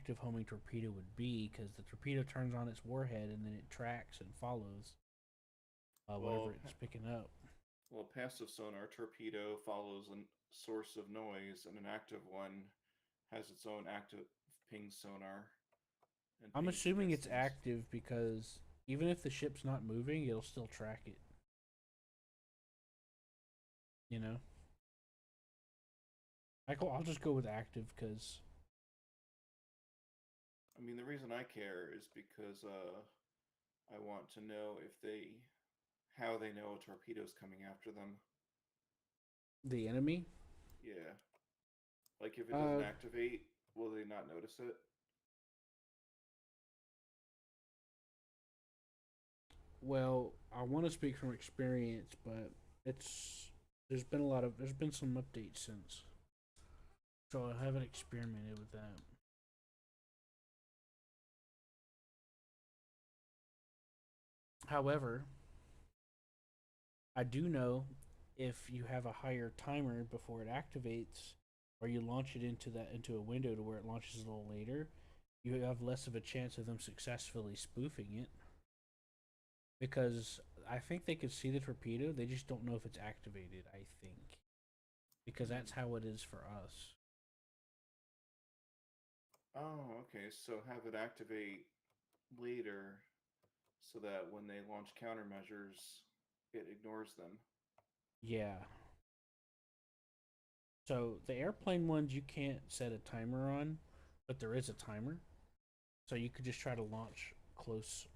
active homing torpedo would be, because the torpedo turns on its warhead and then it tracks and follows whatever Well, it's picking up. well, passive sonar torpedo follows a source of noise, and an active one has its own active ping sonar and I'm pings the assuming it's distance. active because even if the ship's not moving, it'll still track it. You know, I'll just go with active because I mean, the reason I care is because I want to know if they how they know a torpedo's coming after them. the enemy. Yeah, like if it doesn't Uh, activate, will they not notice it? well, I want to speak from experience, but it's there's been some updates since, so I haven't experimented with that. However, I do know if you have a higher timer before it activates, or you launch it into a window to where it launches a little later, you have less of a chance of them successfully spoofing it. Because I think they could see the torpedo, they just don't know if it's activated. I think because Hmm. that's how it is for us. Oh, okay. So have it activate later so that when they launch countermeasures, it ignores them. Yeah. So the airplane ones you can't set a timer on, but there is a timer. So you could just try to launch closely.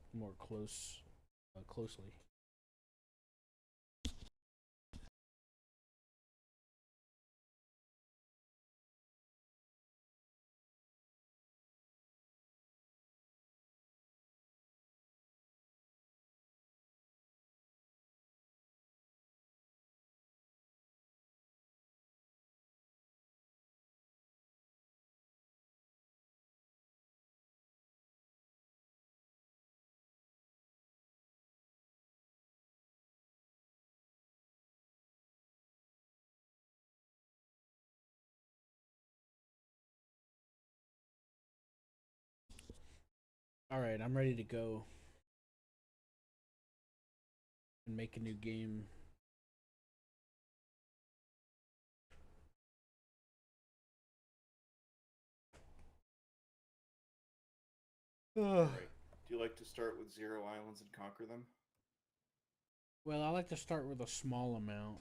All right, I'm ready to go and make a new game. All Ugh. right. Do you like to start with zero islands and conquer them? Well, I like to start with a small amount.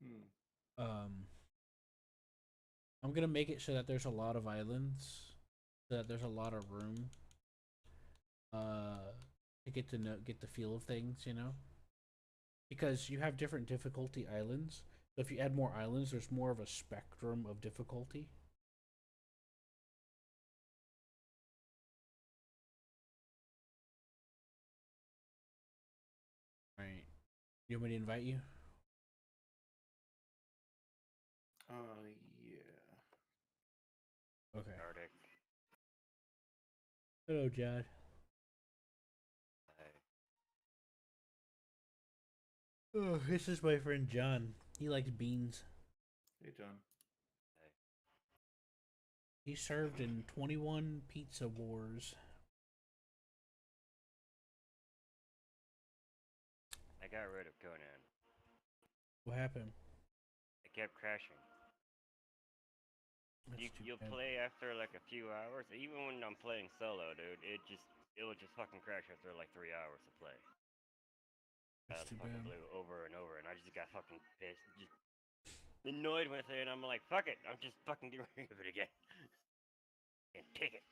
Hmm. Um, I'm gonna make it so that there's a lot of islands, so that there's a lot of room uh, to get the feel of things. Because you have different difficulty islands. So if you add more islands, there's more of a spectrum of difficulty. Right. You want me to invite you? Yeah. Okay. Arctic. Hello, Jad. Hey. Oh, this is my friend John. He likes beans. Hey, John. Hey. He served in 21 pizza wars. I got rid of Conan. What happened? It kept crashing. That's too You'll bad. play after like a few hours. Even when I'm playing solo, dude, it will just fucking crash after like 3 hours of play. That's too Fucking bad. blew over and over, and I just got fucking pissed, just annoyed with it. And I'm like, fuck it, I'm just fucking getting rid of it again and take it.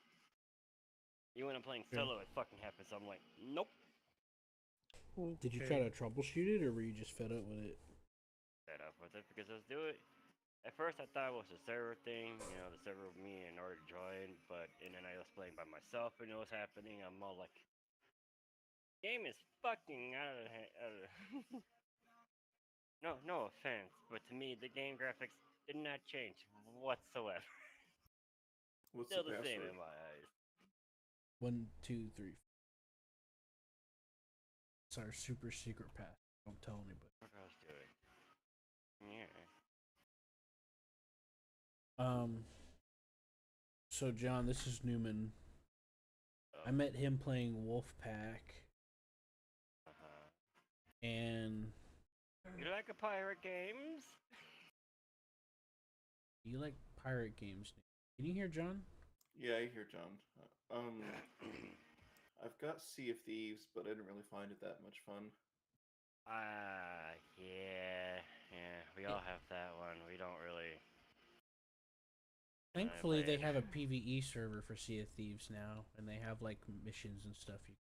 Even when I'm playing Okay. solo, it fucking happens. So I'm like, nope. Did you try to troubleshoot it, or were you just fed up with it? Fed up with it because I was doing. At first, I thought it was a server thing, the server with me in order to join, and then I was playing by myself and it was happening. I'm all like, game is fucking out of out of. No offense, but to me, the game graphics did not change whatsoever. What's the Still the same password? in my eyes. 1, 2, 3. It's our super secret path. Don't tell anybody. What I was doing. Yeah. Um. So John, this is Newman. I Oh, met him playing Wolfpack, uh-huh. and You like a pirate games? you like pirate games. Can you hear John? Yeah, I hear John. I've got Sea of Thieves, but I didn't really find it that much fun. Yeah, yeah. We It, all have that one. We don't really Thankfully, play they it. have a PVE server for Sea of Thieves now, and they have like missions and stuff. It's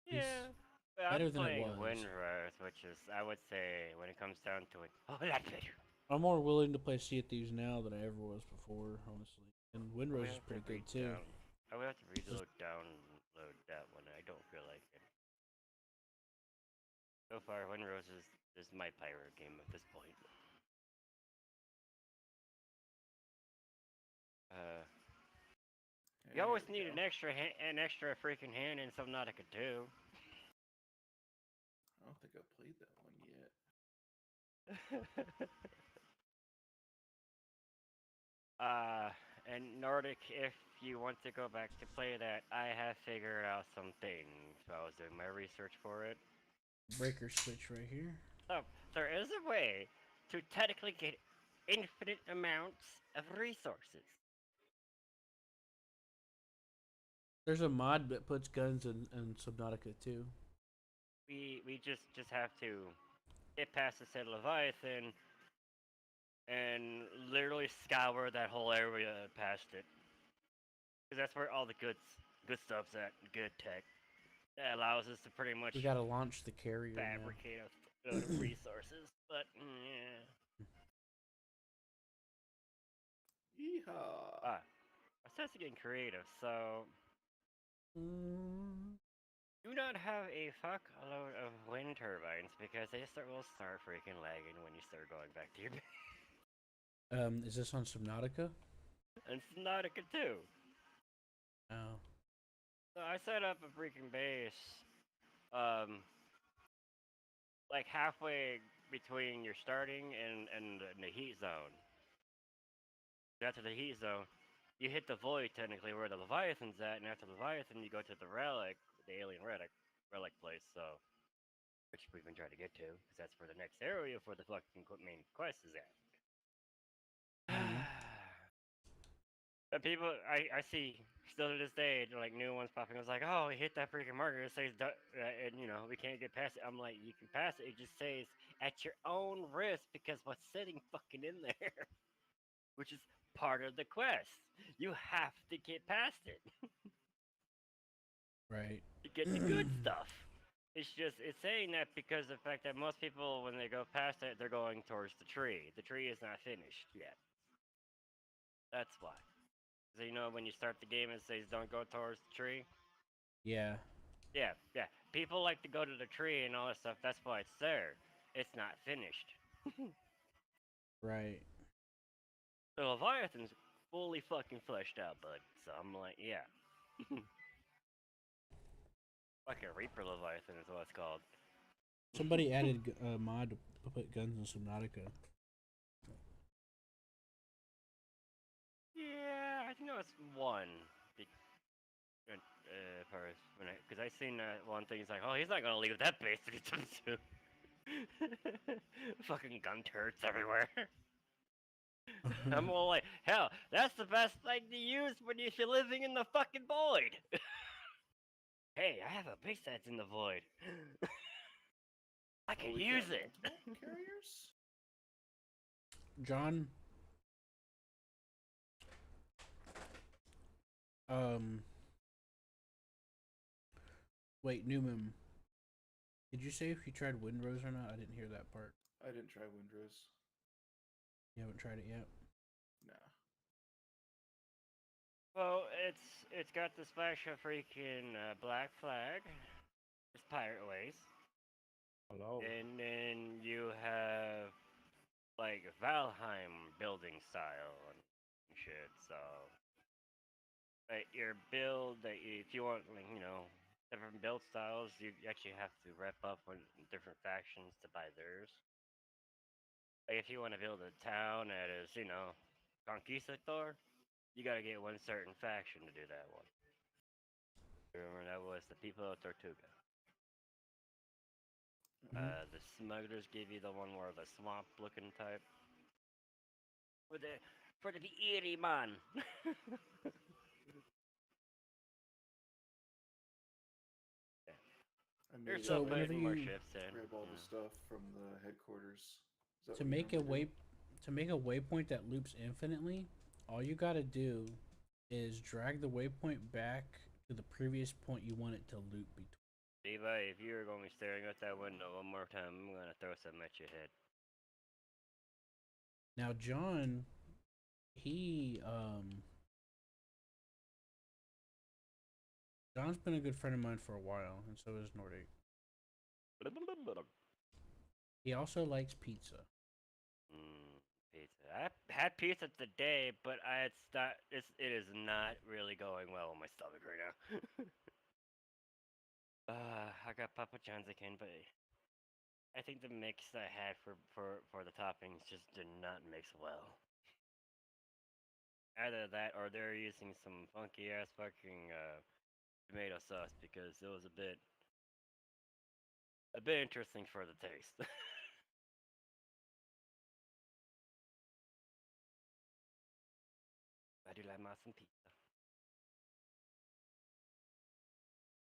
Yeah. But I'm better than it playing was. Windrose, which is, I would say, when it comes down to it. Oh, that's better. I'm more willing to play Sea of Thieves now than I ever was before, honestly. And I would Windrose is have to pretty read good too. down. I would have to Just reload download that one. I don't feel like it. So far, Windrose is my pirate game at this point. Uh, you There always we need go. an extra freaking hand in Subnautica too. I don't think I've played that one yet. uh, and Nordic, if you want to go back to play that, I have figured out some things while I was doing my research for it. breaker switch right here. So there is a way to technically get infinite amounts of resources. There's a mod that puts guns in Subnautica too. We just have to get past the said Leviathan and literally scour that whole area past it, because that's where all the good stuff's at, good tech. That allows us to pretty We much gotta launch the carrier fabricate a now. load of resources. But yeah, Yeehaw! I started getting creative. So Mm. do not have a fuckload of wind turbines because will start freaking lagging when you start going back to your base. Is this on Subnautica? And Subnautica too. Oh. So I set up a freaking base, um, like halfway between your starting and the heat zone. After the heat zone, you hit the void technically where the Leviathan's at, and after Leviathan, you go to the relic, the alien relic place. So, which we've been trying to get to, because that's where the next area for the fucking main quest is at. Mm-hmm. But people, I see still to this day, like new ones popping. I was like, oh, we hit that freaking marker. It says, and you know, we can't get past it. I'm like, you can pass it. It just says at your own risk because what's sitting fucking in there, which is part of the quest. You have to get past it Right. to get the good stuff. It's saying that because of the fact that most people, when they go past it, they're going towards the tree. The tree is not finished yet. That's why. So you know, when you start the game, it says don't go towards the tree. Yeah. Yeah, yeah. People like to go to the tree and all that stuff. That's why it's there. It's not finished. Right. The Leviathan's fully fucking fleshed out, bud. So I'm like, yeah. Like a Reaper Leviathan is what it's called. Somebody added a mod to put guns in Subnautica. Yeah, I think that was one. Because I seen one thing. He's like, oh, he's not gonna leave that base anytime soon. Fucking gun turrets everywhere. I'm all like, hell, that's the best thing to use when if you're living in the fucking void. Hey, I have a base that's in the void. I Oh, can we use got it. multiple carriers? John, um, wait, Newman, did you say if you tried Windrose or not? I didn't hear that part. I didn't try Windrose. You haven't tried it yet? Nah. Well, it's got the splash of freaking black flag. It's pirate ways. Hello. And then you have like Valheim building style and shit. So like your build that if you want like different build styles, you actually have to rep up on different factions to buy theirs. Like if you want to build a town that is Conquistador, you gotta get one certain faction to do that one. Remember that was the people of Tortuga. Hmm. The smugglers give you the one where the swamp looking type. For the eerie man. I They're may still So like whenever putting more you ships in. grab all the Yeah. stuff from the headquarters. Is that to what you make a normally do? way to make a waypoint that loops infinitely, all you got to do is drag the waypoint back to the previous point you want it to loop between. Levi, if you're going to be staring out that window one more time, I'm gonna throw something at your head. Now John, he John's been a good friend of mine for a while, and so is Nordic. He also likes pizza. Mm, pizza. I had pizza today, but it is not really going well in my stomach right now. I got Papa John's again, but I think the mix I had for the toppings just did not mix well. Either that or they're using some funky ass fucking tomato sauce because it was a bit interesting for the taste. I do like my some pizza.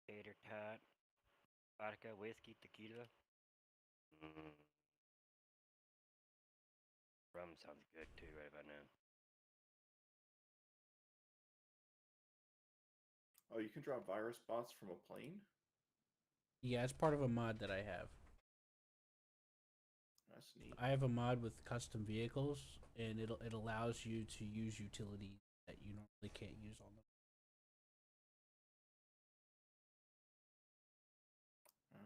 Tater tot, vodka, whiskey, tequila. Mm, rum sounds good too right about now. Oh, you can drop virus bots from a plane? Yeah, it's part of a mod that I have. That's neat. I have a mod with custom vehicles, and it allows you to use utilities that you normally can't use on them. Uh,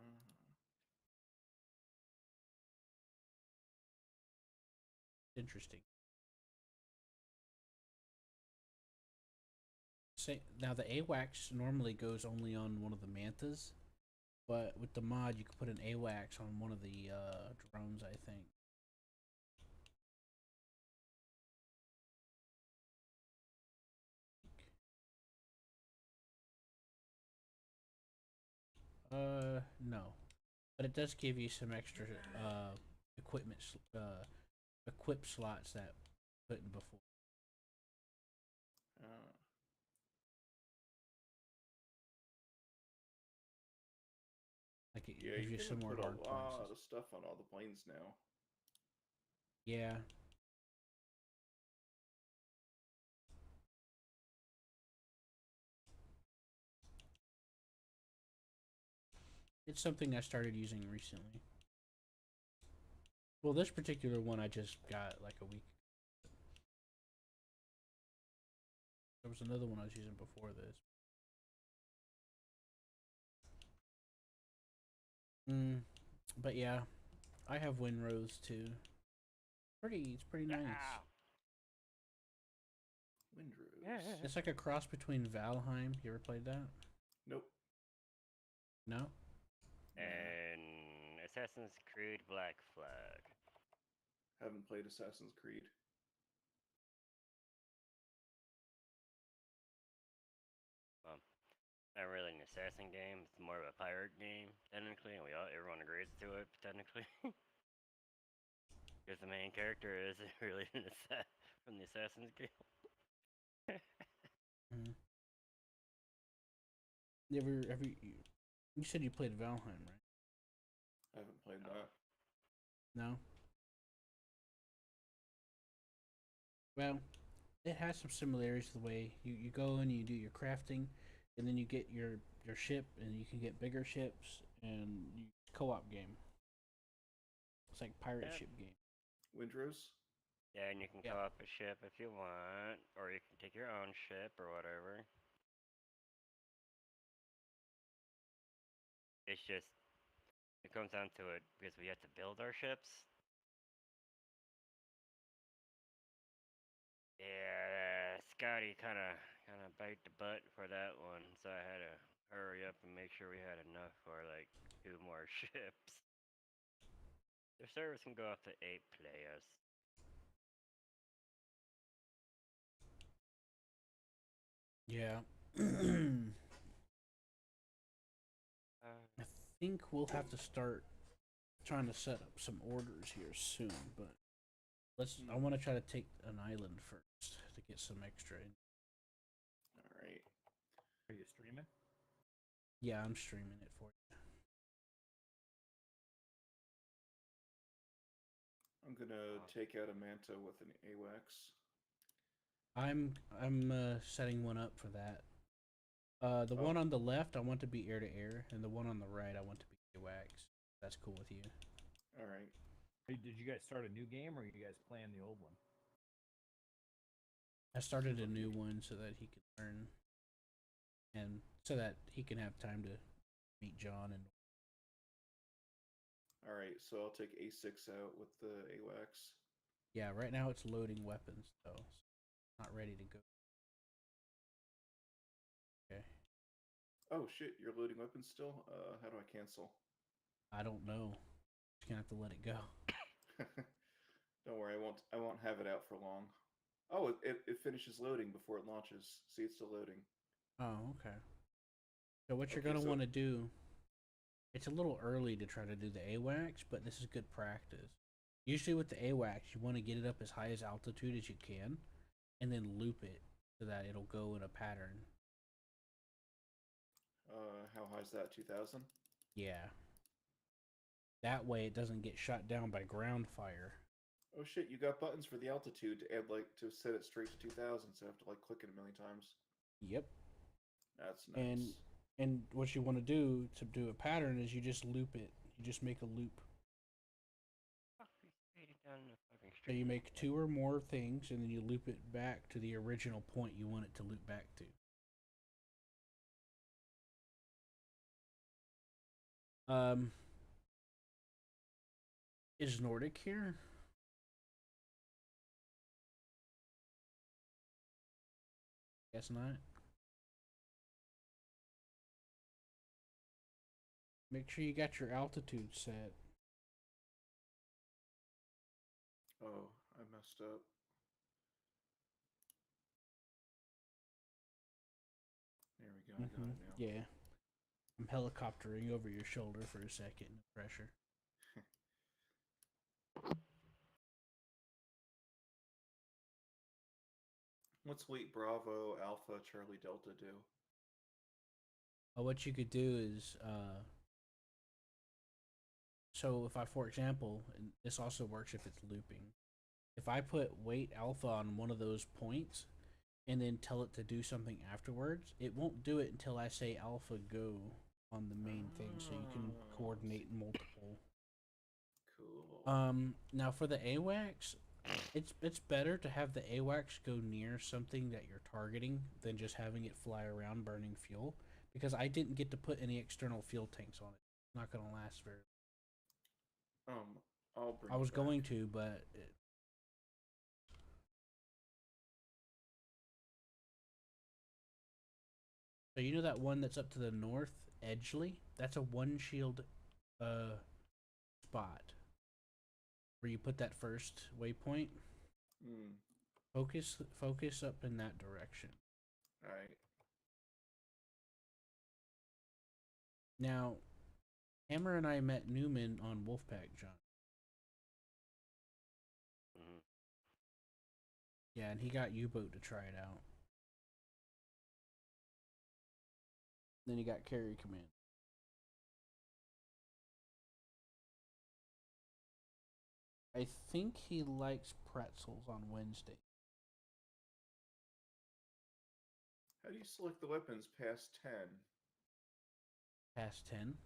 Interesting. Say now the AWACS normally goes only on one of the mantas, but with the mod you can put an AWACS on one of the drones. I think. No, but it does give you some extra equipment equip slots that couldn't before. uh, Like it yeah, gives you you can some more put a hard points. lot of stuff on all the planes now. Yeah, it's something I started using recently. Well, this particular one I just got like a week. There was another one I was using before this. Mm, but yeah, I have Winrose too. It's pretty nice. Ah, Windrose. It's like a cross between Valheim. You ever played that? Nope. No. Nah. and Assassin's Creed Black Flag. Haven't played Assassin's Creed. Well, not really an assassin game. It's more of a pirate game technically, and everyone agrees to it technically. Because the main character is really an from the Assassin's Guild. Mm-hmm. You said you played Valheim, right? Haven't played Oh, that. No. Well, it has some similarities to the way you go and you do your crafting, and then you get your ship, and you can get bigger ships, and you co-op game. It's like pirate yeah. ship game. Windrose? Yeah, and you can Yeah. co-op a ship if you want, or you can take your own ship or whatever. It's just it comes down to it because we have to build our ships. Yeah, Scotty kind of bite the butt for that one, so I had to hurry up and make sure we had enough for like 2 more ships. The servers can go up to 8 players. Yeah. I Uh, think we'll have to start trying to set up some orders here soon, but let's. I Hmm. want to try to take an island first to get some extra. All right. Are you streaming? Yeah, I'm streaming it for you. I'm gonna take out a manta with an AWACS. I'm setting one up for that. The Oh, one on the left I want to be air to air, and the one on the right I want to be wax. That's cool with you. all right. Hey, did you guys start a new game, or are you guys playing the old one? I started Seems a like new you. one so that he can learn, and so that he can have time to meet John. And All right, so I'll take A6 out with the AWACS. yeah, right now it's loading weapons though, so not ready to go. Okay, Oh shit, you're loading weapons still? How do I cancel? I don't know. Just gonna have to let it go. Don't worry, I won't have it out for long. Oh, it finishes loading before it launches. See, it's still loading. Oh, okay. So what you're Okay, gonna so want to do? It's a little early to try to do the AWACS, but this is good practice. Usually with the AWACS, you want to get it up as high as altitude as you can, and then loop it so that it'll go in a pattern. how high is that? 2,000? Yeah. That way it doesn't get shot down by ground fire. Oh shit, you got buttons for the altitude to add like to set it straight to 2,000, so I have to like click it a million times. Yep. That's And nice. and what you want to do a pattern is you just loop it. You just make a loop. fuck, he's fading down the fucking So street. you make two or more things and then you loop it back to the original point you want it to loop back to. Um is Nordic here? Guess not. Make sure you got your altitude set. Oh, I messed up. There we go, I got it now. Yeah. I'm helicoptering over your shoulder for a second. No pressure. What's Wheat Bravo Alpha Charlie Delta do? What you could do is, so if I, for example, and this also works if it's looping. If I put weight alpha on one of those points and then tell it to do something afterwards, it won't do it until I say alpha go on the main thing, so you can Oh, coordinate multiple. cool. Now for the AWACS, it's better to have the AWACS go near something that you're targeting than just having it fly around burning fuel, because I didn't get to put any external fuel tanks on it. It's not gonna last very. I'll bring I it was back. going to, but so you know that one that's up to the north, Edgeley? That's a one shield uh spot where you put that first waypoint. Hmm. Focus up in that direction. All right. Now, Hammer and I met Newman on Wolfpack, John. Mm-hmm. Yeah, and he got U-boat to try it out. Then he got carry command. I think he likes pretzels on Wednesday. How do you select the weapons past 10? Past 10.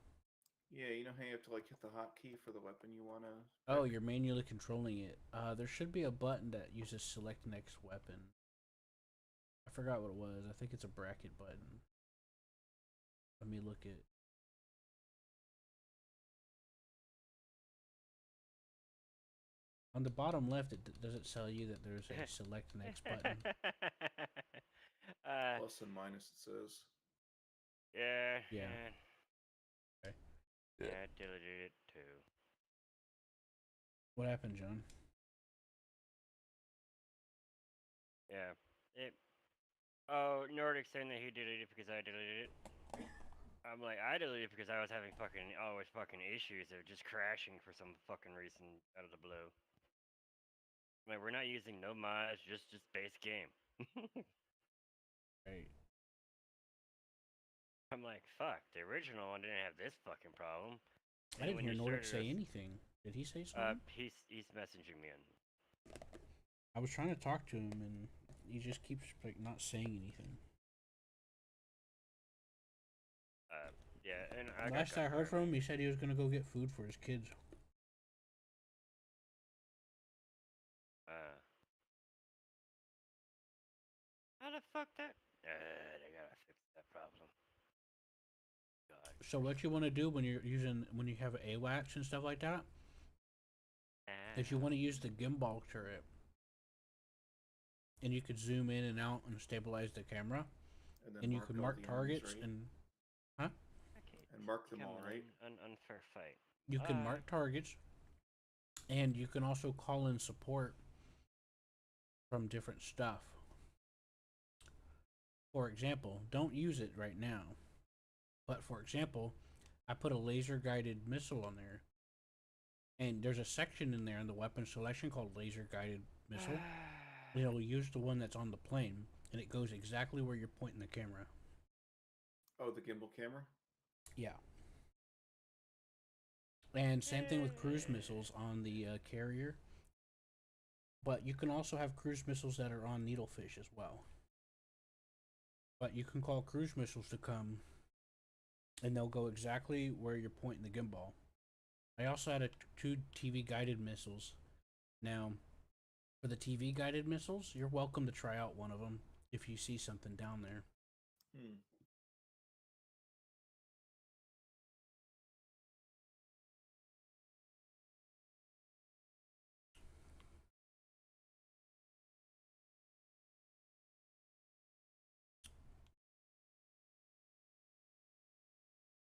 Yeah, you know how you have to like hit the hotkey for the weapon you want to Oh, pick? you're manually controlling it. There should be a button that uses select next weapon. I forgot what it was. I think it's a bracket button. Let me look at. On the bottom left, does it tell you that there's a select next button? uh, Plus and minus, it says. yeah, Yeah. yeah, Okay. yeah, I deleted it too. What happened, John? Yeah, it Oh, Nordic saying that he deleted it because I deleted it. I'm like, I deleted it because I was having always fucking issues of just crashing for some fucking reason out of the blue. Like, we're not using no mods, just base game. Right. I'm like, fuck, the original one didn't have this fucking problem. I And didn't when hear you Nordic started say us, anything. Did he say something? he's messaging me in. I was trying to talk to him, and he just keeps like not saying anything. Yeah, and I got Last I heard from him, he said he was gonna go get food for his kids. Uh, how the fuck that? They gotta fix that problem. God. So what you want to do when you have AWACS and stuff like that is you want to use the gimbal turret, and you could zoom in and out and stabilize the camera, And then and you mark could all mark the enemies, targets right? and huh? Okay, And mark them come all, right? on, an unfair fight. You can mark targets, and you can also call in support from different stuff. For example, don't use it right now. But for example, I put a laser guided missile on there, and there's a section in there in the weapon selection called laser guided missile. It'll use the one that's on the plane, and it goes exactly where you're pointing the camera. Oh, the gimbal camera? Yeah. And same thing with cruise missiles on the carrier. But you can also have cruise missiles that are on needlefish as well. But you can call cruise missiles to come, and they'll go exactly where you're pointing the gimbal. I also had two TV guided missiles. Now, for the TV guided missiles, you're welcome to try out one of them if you see something down there. Hmm.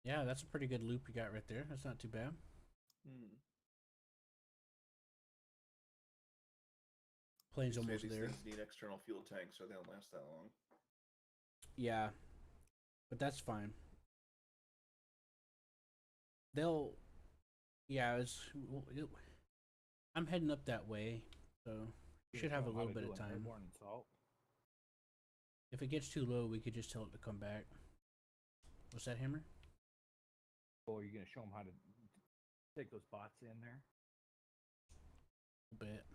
Yeah, that's a pretty good loop you got right there. That's not too bad. Hmm. Plane's You say almost these there. things need external fuel tanks, so they don't last that long. Yeah, but that's fine. They'll, yeah, I'm heading up that way, so You should gonna have show a 'em how little to bit do of an time. airborne assault? If it gets too low, we could just tell it to come back. What's that, Hammer? Or are you gonna show them how to take those bots in there? A bit.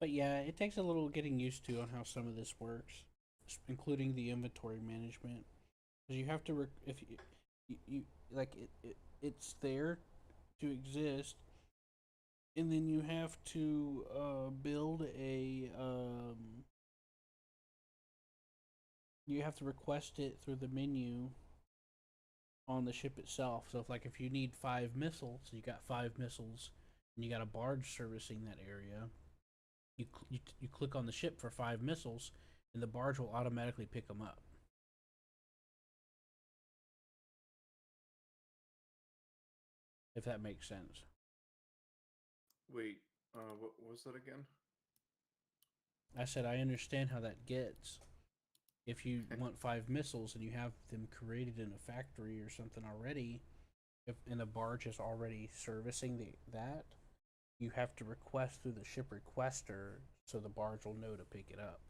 But yeah, it takes a little getting used to on how some of this works, including the inventory management. Because you have to, if you like it's there to exist, and then you have to build a you have to request it through the menu on the ship itself. So if you need 5 missiles, you got 5 missiles, and you got a barge servicing that area, you click on the ship for 5 missiles, and the barge will automatically pick them up. If that makes sense. Wait, what was that again? I said I understand how that gets. If you want 5 missiles and you have them created in a factory or something already, if and the barge is already servicing that, you have to request through the ship requester so the barge will know to pick it up.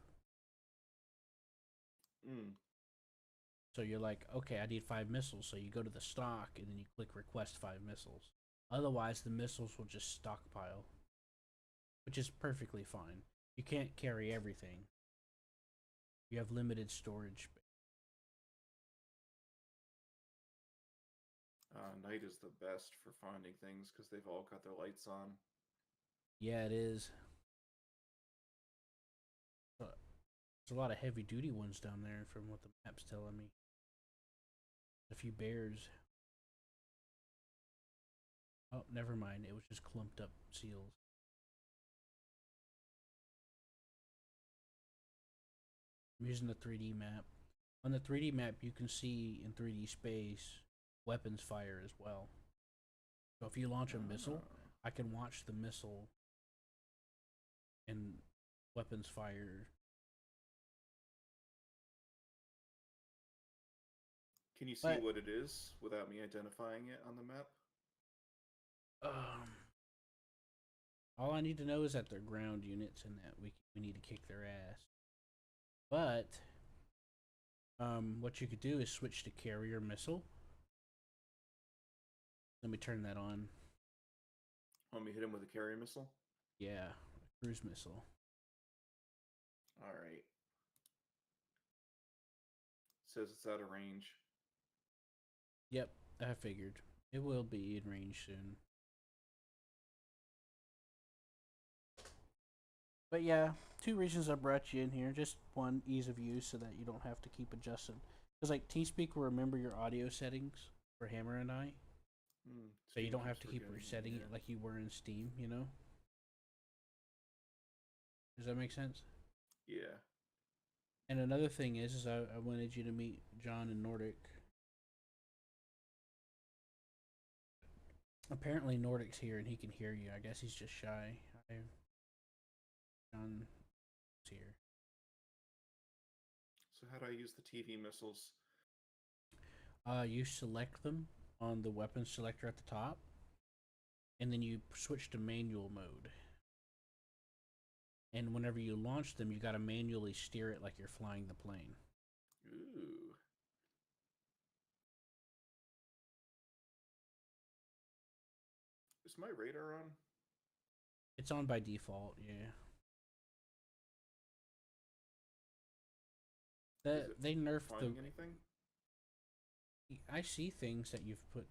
Hmm. So you're like, okay, I need 5 missiles. So you go to the stock and then you click request 5 missiles. Otherwise, the missiles will just stockpile, which is perfectly fine. You can't carry everything. You have limited storage. Night is the best for finding things because they've all got their lights on. Yeah, it is. There's a lot of heavy duty ones down there from what the map's telling me. A few bears. Oh, never mind. It was just clumped up seals. I'm using the 3D map. On the 3D map, you can see in 3D space weapons fire as well. So if you launch a missile, I can watch the missile and weapons fire. Can you see But what it is without me identifying it on the map? um, all I need to know is that they're ground units and that we need to kick their ass. But what you could do is switch to carrier missile. Let me turn that on. Want me to hit him with a carrier missile? Yeah, a cruise missile. All right. Says it's out of range. Yep, I figured. It will be in range soon. But yeah, two reasons I brought you in here. Just one, ease of use so that you don't have to keep adjusting. Because like TeamSpeak will remember your audio settings for Hammer and I. So you don't have to keep resetting it like you were in Steam, you know? Does that make sense? Yeah. And another thing is I wanted you to meet John and Nordic. Apparently Nordic's here and he can hear you. I guess he's just shy. John's here. So how do I use the TV missiles? You select them on the weapon selector at the top, and then you switch to manual mode. And whenever you launch them, you gotta manually steer it like you're flying the plane. Ooh. Is my radar on? It's on by default, yeah. They nerfed finding anything? I see things that you've put.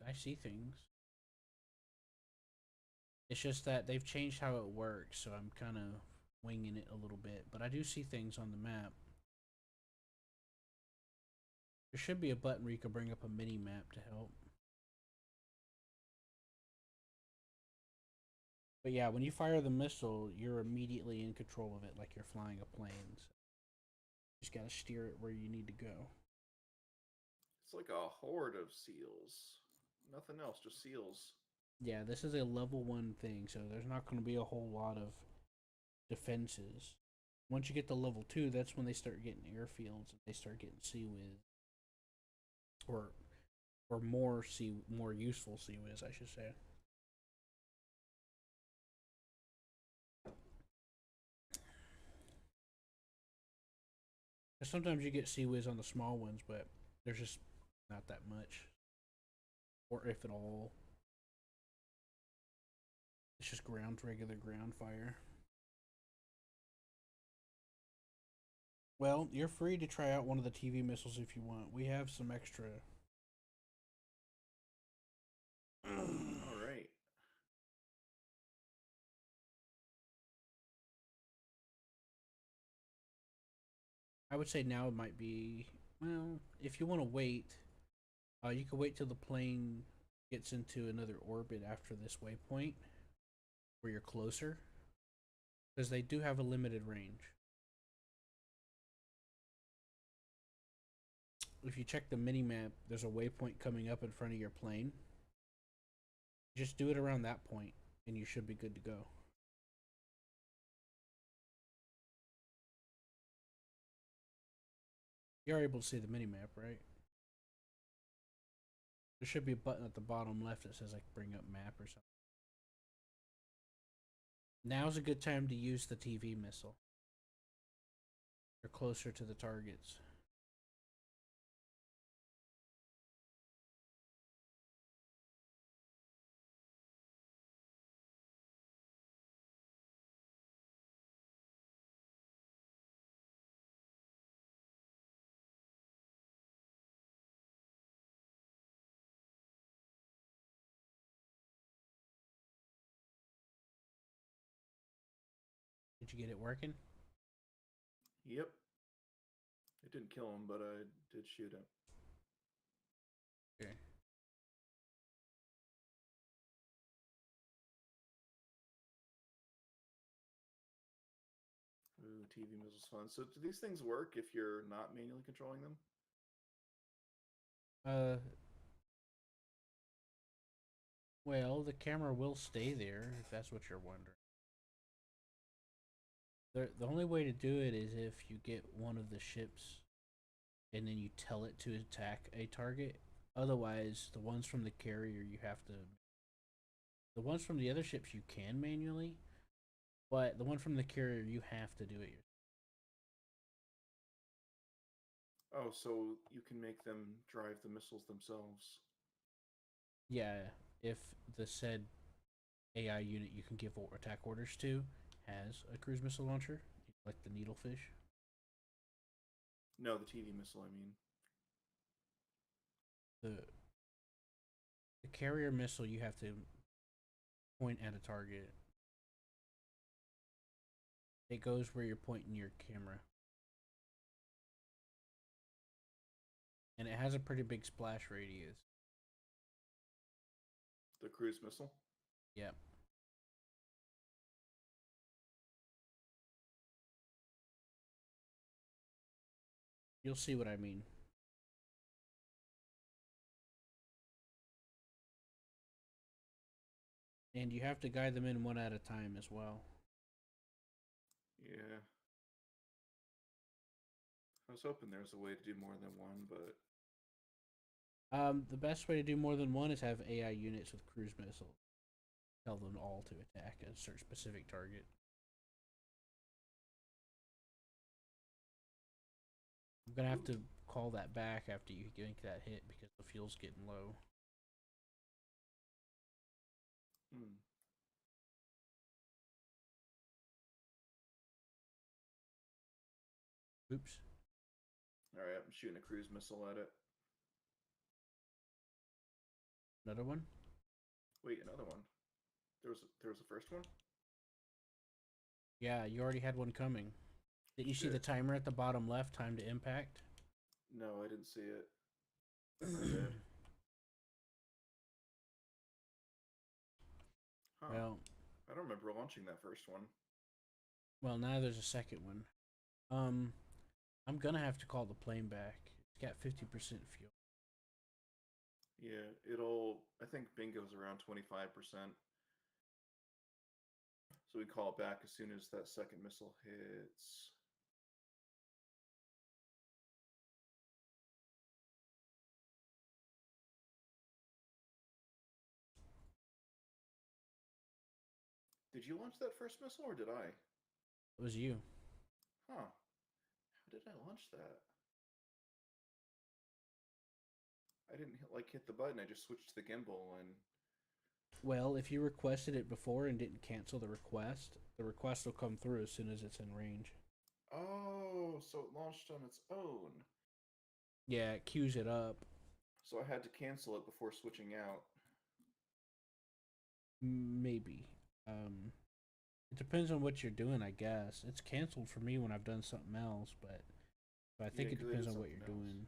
I see things. It's just that they've changed how it works, so I'm kind of winging it a little bit. But I do see things on the map. There should be a button where you can bring up a mini map to help. But yeah, when you fire the missile, you're immediately in control of it like you're flying a plane. So you just gotta steer it where you need to go. It's like a horde of seals. Nothing else, just seals. Yeah, this is a level 1 thing, so there's not going to be a whole lot of defenses. Once you get to level 2, that's when they start getting airfields and they start getting sea whiz. Or more useful sea whiz, I should say. Sometimes you get sea whiz on the small ones, but there's just not that much, or if at all. It's just regular ground fire. Well, you're free to try out one of the TV missiles if you want. We have some extra. All right. I would say now it might be, well, if you want to wait, you can wait till the plane gets into another orbit after this waypoint, where you're closer, because they do have a limited range. If you check the mini map, there's a waypoint coming up in front of your plane. Just do it around that point, and you should be good to go. You're able to see the mini map, right? There should be a button at the bottom left that says like bring up map or something. Now's a good time to use the TV missile. You're closer to the targets. Did you get it working? Yep. It didn't kill him, but I did shoot him. Okay. Ooh, TV missiles fun. So do these things work if you're not manually controlling them? Uh, well, the camera will stay there if that's what you're wondering. The only way to do it is if you get one of the ships and then you tell it to attack a target. Otherwise, the ones from the carrier you have to. The ones from the other ships you can manually, but the one from the carrier you have to do it yourself. Oh, so you can make them drive the missiles themselves. Yeah, if the said AI unit you can give attack orders to has a cruise missile launcher, like the needlefish. No, the TV missile, I mean. The carrier missile you have to point at a target. It goes where you're pointing your camera. And it has a pretty big splash radius. The cruise missile? Yep. You'll see what I mean. And you have to guide them in one at a time as well. Yeah. I was hoping there was a way to do more than one, but The best way to do more than one is have AI units with cruise missiles. Tell them all to attack a certain specific target. I'm gonna have to call that back after you make that hit because the fuel's getting low. hmm. Oops. Alright, I'm shooting a cruise missile at it. Another one? Wait, another one. There was a first one? Yeah, you already had one coming. Did you see the Shit. timer at the bottom left? Time to impact? No, I didn't see it. I did. Huh. Well, I don't remember launching that first one. now there's a second one. Um, I'm gonna have to call the plane back. It's got 50% fuel. Yeah, I think bingo's around 25%. So we call it back as soon as that second missile hits. Did you launch that first missile or did I? It was you. Huh. How did I launch that? I didn't hit the button. I just switched to the gimbal and Well, if you requested it before and didn't cancel the request will come through as soon as it's in range. oh, so it launched on its own. Yeah, it queues it up. So I had to cancel it before switching out. Maybe. It depends on what you're doing, I guess. It's canceled for me when I've done something else, but I think Yeah, it 'cause I depends did on what you're something else. doing.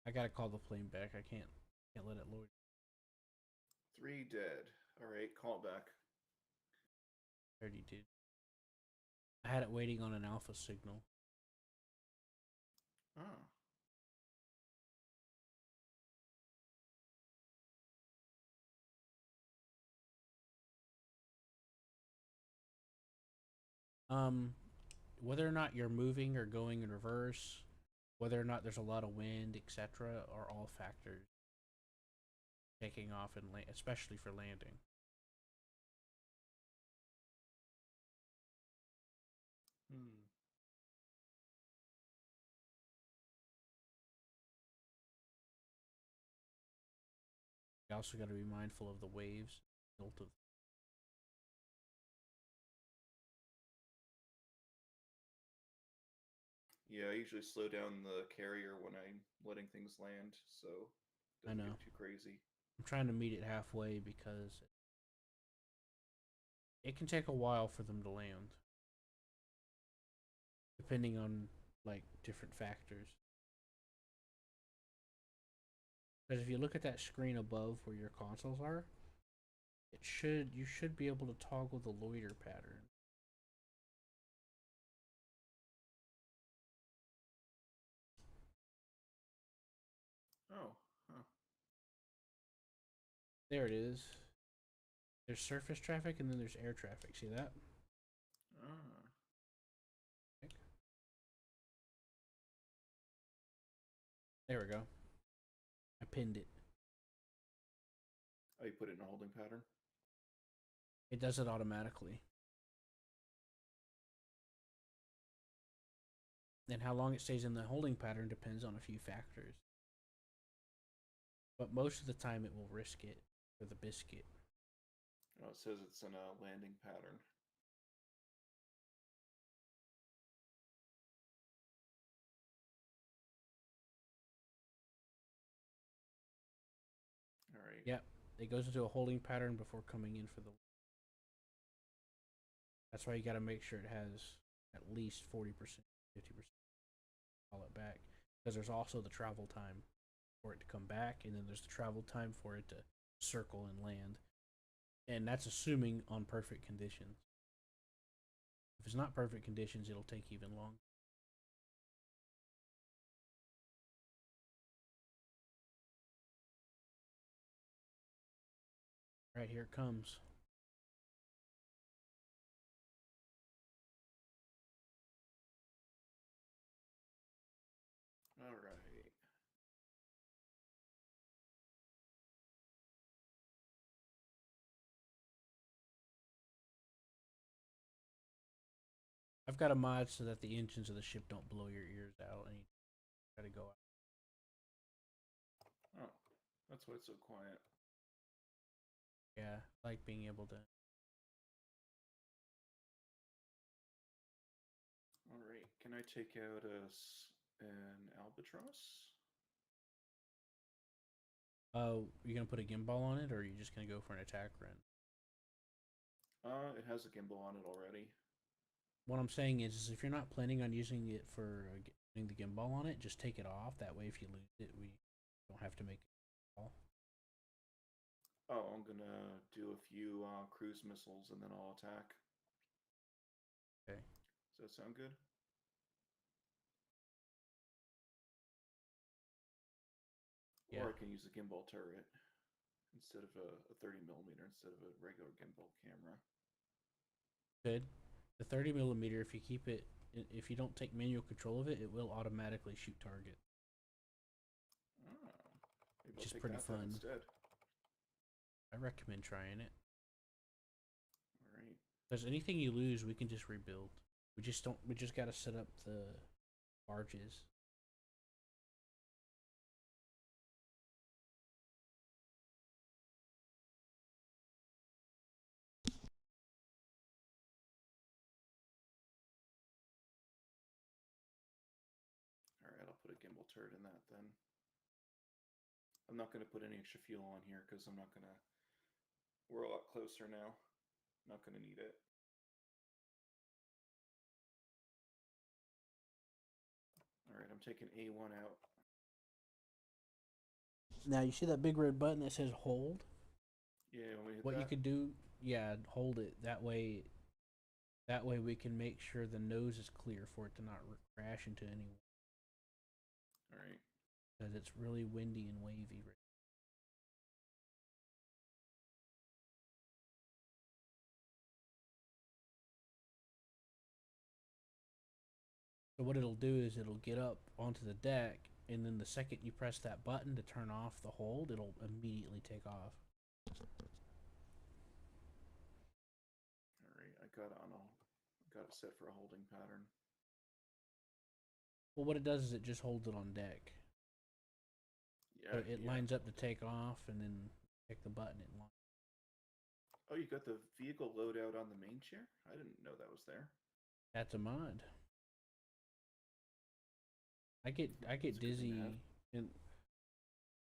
I gotta call the plane back. I can't let it load. 3 dead. Alright, call it back. I already did. I had it waiting on an alpha signal. Oh. Um, whether or not you're moving or going in reverse, whether or not there's a lot of wind, etc., are all factors. taking off and especially for landing. Hmm. You also got to be mindful of the waves. Tilt of Yeah, I usually slow down the carrier when I'm letting things land, so it I doesn't know. get too crazy. I'm trying to meet it halfway because it can take a while for them to land, depending on like different factors. Because if you look at that screen above where your consoles are, you should be able to toggle the loiter pattern. Oh, huh. There it is. There's surface traffic and then there's air traffic. See that? Ah. There we go. I pinned it. Oh, you put it in a holding pattern? It does it automatically. And how long it stays in the holding pattern depends on a few factors. But most of the time it will risk it for the biscuit. Oh, it says it's in a landing pattern. All right. Yep. It goes into a holding pattern before coming in for the. That's why you got to make sure it has at least 40%, 50%. Call it back. Because there's also the travel time for it to come back, and then there's the travel time for it to circle and land. And that's assuming on perfect conditions. If it's not perfect conditions, it'll take even longer. Right, here it comes. All right. I've got a mod so that the engines of the ship don't blow your ears out and you gotta go out. Oh, that's why it's so quiet. Yeah, I like being able to. All right. Can I take out an albatross? Oh, you gonna put a gimbal on it, or are you just gonna go for an attack run? It has a gimbal on it already. What I'm saying is if you're not planning on using it for putting the gimbal on it, just take it off. That way, if you lose it, we don't have to make it call. Oh, I'm gonna do a few cruise missiles and then I'll attack. Okay. Does that sound good? Yeah. Or I can use a gimbal turret instead of a 30 millimeter instead of a regular gimbal camera. Good. The 30 millimeter, if you keep it, if you don't take manual control of it, it will automatically shoot target, Ah, maybe which I'll is take pretty that then fun. instead. I recommend trying it. All right. If there's anything you lose, we can just rebuild. We just don't. We just gotta set up the barges. All right, I'll put a gimbal turret in that then. I'm not going to put any extra fuel on here because I'm not going to. We're a lot closer now. Not going to need it. All right, I'm taking A1 out. Now you see that big red button that says hold. Yeah, want me to hit What you that? could do, yeah, hold it. That way we can make sure the nose is clear for it to not crash into anyone. All right. Because it's really windy and wavy. So what it'll do is it'll get up onto the deck and then the second you press that button to turn off the hold, it'll immediately take off. All right, I got it on all. Got it set for a holding pattern. Well, what it does is it just holds it on deck. Yeah, So it yeah. lines up to take off, and then click the button. It launches. Oh, you got the vehicle loadout on the main chair? I didn't know that was there. That's a mod. I get That's a good thing to dizzy, have. and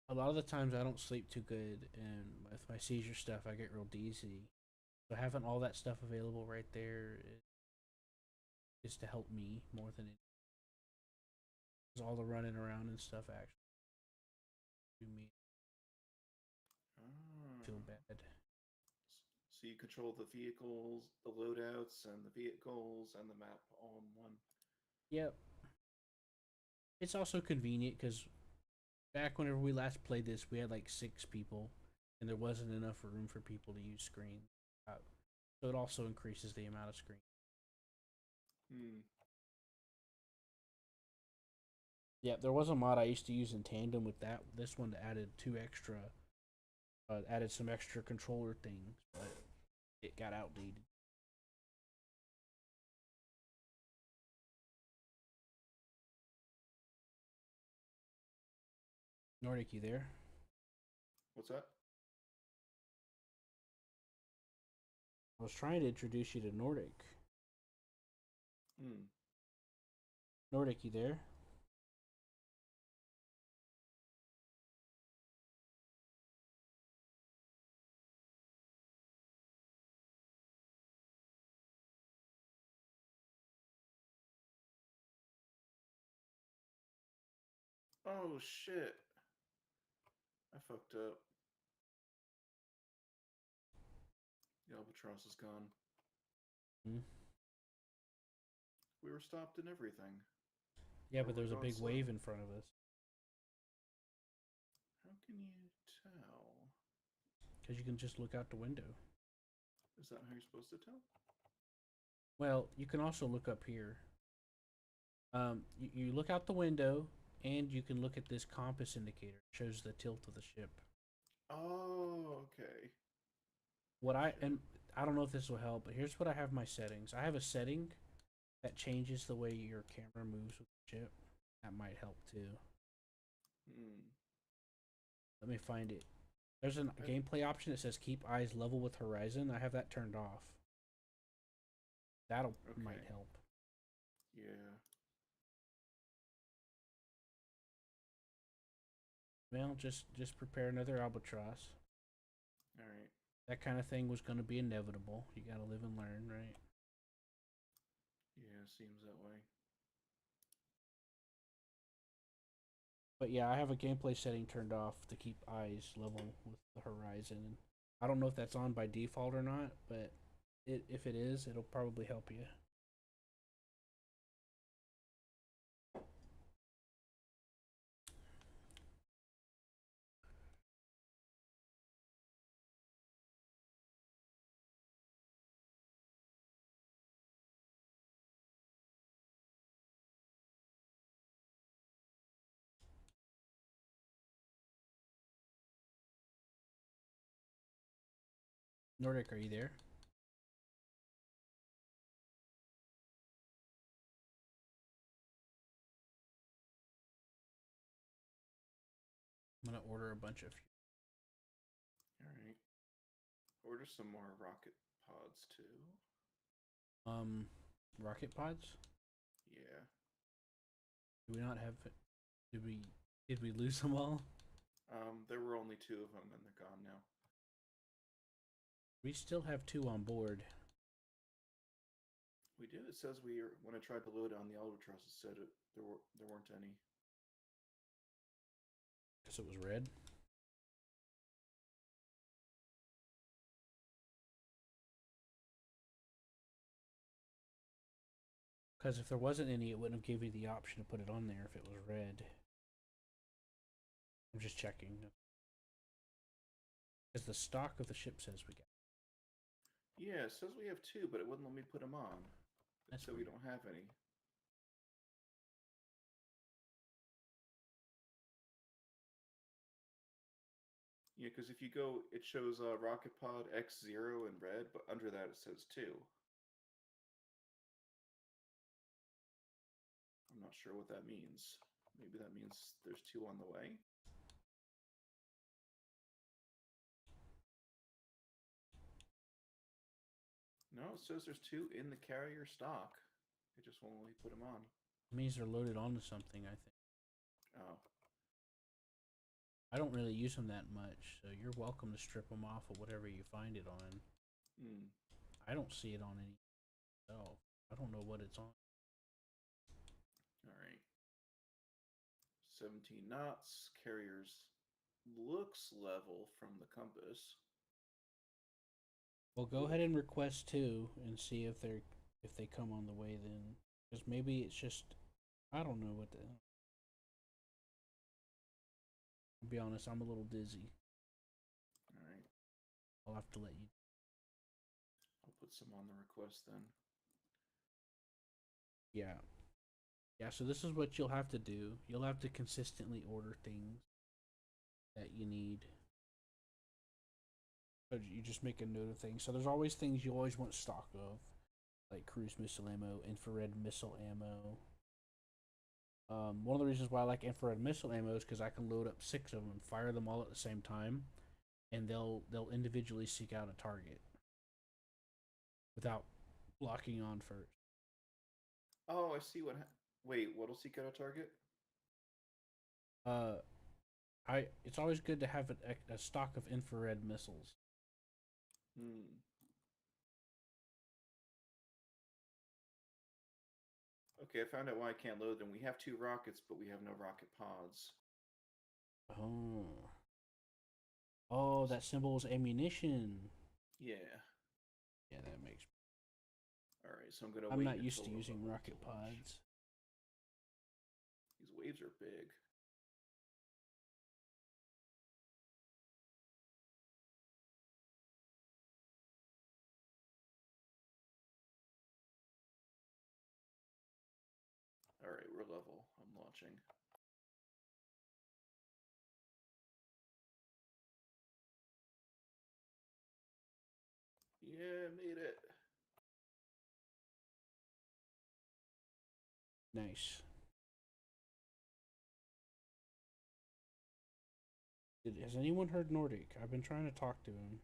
a lot of the times I don't sleep too good, and with my seizure stuff, I get real dizzy. So having all that stuff available right there is to help me more than it is all the running around and stuff actually do me feel Ah. bad. So you control the vehicles, the loadouts, and the vehicles, and the map all in one. Yep. It's also convenient because back whenever we last played this, we had like 6 people, and there wasn't enough room for people to use screen. So it also increases the amount of screen. Hmm. Yeah, there was a mod I used to use in tandem with that. This one added added some extra controller things, but it got outdated. Nordic, you there? What's that? I was trying to introduce you to Nordic. Hmm. Nordic, you there? Oh shit! I fucked up. The albatross is gone. Hmm? We were stopped in everything. Yeah, Or but we're there's a going big slow. wave in front of us. How can you tell? Because you can just look out the window. Is that how you're supposed to tell? Well, you can also look up here. You look out the window, and you can look at this compass indicator. It shows the tilt of the ship. Oh, okay. What I Shit. and I don't know if this will help, but here's what I have my settings. I have a setting that changes the way your camera moves with the ship. That might help too. Hmm. Let me find it. There's a I, gameplay option that says keep eyes level with horizon. I have that turned off. That'll might okay. help. Yeah. Well, just prepare another albatross. All right. That kind of thing was going to be inevitable. You got to live and learn, right? Yeah, seems that way. But yeah, I have a gameplay setting turned off to keep eyes level with the horizon. I don't know if that's on by default or not, but if it is, it'll probably help you. Nordic, are you there? I'm gonna order a bunch of All right. Order some more rocket pods too. rocket pods. Yeah. Do we not have? Did we did we lose them all? There were only 2 of them, and they're gone now. We still have 2 on board. We did. It says when I tried to load on the albatross, it said there weren't any. Guess it was red. Because if there wasn't any, it wouldn't have given you the option to put it on there if it was red. I'm just checking. Because the stock of the ship says we got. Yeah, it says we have 2, but it wouldn't let me put them on. It That's said we weird. don't have any. Yeah, because if you go, it shows Rocket Pod X0 in red, but under that it says 2. I'm not sure what that means. Maybe that means there's 2 on the way. No, it says there's 2 in the carrier stock. It just won't let me put them on. It means they're loaded onto something, I think. Oh. I don't really use them that much, so you're welcome to strip them off of whatever you find it on. Hmm. I don't see it on any itself. I don't know what it's on. All right. 17 knots. Carriers looks level from the compass. Well, go ahead and request 2 and see if they come on the way then. Because maybe it's just I don't know what the. To be honest, I'm a little dizzy. All right. I'll have to let you. I'll put some on the request then. Yeah. Yeah, so this is what you'll have to do. You'll have to consistently order things that you need. So you just make a note of things. So there's always things you always want stock of, like cruise missile ammo, infrared missile ammo. One of the reasons why I like infrared missile ammo is because I can load up 6 of them and fire them all at the same time, and they'll individually seek out a target without locking on first. Oh, I see what. Wait, what'll seek out a target? Uh, it's always good to have a stock of infrared missiles. Hmm. Okay, I found out why I can't load them. We have 2 rockets, but we have no rocket pods. Oh. Oh, that symbol is ammunition. Yeah. Yeah, that makes. All right, so I'm gonna. I'm wait not used until to we're using level rocket to launch. pods. These waves are big. All right, we're level. I'm launching. Yeah, made it. Nice. Has anyone heard Nordic? I've been trying to talk to him.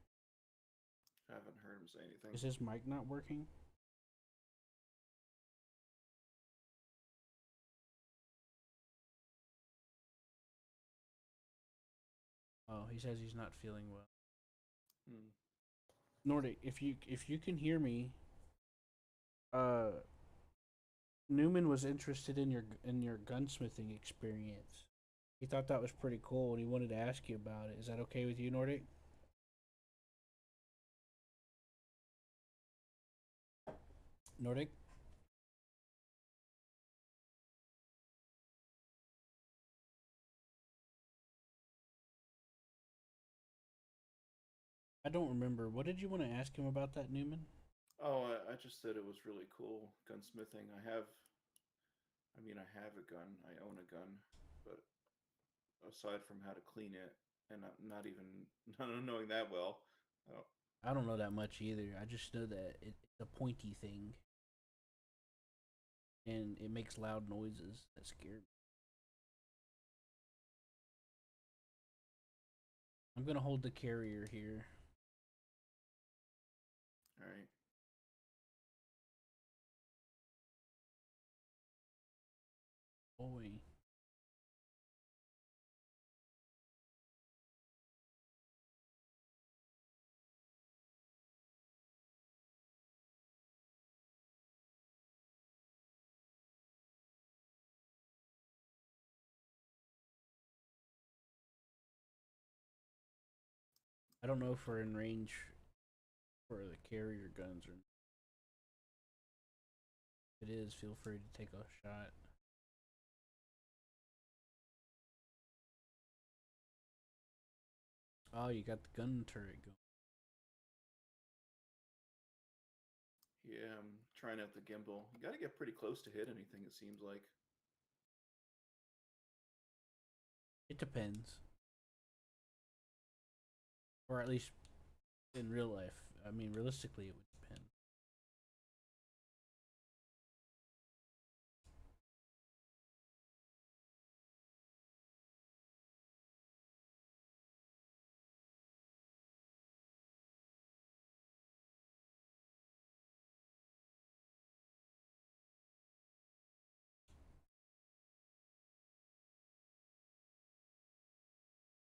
I haven't heard him say anything. Is his mic not working? Oh, he says he's not feeling well. Hmm. Nordic, if you can hear me, uh, Newman was interested in your gunsmithing experience. He thought that was pretty cool, and he wanted to ask you about it. Is that okay with you, Nordic? Nordic? I don't remember. What did you want to ask him about that, Newman? Oh, I just said it was really cool gunsmithing. I have a gun. I own a gun, but aside from how to clean it, and not even not knowing that well, I don't, I don't know that much either. I just know that it's a pointy thing, and it makes loud noises that scare me. I'm gonna hold the carrier here. all right. Boy. I don't know if we're in range for the carrier guns or if it is, feel free to take a shot. Oh, you got the gun turret going. Yeah, I'm trying out the gimbal. You got to get pretty close to hit anything. It seems like. It depends. or at least in real life. I mean, realistically, it would depend.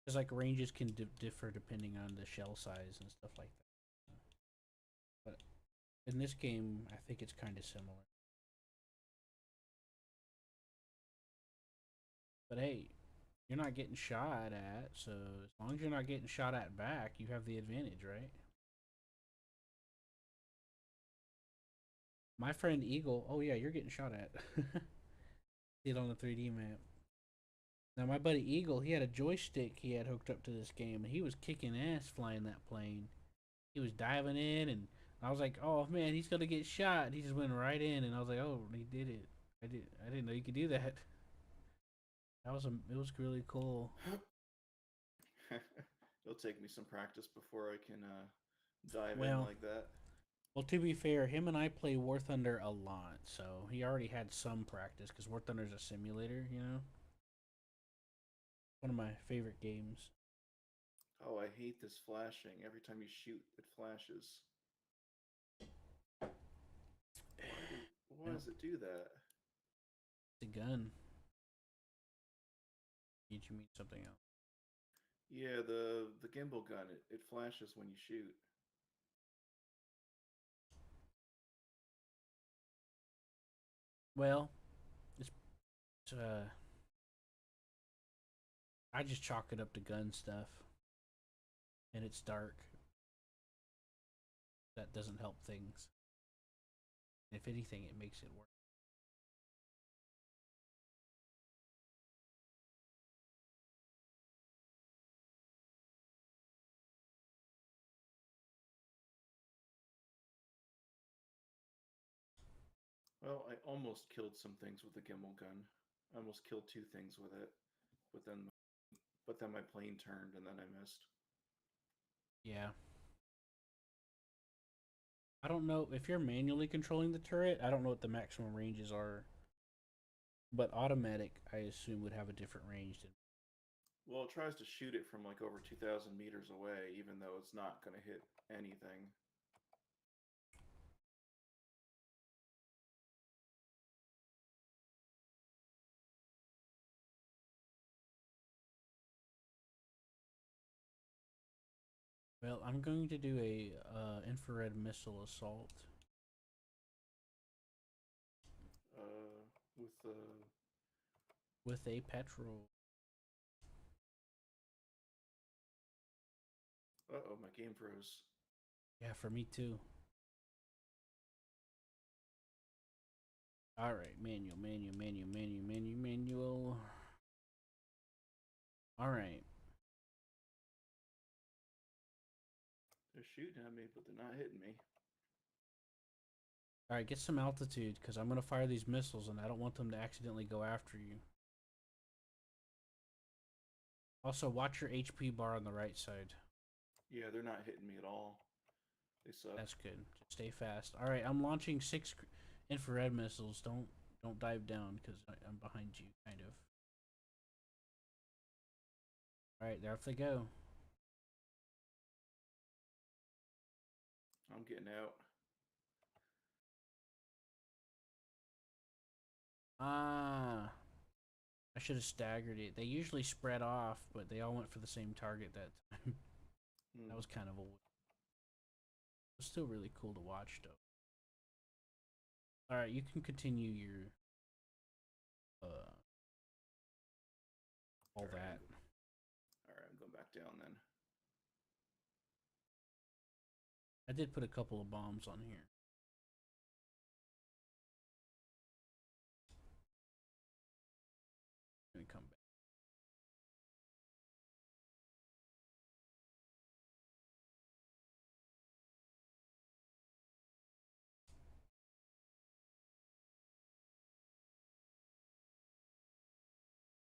Because like ranges can differ depending on the shell size and stuff like that. But in this game, I think it's kind of similar. But hey, you're not getting shot at, so as long as you're not getting shot at back, you have the advantage, right? My friend Eagle, oh yeah, you're getting shot at. See it on the 3D map. Now my buddy Eagle, he had a joystick he had hooked up to this game, and he was kicking ass flying that plane. He was diving in, and I was like, "Oh man, he's gonna get shot." And he just went right in, and I was like, "Oh, he did it! I didn't know you could do that." It was really cool. It'll take me some practice before I can dive in Well, like that. well, to be fair, him and I play War Thunder a lot, so he already had some practice because War Thunder's a simulator, you know. One of my favorite games. Oh, I hate this flashing. Every time you shoot, it flashes. Why Yep, does it do that? it's a gun. Did you mean something else? Yeah, the gimbal gun, it flashes when you shoot. Well, it's I just chalk it up to gun stuff, and it's dark. That doesn't help things. If anything, it makes it worse. Well, I almost killed some things with the gimbal gun. I almost killed two things with it, but then my plane turned and then I missed. Yeah. I don't know if you're manually controlling the turret. I don't know what the maximum ranges are, but automatic, I assume, would have a different range. Well, it tries to shoot it from like over 2,000 meters away, even though it's not going to hit anything. Well, I'm going to do a infrared missile assault. With With a petrol. oh, my game froze. Yeah, for me too. All right, manual. All right, They're shooting at me, but they're not hitting me. all right. Get some altitude because I'm gonna fire these missiles, and I don't want them to accidentally go after you. Also, watch your HP bar on the right side. Yeah, they're not hitting me at all. They suck. That's good. Just stay fast. All right, I'm launching 6 infrared missiles. Don't dive down because I'm behind you, kind of. All right, there they go. I'm getting out. Ah, I should have staggered it. They usually spread off, but they all went for the same target that time. That Hmm. was kind of a. It was still really cool to watch, though. All right, you can continue your uh all that. All right, I'm going back down then. I did put a couple of bombs on here. Let me come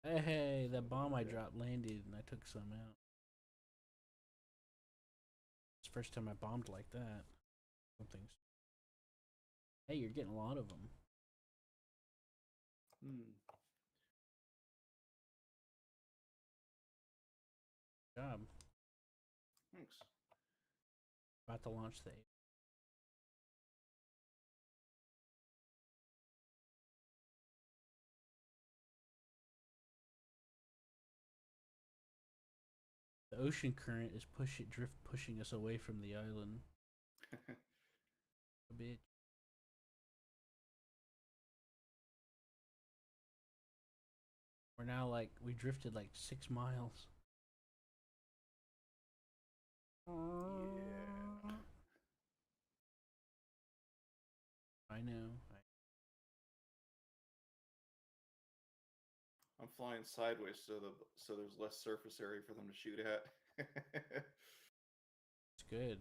back. Hey, that bomb I dropped landed, and I took some out. first time I bombed like that. Something. Hey, you're getting a lot of them. Hmm. Good job. Thanks. About to launch the ocean current is pushing us away from the island a bit. We're now like we drifted like 6 miles. Yeah. I know. I'm flying sideways so there's less surface area for them to shoot at. It's good.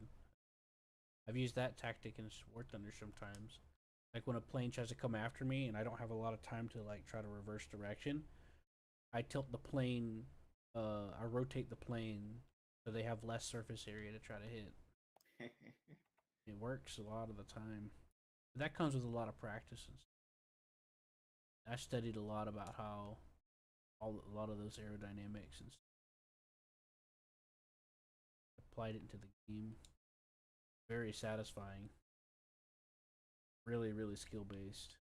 I've used that tactic and it's worked under sometimes. Like when a plane tries to come after me and I don't have a lot of time to like try to reverse direction, I tilt the plane. I rotate the plane so they have less surface area to try to hit. It works a lot of the time. But that comes with a lot of practice. I studied a lot about how a lot of those aerodynamics and applied it into the game. Very satisfying. Really, really skill based.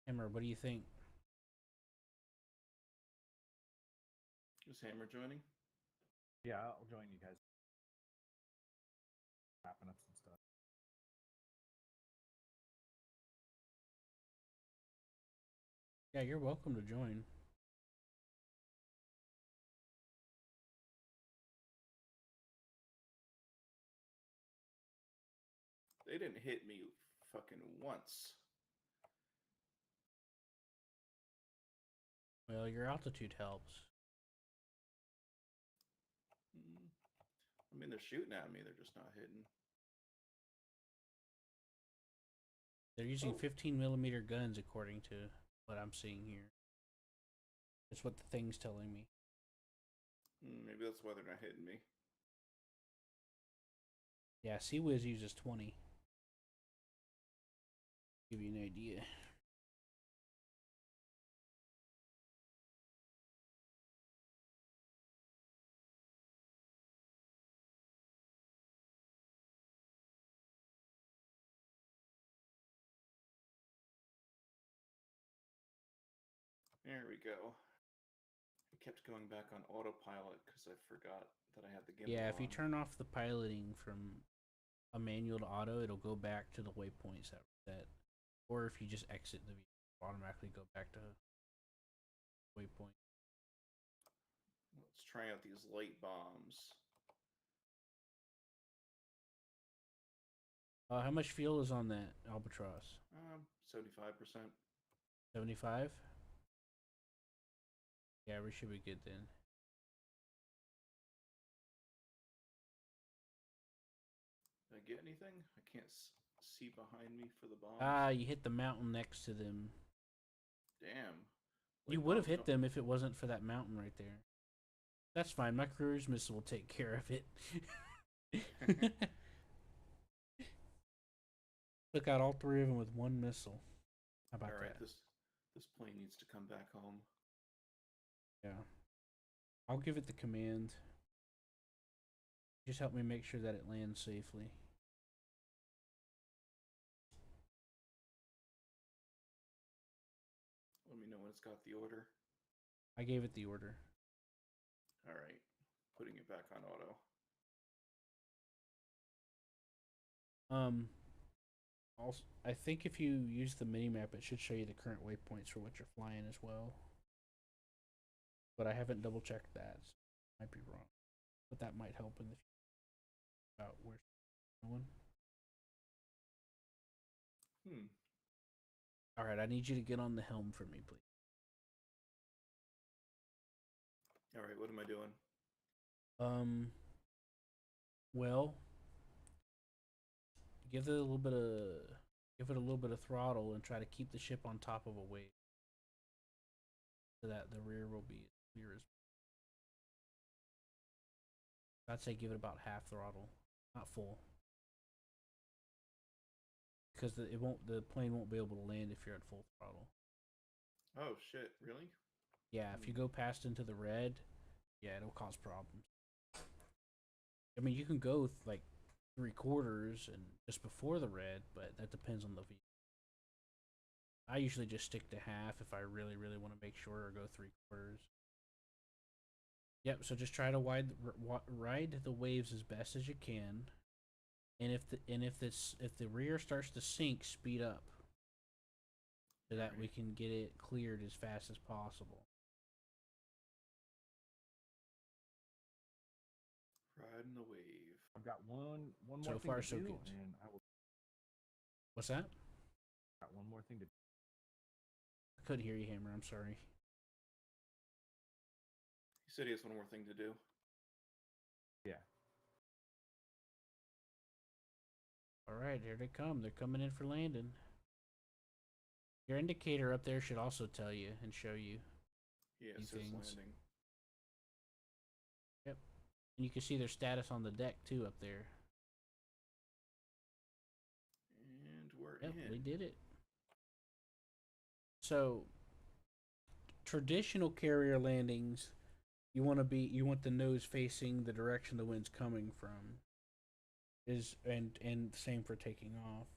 Hammer, what do you think? Is Hammer joining? Yeah, I'll join you guys. Wrapping up some stuff. Yeah, you're welcome to join. They didn't hit me fucking once. Well, your altitude helps. I mean, they're shooting at me. They're just not hitting. They're using 15 millimeter guns according to what I'm seeing here. That's what the thing's telling me. Maybe that's why they're not hitting me. Yeah, Sea-Wiz uses 20. Give you an idea. There we go. I kept going back on autopilot because I forgot that I had the gimbal Yeah, if you on. turn off the piloting from a manual to auto, it'll go back to the waypoints that were set. Or if you just exit the vehicle, it'll automatically go back to waypoint. Let's try out these light bombs. How much fuel is on that Albatross? 75%. 75? Yeah, we should be good then. Did I get anything? I can't see behind me for the bombs. Ah, you hit the mountain next to them. Damn. You would have hit them if it wasn't for that mountain right there. That's fine. My cruise missile will take care of it. Took out all three of them with one missile. How about that? This plane needs to come back home. Yeah. I'll give it the command. Just help me make sure that it lands safely. Let me know when it's got the order. I gave it the order. All right. Putting it back on auto. Also, I think if you use the mini map, it should show you the current waypoints for what you're flying as well. But I haven't double checked that. So I might be wrong. But that might help in the future about where going. All right, I need you to get on the helm for me, please. All right, what am I doing? Well, give it a little bit of throttle and try to keep the ship on top of a wave, so that the rear will be clear as. I'd say give it about half throttle, not full, because the plane won't be able to land if you're at full throttle. Oh shit! Really? Yeah, if you go past into the red, yeah, it'll cause problems. I mean, you can go like 3/4 and just before the red, but that depends on the vehicle. I usually just stick to half if I really, really want to make sure, or go 3/4. Yep. So just try to ride the waves as best as you can, and if the rear starts to sink, speed up, so that we can get it cleared as fast as possible. Riding the wave. I've got one more So thing far, to so do, good. and I will. What's that? Got one more thing to. I couldn't hear you, Hammer. I'm sorry. He said he has one more thing to do. Yeah. All right, here they come. They're coming in for landing. Your indicator up there should also tell you and show you. Yeah, it These says things. landing. Yep. And you can see their status on the deck too up there. And we're Yep, in. we did it. So, traditional carrier landings, you want the nose facing the direction the wind's coming from. And same for taking off.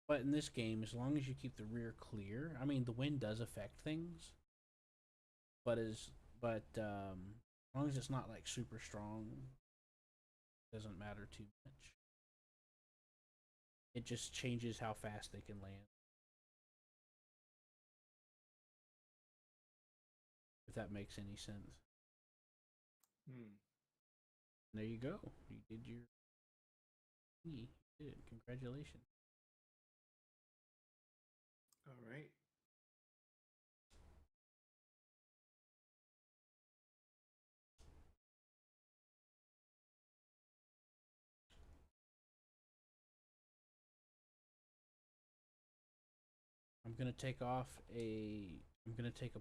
But in this game, as long as you keep the rear clear, I mean the wind does affect things, but as long as it's not like super strong, it doesn't matter too much. It just changes how fast they can land. If that makes any sense. There you go. You did your. You did it. Congratulations. All right. I'm gonna take off a. I'm gonna take a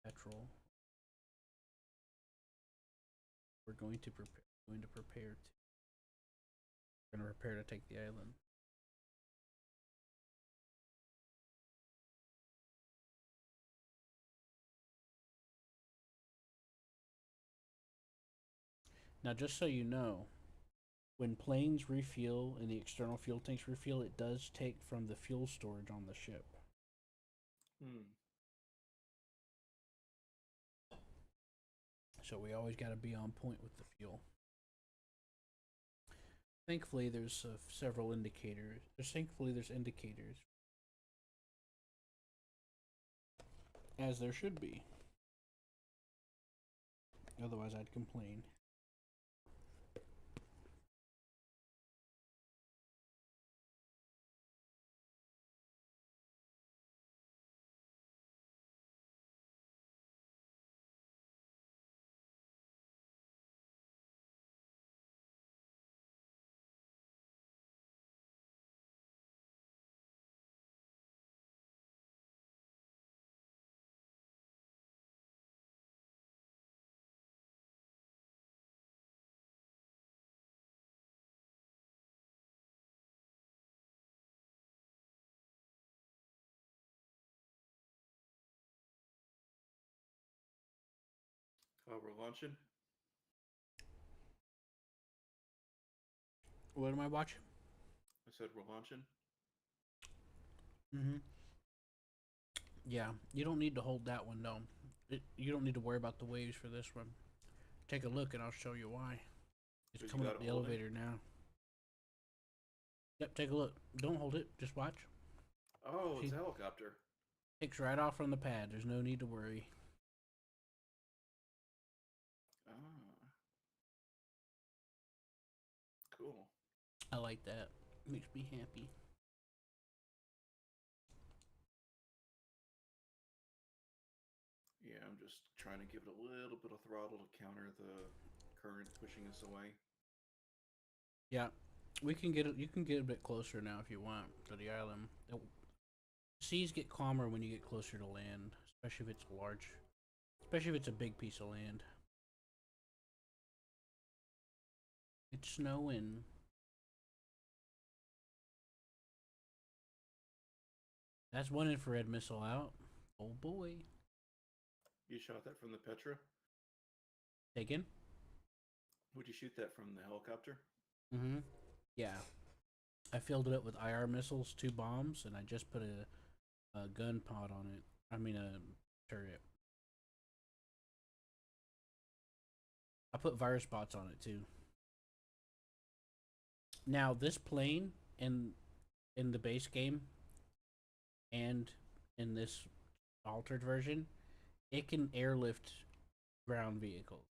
petrol. We're going to prepare. Going to prepare to. We're gonna prepare to take the island. Now, just so you know, when planes refuel and the external fuel tanks refuel, it does take from the fuel storage on the ship. So we always got to be on point with the fuel. Thankfully, there's several indicators. There's indicators, as there should be. Otherwise, I'd complain. Oh, we're launching? What am I watching? I said we're launching. Yeah, you don't need to hold that one though. You don't need to worry about the waves for this one. Take a look and I'll show you why. It's coming up the elevator now. Yep, take a look. Don't hold it. Just watch. Oh, it's a helicopter. Takes right off from the pad. There's no need to worry. Cool. I like that. Makes me happy. Yeah, I'm just trying to give it a little bit of throttle to counter the current pushing us away. Yeah, we can get it. You can get a bit closer now if you want to the island. Seas get calmer when you get closer to land, especially if it's large, especially if it's a big piece of land. It's snowing. That's one infrared missile out. Oh boy. You shot that from the Petra? Taken. Would you shoot that from the helicopter? Mm-hmm. Yeah. I filled it up with IR missiles, 2 bombs, and I just put a gun pod on it. I mean a turret. I put virus bots on it too. Now this plane in the base game and in this altered version, it can airlift ground vehicles.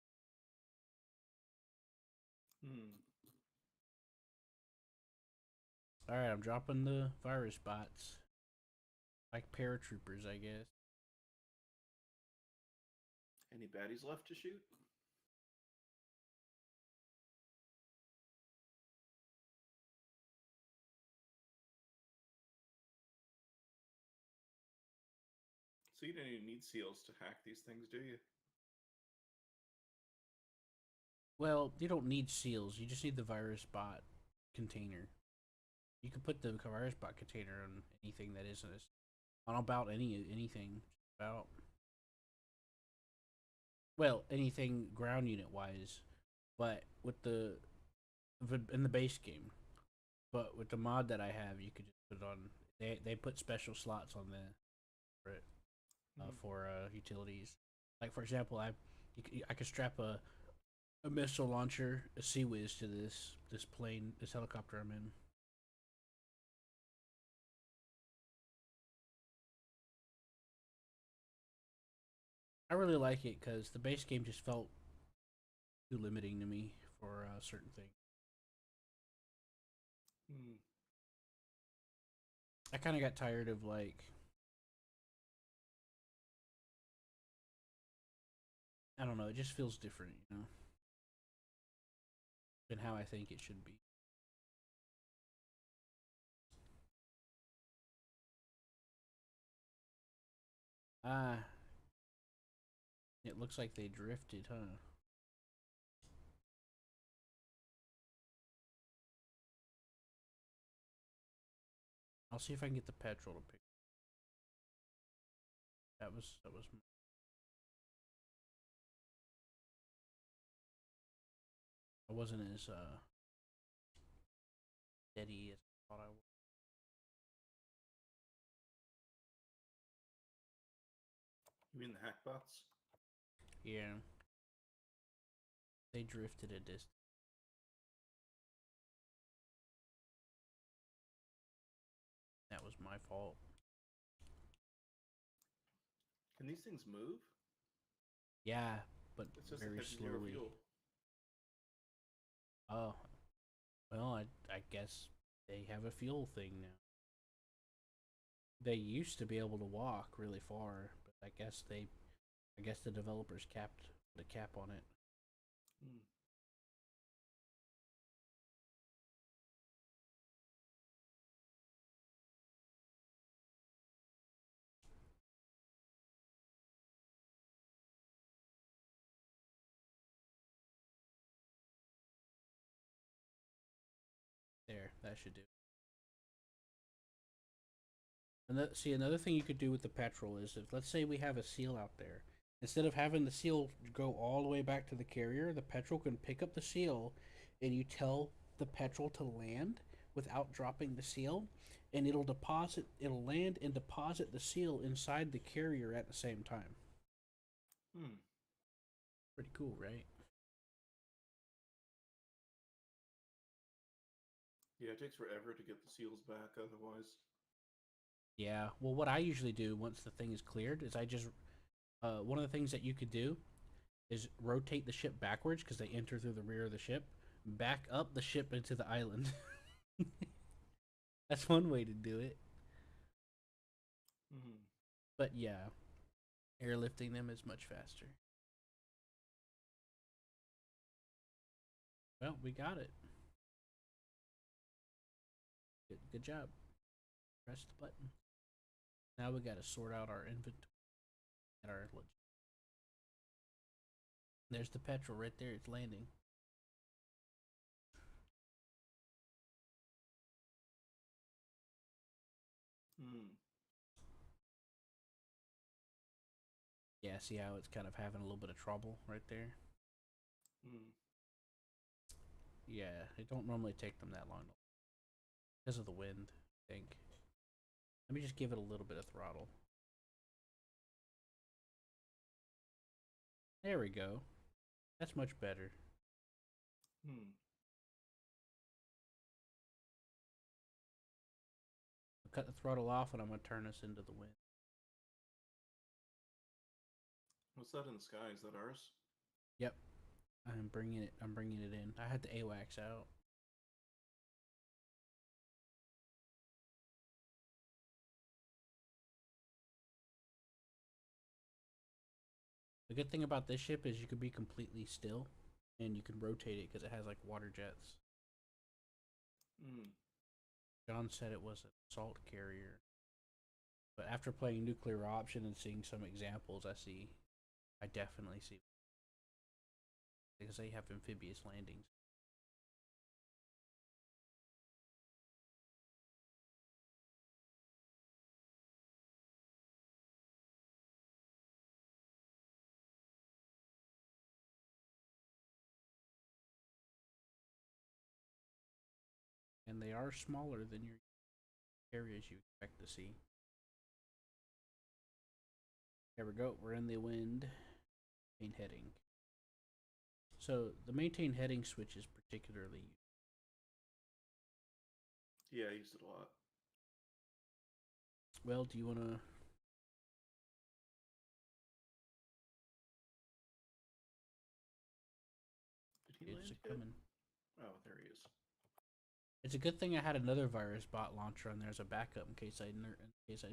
Hmm. All right, I'm dropping the virus bots like paratroopers, I guess. Any baddies left to shoot? So you don't even need seals to hack these things, do you? Well, you don't need seals. You just need the virus bot container. You can put the virus bot container on anything that isn't on about anything about well anything ground unit wise, but with the in the base game, but with the mod that I have, you could just put it on. They put special slots on the for it Hmm. for utilities. Like for example, I could strap a missile launcher, a Sea Whiz to this plane, this helicopter I'm in. I really like it because the base game just felt too limiting to me for certain things. Hmm. I kind of got tired of like I don't know. It just feels different, than how I think it should be. Ah, it looks like they drifted, huh? I'll see if I can get the petrol to pick. That was. I wasn't as steady as I thought I was. You mean the hackbots? Yeah, they drifted a distance. That was my fault. Can these things move? Yeah, but It says they very have zero slowly. fuel. Oh, well, I guess they have a fuel thing now. They used to be able to walk really far, but I guess the developers capped the cap on it. Hmm. There, that should do. And see, another thing you could do with the petrol is if let's say we have a seal out there, instead of having the seal go all the way back to the carrier, the petrol can pick up the seal, and you tell the petrol to land without dropping the seal, and it'll land and deposit the seal inside the carrier at the same time. Hmm. Pretty cool, right? Yeah, it takes forever to get the seals back otherwise. Yeah. Well, what I usually do once the thing is cleared is I just one of the things that you could do is rotate the ship backwards because they enter through the rear of the ship, back up the ship into the island. That's one way to do it. Hmm. But yeah, airlifting them is much faster. Well, we got it. Good job. Press the button. Now we gotta sort out our inventory and our. There's the petrol right there. It's landing. Hmm. Yeah, see how it's kind of having a little bit of trouble right there? Hmm. Yeah, it don't normally take them that long because of the wind, I think. Let me just give it a little bit of throttle. There we go. That's much better. Hmm. I'll cut the throttle off and I'm gonna turn us into the wind. What's that in the sky? Is that ours? Yep, I'm bringing it. I'm bringing it in. I had the AWACS out. The good thing about this ship is you can be completely still, and you can rotate it because it has like water jets. Hmm. John said it was an assault carrier, but after playing Nuclear Option and seeing some examples, I definitely see because they have amphibious landings. And they are smaller than your areas you expect to see. There we go. We're in the wind. Main heading. So the maintain heading switch is particularly. Yeah, I used it a lot. Well, do you want to? Did he It's land yet? coming. Oh, there he is. It's a good thing I had another virus bot launcher on there as a backup in case I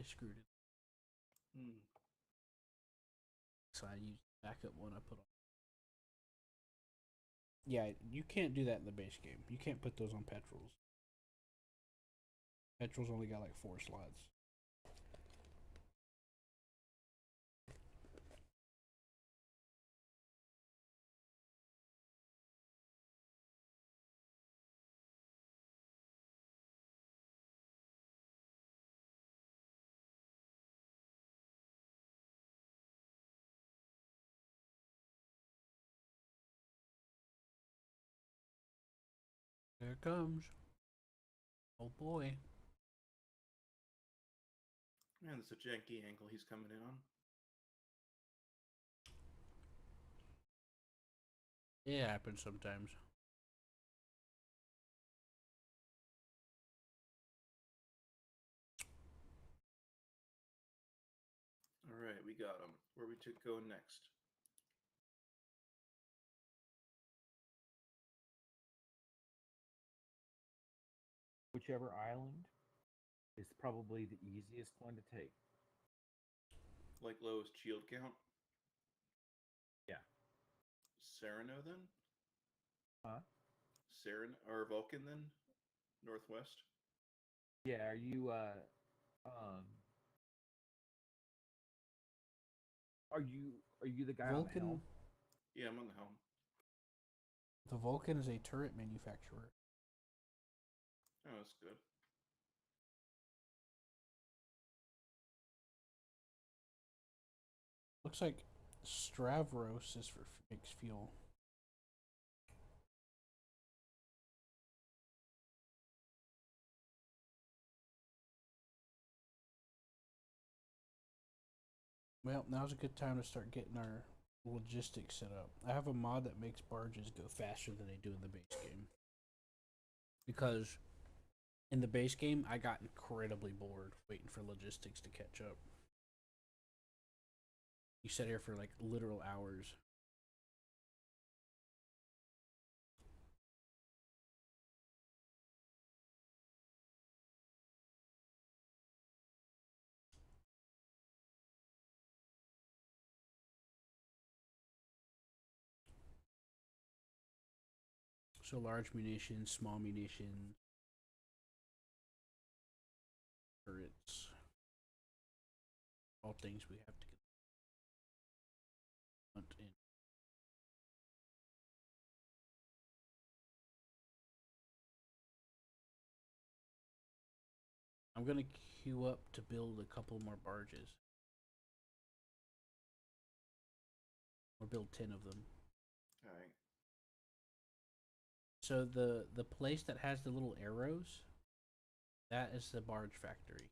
screwed it. Hmm. So I used the backup one I put on. Yeah, you can't do that in the base game. You can't put those on petrols. Petrols only got like 4 slots. There it comes. Oh boy. Man, it's a janky angle he's coming in on. It happens sometimes. All right, we got him. Where we to go next? Whichever island is probably the easiest one to take. Like lowest shield count? Yeah. Sereno then? Huh? Saren or Vulcan then? Northwest? Yeah. Um are you the guy on the helm? Vulcan. Yeah, I'm on the helm. The Vulcan is a turret manufacturer. Oh, that's good. Looks like Stravros is for mixed fuel. Well, now's a good time to start getting our logistics set up. I have a mod that makes barges go faster than they do in the base game. Because in the base game, I got incredibly bored waiting for logistics to catch up. You sat here for like literal hours. So large munitions, small munitions, all things we have to hunt in. I'm gonna queue up to build a couple more barges, or build 10 of them. All right. So the place that has the little arrows, that is the barge factory.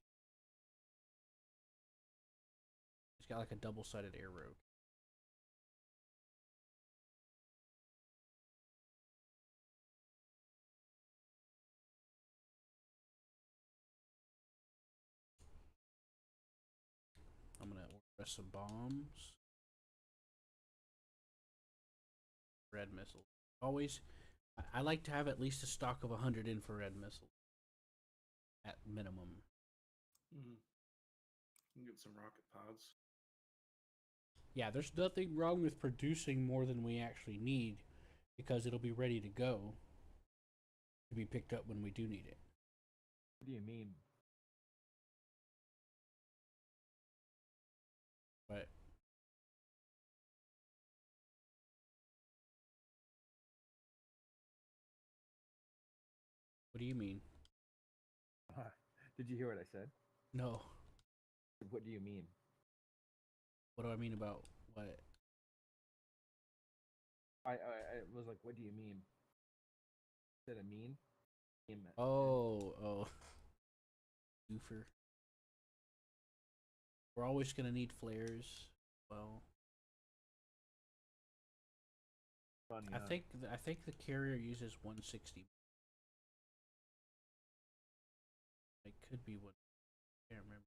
It's got like a double-sided arrow. I'm gonna order some bombs. Red missiles. Always, I like to have at least a stock of 100 infrared missiles at minimum. Mm-hmm. You can get some rocket pods. Yeah, there's nothing wrong with producing more than we actually need because it'll be ready to go to be picked up when we do need it. What do you mean? But what do you mean? Did you hear what I said? No. What do you mean? What do I mean about what? I was like, what do you mean? Said I mean? Oh. Goofer. We're always gonna need flares. Well, Funny, I think the carrier uses 160. It could be what I can't remember.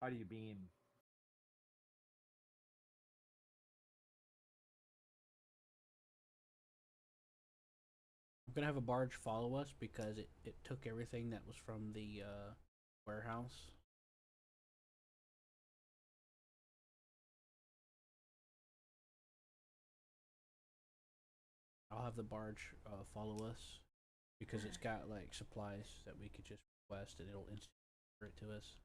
How do you beam? I'm gonna have a barge follow us because it took everything that was from the warehouse. I'll have the barge follow us because it's got like supplies that we could just request and it'll instantly deliver it to us.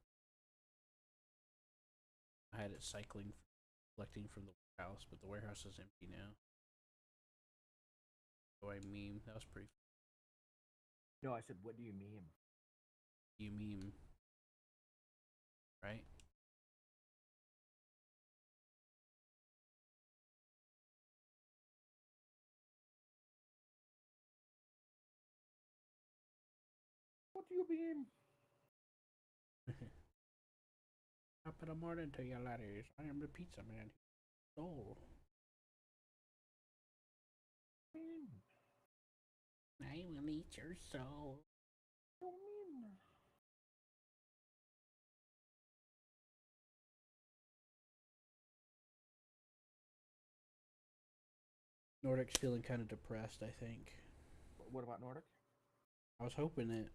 I had it cycling, collecting from the warehouse, but the warehouse is empty now. So I meme. That was pretty. No, I said, what do you mean? You meme, right? What do you mean? Top of the morning to you laddies. I am the pizza man. Oh, Mean? I will eat your soul. What do you mean? Nordic's feeling kind of depressed, I think. What about Nordic? I was hoping that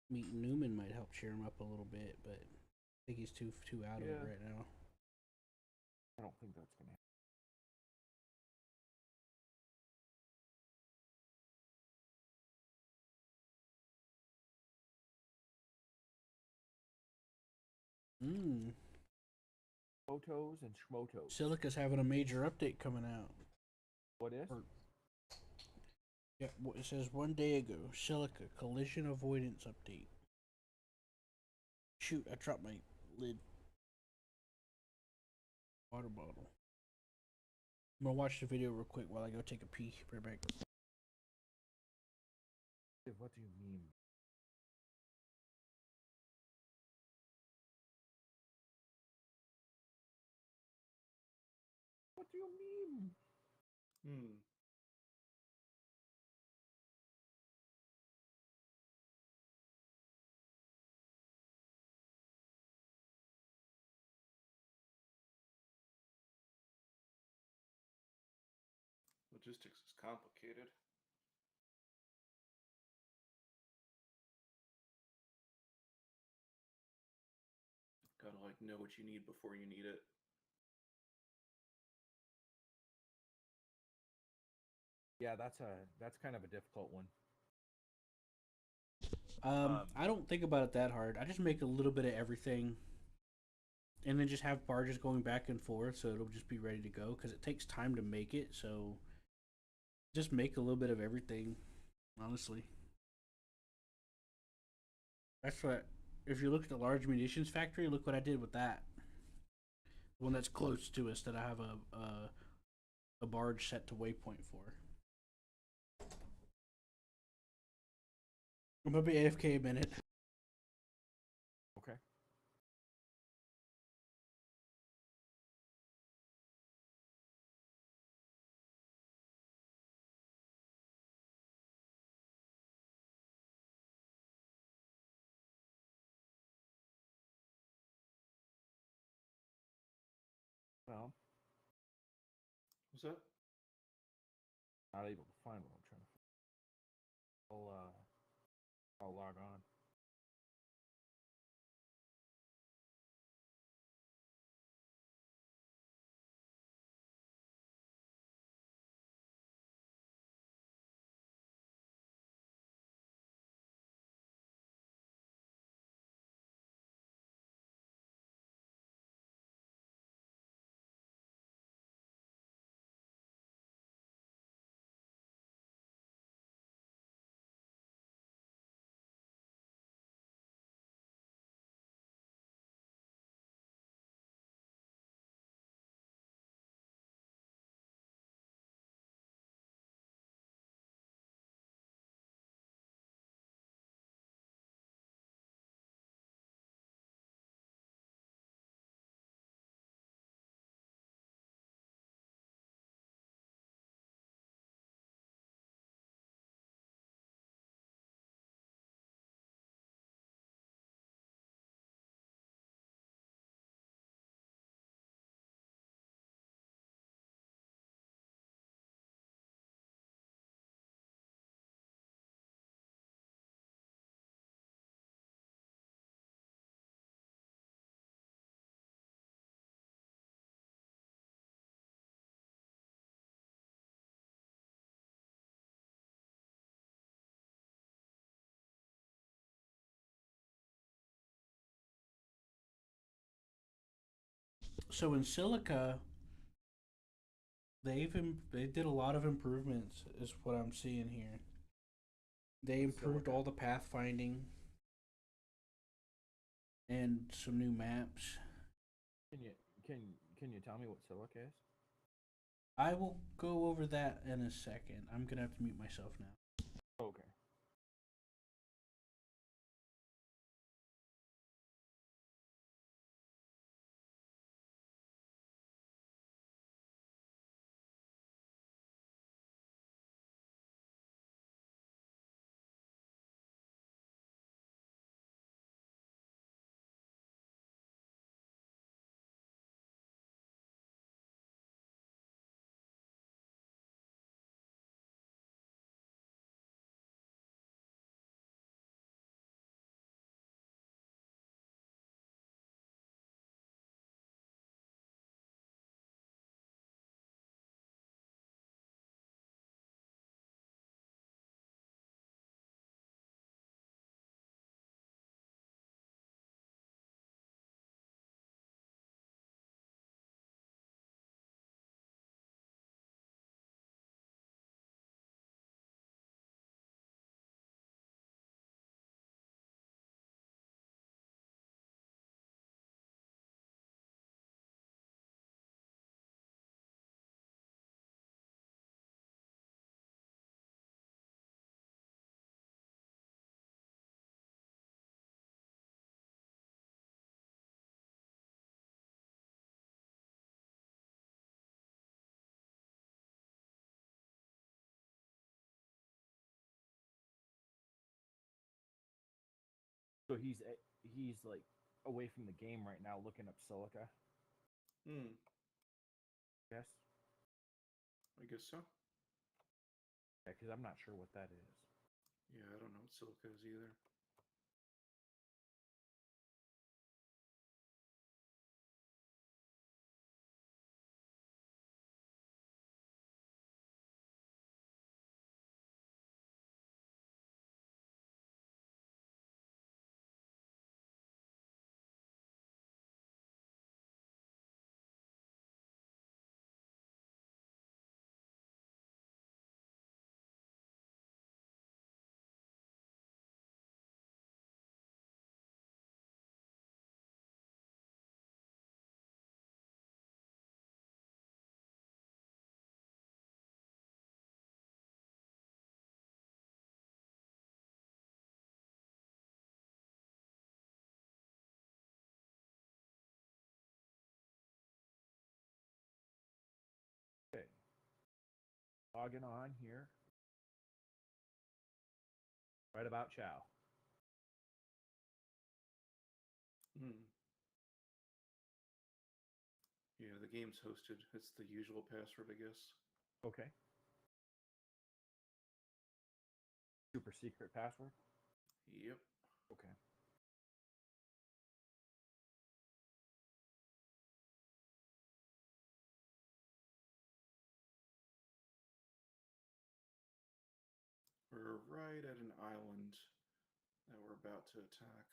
meeting Newman might help cheer him up a little bit, but I think he's too out of it Yeah. right now. I don't think that's gonna happen. Mmm. Photos and schmotos. Silica's having a major update coming out. What is? Yeah, it says 1 day ago, Silica collision avoidance update. Shoot, I dropped my lid. Water bottle. I'm gonna watch the video real quick while I go take a pee. Right back. What do you mean? What do you mean? Hmm. Logistics is complicated. Gotta like know what you need before you need it. Yeah, that's kind of a difficult one. I don't think about it that hard. I just make a little bit of everything, and then just have barges going back and forth, so it'll just be ready to go. Because it takes time to make it, so just make a little bit of everything. Honestly, that's what. If you look at the large munitions factory, look what I did with that. The one that's close to us that I have a barge set to waypoint for. I'm gonna be AFK a minute. Okay. Well, What's that? not able to find what I'm trying to find. I'll log on. So in Silica, they did a lot of improvements, is what I'm seeing here. They With improved silica. all the pathfinding and some new maps. Can you can can you tell me what silica is? I will go over that in a second. I'm gonna have to mute myself now. Okay. So he's like away from the game right now, looking up silica. Hmm. Yes. I guess so. Yeah, because I'm not sure what that is. Yeah, I don't know what silica is either. logging on here. Right about Chow. Hmm. Yeah, the game's hosted. It's the usual password, I guess. Okay. Super secret password. Yep. Okay. We're right at an island that we're about to attack.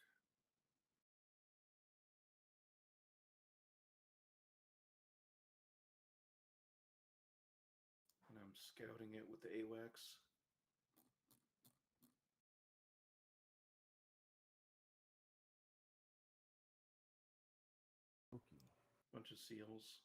And I'm scouting it with the AWACS. Okay. Bunch of seals.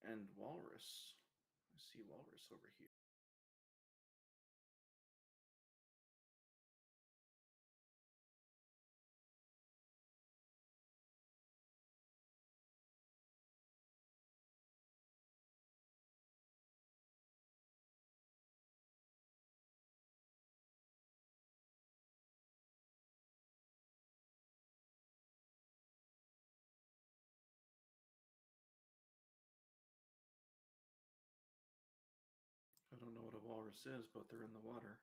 And walrus. I see walrus over here. I don't know what a walrus is, but they're in the water.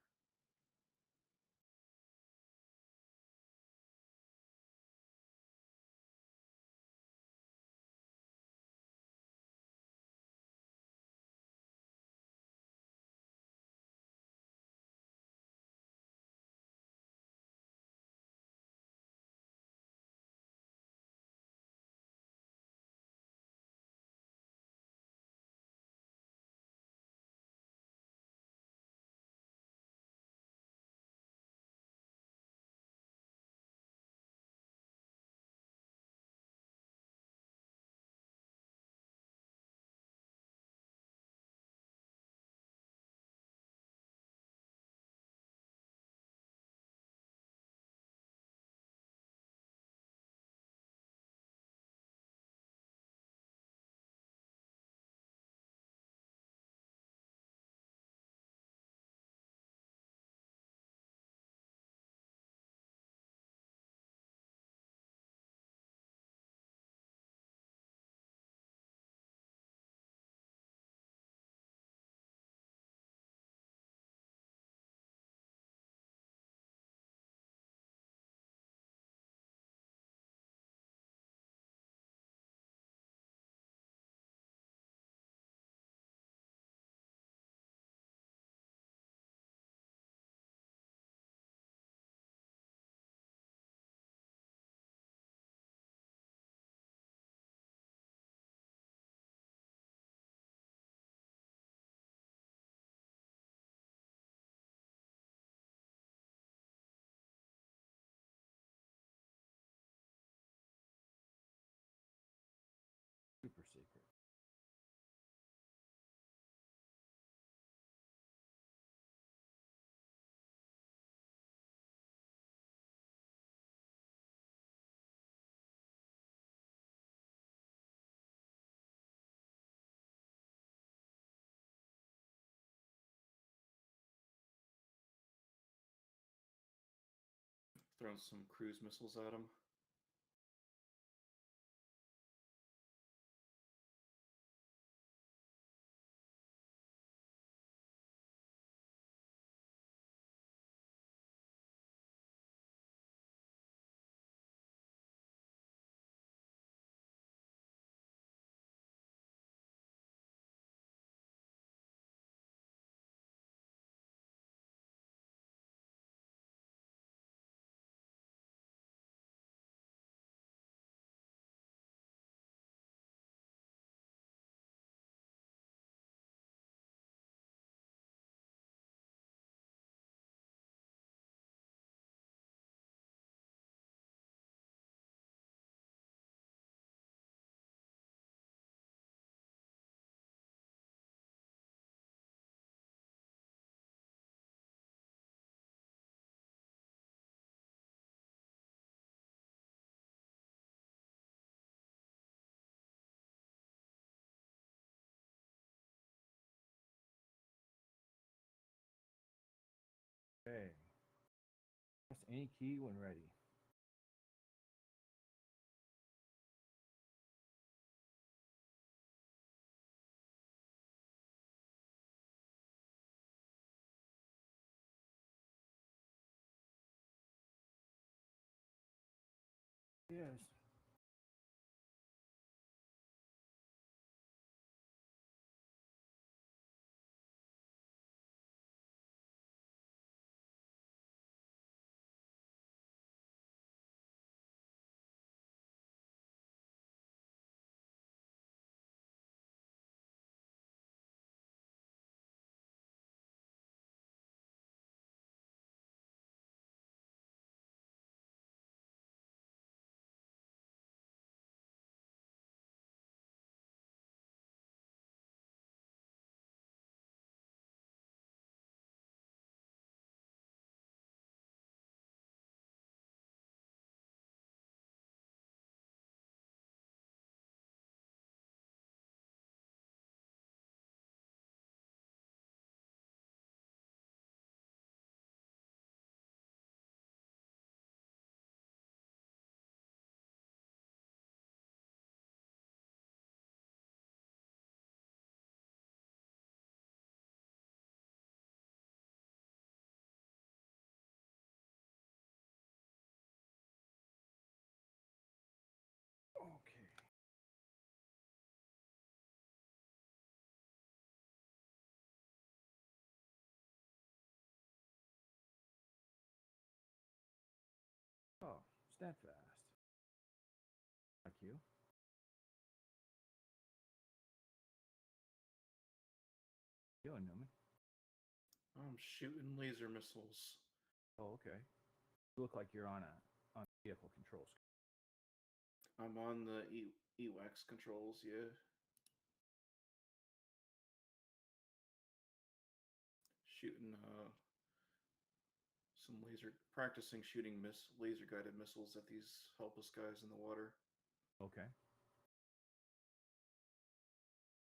Super secret. Throwing some cruise missiles at them. Okay. Press any key when ready. Yes. Okay. Oh, steadfast. Thank you. Doing, Newman? I'm shooting laser missiles. Oh, okay. You look like you're on vehicle controls. I'm on the EWAX controls, yeah. Shooting some practicing shooting laser guided missiles at these helpless guys in the water. Okay.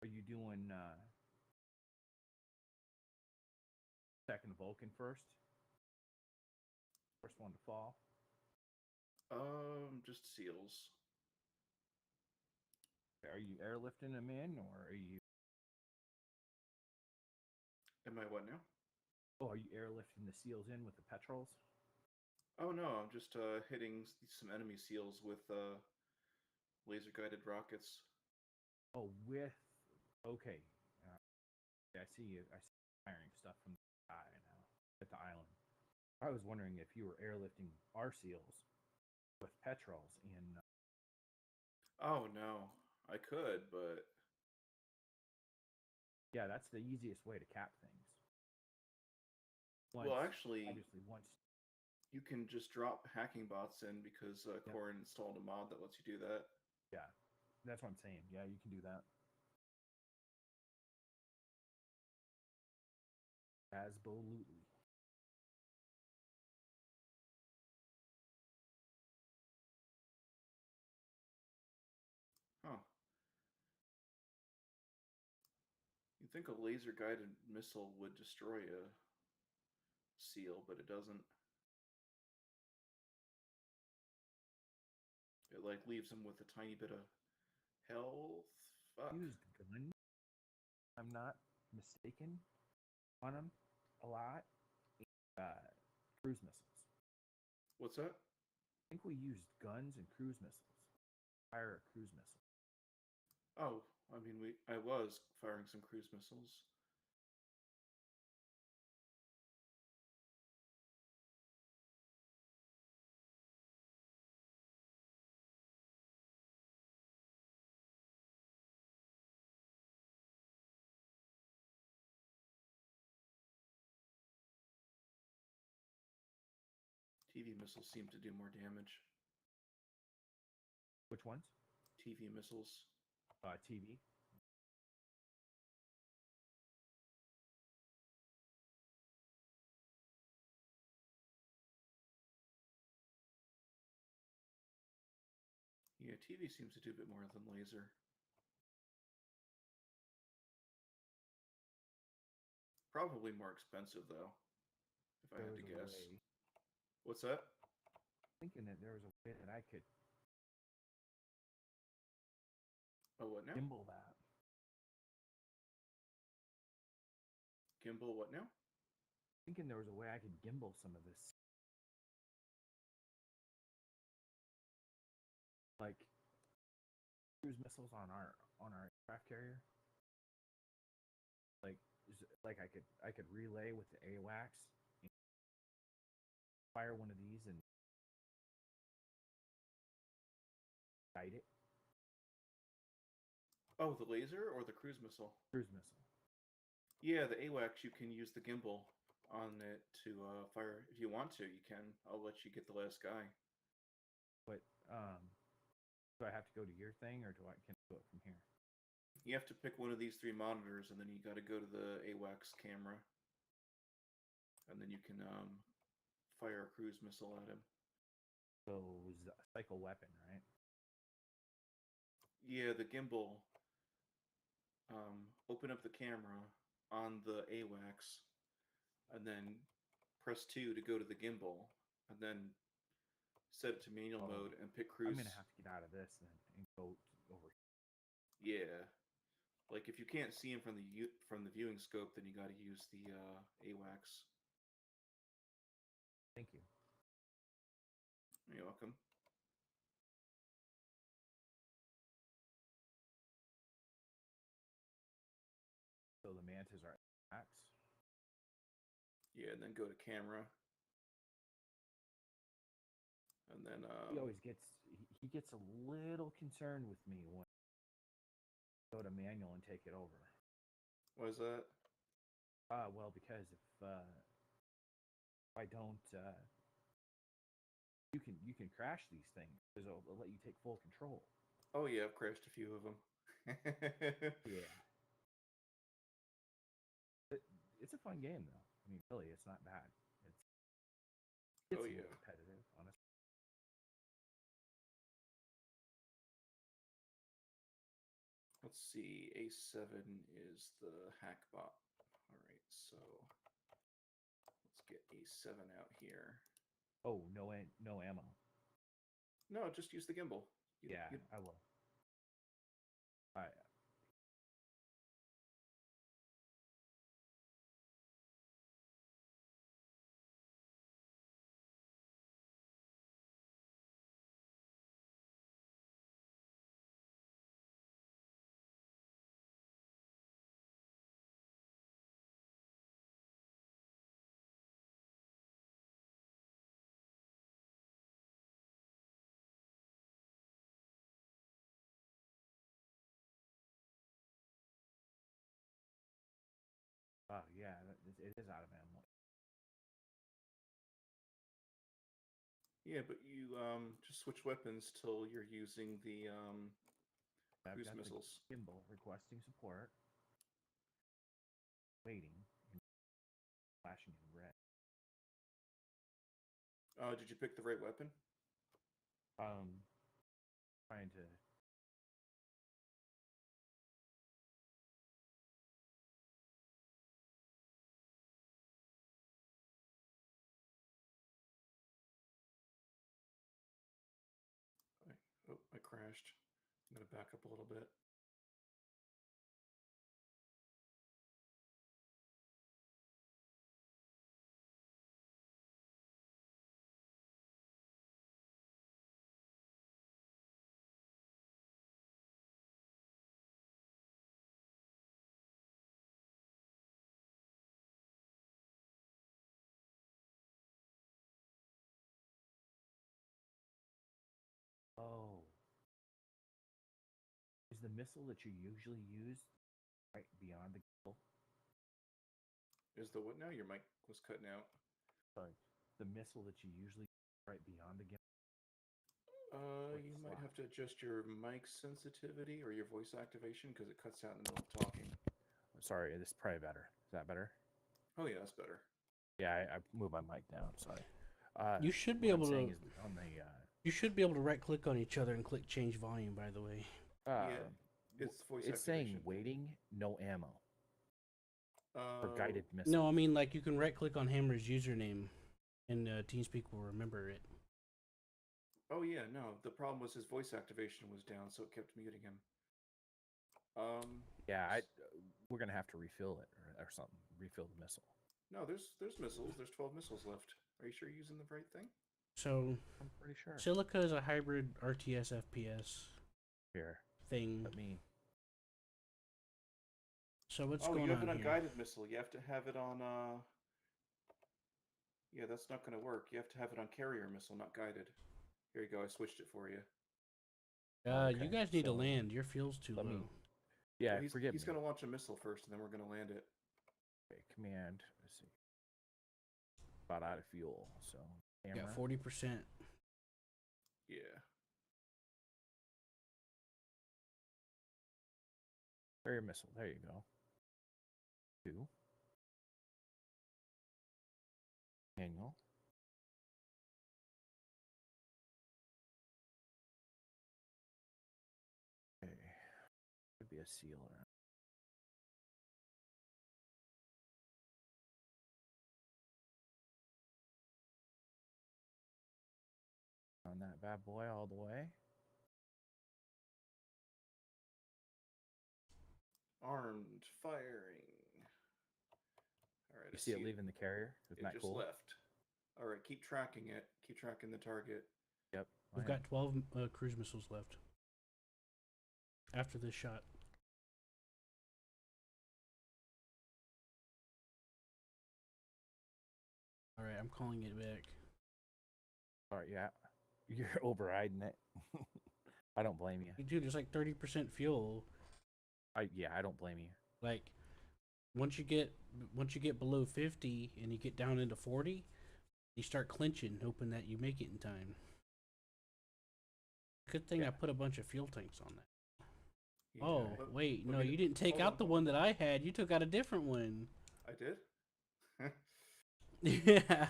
Are you doing second Vulcan first? First one to fall? Just seals. Are you airlifting them in, or are you? Am I what now? Oh, are you airlifting the seals in with the petrols? Oh no, I'm just hitting some enemy seals with laser guided rockets. Oh, with. Okay. I see you. I see you firing stuff from the sky now at the island. I was wondering if you were airlifting our seals with petrols in. Oh no, I could, but Yeah, that's the easiest way to cap things. well, Once, actually, obviously, once. you can just drop hacking bots in because Yep. Corin installed a mod that lets you do that. Yeah, that's what I'm saying. Yeah, you can do that. Absolutely. Huh. You think a laser guided missile would destroy a seal, but it doesn't. It like leaves them with a tiny bit of health. Fuck. Used gun. I'm not mistaken on them a lot. Uh, cruise missiles. What's that? I think we used guns and cruise missiles. Fire a cruise missile. Oh, I mean, I was firing some cruise missiles. TV missiles seem to do more damage. Which ones? TV missiles. TV. Yeah, TV seems to do a bit more than laser. Probably more expensive though, if I there had was to a guess. way, What's that? thinking that there was a way that I could Oh, what now? gimbal that. Gimbal, what now? Thinking there was a way I could gimbal some of this, like cruise missiles on our aircraft carrier. Like I could relay with the AWACS, fire one of these and guide it. Oh, the laser or the cruise missile? Cruise missile. Yeah, the AWACS, you can use the gimbal on it to fire. If you want to, you can. I'll let you get the last guy. But do I have to go to your thing or can I do it from here? You have to pick one of these 3 monitors, and then you got to go to the AWACS camera, and then you can fire a cruise missile at him. So it was a cycle weapon, right? Yeah, the gimbal. Open up the camera on the AWACS, and then press 2 to go to the gimbal, and then set it to manual mode and pick cruise. I'm gonna have to get out of this then and go over. Yeah, like if you can't see him from the viewing scope, then you got to use the AWACS. Thank you. You're welcome. So the mantas are X. Yeah, and then go to camera, and then He always gets he gets a little concerned with me when I go to manual and take it over. what is that? Well, because if I don't, you can crash these things because it'll let you take full control. Oh yeah, I've crashed a few of them. Yeah. It's a fun game though. I mean, really, it's not bad. It's Oh a yeah. little repetitive, honestly. Let's see. A7 is the hackbot. All right, so let's get A7 out here. Oh, no ammo. No, just use the gimbal. I will. All right. Oh yeah, it is out of ammo. Yeah, but you just switch weapons till you're using the I've cruise got missiles. the gimbal requesting support. Waiting. Flashing in red. Did you pick the right weapon? Trying to. I crashed. I'm gonna back up a little bit. Oh. Is the missile that you usually use right beyond the gimbal? Is the what now? Your mic was cutting out. Sorry. The missile that you usually use right beyond the gimbal? You might have to adjust your mic sensitivity or your voice activation because it cuts out in the middle of talking. Sorry, this is probably better. Is that better? Oh yeah, that's better. Yeah, I moved my mic down. Sorry. You should be able to. On the You should be able to right click on each other and click change volume. By the way. Yeah, it's voice it's saying activation. waiting, no ammo. For guided missiles. No, I mean like you can right click on Hammer's username, and TeamSpeak will remember it. Oh yeah, no. The problem was his voice activation was down, so it kept muting him. Yeah, we're gonna have to refill it or something. Refill the missile. No, there's missiles. There's 12 missiles left. Are you sure you're using the right thing? So I'm pretty sure. Silica is a hybrid RTS FPS Here, thing. let me. So what's Oh, going you have on it on here? guided missile. You have to have it on. Yeah, that's not going to work. You have to have it on carrier missile, not guided. Here you go. I switched it for you. You Okay, guys need to so land. Your fuel's too let low. me. Yeah, Well, forgive he's me. going to launch a missile first, and then we're going to land it. Okay, command. Let's see. About out of fuel. So camera. Yeah, 40%. Yeah. Carrier missile. There you go. 2. Manual. Okay. Could be a sealer. On that bad boy all the way. Armed firing. All right. You I see it leaving the carrier? Isn't It that just cool? left. All right. Keep tracking it. Keep tracking the target. Yep. We've got 12 cruise missiles left after this shot. All right, I'm calling it back. All right, yeah. You're overriding it. I don't blame you. Dude, there's like 30% fuel. I don't blame you. Like once you get below 50 and you get down into 40, you start clinching, hoping that you make it in time. Good thing Yeah. I put a bunch of fuel tanks on that. Yeah, Oh, but- wait, but no, I mean, you didn't take hold out on, the hold one that I had. You took out a different one. I did? Yeah.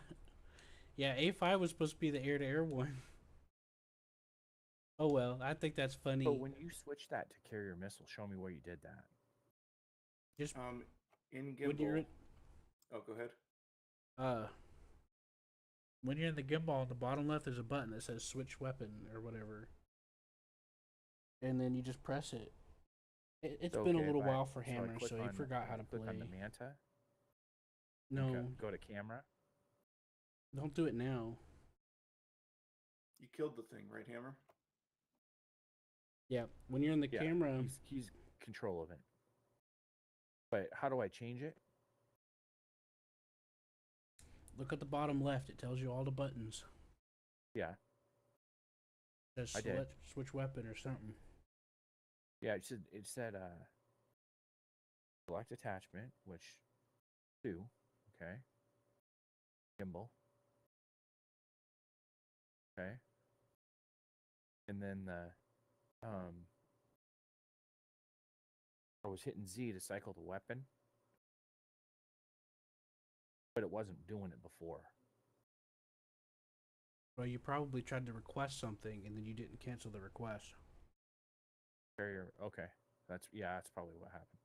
Yeah, A5 was supposed to be the air-to-air one. Oh well, I think that's funny. So when you switch that to carrier missile, show me where you did that. Just In when you're gimbal. Oh, go ahead. when you're in the gimbal on the bottom left, there's a button that says switch weapon or whatever. And then you just press it. It's been a Okay, little if I- while for so I Hammer, click so he on- forgot how to click on the play. Manta. No, Go to camera. don't do it now. You killed the thing, right, Hammer? Yeah, when you're in the Yeah, camera, he's control of it. But how do I change it? look at the bottom left. It tells you all the buttons. Yeah, It says I did. select, switch weapon or something. yeah. It said select attachment, which 2. Okay. Gimbal. Okay. And then I was hitting Z to cycle the weapon, but it wasn't doing it before. Well, you probably tried to request something and then you didn't cancel the request. Carrier. Okay. That's probably what happened.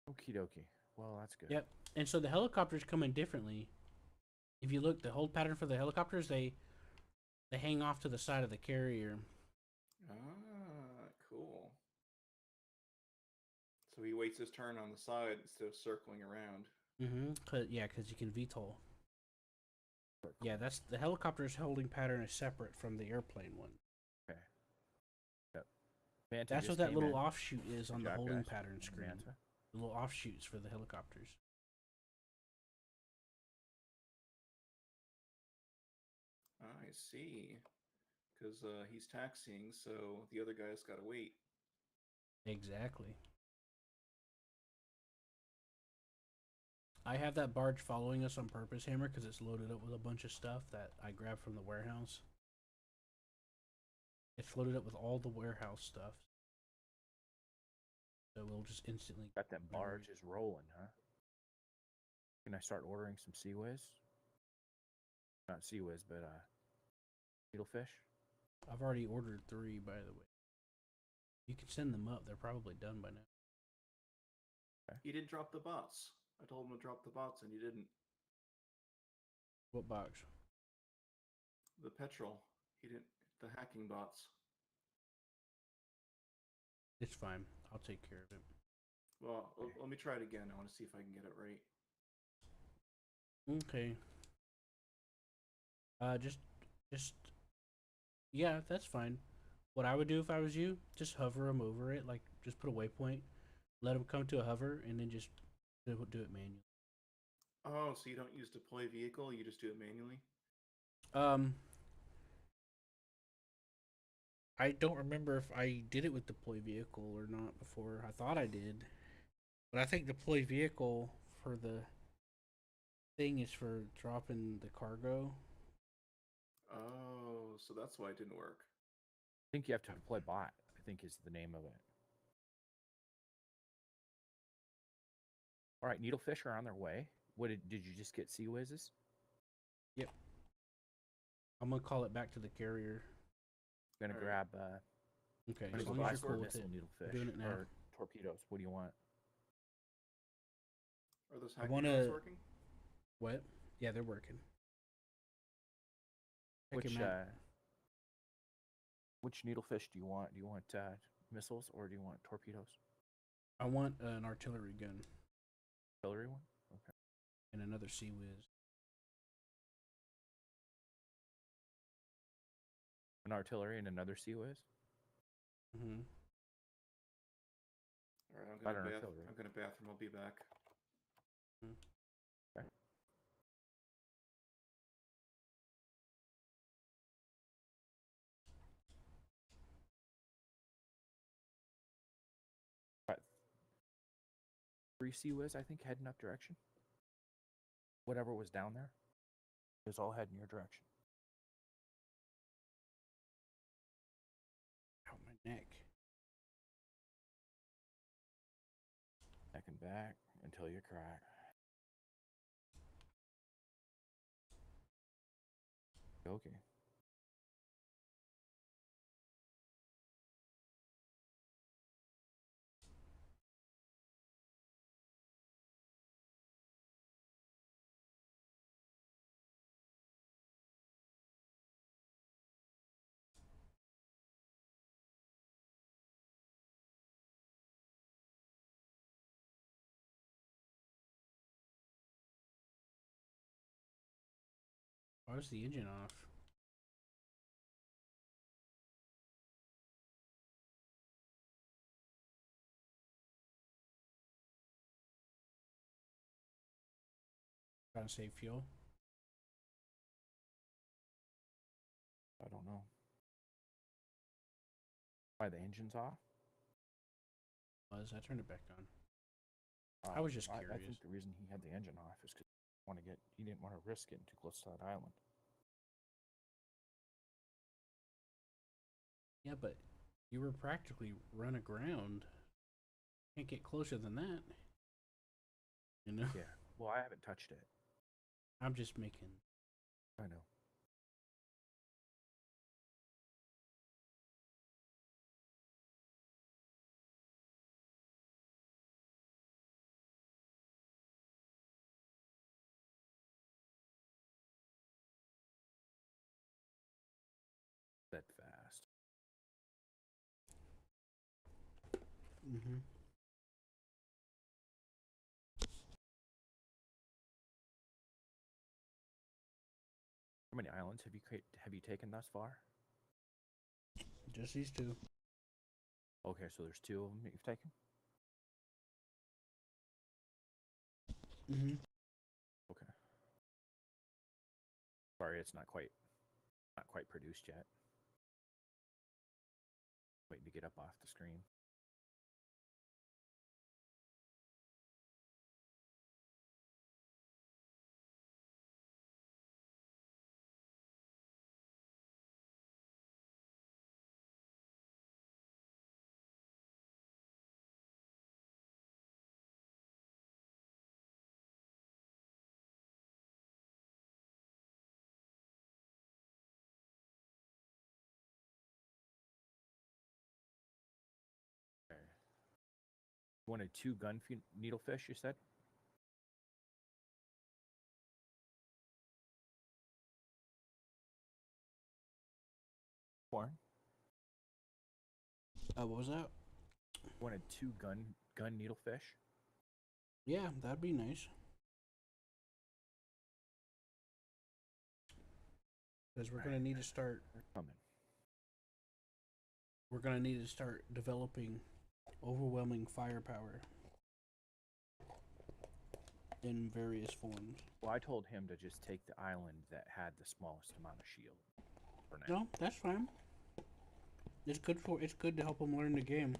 Okie dokie. Well, that's good. Yep. And so the helicopters come in differently. If you look, the hold pattern for the helicopters, they hang off to the side of the carrier. Ah, cool. So he waits his turn on the side instead of circling around. Because you can VTOL. Yeah, that's the helicopter's holding pattern is separate from the airplane one. Okay. Yep. Manta That's just what that came little in. offshoot is Good on the job, holding guys. pattern And screen. Manta. The little offshoots for the helicopters. I see. Because he's taxiing, so the other guy's got to wait. Exactly. I have that barge following us on purpose, Hammer, because it's loaded up with a bunch of stuff that I grabbed from the warehouse. It's loaded up with all the warehouse stuff. So we'll just instantly... Got them barges rolling, huh? Can I start ordering some sea whiz? Not sea whiz, but needlefish. I've already ordered 3, by the way. You can send them up. They're probably done by now. He didn't drop the bots. I told him to drop the bots, and he didn't. What box? The petrol. He didn't. The hacking bots. It's fine. I'll take care of it. Well, let me try it again. I want to see if I can get it right. Okay. Just, yeah, that's fine. What I would do if I was you, just hover them over it, like just put a waypoint, let them come to a hover, and then just do it manually. Oh, so you don't use deploy vehicle? You just do it manually? Um, I don't remember if I did it with deploy vehicle or not before. I thought I did, but I think deploy vehicle for the thing is for dropping the cargo. Oh, so that's why it didn't work. I think you have to deploy bot, I think is the name of it. All right, needlefish are on their way. What did you just get sea whizzes? Yep. I'm gonna call it back to the carrier. I'm gonna All right. grab Okay, I'm as gonna long go as buy you're some cool with missile it. needlefish doing it now. or torpedoes. What do you want? Are those I hacking wanna- bots working? What? Yeah, they're working. Check Which him out. which needlefish do you want? Do you want missiles or do you want torpedoes? I want an artillery gun Artillery one? Okay. and another Sea Whiz. An artillery and another sea whiz? Mm-hmm. All right, Not an artillery. I'm gonna bathroom. I'll be back. Okay. Right. 3 sea whiz, I think, heading up direction. Whatever was down there is all heading your direction. Out my neck. Neck and back until you crack. Okay. Why was the engine off? Trying to save fuel. I don't know. Why the engine's off? I turned it back on. I was just I curious. think the reason he had the engine off is because he didn't want to risk getting too close to that island. Yeah, but you were practically run aground. Can't get closer than that. You know? Yeah. Well, I haven't touched it. I'm just making. I know. That fast. Mm-hmm. How many islands have you taken thus far? Just these two. Okay, so there's 2 of them that you've taken. Mm-hmm. Okay. Sorry, it's not quite produced yet. Waiting to get up off the screen. wanted 2 needlefish, you said? Corn? What was that? You wanted 2 gun needlefish? Yeah, that'd be nice. Because we're gonna need to start. They're coming. We're gonna need to start developing overwhelming firepower in various forms. Well, I told him to just take the island that had the smallest amount of shield for now. No, that's fine. It's good to help them learn the game.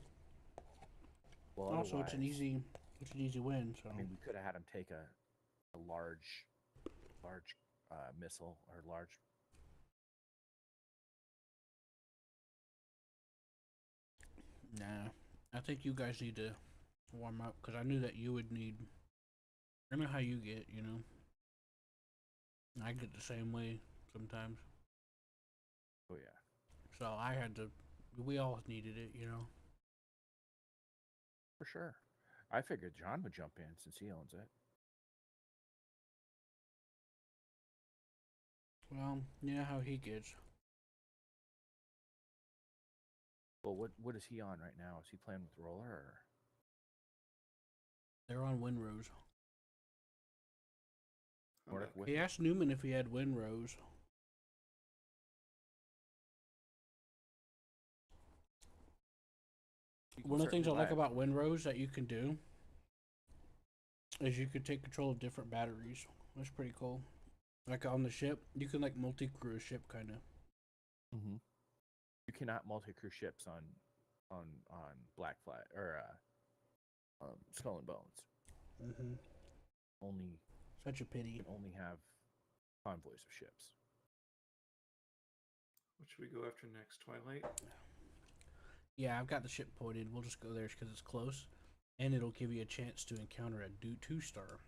Well, Also, it's an otherwise, easy win. So I mean, we could have had him take a large missile or large. nah, I think you guys need to warm up because I knew that you would need. I know how you get, you know. I get the same way sometimes. Oh yeah. So I had to. We all needed it, you know. For sure. I figured John would jump in since he owns it. Well, yeah, how he gets. Well, what is he on right now? Is he playing with Roller or? They're on Windrose. I'm Nordic back. with He asked Newman if he had Windrose. You can One of the things I certainly like buy it about from him. Windrose that you can do is you could take control of different batteries. That's pretty cool. Like on the ship, you can like multi-crew a ship kind of. Mm-hmm. You cannot multi-crew ships on Black Flag or Skull and Bones. Mm-hmm. Only Such a you pity. can only have convoys of ships. What should we go after next? Twilight? Yeah, I've got the ship pointed. We'll just go there because it's close, and it'll give you a chance to encounter a 2-star.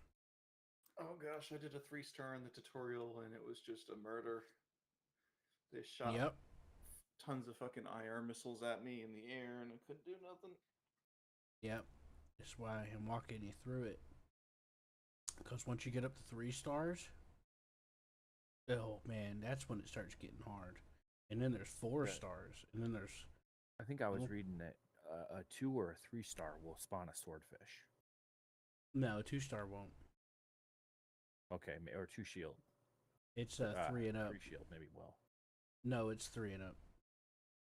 Oh gosh, I did a 3-star in the tutorial and it was just a murder. They shot Yep. tons of fucking IR missiles at me in the air and I couldn't do nothing. Yep. That's why I'm walking you through it. Because once you get up to 3 stars, oh man, that's when it starts getting hard. And then there's 4 Yeah. stars, and then there's I think I was Oh. reading that a 2 or a 3-star will spawn a swordfish. no 2-star won't. Okay, or 2 shield. It's 3 and up. 3 shield maybe will. No, it's 3 and up.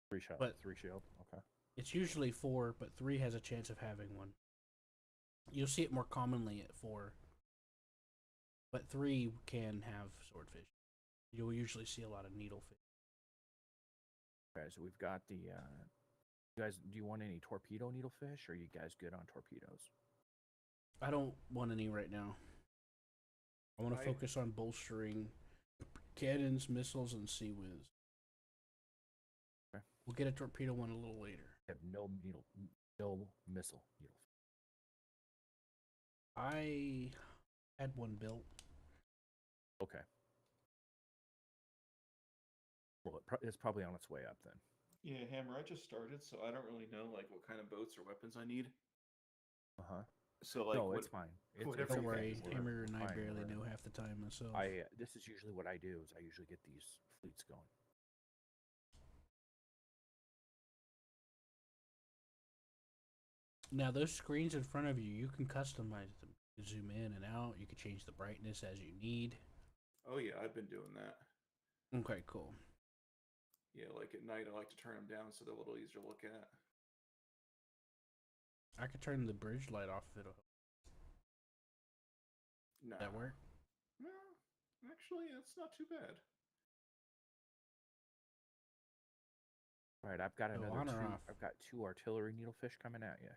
3 shield. But- 3 shield. Okay. It's usually 4, but 3 has a chance of having one. You'll see it more commonly at 4, but 3 can have swordfish. You'll usually see a lot of needlefish. Okay, so we've got the. You guys, do you want any torpedo needlefish, or are you guys good on torpedoes? I don't want any right now. I want to I- focus on bolstering cannons, missiles, and sea whiz. Okay. We'll get a torpedo one a little later. I have no missile needle. I had one built. Okay. Well, it's probably on its way up then. Yeah, Hammer, I just started, so I don't really know like what kind of boats or weapons I need. Uh huh. So like No, what, it's fine. whatever Don't Okay, worry, we're- Hammer and I fine, barely we're- know half the time myself. This is usually what I do. Is I usually get these fleets going. Now those screens in front of you, you can customize them. You can zoom in and out. You can change the brightness as you need. Oh yeah, I've been doing that. Okay, cool. Yeah, like at night I like to turn them down so they're a little easier to look at. I could turn the bridge light off if it'll. No. That work? No, actually, it's not too bad. All right, I've got So another on or 2. off? I've got 2 artillery needlefish coming at you.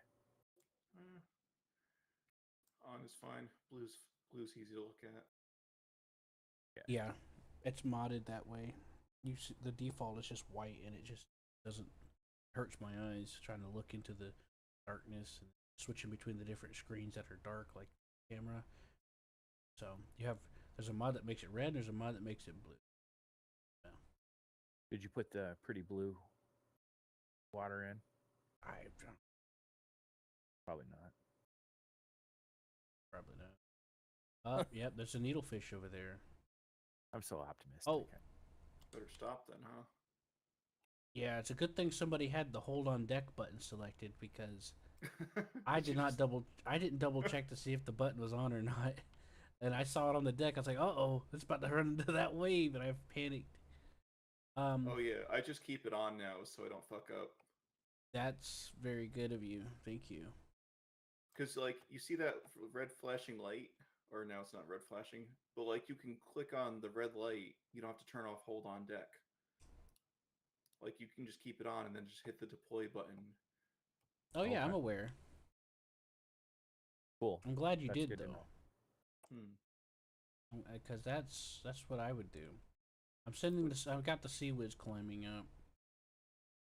Uh, on is fine. Blue's easy to look at. Yeah, it's modded that way. You see, the default is just white, and it just doesn't hurts my eyes trying to look into the darkness and switching between the different screens that are dark, like camera. So there's a mod that makes it red. There's a mod that makes it blue. Did you put the pretty blue water in? I Probably not. Yep, there's a needlefish over there. I'm so optimistic. Oh. Better stop then, huh? Yeah, it's a good thing somebody had the hold on deck button selected because I 'Cause did you not just- double. I didn't double check to see if the button was on or not, and I saw it on the deck. I was like, "Uh oh, it's about to run into that wave," and I panicked. Oh yeah, I just keep it on now so I don't fuck up. That's very good of you. Thank you. Because like you see that red flashing light, or now it's not red flashing, but like you can click on the red light. You don't have to turn off hold on deck. Like you can just keep it on and then just hit the deploy button. Oh yeah, I'm Okay. aware. Cool. I'm glad you That's did good to though, know. because that's what I would do. I'm sending this. I've got the sea whiz climbing up.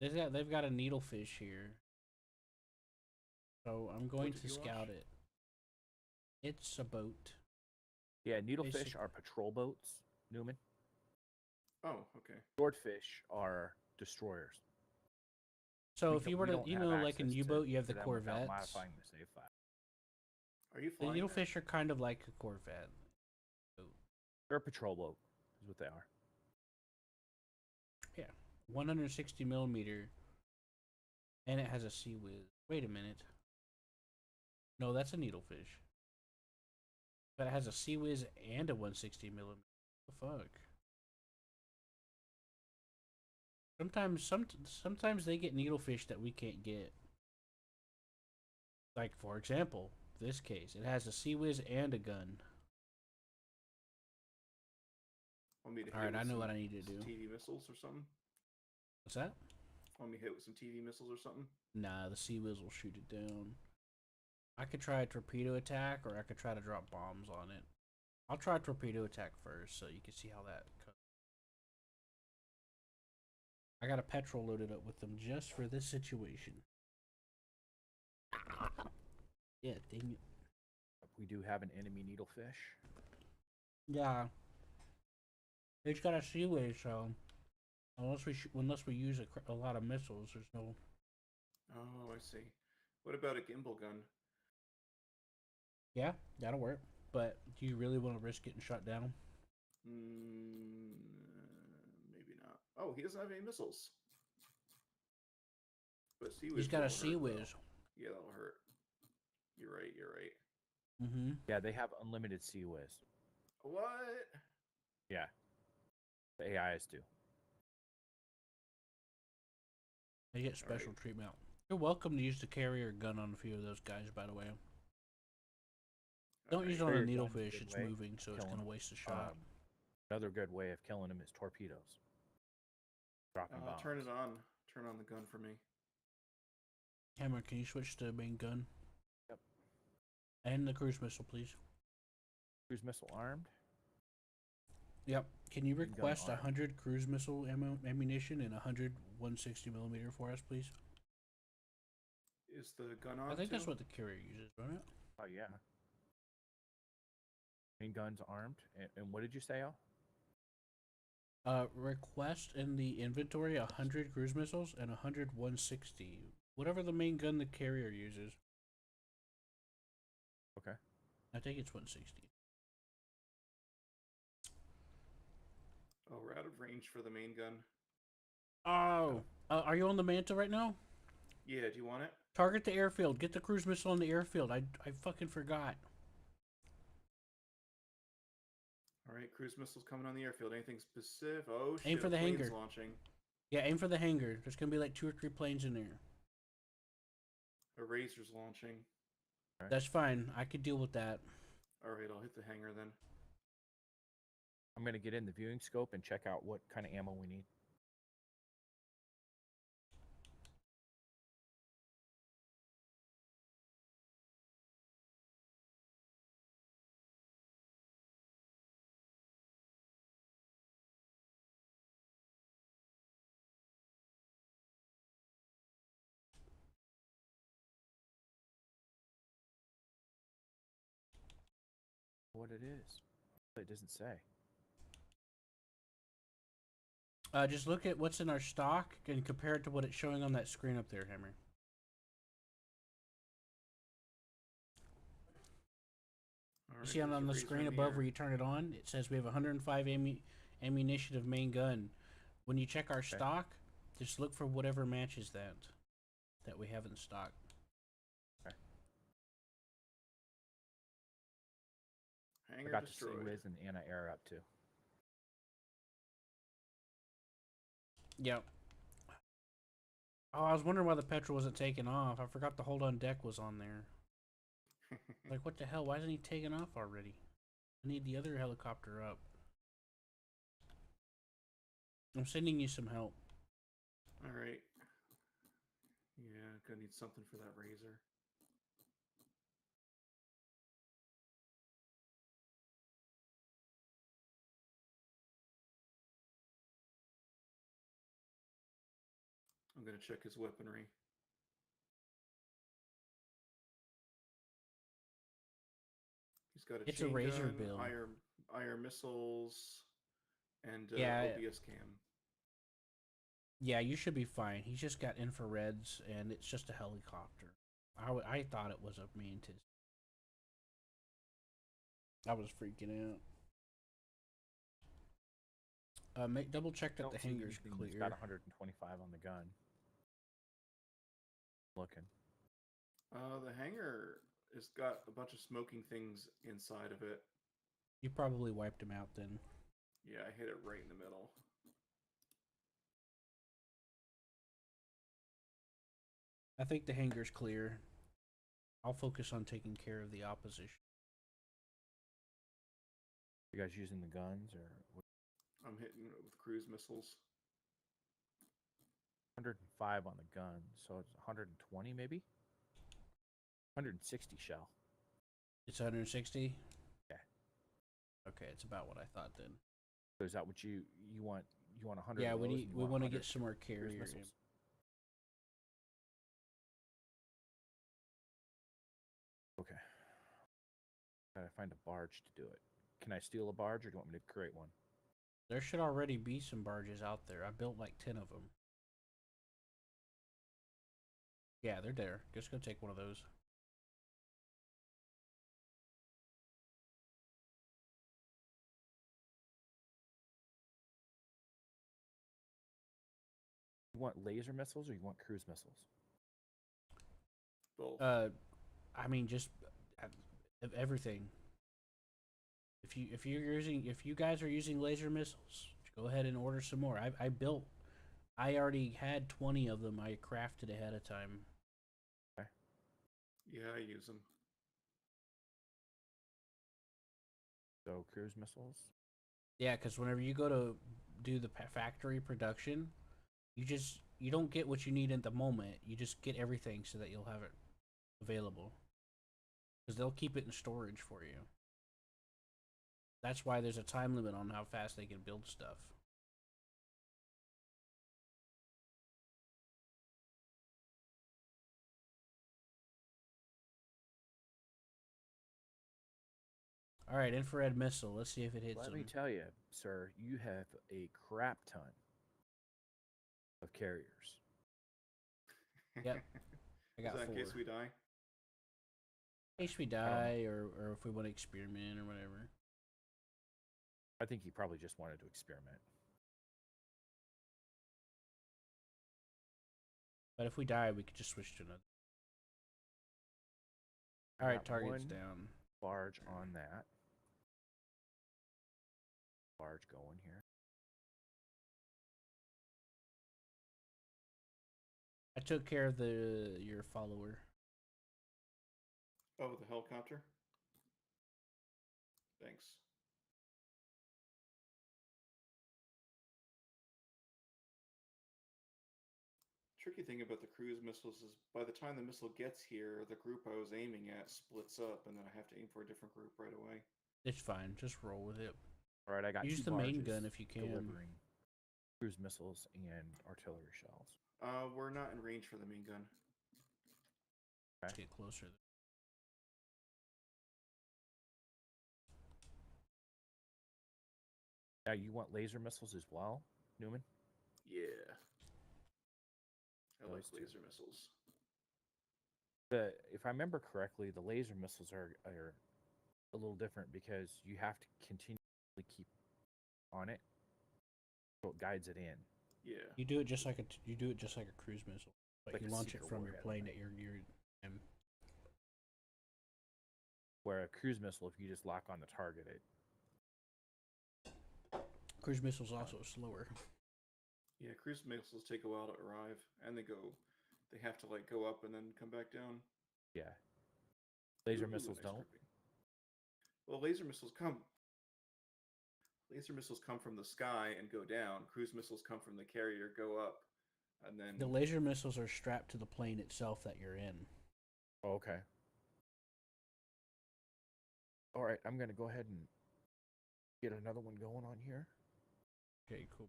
They've got a needlefish here, so I'm going did to you scout watch? it. It's a boat. Yeah, needlefish Basic- are patrol boats, Newman. Oh, okay. Swordfish are destroyers. So We if can- you were we to, don't you have know, like in access U-boat, you have to the them without corvettes. modifying the save file. Are you The flying? that? needlefish are kind of like a corvette. They're a patrol boat, is what they are. Yeah, 160 millimeter, and it has a sea whiz. Wait a minute. No, that's a needlefish. But it has a sea whiz and a 160 millimeter. What the fuck? Sometimes they get needlefish that we can't get. Like for example, this case, it has a sea whiz and a gun. Want me to hit All right, with I know some, what I need to some do. TV missiles or something? What's that? Want me to hit with some TV missiles or something? Nah, the sea whiz will shoot it down. I could try a torpedo attack, or I could try to drop bombs on it. I'll try a torpedo attack first, so you can see how that goes. I got a petrol loaded up with them just for this situation. Yeah, dang it. We do have an enemy needlefish. Yeah, it's got a seaway, so unless we use a lot of missiles, there's no. Oh, I see. What about a gimbal gun? Yeah, that'll work. But do you really want to risk getting shot down? Maybe not. Oh, he doesn't have any missiles. But sea whiz. He's got a will sea hurt, whiz. though. Yeah, that'll hurt. You're right. You're right. Mm-hmm. Yeah, they have unlimited sea whiz. What? Yeah. The AIs do. They get special treatment. You're welcome to use the carrier gun on a few of those guys, by the way. Don't use it on a Carrier gun's a needlefish, good it's way moving, so it's killing going to 'em. waste a shot. Another good way of killing them is torpedoes. Dropping bombs. Turn it on. Turn on the gun for me. Hammer, can you switch to main gun? Yep. And the cruise missile, please. Cruise missile armed. Yep. Can you Main gun request armed. 100 cruise missile ammunition and 100 160 millimeter for us, please? Is the gun on? I think too? that's what the carrier uses, right? Oh yeah. Main guns armed. And what did you say, Al? Request in the inventory 100 cruise missiles and 100 160. Whatever the main gun the carrier uses. Okay. I think it's 160. Oh, we're out of range for the main gun. Oh! Are you on the Manta right now? Yeah, do you want it? Target the airfield. Get the cruise missile on the airfield. I fucking forgot. All right, cruise missiles coming on the airfield. Anything specific? Oh shit! Aim for the a plane's hangar. launching. Yeah, aim for the hangar. There's gonna be like 2 or 3 planes in there. A razor's launching. Okay. That's fine. I could deal with that. All right, I'll hit the hangar then. I'm gonna get in the viewing scope and check out what kind of ammo we need. What it is? It doesn't say. Just look at what's in our stock and compare it to what it's showing on that screen up there, Hammer. All You right, see there's on a the razor screen in the above air. where you turn it on, it says we have 105 ammunition of main gun. When you check our Okay. stock, just look for whatever matches that we have in stock. Okay. I Hangar got to see destroyed. Riz and anti-air up too. Yep. Oh, I was wondering why the petrol wasn't taking off. I forgot the hold on deck was on there. Like, what the hell? Why isn't he taking off already? I need the other helicopter up. I'm sending you some help. All right. Yeah, gonna need something for that razor. I'm gonna check his weaponry. He's got a It's a chain razor gun, build. IR missiles, and Yeah, OBS cam. yeah, you should be fine. He's just got infrareds, and it's just a helicopter. I thought it was a mantis. I was freaking out. Make double check that Don't the see hangar's anything that's clear. got 125 on the gun. Looking. The hangar has got a bunch of smoking things inside of it. You probably wiped him out then. Yeah, I hit it right in the middle. I think the hangar's clear. I'll focus on taking care of the opposition. You guys using the guns or I'm hitting it with cruise missiles. 105 on the gun, so it's 120 maybe. 160 shell. It's 160. Yeah. Okay, it's about what I thought then. So is that what you want? You want 100? Yeah, of we those need and you we want to 100 get some more cruise carrier. missiles? Okay. Gotta find a barge to do it. Can I steal a barge, or do you want me to create one? There should already be some barges out there. I built like 10 of them. Yeah, they're there. Just go take one of those. You want laser missiles, or you want cruise missiles? Both. I mean, just everything. If you guys are using laser missiles, go ahead and order some more. I already had 20 of them. I crafted ahead of time. Okay. Yeah, I use them. So cruise missiles. Yeah, because whenever you go to do the factory production, you don't get what you need at the moment. You just get everything so that you'll have it available. Because they'll keep it in storage for you. That's why there's a time limit on how fast they can build stuff. All right, infrared missile. Let's see if it hits Let them. me tell you, sir, you have a crap ton of carriers. Yep. I Is got that 4. in case we die? In case we die, or if we want to experiment or whatever. I think he probably just wanted to experiment. But if we die, we could just switch to another. I All right, got target's one down. barge on that. Barge going here. I took care of your follower. Oh, the helicopter? Thanks. Tricky thing about the cruise missiles is by the time the missile gets here, the group I was aiming at splits up, and then I have to aim for a different group right away. It's fine. Just roll with it. All right, I got Use two the main barges gun if you can. delivering cruise missiles and artillery shells. We're not in range for the main gun. Let's get closer. Now, you want laser missiles as well, Newman? Yeah. I like Those two. laser missiles. If I remember correctly, the laser missiles are a little different because you have to continually keep on it so it guides it in. Yeah. You do it just like a cruise missile, but Like you a launch it seeker from your warhead, plane right? at your Where a cruise missile, if you just lock on the target, it cruise missile's also slower. Yeah, cruise missiles take a while to arrive, and they have to like go up and then come back down. yeah. Laser Ooh, missiles nice don't. grouping. Well, laser missiles come from the sky and go down. Cruise missiles come from the carrier, go up, and then The laser missiles are strapped to the plane itself that you're in. Oh, okay. All right, I'm gonna go ahead and get another one going on here. Okay, cool.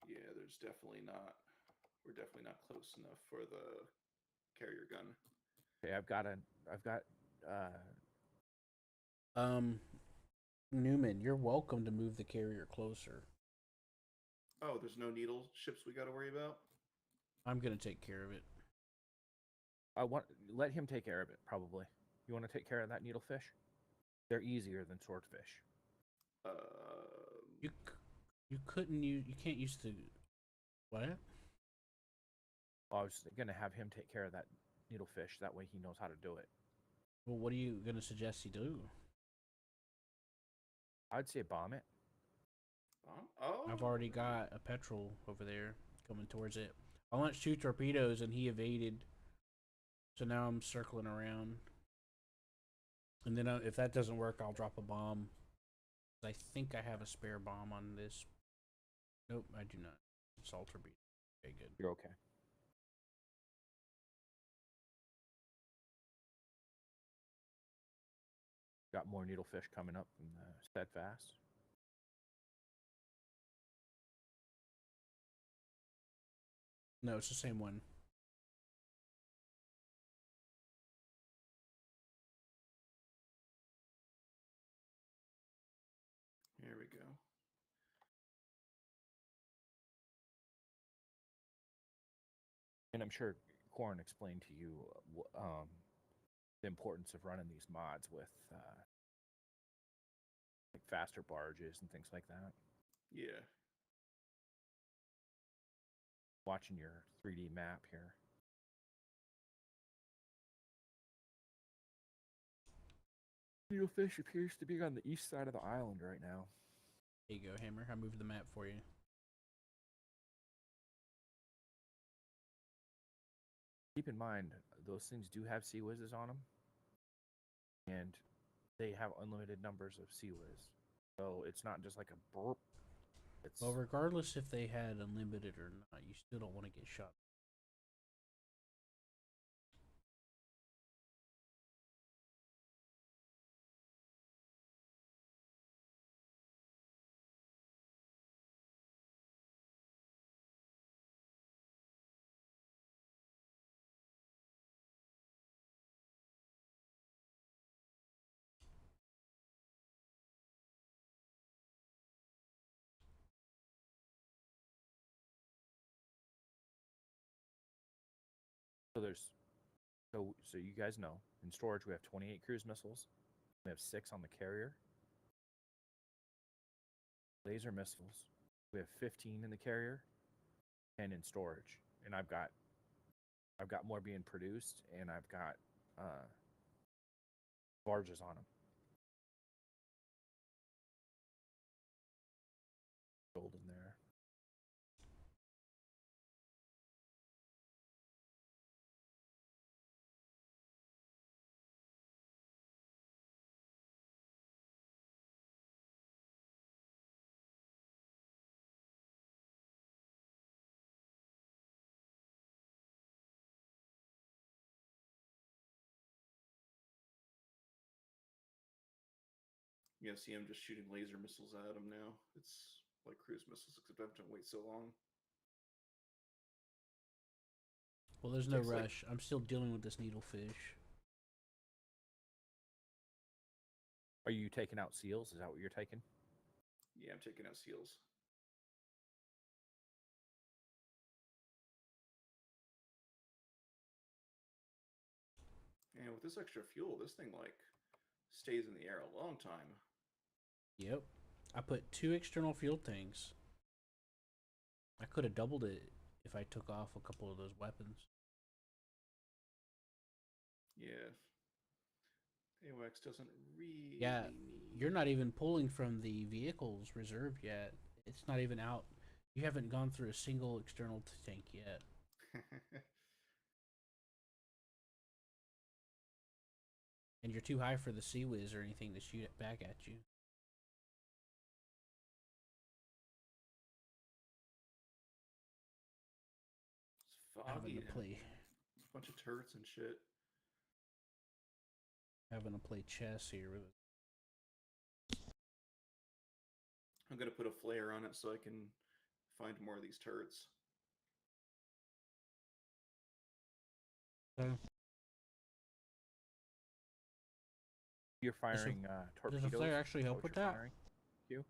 yeah, we're definitely not close enough for the carrier gun. Okay, I've got Um, Newman, you're welcome to move the carrier closer. Oh, there's no needle ships we got to worry about. I'm gonna take care of it. I want let him take care of it. Probably. You want to take care of that needlefish? They're easier than swordfish. You you couldn't use you can't use the what? I was gonna have him take care of that needlefish. That way he knows how to do it. Well, what are you gonna suggest he do? I'd say bomb it. Oh, I've already got a petrol over there coming towards it. I launched 2 torpedoes and he evaded. So now I'm circling around. And then if that doesn't work, I'll drop a bomb. I think I have a spare bomb on this. Nope, I do not. It's all torpedo. Okay, good. You're okay. Got more needlefish coming up from the steadfast. No, it's the same one. here we go. And I'm sure Corn explained to you the importance of running these mods with like faster barges and things like that. Yeah. Watching your 3D map here. Needlefish appears to be on the east side of the island right now. There you go, Hammer. I moved the map for you. Keep in mind, those things do have sea whizzes on them, and they have unlimited numbers of sea whiz. So it's not just like a burp. It's Well, regardless if they had unlimited or not, you still don't want to get shot. so there's so you guys know in storage we have 28 cruise missiles. We have 6 on the carrier. Laser missiles. We have 15 in the carrier and in storage. And I've got more being produced, and I've got barges on them. Gold in there. Yeah, see, I'm just shooting laser missiles at them now. It's like cruise missiles, except I have to wait so long. Well, there's It no takes like rush. I'm still dealing with this needlefish. Are you taking out seals? Is that what you're taking? yeah, I'm taking out seals. And with this extra fuel, this thing like stays in the air a long time. Yep. I put 2 external field tanks. I could have doubled it if I took off a couple of those weapons. Yeah. AOX doesn't really Yeah, need. you're not even pulling from the vehicles reserve yet. It's not even out. You haven't gone through a single external tank yet. And you're too high for the Sea Whiz or anything to shoot it back at you. It's Having foggy to down play, here. There's a bunch of turrets and shit. having to play chess here with. I'm gonna put a flare on it so I can find more of these turrets. So, You're Does a- firing does torpedoes. a flare actually Is that help what with you're that? firing? Q?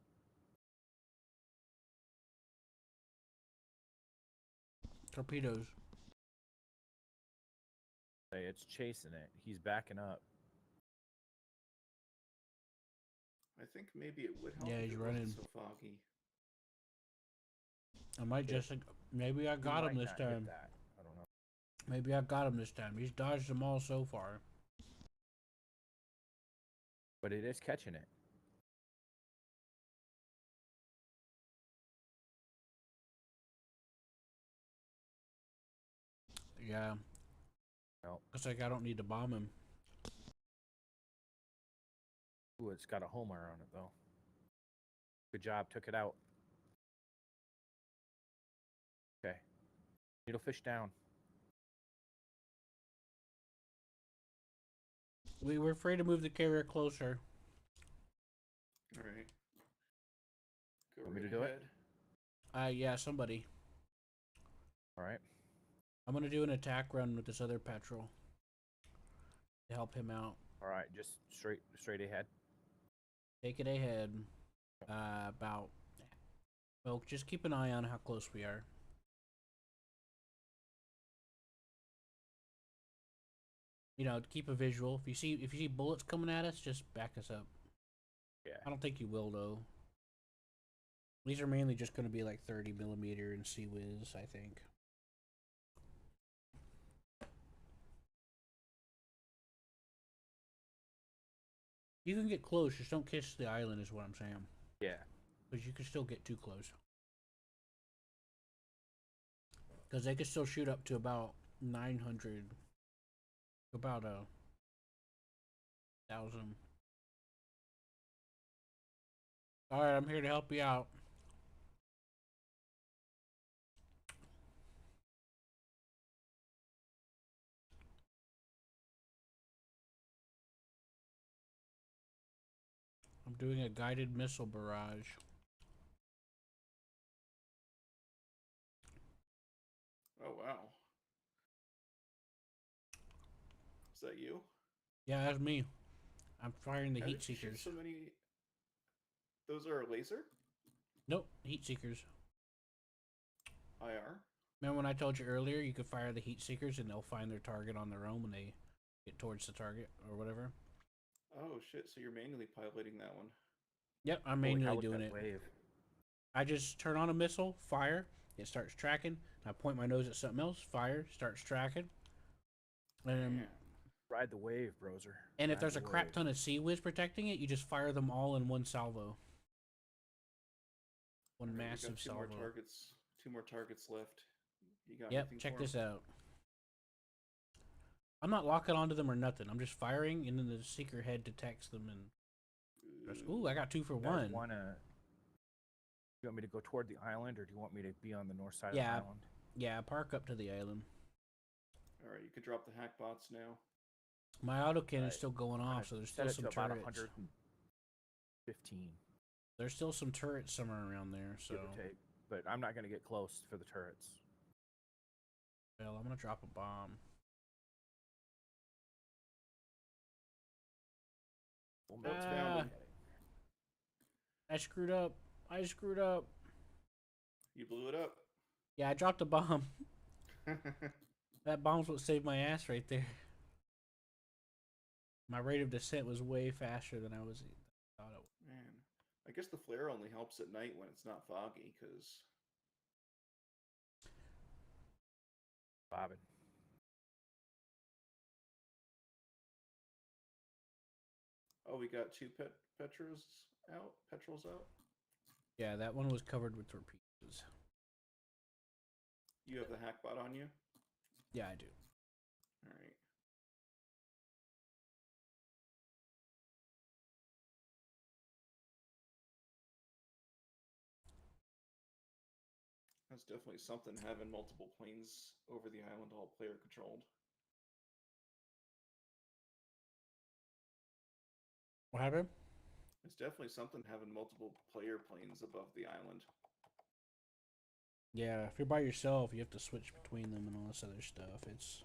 Torpedoes. Say it's chasing it. He's backing up. I think maybe it would help Yeah, if he's it wasn't running. so foggy. I might Yeah. just. Maybe I You got him might this not hit time. that. I don't know. Maybe I got him this time. He's dodged them all so far. But it is catching it. Yeah. No. Looks like I don't need to bomb him. Ooh, it's got a Homer on it though. Good job. Took it out. Okay. Needlefish down. We were afraid to move the carrier closer. All right. Go Want me right to do it? ahead. Yeah, somebody. All right. I'm gonna do an attack run with this other petrol to help him out. All right. Just straight ahead. Take it ahead. About. Well, just keep an eye on how close we are. You know, keep a visual. If you see bullets coming at us, just back us up. Yeah. I don't think you will though. These are mainly just going to be like 30 millimeter and Sea Whiz, I think. You can get close, just don't kiss the island, is what I'm saying. Yeah. Because you can still get too close. Because they can still shoot up to about 900, about 1,000. All right, I'm here to help you out. I'm doing a guided missile barrage. Oh wow. Is that you? Yeah, that's me. I'm firing the How heat did you shoot seekers. so many? Those are a laser? Nope, heat seekers. IR? Remember when I told you earlier you could fire the heat seekers and they'll find their target on their own when they get towards the target or whatever? Oh shit! So you're manually piloting that one. Yep, I'm Holy cow, manually look at doing that it. wave. I just turn on a missile, fire, it starts tracking. I point my nose at something else, fire, starts tracking. And Man. Ride the wave, broser. and if Ride there's the a crap wave. ton of Sea Whiz protecting it, you just fire them all in one salvo. One All right, we massive got two salvo. more targets. Two more targets left. You got Yep, anything check for 'em? this out. I'm not locking onto them or nothing. I'm just firing, and then the seeker head detects them and just, ooh, I got 2 for You guys 1. wanna? You want me to go toward the island, or do you want me to be on the north side Yeah. of the island? Yeah, park up to the island. All right, you can drop the hack bots now. My autocannon's Right. still going I'm gonna off, so there's set still it some to about turrets. 115, There's still some turrets somewhere around there, so give or take. But I'm not gonna get close for the turrets. well, I'm gonna drop a bomb. We'll Oh, it's Ah. found him. I screwed up. I screwed up. You blew it up. Yeah, I dropped a bomb. That bomb's what saved my ass right there. My rate of descent was way faster than I was thought it. Man, I guess the flare only helps at night when it's not foggy, because Bobbin. oh, we got two petrels out. Petrels out. Yeah, that one was covered with torpedoes. You have the hackbot on you. Yeah, I do. All right. That's definitely something having multiple planes over the island, all player controlled. What happened? It's definitely something having multiple player planes above the island. Yeah, if you're by yourself, you have to switch between them and all this other stuff. It's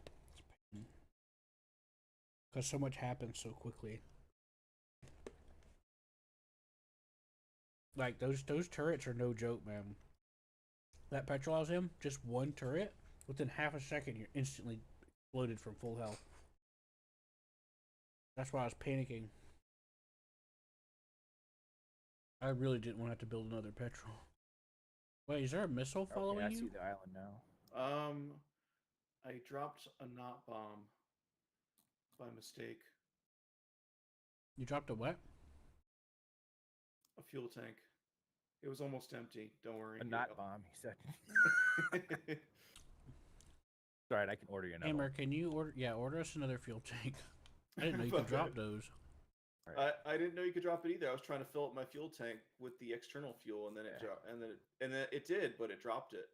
because so much happens so quickly. Like those turrets are no joke, man. That petrol I was in, just one turret, within half a second, you're instantly exploded from full health. That's why I was panicking. I really didn't want to have to build another petrol. Wait, is there a missile following Okay, I you? see the island now. I dropped a knot bomb by mistake. You dropped a what? A fuel tank. It was almost empty. Don't worry. A Here knot you bomb, he said. go. Sorry, I can order you another Hammer, one. can you order? Yeah, order us another fuel tank. I didn't know you could drop those. I didn't know you could drop it either. I was trying to fill up my fuel tank with the external fuel, and then it dropped, and then it did, but it dropped it.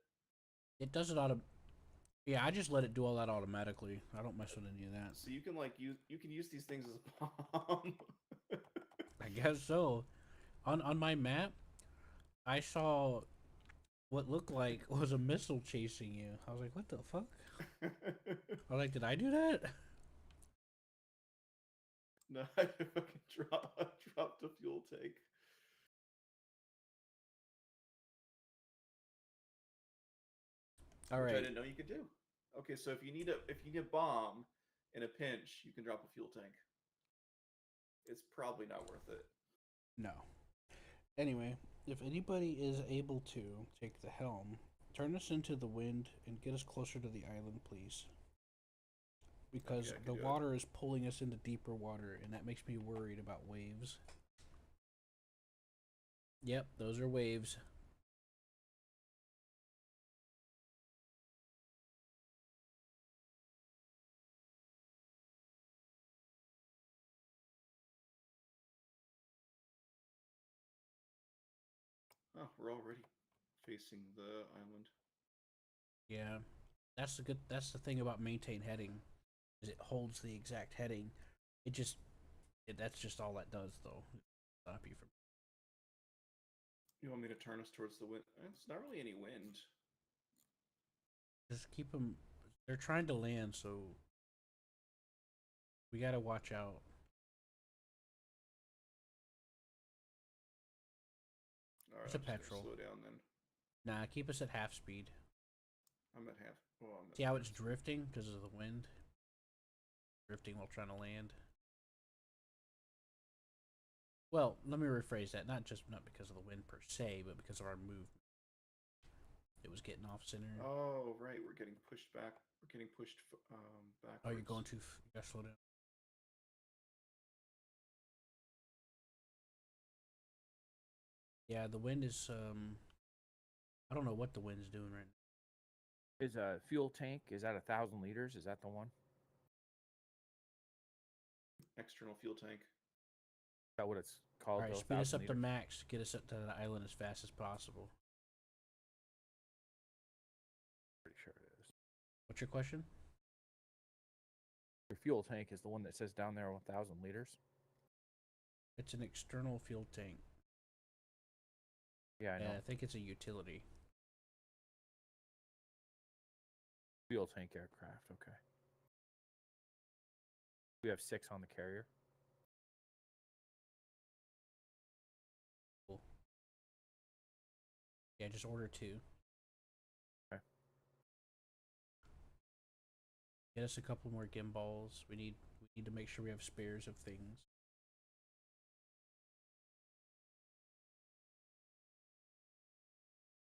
It does it Yeah, I just let it do all that automatically. I don't mess with any of that. So you can you can use these things as a bomb. I guess so. On my map, I saw what looked like was a missile chasing you. I was like, what the fuck? I was like, did I do that? No, I fucking dropped a fuel tank. All Which I right. didn't know you could do. Okay, so if you need a bomb in a pinch, you can drop a fuel tank. It's probably not worth it. No. Anyway, if anybody is able to take the helm, turn us into the wind and get us closer to the island, please. Because Okay, I the can do it. water is pulling us into deeper water, and that makes me worried about waves. Yep, those are waves. Oh, we're already facing the island. Yeah, That's the thing about maintain heading, is it holds the exact heading. It just that's just all that does, though. Stop you from. You want me to turn us towards the wind? It's not really any wind. Just keep them. They're trying to land, so we gotta watch out. All right, It's I'm a just petrol. gonna slow down then. Nah, keep us at half speed. I'm at half. Oh, I'm at See how full it's speed. drifting because of the wind? Drifting while trying to land. Well, let me rephrase that. Not because of the wind per se, but because of our movement. It was getting off center. Oh, right. We're getting pushed back. We're getting pushed backwards. Oh, you're going too. You gotta slow down. Yeah, the wind is. I don't know what the wind's doing right now. Is a fuel tank, is that 1,000 liters? Is that the one? External fuel tank. Is that what it's All called, right, though? speed us 1,000 up to liters? max. Get us up to the island as fast as possible. Pretty sure it is. What's your question? Your fuel tank is the one that says down there 1,000 liters? It's an external fuel tank. Yeah, I know. Yeah, I think it's a utility. Fuel tank aircraft, okay. We have 6 on the carrier. Cool. Yeah, just order 2. Okay. Get us a couple more gimbals. We need We need to make sure we have spares of things.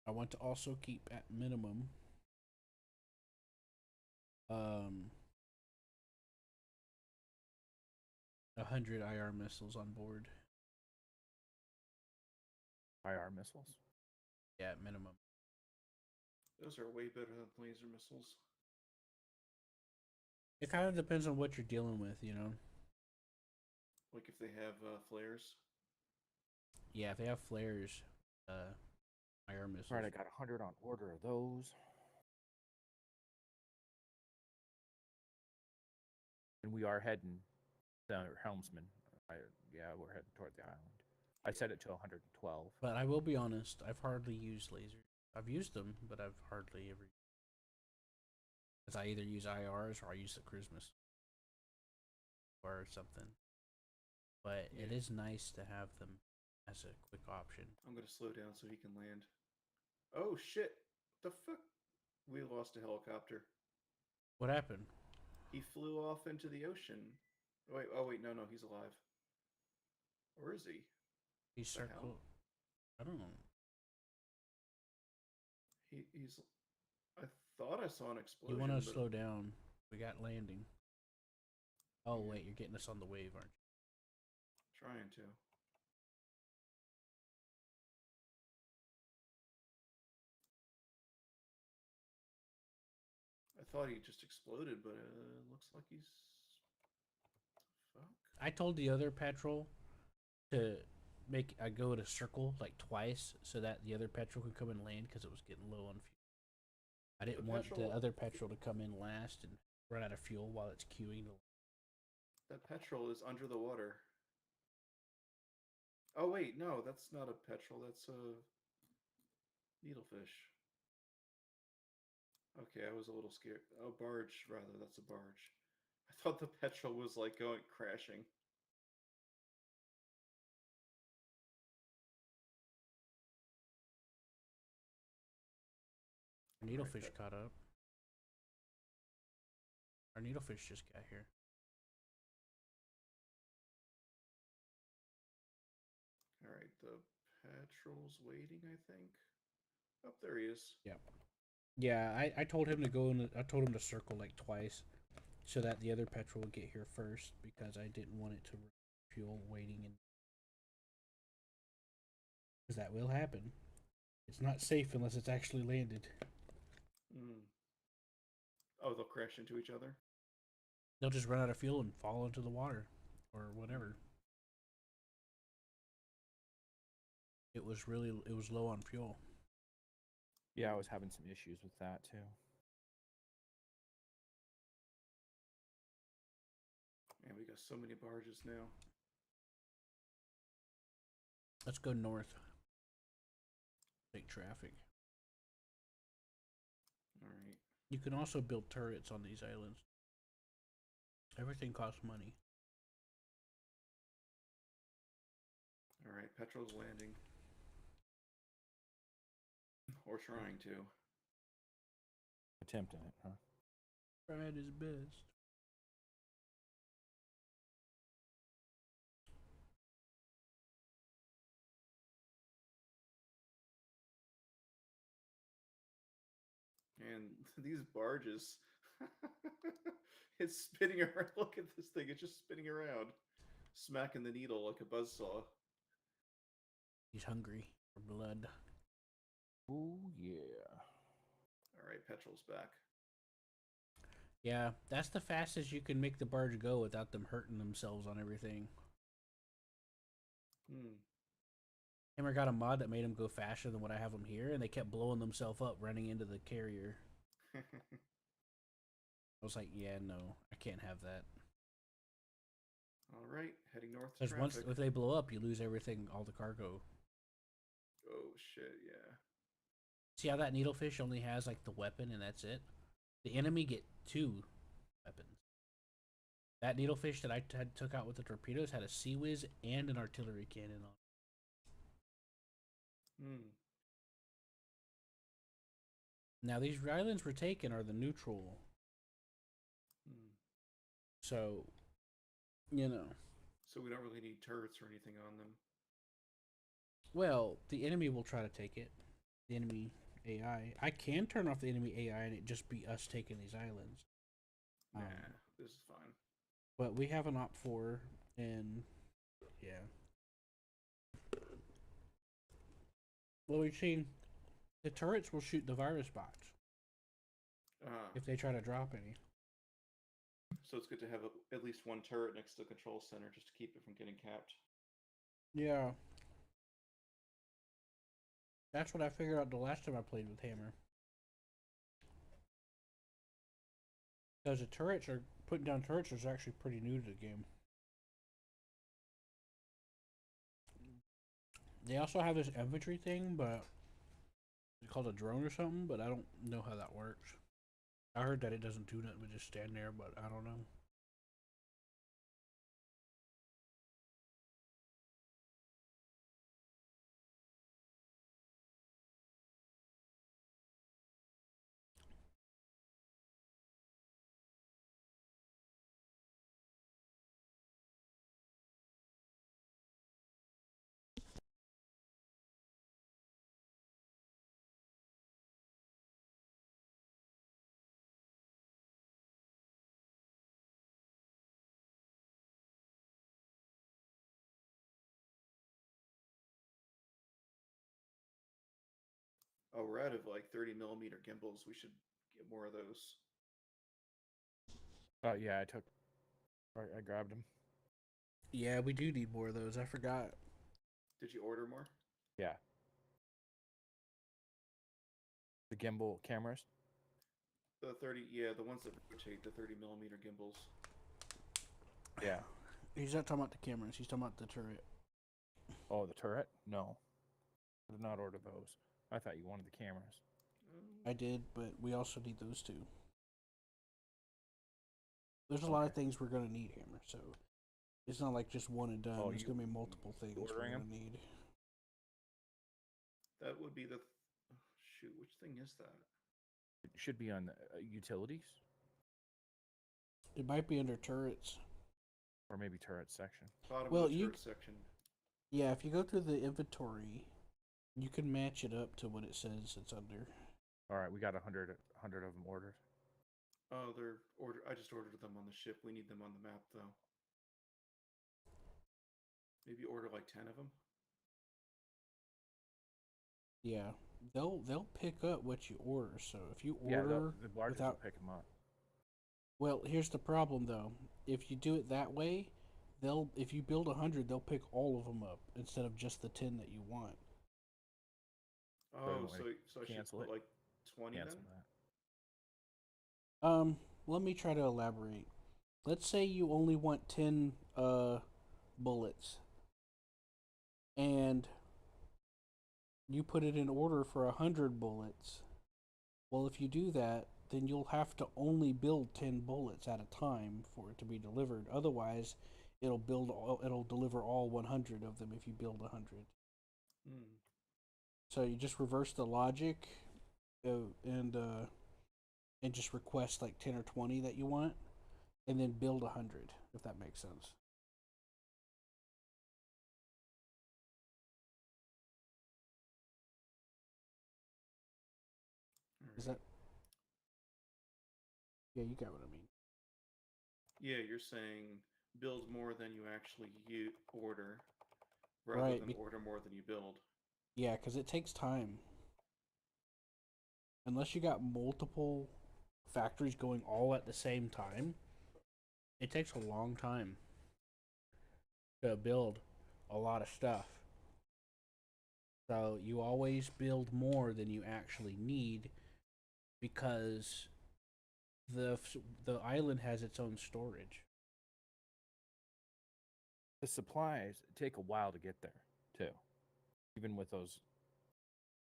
I want to also keep at minimum 100 IR missiles on board. IR missiles. Yeah, at minimum. Those are way better than laser missiles. It kind of depends on what you're dealing with, you know. Like if they have flares. Yeah, if they have flares, IR missiles. Right, I got 100 on order of those. And we are heading down Helmsman. Yeah, we're heading toward the island. I set it to 112. But I will be honest, I've hardly used lasers. I've used them, but I've hardly ever. Because I either use IRs or I use the cruise missile or something. But it is nice to have them as a quick option. I'm gonna slow down so he can land. Oh shit! The fuck? We lost a helicopter. What happened? He flew off into the ocean. Wait, oh wait, no, he's alive. Where is he? He The hell? circled. I don't know. He's. I thought I saw an explosion. You want to but... slow down? We got landing. Oh Yeah. wait, you're getting us on the wave, aren't you? Trying to. I thought he just exploded, but it looks like he's. Fuck. I told the other petrol to make I go to circle like twice so that the other petrol could come and land because it was getting low on fuel. I didn't want the other petrol to come in last and run out of fuel while it's queuing. That petrol is under the water. Oh wait, no, that's not a petrol. That's a needlefish. Okay, I was a little scared. Oh, barge, rather. That's a barge. I thought the petrol was like going crashing. Our needlefish caught up. Our needlefish just got here. All right, the petrol's waiting, I think. Oh, there he is. Yep. Yeah, I told him to go in. I told him to circle like twice, so that the other petrol would get here first because I didn't want it to fuel waiting and because that will happen. It's not safe unless it's actually landed. Mm. Oh, they'll crash into each other. They'll just run out of fuel and fall into the water or whatever. It was low on fuel. Yeah, I was having some issues with that too. Man, we got so many barges now. Let's go north. Take traffic. All right. You can also build turrets on these islands. Everything costs money. All right, petrol's landing. Or trying to. Attempting it, huh? Tried his best. And these barges, it's spinning around. Look at this thing. It's just spinning around, smacking the needle like a buzzsaw. He's hungry for blood. Oh, yeah. All right, petrol's back. Yeah, that's the fastest you can make the barge go without them hurting themselves on everything. Hammer got a mod that made him go faster than what I have him here, and they kept blowing themselves up running into the carrier. I was like, yeah, no, I can't have that. All right, heading north to Because traffic. once if they blow up, you lose everything, all the cargo. Oh shit, yeah. See how that needlefish only has like the weapon and that's it? The enemy get 2 weapons. That needlefish that I took out with the torpedoes had a sea whiz and an artillery cannon on. Now these islands we're taking are the neutral. So You know. So we don't really need turrets or anything on them. Well, the enemy will try to take it. The enemy AI. I can turn off the enemy AI and it just be us taking these islands. Nah, Um, this is fine. but we have an op 4, and yeah. Well, we've seen the turrets will shoot the virus bots Uh, if they try to drop any. so it's good to have at least one turret next to the control center just to keep it from getting capped. Yeah, that's what I figured out the last time I played with Hammer. Because the turrets are putting down turrets is actually pretty new to the game. They also have this infantry thing, but it's called a drone or something. But I don't know how that works. I heard that it doesn't do nothing but just stand there, but I don't know. Oh, we're out of like 30mm gimbals. We should get more of those. Yeah, I took. I grabbed them. Yeah, we do need more of those. I forgot. Did you order more? Yeah. The gimbal cameras. The 30, yeah, the ones that rotate, the 30mm gimbals. Yeah. He's not talking about the cameras. He's talking about the turret. Oh, the turret? No, I did not order those. I thought you wanted the cameras. I did, but we also need those too. There's a lot Okay. of things we're gonna need, Hammer. So it's not like just one and done. Oh, There's gonna be multiple things we're ordering gonna them? need. That would be the. Shoot, which thing is that? It should be on utilities It might be under turrets. or maybe turret section. Bottom Well, of the you turret section. yeah. If you go through the inventory, you can match it up to what it says it's under. All right, we got 100 of them ordered. Oh, they're order. I just ordered them on the ship. We need them on the map though. Maybe order like 10 of them. Yeah, they'll pick up what you order. So if you Yeah, order the barges without, will pick them up. well, here's the problem though. If you do it that way, they'll if you build 100, they'll pick all of them up instead of just the 10 that you want. So Oh, so I should cancel put it. like 20 Cancel then. that. Let me try to elaborate. Let's say you only want 10 bullets, and you put it in order for 100 bullets. Well, if you do that, then you'll have to only build 10 bullets at a time for it to be delivered. Otherwise, it'll deliver all 100 of them if you build 100. Hmm. So you just reverse the logic, and and just request like 10 or 20 that you want, and then build 100 if that makes sense. All Is right. that Yeah, you got what I mean. Yeah, you're saying build more than you actually order, rather Right. than order more than you build. Yeah, because it takes time. Unless you got multiple factories going all at the same time, it takes a long time to build a lot of stuff. So you always build more than you actually need because the the island has its own storage. The supplies take a while to get there too, even with those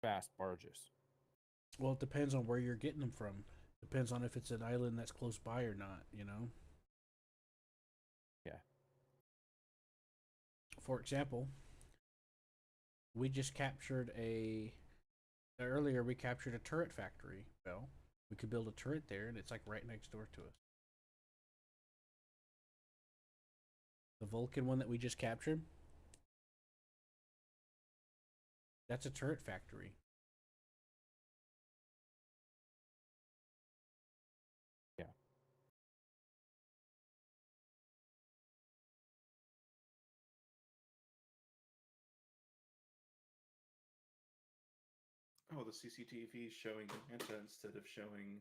fast barges. Well, it depends on where you're getting them from. Depends on if it's an island that's close by or not, you know? Yeah. For example, we just captured a earlier we captured a turret factory. Well, we could build a turret there and it's like right next door to us. The Vulcan one that we just captured. That's a turret factory. Yeah. Oh, the CCTV is showing the Manta instead of showing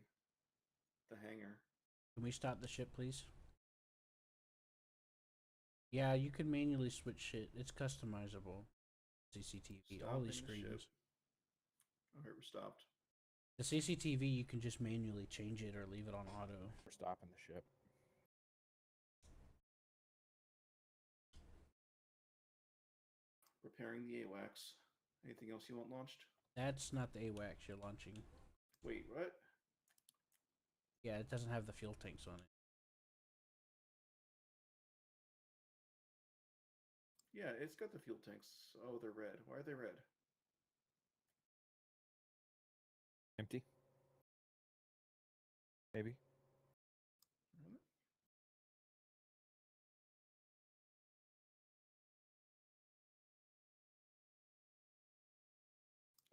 the hangar. Can we stop the ship, please? Yeah, you can manually switch it. It's customizable. CCTV, all these Stopping the ship. screens. Alright, we're stopped. The CCTV, you can just manually change it or leave it on auto. We're stopping the ship. Repairing the AWACS. Anything else you want launched? That's not the AWACS you're launching. Wait, what? Yeah, it doesn't have the fuel tanks on it. Yeah, it's got the fuel tanks. Oh, they're red. Why are they red? Empty? Maybe.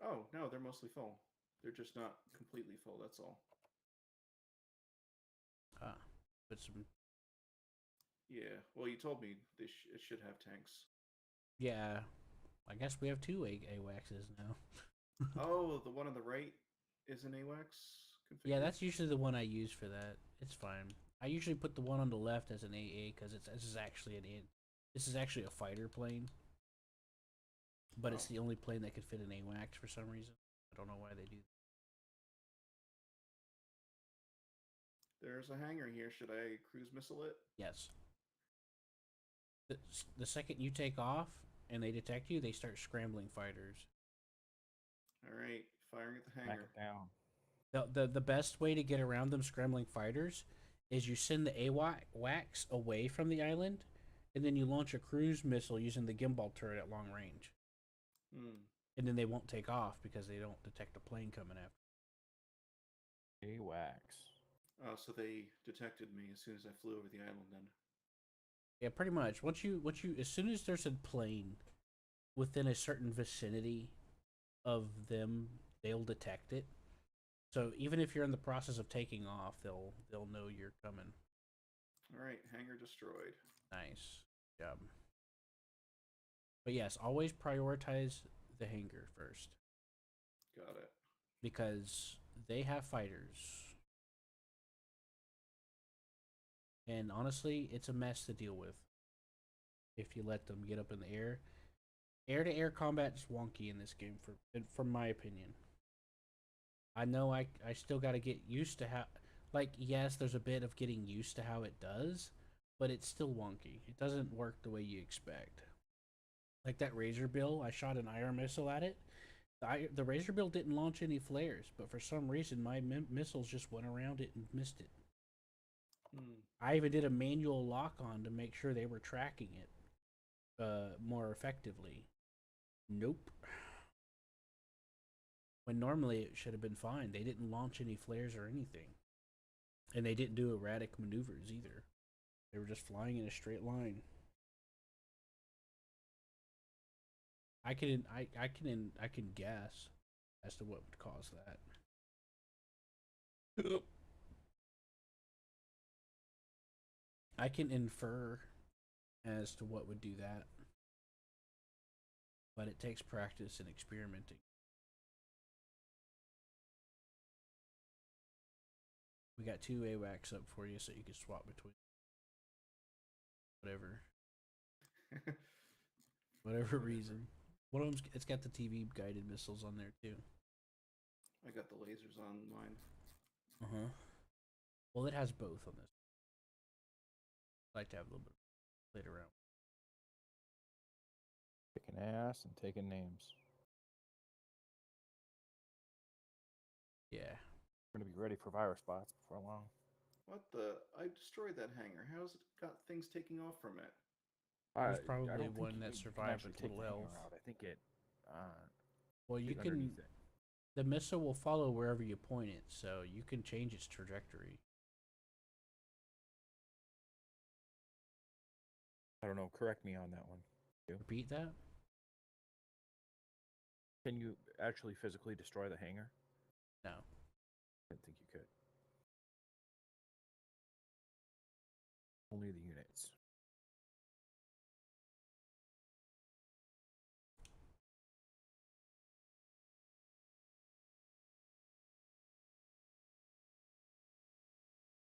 Oh, no, they're mostly full. They're just not completely full, that's all. Ah, put some. Yeah, well, you told me it should have tanks. Yeah, I guess we have two AWACSs now. Oh, the one on the right is an AWACS configured? Yeah, that's usually the one I use for that. It's fine. I usually put the one on the left as an AA because this is actually this is actually a fighter plane, but it's Oh. the only plane that could fit an AWACS for some reason. I don't know why they do. There's a hangar here. Should I cruise missile it? Yes. The second you take off and they detect you, they start scrambling fighters. Alright, firing at the Back hangar. it down. The best way to get around them scrambling fighters is you send the AWACS away from the island, and then you launch a cruise missile using the gimbal turret at long range. Hmm. And then they won't take off because they don't detect a plane coming after. AWACS. Oh, so they detected me as soon as I flew over the island then. Yeah, pretty much. Once you as soon as there's a plane within a certain vicinity of them, they'll detect it. So even if you're in the process of taking off, they'll know you're coming. Alright, hangar destroyed. Nice job. But yes, always prioritize the hangar first Got it. because they have fighters. And honestly, it's a mess to deal with if you let them get up in the air. Air to air combat is wonky in this game, from my opinion. I know I still got to get used to how, like, yes, there's a bit of getting used to how it does, but it's still wonky. It doesn't work the way you expect. Like that Razor Bill, I shot an IR missile at it. The Razor Bill didn't launch any flares, but for some reason my missiles just went around it and missed it. Hmm. I even did a manual lock on to make sure they were tracking it more effectively. Nope. When normally it should have been fine. They didn't launch any flares or anything. And they didn't do erratic maneuvers either. They were just flying in a straight line. I can guess as to what would cause that. I can infer as to what would do that. But it takes practice and experimenting. We got two AWACS up for you so you can swap between whatever. Whatever reason. One of them's it's got the TV guided missiles on there too. I got the lasers on mine. Uh-huh. Well, it has both on this. I like to have a little bit played around. Kicking ass and taking names. Yeah. We're gonna be ready for virus spots before long. What the? I destroyed that hangar. How's it got things taking off from it? There's I probably don't one think that you can survived actually with take little the hangar health. out. I think it. Well, you Dig can. underneath it. The missile will follow wherever you point it, so you can change its trajectory. I don't know. Correct me on that one. Repeat that. Can you actually physically destroy the hangar? No. I didn't think you could. Only the units.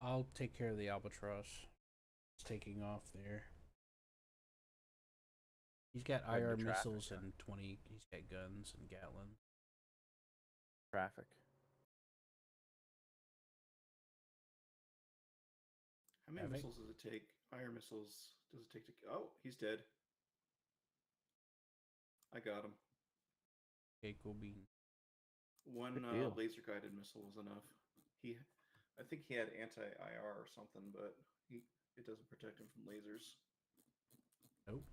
I'll take care of the albatross. It's taking off there. He's got Heading to IR traffic, missiles huh? and 20. He's got guns and Gatlin. Traffic. How many Traffic? missiles does it take? Fire missiles does it take to? Oh, he's dead. I got him. Okay, cool bean. One Good deal. laser guided missile was enough. I think he had anti IR or something, but it doesn't protect him from lasers. Nope.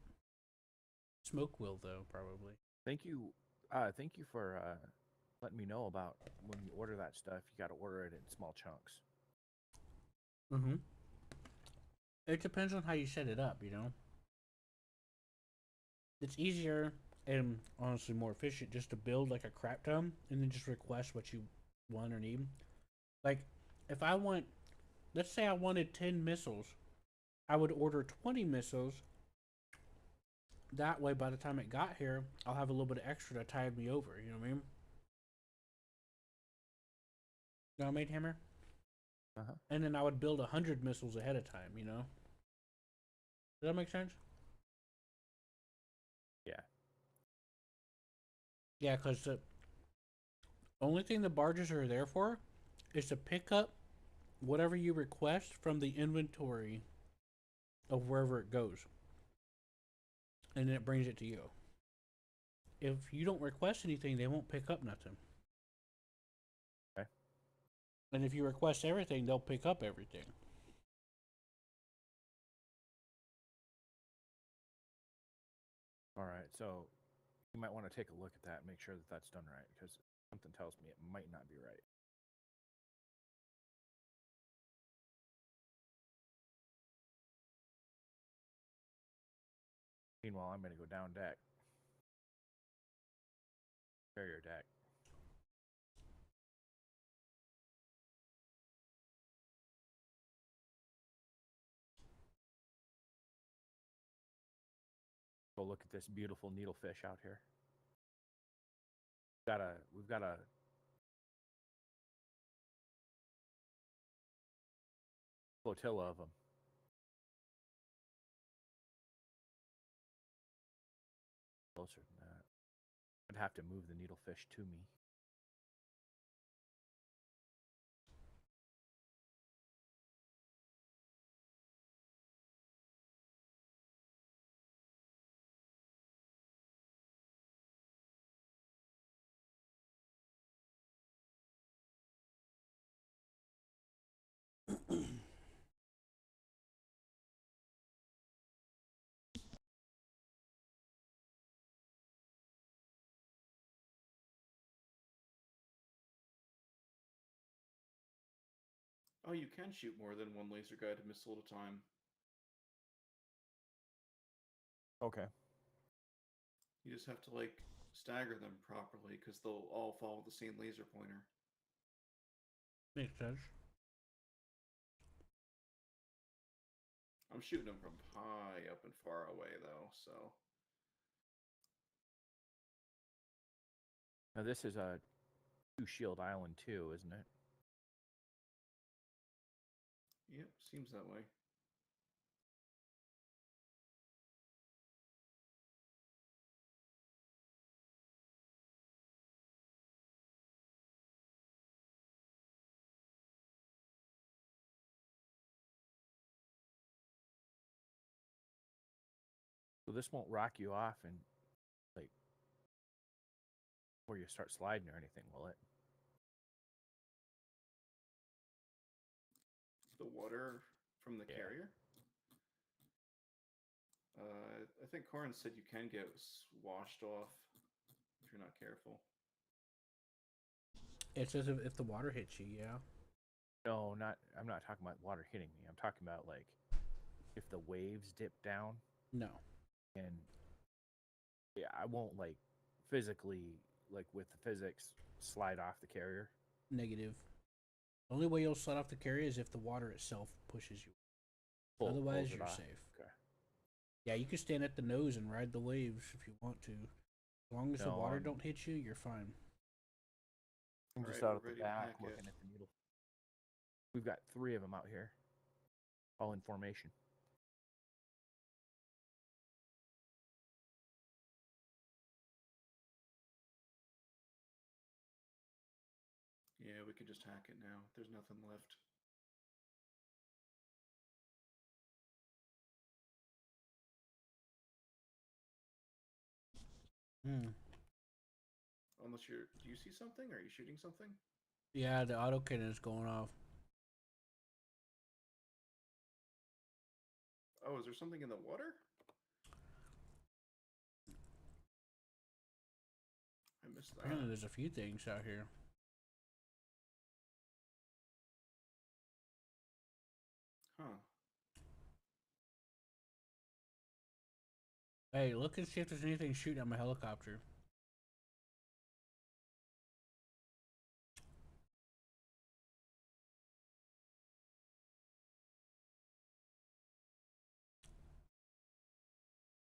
Smoke will though, probably. Thank you. Thank you for letting me know about when you order that stuff. You got to order it in small chunks. Mm-hmm. It depends on how you set it up, you know. It's easier and honestly more efficient just to build like a crap ton and then just request what you want or need. Like, if I want, let's say I wanted 10 missiles, I would order 20 missiles. That way, by the time it got here, I'll have a little bit of extra to tide me over. You know what I mean? You know what I mean, Hammer? Uh-huh. And then I would build 100 missiles ahead of time, you know? Does that make sense? Yeah. Yeah, because the only thing the barges are there for is to pick up whatever you request from the inventory of wherever it goes. And then it brings it to you. If you don't request anything, they won't pick up nothing. Okay. And if you request everything, they'll pick up everything. All right. So you might want to take a look at that and make sure that that's done right, because something tells me it might not be right. Meanwhile, I'm going to go down deck. Carrier deck. Go look at this beautiful needlefish out here. We've got a flotilla of them. Closer than that. I'd have to move the needlefish to me. Oh, you can shoot more than one laser guided missile at a time. Okay. You just have to like stagger them properly because they'll all follow the same laser pointer. Makes sense. I'm shooting them from high up and far away though, so Now this is a two shield island too, isn't it? yep, seems that way. So this won't rock you off and like before you start sliding or anything, will it? The water from the Yeah. carrier. I think Corin said you can get washed off if you're not careful. It says if the water hits you, yeah. No, not. I'm not talking about water hitting me. I'm talking about like if the waves dip down No. And yeah, I won't like physically like with the physics slide off the carrier. Negative. The only way you'll slide off the carrier is if the water itself pushes you. Pulls Otherwise, it you're off. safe. Okay. Yeah, you can stand at the nose and ride the waves if you want to. As long as the No, water don't hit you, you're fine. I'm All just right, out we're at the ready to back hack it. looking at the needle. We've got 3 of them out here, all in formation. Yeah, we could just hack it now. There's nothing left. Hmm. Unless you're. Do you see something? Are you shooting something? Yeah, the autocannon is going off. Oh, is there something in the water? I missed that. Apparently, there's a few things out here. Huh. Hey, look and see if there's anything shooting at my helicopter.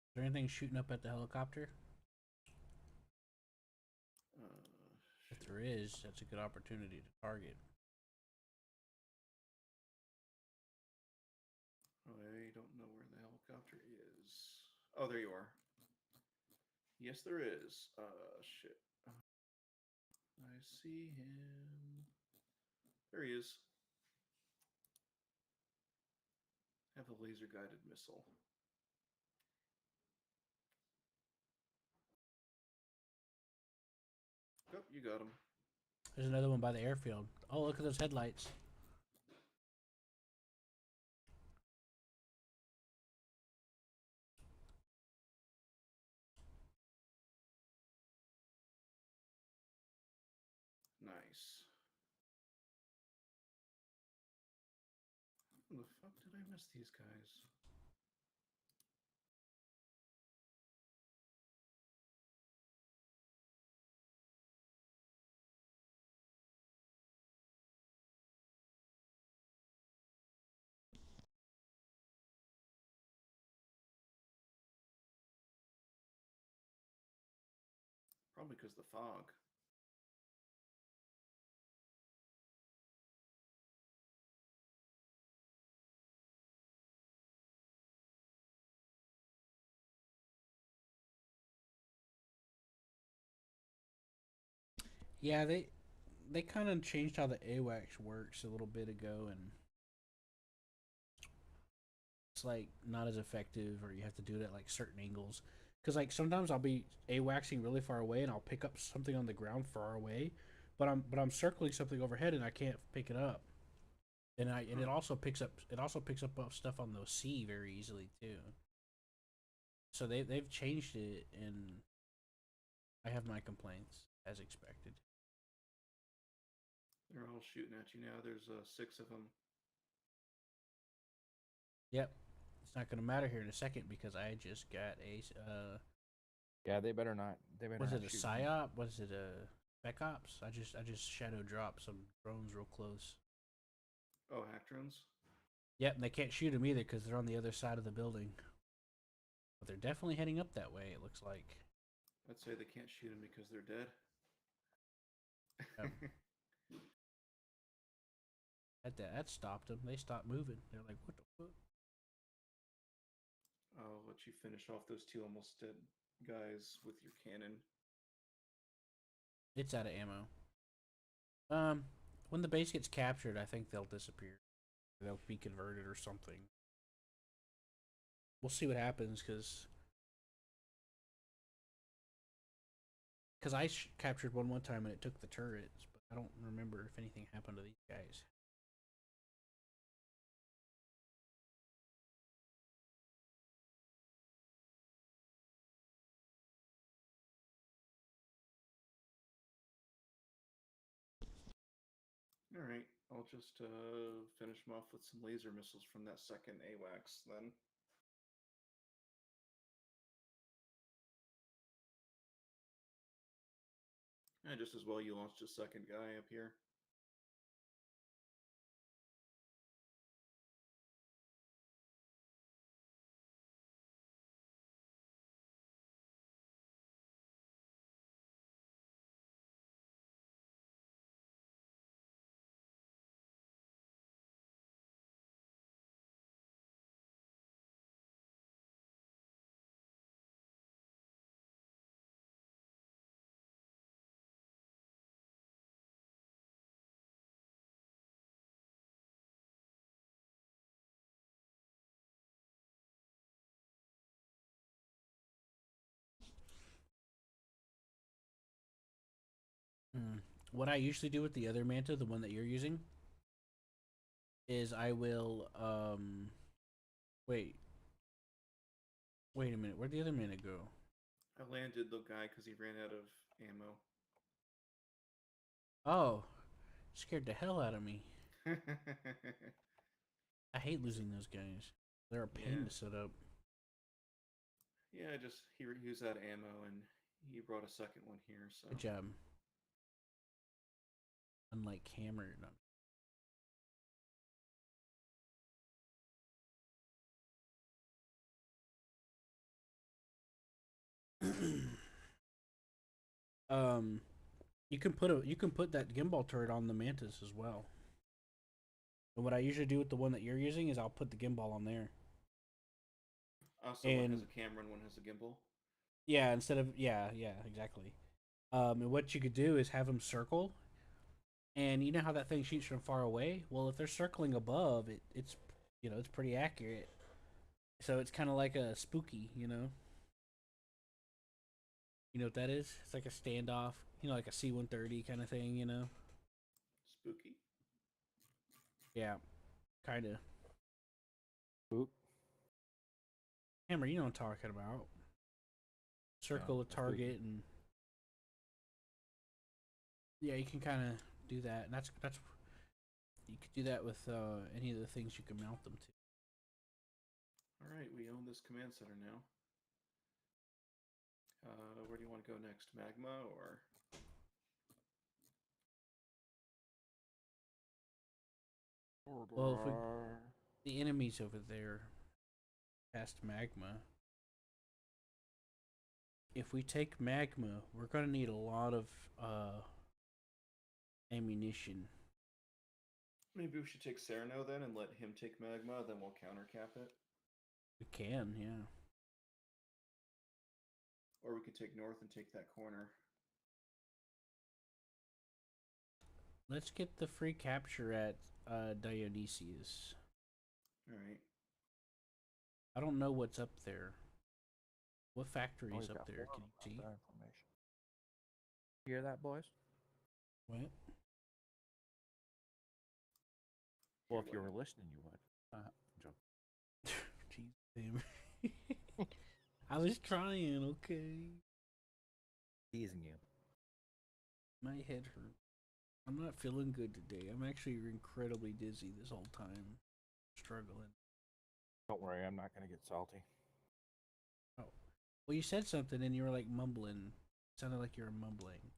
Is there anything shooting up at the helicopter? If Shit. there is, that's a good opportunity to target. I don't know where the helicopter is. Oh, there you are. Yes, there is. Shit. I see him. There he is. Have a laser guided missile. Oh, you got him. There's another one by the airfield. Oh, look at those headlights. Nice. How the fuck did I miss these guys? Probably because the fog. Yeah, they kind of changed how the AWACS works a little bit ago, and it's like not as effective, or you have to do it at like certain angles. Because like sometimes I'll be AWACSing really far away, and I'll pick up something on the ground far away, but I'm circling something overhead, and I can't pick it up. And Huh. it also picks up stuff on the sea very easily too. So they've changed it, and I have my complaints as expected. They're all shooting at you now. There's 6 of them. Yep, it's not going to matter here in a second because I just got a Yeah, they better not. They better was not it a shoot me. psyop? Was it a spec ops? I just shadow dropped some drones real close. Oh, hack drones? Yep, and they can't shoot them either because they're on the other side of the building. But they're definitely heading up that way. It looks like. I'd say they can't shoot them because they're dead. Yep. That stopped them. They stopped moving. They're like, what the fuck? I'll let you finish off those 2 almost dead guys with your cannon. It's out of ammo. When the base gets captured, I think they'll disappear. They'll be converted or something. We'll see what happens because captured one time and it took the turrets, but I don't remember if anything happened to these guys. All right, I'll just finish them off with some laser missiles from that second AWACS then. just as well you launched a second guy up here. Hmm. What I usually do with the other manta, the one that you're using, is I will wait wait a minute. Where'd the other manta go? I landed the guy because he ran out of ammo. Oh, scared the hell out of me. I hate losing those guys. They're a pain Yeah. to set up. Yeah, just he was out of ammo, and he brought a second one here. So Good job. Unlike hammered. um, you can put that gimbal turret on the mantis as well. And what I usually do with the one that you're using is I'll put the gimbal on there. also one has And a camera and one has a gimbal. yeah, instead of yeah, exactly. And what you could do is have them circle, and you know how that thing shoots from far away. Well, if they're circling above, it's it's pretty accurate. So it's kind of like a spooky, you know. You know what that is? It's like a standoff, like a C-130 kind of thing, you know. Spooky. Yeah, kind of. Oop. Hammer, you know what I'm talking about. Circle a that's spooky. target, and yeah, you can kind of do that. And that's you could do that with any of the things you can mount them to. All right, we own this command center now. Where do you want to go next? Magma or? Well, if the enemies over there past magma, if we take magma, we're gonna need a lot of ammunition. Maybe we should take Sereno then and let him take Magma, then we'll countercap it. We can, yeah. Or we could take North and take that corner. Let's get the free capture at Dionysius. All right. I don't know what's up there. What factory Oh, is he's up got there? 4 Can of you them. see? That information. You hear that, boys? What? Well, Hear if you what? were listening, you would. Joke. Jeez, damn. I was trying, okay. Teasing you. My head hurt. I'm not feeling good today. I'm actually incredibly dizzy this whole time. Struggling. Don't worry, I'm not gonna get salty. Oh. Well, you said something and you were like mumbling. It sounded like you were mumbling.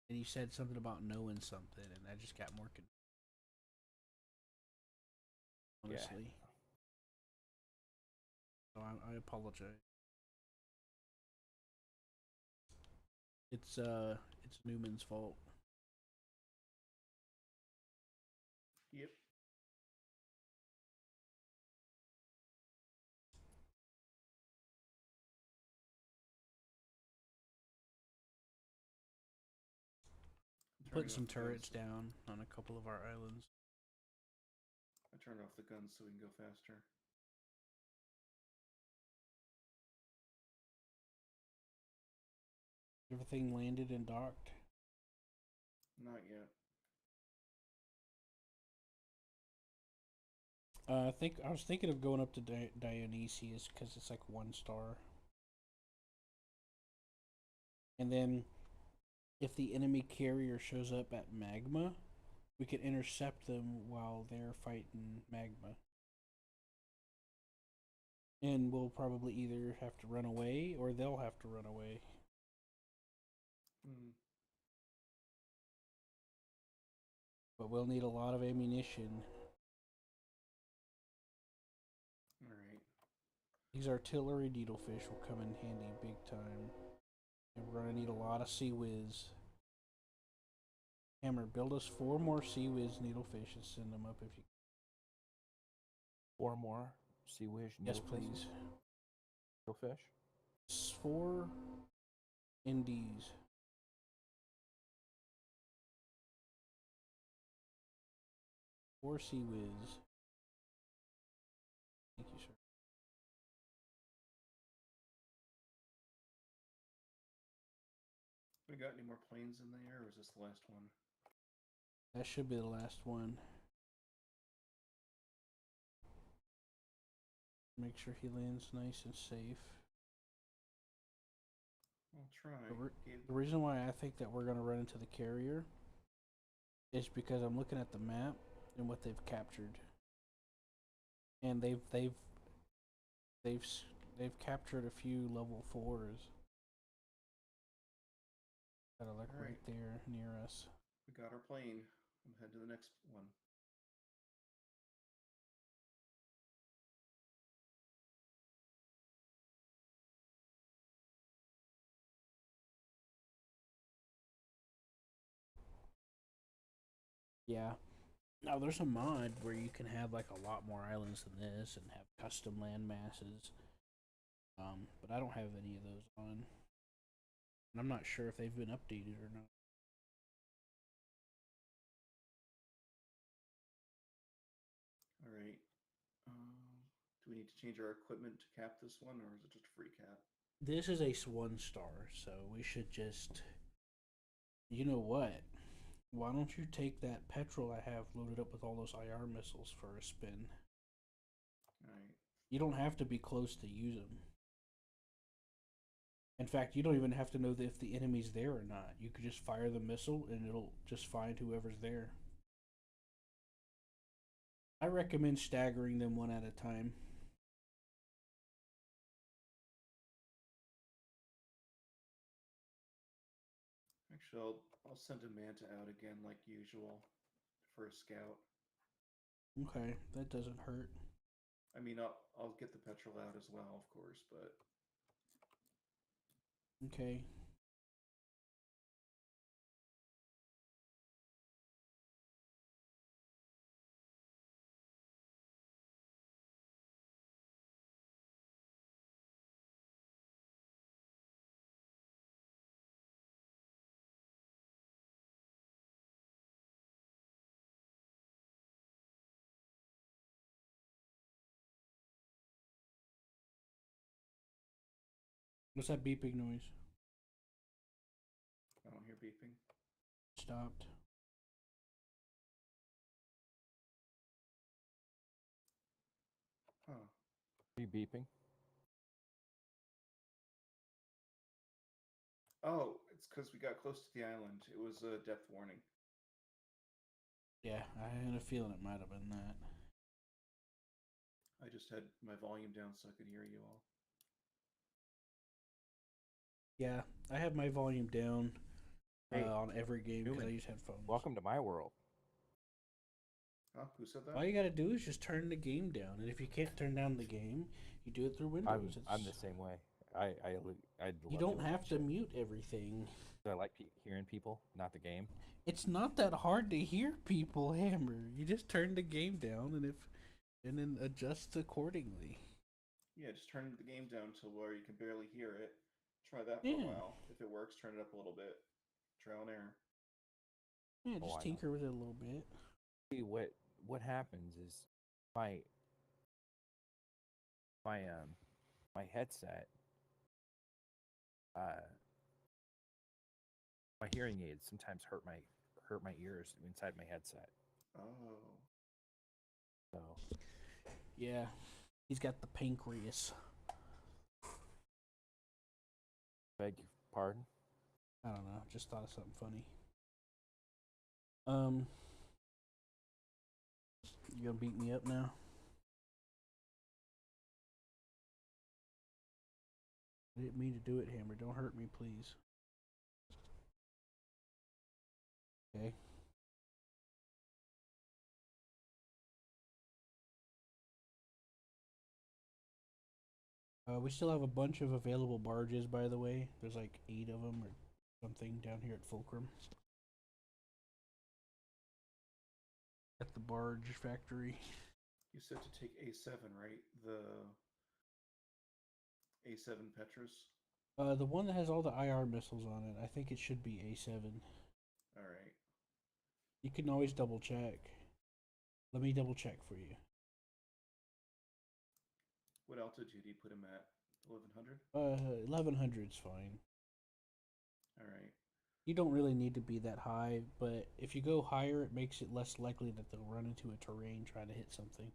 And you said something about knowing something, and I just got more confused. Honestly. Yeah. So I apologize. It's Newman's fault. Yep. Put Turning some off the guns. turrets down on a couple of our islands. I turned off the guns so we can go faster. Everything landed and docked. Not yet. I was thinking of going up to Dionysius because it's like 1 star. And then if the enemy carrier shows up at magma, we can intercept them while they're fighting magma. And we'll probably either have to run away or they'll have to run away. Hmm. but we'll need a lot of ammunition. All right. These artillery needlefish will come in handy big time. And we're gonna need a lot of sea whiz. Hammer, build us 4 more sea whiz needlefish and send them up if you. 4 more sea wish. Yes, please. Fish. 4 indies. 4 sea whiz. Thank you, sir. We got any more planes in the air, or is this the last one? That should be the last one. Make sure he lands nice and safe. I'll try. The reason why I think that we're going to run into the carrier is because I'm looking at the map and what they've captured, and they've captured a few level 4s. Gotta look right there near us. We got our plane. I'm heading to the next one. Yeah. Now there's a mod where you can have like a lot more islands than this and have custom land masses. But I don't have any of those on. And I'm not sure if they've been updated or not. All right. Do we need to change our equipment to cap this one, or is it just a free cap? This is a 1-star, so we should just. You know what? Why don't you take that petrol I have loaded up with all those IR missiles for a spin? All right. You don't have to be close to use them. In fact, you don't even have to know if the enemy's there or not. You could just fire the missile and it'll just find whoever's there. I recommend staggering them one at a time. Actually, I'll send a Manta out again like usual for a scout. Okay, that doesn't hurt. I mean, I'll get the petrol out as well, of course, but Okay. What's that beeping noise? I don't hear beeping. Stopped. Huh. Are you beeping? Oh, it's because we got close to the island. It was a depth warning. Yeah, I had a feeling it might have been that. I just had my volume down so I could hear you all. Yeah, I have my volume down Hey, on every game because I Newman, use headphones. Welcome to my world. Huh? Who said that? All you gotta do is just turn the game down, and if you can't turn down the game, you do it through Windows. I'm the same way. I You don't have to mute everything. I like hearing people, not the game. It's not that hard to hear people, Hammer. You just turn the game down, and then adjust accordingly. Yeah, just turn the game down to where you can barely hear it. Try that for Yeah. a while. If it works, turn it up a little bit. Trial and error. Yeah, Oh, just I tinker with it a little bit. See what happens is my my headset my hearing aids sometimes hurt my ears inside my headset. Oh. So Yeah, he's got the pancreas. beg your pardon. I don't know. Just thought of something funny. You gonna beat me up now? I didn't mean to do it, Hammer. Don't hurt me, please. Okay. We still have a bunch of available barges, by the way. There's like 8 of them or something down here at Fulcrum. At the barge factory. You said to take A7, right? The A7 Petras. The one that has all the IR missiles on it. I think it should be A7. All right. You can always double check. Let me double check for you. What altitude do you put him at? 1100? 1100's fine. All right. You don't really need to be that high, but if you go higher, it makes it less likely that they'll run into a terrain trying to hit something.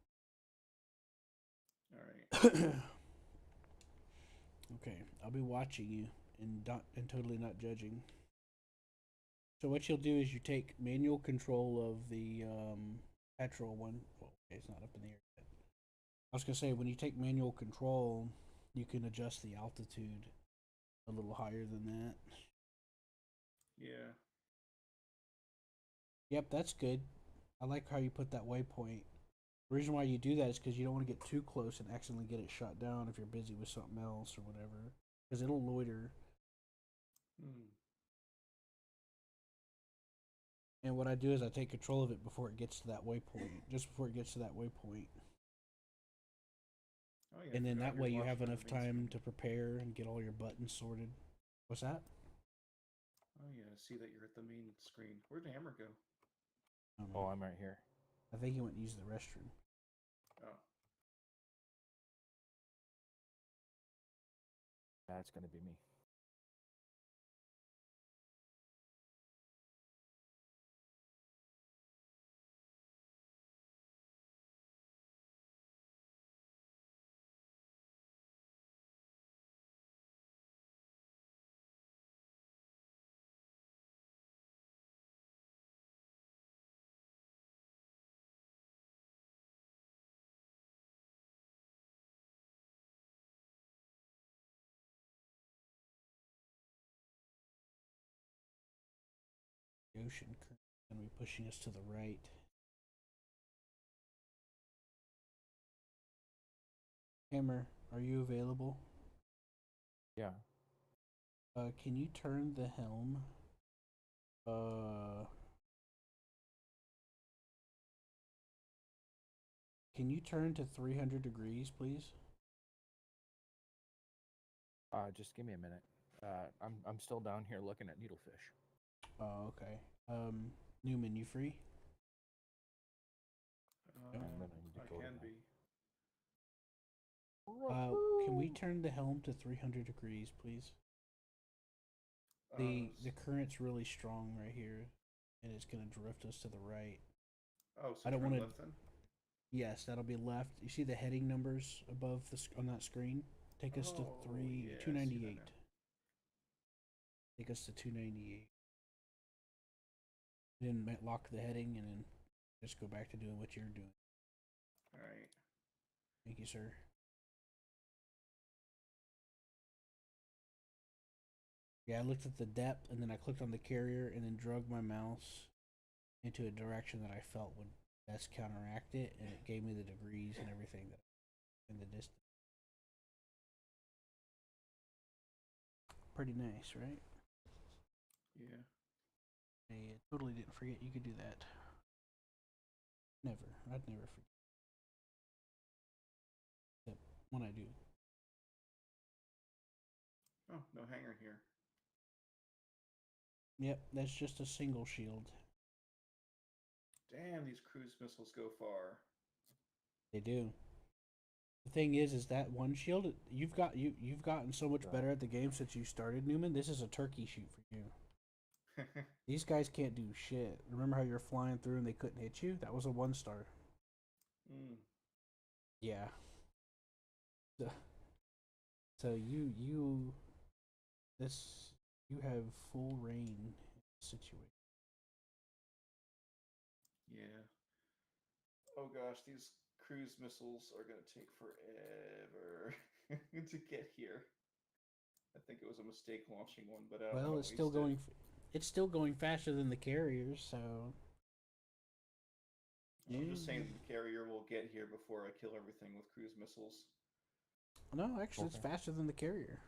All right. Okay, I'll be watching you and totally not judging. So what you'll do is you take manual control of the petrol one. Well, okay, it's not up in the air yet. I was gonna say when you take manual control, you can adjust the altitude a little higher than that. Yeah. Yep, that's good. I like how you put that waypoint. The reason why you do that is because you don't want to get too close and accidentally get it shot down if you're busy with something else or whatever. Because it'll loiter. Hmm. And what I do is I take control of it before it gets to that waypoint. Just before it gets to that waypoint. Oh, yeah, And I then forgot that you're way you have watching on enough the main time screen. to prepare and get all your buttons sorted. What's that? Oh, yeah, I see that you're at the main screen. Where'd the hammer go? I don't Oh, know. I'm right here. I think he went and used the restroom. Oh. That's gonna be me. The ocean current is going to be pushing us to the right. Hammer, are you available? Yeah. Can you turn the helm? Uh, can you turn to 300 degrees, please? Just give me a minute. I'm still down here looking at needlefish. Oh, okay. Newman, you free? I'm gonna need to I go to can my. be. Can we turn the helm to 300 degrees, please? The current's really strong right here, and it's gonna drift us to the right. Oh, I so don't turn want to. left then? Yes, that'll be left. You see the heading numbers above on that screen? Take us to Oh, yeah, two I see ninety that eight. now. Take us to 298. Then lock the heading, and then just go back to doing what you're doing. All right. Thank you, sir. Yeah, I looked at the depth, and then I clicked on the carrier, and then drug my mouse into a direction that I felt would best counteract it, and it gave me the degrees and everything that in the distance. Pretty nice, right? Yeah. I totally didn't forget you could do that. Never. I'd never forget. Except when I do. Oh, no hanger here. Yep, that's just a single shield. Damn, these cruise missiles go far. They do. The thing is that one shield you've gotten so much better at the game since you started, Newman. This is a turkey shoot for you. These guys can't do shit. Remember how you're flying through and they couldn't hit you? That was a 1 star. Mm. Yeah. So, so this you have full reign in the situation. Yeah. Oh gosh, these cruise missiles are gonna take forever to get here. I think it was a mistake launching one, but I don't Well, want to waste it. it's still going faster than the carriers, so I'm just saying that the carrier will get here before I kill everything with cruise missiles. No, actually, it's Okay. faster than the carrier.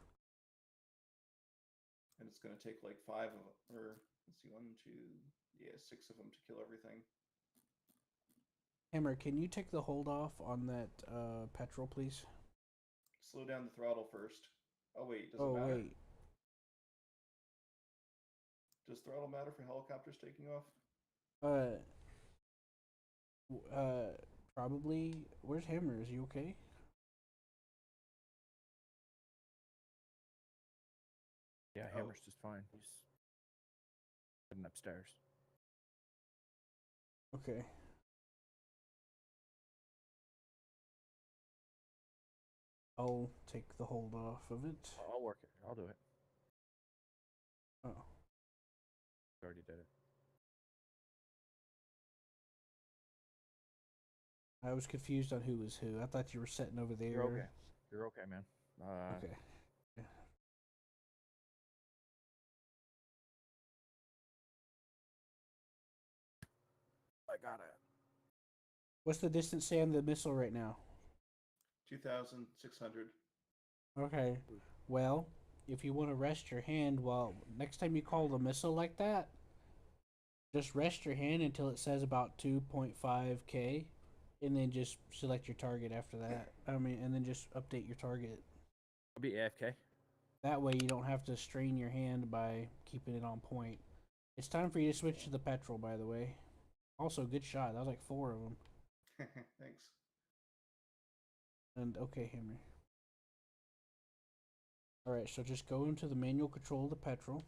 And it's going to take like 5 of or let's see, 1, 2, yeah, 6 of them to kill everything. Hammer, can you take the hold off on that petrol, please? Slow down the throttle first. Oh wait, does it Oh matter? wait, Does throttle matter for helicopters taking off? uh, uh, probably. Where's Hammer? Is he okay? Yeah, Oh, Hammer's just fine. He's heading upstairs. Okay. I'll take the hold off of it. I'll work it. I'll do it. Oh, Already did it. I was confused on who was who. I thought you were sitting over You're okay. there. You're okay, man. Okay. Yeah. I got it. What's the distance say on the missile right now? 2,600. Okay. Well, if you want to rest your hand while next time you call the missile like that, just rest your hand until it says about 2.5K and then just select your target after that. I mean, and then just update your target. I'll be AFK. That way you don't have to strain your hand by keeping it on point. It's time for you to switch to the petrol, by the way. Also, good shot. That was like 4 of them. Thanks. And okay, Henry. Alright, so just go into the manual control of the petrol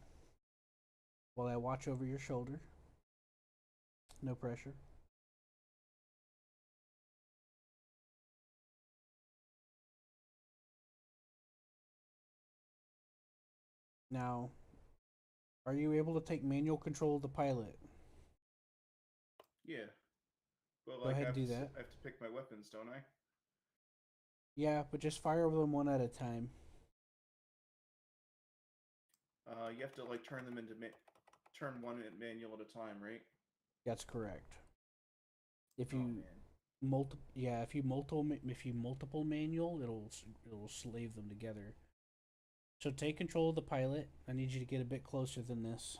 while I watch over your shoulder. No pressure. Now, are you able to take manual control of the pilot? Yeah. But Go like ahead and do that. I have to pick my weapons, don't I? Yeah, but just fire over them one at a time. You have to like turn them into turn one manual at a time, right? That's correct. If Oh you man. if you multiple manual, it'll slave them together. So take control of the pilot. I need you to get a bit closer than this.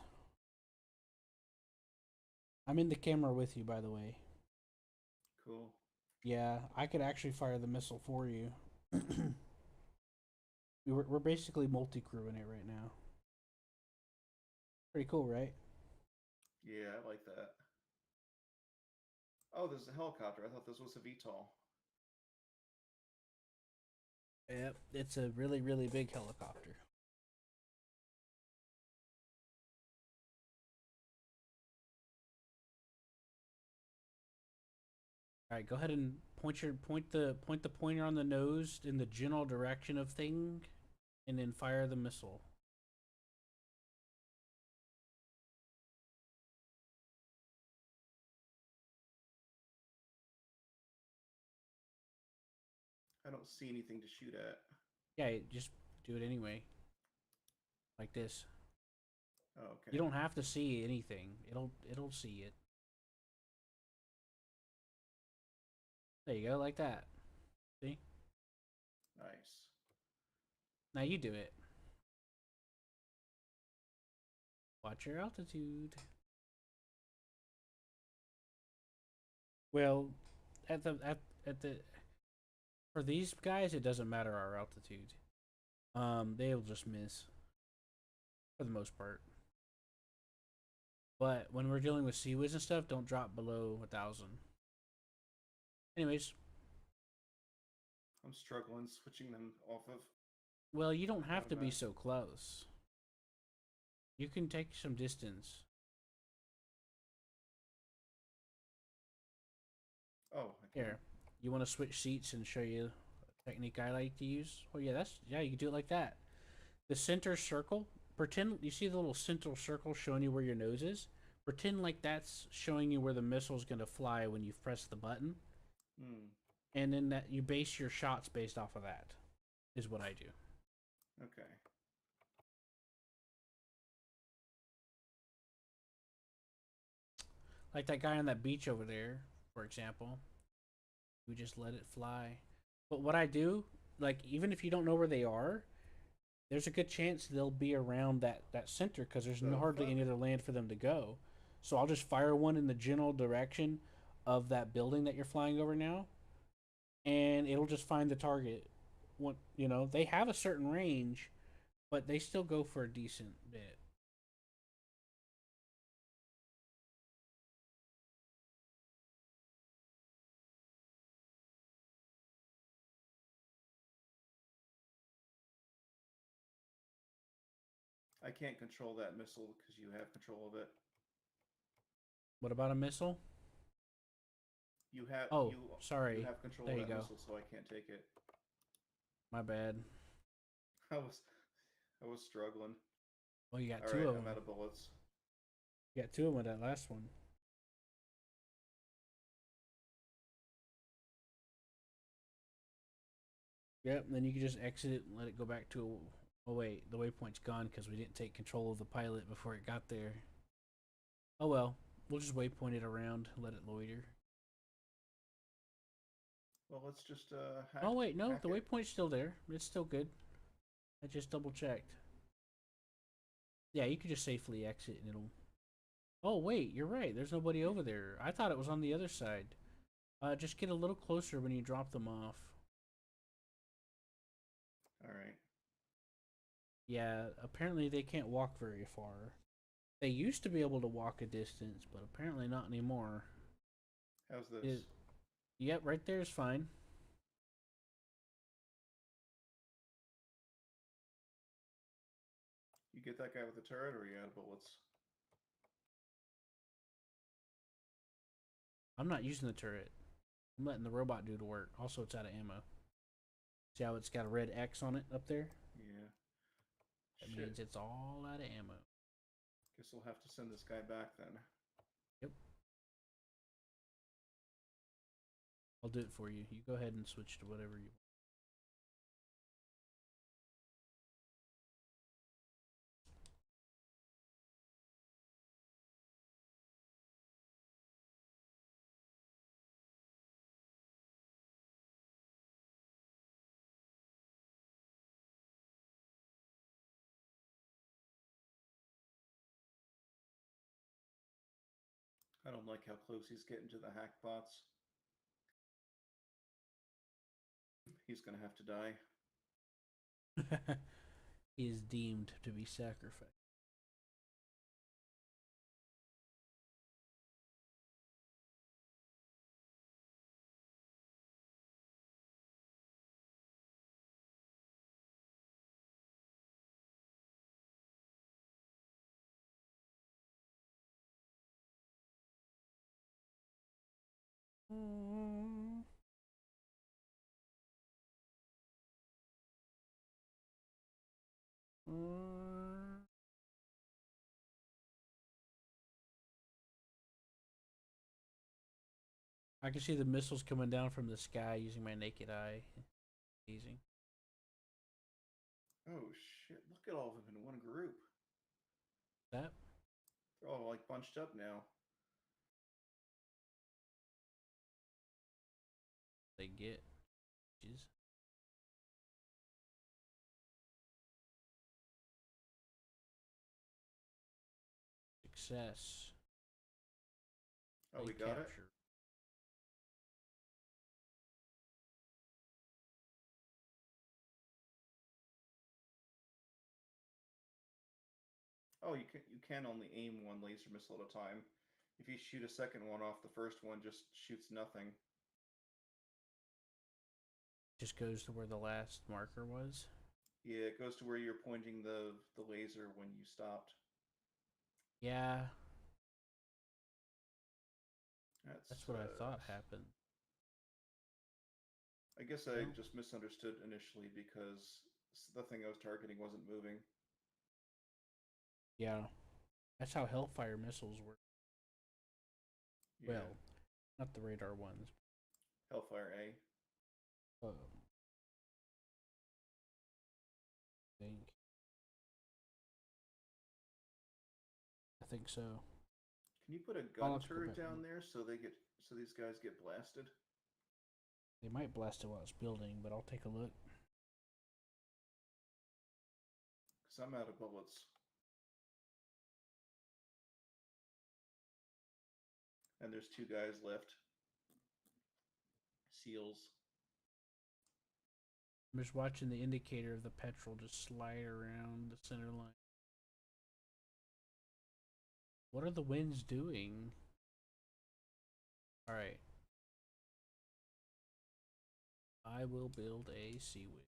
I'm in the camera with you, by the way. Cool. Yeah, I could actually fire the missile for you. We're basically multi-crewing it right now. Pretty cool, right? Yeah, I like that. Oh, there's a helicopter. I thought this was a VTOL. Yep, it's a really, really big helicopter. All right, go ahead and point the pointer on the nose in the general direction of thing, and then fire the missile. I don't see anything to shoot at. Yeah, just do it anyway, like this. Oh, You okay. don't have to see anything. It'll see it. There you go, like that. See? Nice. Now you do it. Watch your altitude. Well, at the for these guys, it doesn't matter our altitude. They'll just miss for the most part. But when we're dealing with Sea-Wiz and stuff, don't drop below 1,000. Anyways, I'm struggling switching them off of. well, you don't have to be Automatic. so close. You can take some distance. Oh, I can. Here, you want to switch seats and show you a technique I like to use? Oh yeah, you can do it like that. The center circle. Pretend you see the little central circle showing you where your nose is. Pretend like that's showing you where the missile's gonna fly when you press the button, Hmm. and then that you base your shots based off of that. Is what I do. Okay. Like that guy on that beach over there, for example. We just let it fly. But what I do, like even if you don't know where they are, there's a good chance they'll be around that center because there's The hardly fuck? any other land for them to go. So I'll just fire one in the general direction of that building that you're flying over now, and it'll just find the target. What they have a certain range, but they still go for a decent bit. I can't control that missile because you have control of it. What about a missile? You have Oh, you sorry. have control There of you that go. missile, so I can't take it. My bad. I was I was struggling. Well, you got All two right, of I'm them. out of bullets. You got two of them with that last one. Yep. And then you can just exit it and let it go back to. Oh wait, the waypoint's gone because we didn't take control of the pilot before it got there. Oh well, we'll just waypoint it around, let it loiter. Well, let's just Oh wait, no, hack the it. waypoint's still there. It's still good. I just double checked. Yeah, you could just safely exit and it'll. Oh wait, you're right. There's nobody over there. I thought it was on the other side. Just get a little closer when you drop them off. All right. Yeah, apparently they can't walk very far. They used to be able to walk a distance, but apparently not anymore. How's this? It, yep, right there is fine. You get that guy with the turret, or are you out of bullets? I'm not using the turret. I'm letting the robot do the work. Also, it's out of ammo. See how it's got a red X on it up there? Yeah. That Shit. means it's all out of ammo. Guess we'll have to send this guy back then. Yep. I'll do it for you. You go ahead and switch to whatever you want. I don't like how close he's getting to the hack bots. He's gonna have to die. He is deemed to be sacrificed. I can see the missiles coming down from the sky using my naked eye. Amazing. Oh shit! Look at all of them in one group. That They're all like bunched up now. they get. Jeez. Success. Oh, we They got it. capture. Oh, you can only aim one laser missile at a time. If you shoot a second one off, the first one just shoots nothing. Just goes to where the last marker was. Yeah, it goes to where you're pointing the laser when you stopped. Yeah, That's that's what I thought happened. I guess I Well, just misunderstood initially because the thing I was targeting wasn't moving. yeah, that's how Hellfire missiles work. Yeah, Well, not the radar ones. Hellfire A. Think. I think so. Can you put a I'll gun have to go turret back and down look. there so these guys get blasted? They might blast it while it's building, but I'll take a look. I'm out of bullets. And there's 2 guys left. Seals. I'm just watching the indicator of the petrol just slide around the center line. What are the winds doing? Alright. I will build a seaway.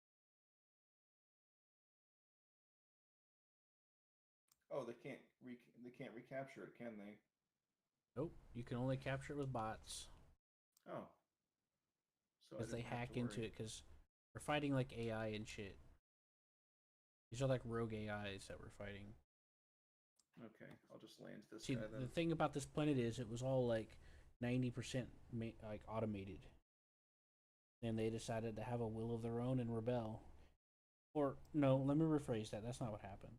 Oh, they can't recapture it, can they? Nope, you can only capture it with bots. Oh. So I Because they didn't have hack to into worry. it, because we're fighting like AI and shit. These are like rogue AIs that we're fighting. Okay, I'll just land this See, guy the then. thing about this planet is it was all like 90% like automated. And they decided to have a will of their own and rebel. Or, no, let me rephrase that. That's not what happened.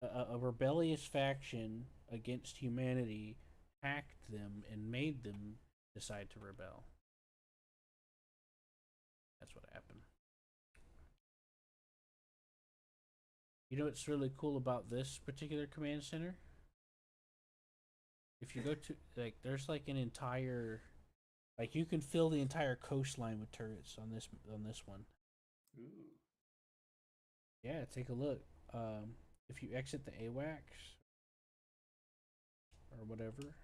A rebellious faction against humanity hacked them and made them decide to rebel. That's what happened. You know what's really cool about this particular command center? If you go to, like, there's like an entire, like, you can fill the entire coastline with turrets on this one. Ooh. Yeah, take a look. If you exit the AWACS or whatever,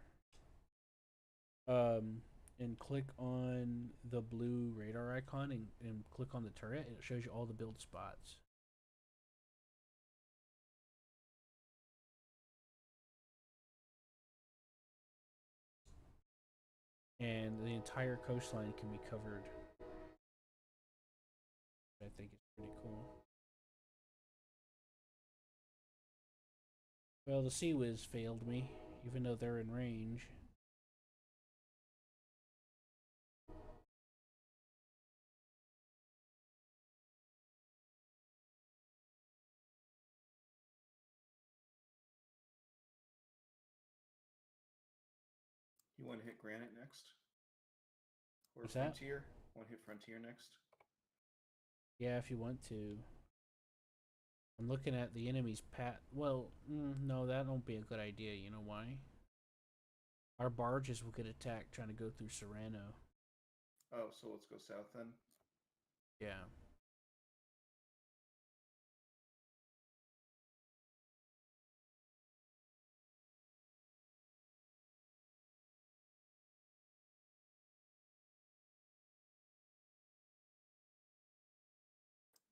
and click on the blue radar icon and click on the turret, it shows you all the build spots. And the entire coastline can be covered. I think it's pretty cool. Well, the Sea Whiz failed me, even though they're in range. You want to hit Granite next? Or What's that? Frontier? Want to hit Frontier next? Yeah, if you want to. I'm looking at the enemy's pat. Well, no, that won't be a good idea. You know why? Our barges will get attacked trying to go through Serrano. Oh, so let's go south then. Yeah.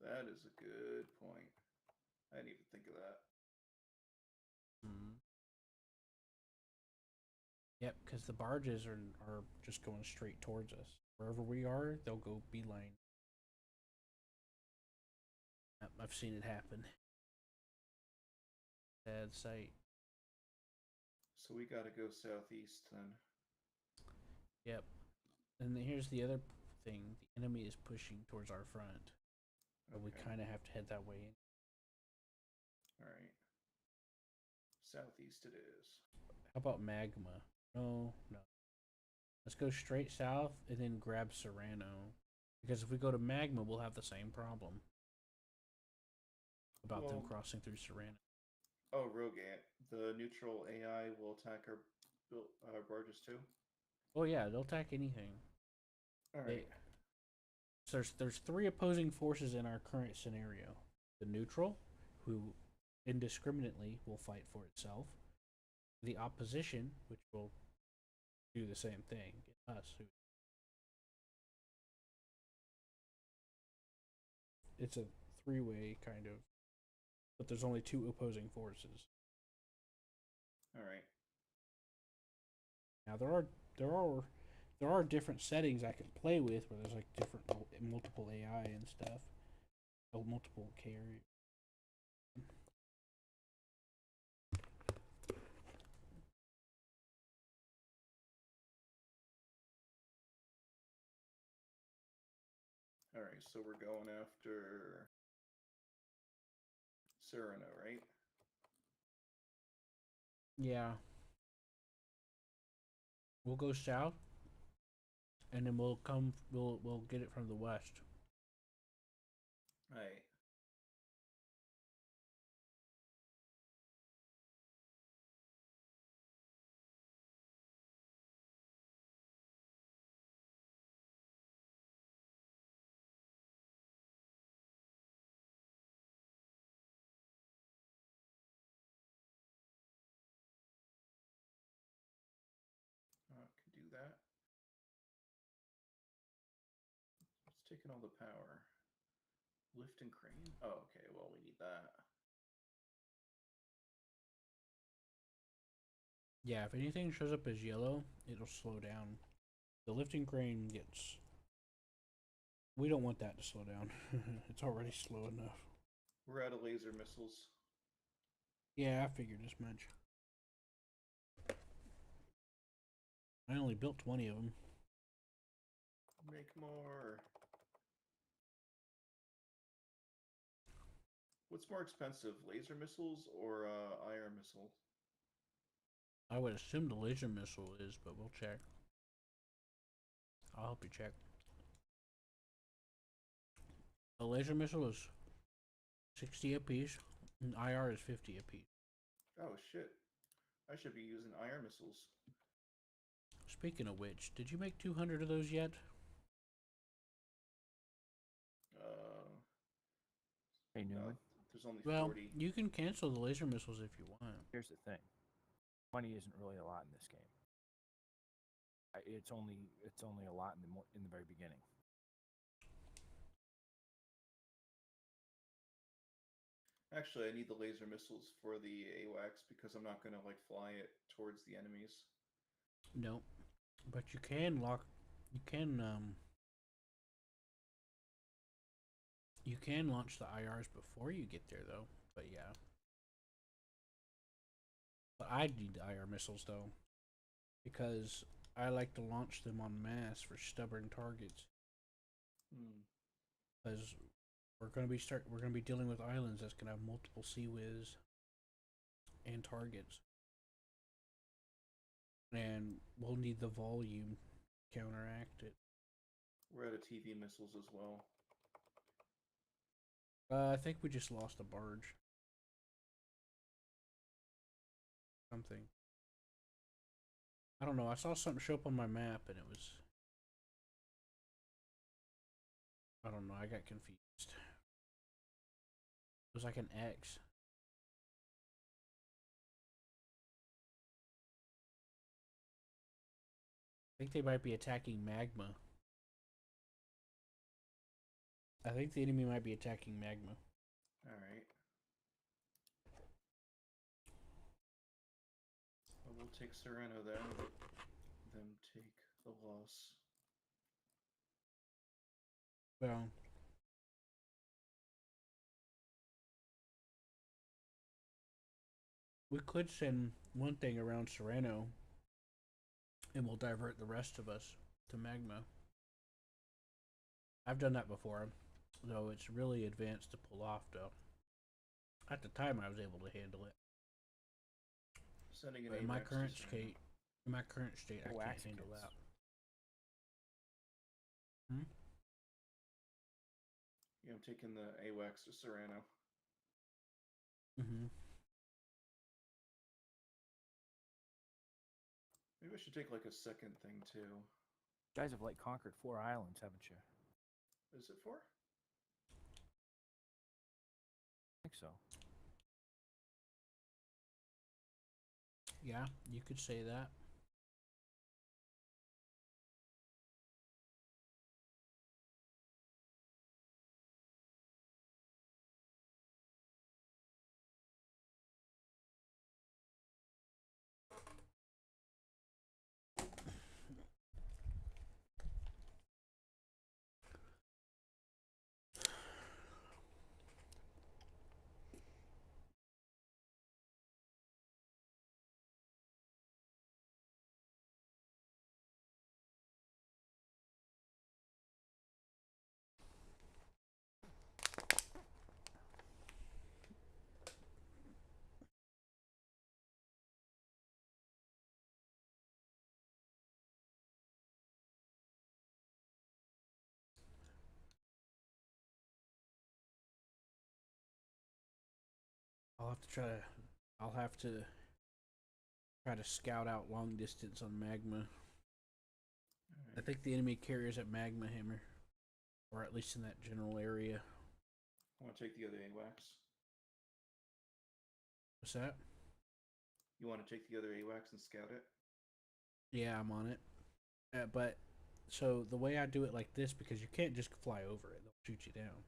That is a good point. I didn't even think of that. Mm. Yep, because the barges are just going straight towards us. Wherever we are, they'll go beeline. Yep, I've seen it happen. Sad sight. So we got to go southeast then. Yep. And here's the other thing: the enemy is pushing towards our front, so we Okay. kind of have to head that way. All right. Southeast it is. How about Magma? No, no. Let's go straight south and then grab Serrano, because if we go to Magma, we'll have the same problem about them Well, crossing through Serrano. oh, Rogue the neutral AI will attack our barges too. Oh yeah, they'll attack anything. All right. So there's three opposing forces in our current scenario: the neutral, who indiscriminately will fight for itself; the opposition, which will do the same thing; us, who it's a three-way kind of, but there's only two opposing forces. All right. Now there are different settings I can play with where there's like different multiple AI and stuff, multiple carry. All right. So we're going after Cyrano, right? Yeah, we'll go south, and then we'll get it from the west. All right. all the power. Lift and crane? Oh, okay, well, we need that. Yeah, if anything shows up as yellow, it'll slow down. The lifting crane gets. We don't want that to slow down. It's already slow enough. We're out of laser missiles. Yeah, I figured as much. I only built 20 of them. Make more. What's more expensive, laser missiles or iron missile? I would assume the laser missile is, but we'll check. I'll help you check. A laser missile is 60 apiece, and IR is 50 apiece. Oh shit! I should be using iron missiles. Speaking of which, did you make 200 of those yet? Uh, Hey, no, Newman, there's only Well, 40. you can cancel the laser missiles if you want. here's the thing. Money isn't really a lot in this game. It's only a lot in the very beginning. Actually, I need the laser missiles for the AWACS because I'm not gonna like fly it towards the enemies. No, but you can lock. You can launch the IRs before you get there, though. But yeah. But I need the IR missiles though, because I like to launch them en masse for stubborn targets. Hmm. Because we're gonna be dealing with islands that's gonna have multiple sea whiz and targets, and we'll need the volume to counteract it. We're out of TV missiles as well. I think we just lost a barge. Something. I don't know. I saw something show up on my map, and it was. I don't know. I got confused. It was like an X. I think they might be attacking magma. I think the enemy might be attacking magma. All right. Well, we'll take Sereno then. Them take the loss. Well, we could send one thing around Sereno, and we'll divert the rest of us to magma. I've done that before, though it's really advanced to pull off. Though at the time, I was able to handle it. Sending an But AWACS to Sereno. in my current state, I can't Wax handle kits. that. Hmm? Yeah, I'm taking the AWACS to Sereno. Mm-hmm. Maybe I should take like a second thing too. You guys have like conquered 4 islands, haven't you? Is it 4? I think so. Yeah, you could say that. I'll have to try to. I'll have to try to scout out long distance on magma. I Alright. think the enemy carriers at magma hammer, or at least in that general area. I want to take the other AWACS. What's that? You want to take the other AWACS and scout it? Yeah, I'm on it. But So the way I do it like this, because you can't just fly over it; they'll shoot you down.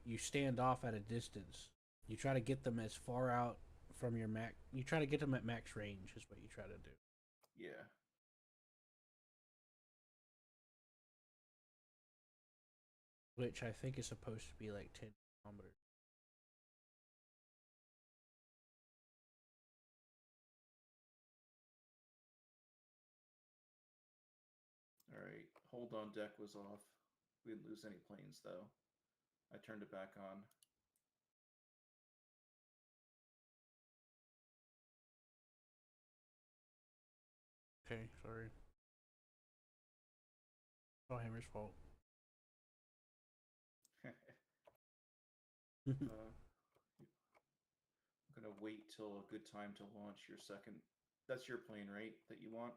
You stand off at a distance. You try to get them as far out from your max. You try to get them at max range is what you try to do. Yeah. Which I think is supposed to be like 10 kilometers. All right. Hold on deck was off. We didn't lose any planes though. I turned it back on. Okay, sorry. Oh, Hammer's fault. I'm gonna wait till a good time to launch your second. That's your plane, right? That you want?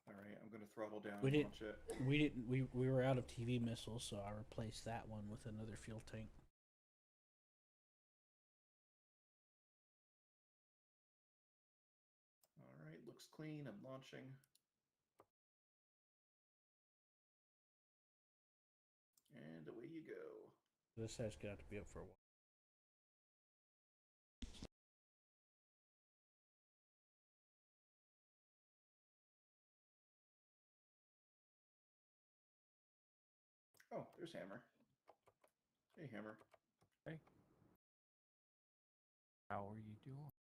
All right, I'm gonna throttle down We and didn't. launch it. We didn't. We were out of TV missiles, so I replaced that one with another fuel tank. All right, looks clean. I'm launching. And away you go. This has got to be up for a while. Oh, there's Hammer. Hey, Hammer. Hey. How are you doing?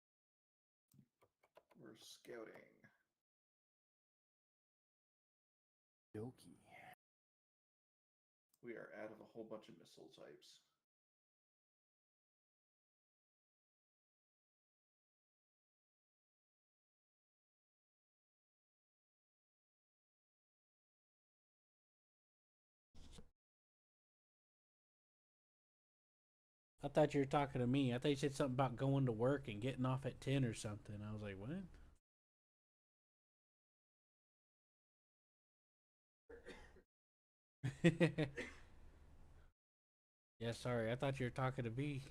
We're scouting. Doki. We are out of a whole bunch of missile types. I thought you were talking to me. I thought you said something about going to work and getting off at 10 or something. I was like, what? Yeah, sorry. I thought you were talking to me.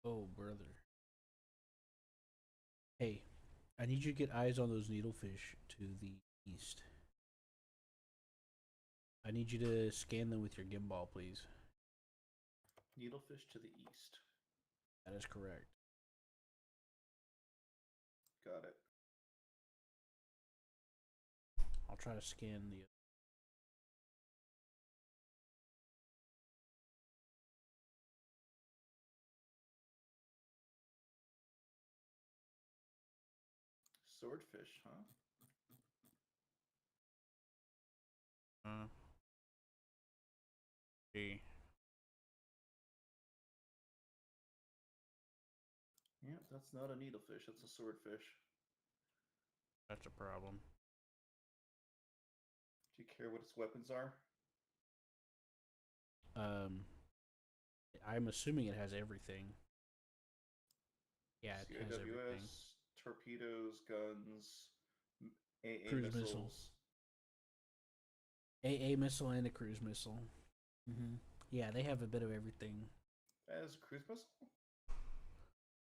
Oh, brother. Hey, I need you to get eyes on those needlefish to the east. I need you to scan them with your gimbal, please. Needlefish to the east. That is correct. Got it. I'll try to scan the. Swordfish, huh? See. Yeah, that's not a needlefish. That's a swordfish. That's a problem. Do you care what its weapons are? Um, I'm assuming it has everything. Yeah, it has everything. CIWS, torpedoes, guns, AA Cruise missile. missiles. AA missile and a cruise missile. Yeah, they have a bit of everything. As a cruise missile?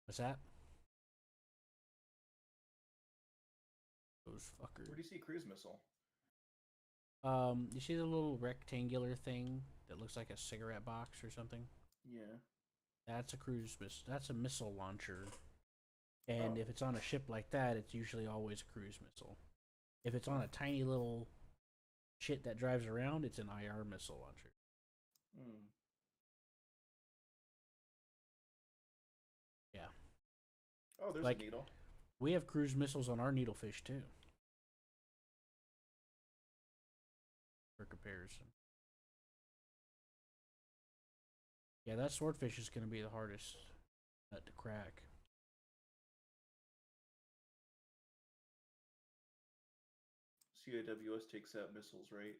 What's that? Those fuckers. Where do you see cruise missile? You see the little rectangular thing that looks like a cigarette box or something? Yeah. That's a cruise missile. That's a missile launcher. And Oh, if it's on a ship like that, it's usually always a cruise missile. If it's on a tiny little shit that drives around, it's an IR missile launcher. hmm. Yeah. Oh, there's a Like, needle. we have cruise missiles on our needlefish too, for comparison. Yeah, that swordfish is going to be the hardest nut to crack. CAWS takes out missiles, right?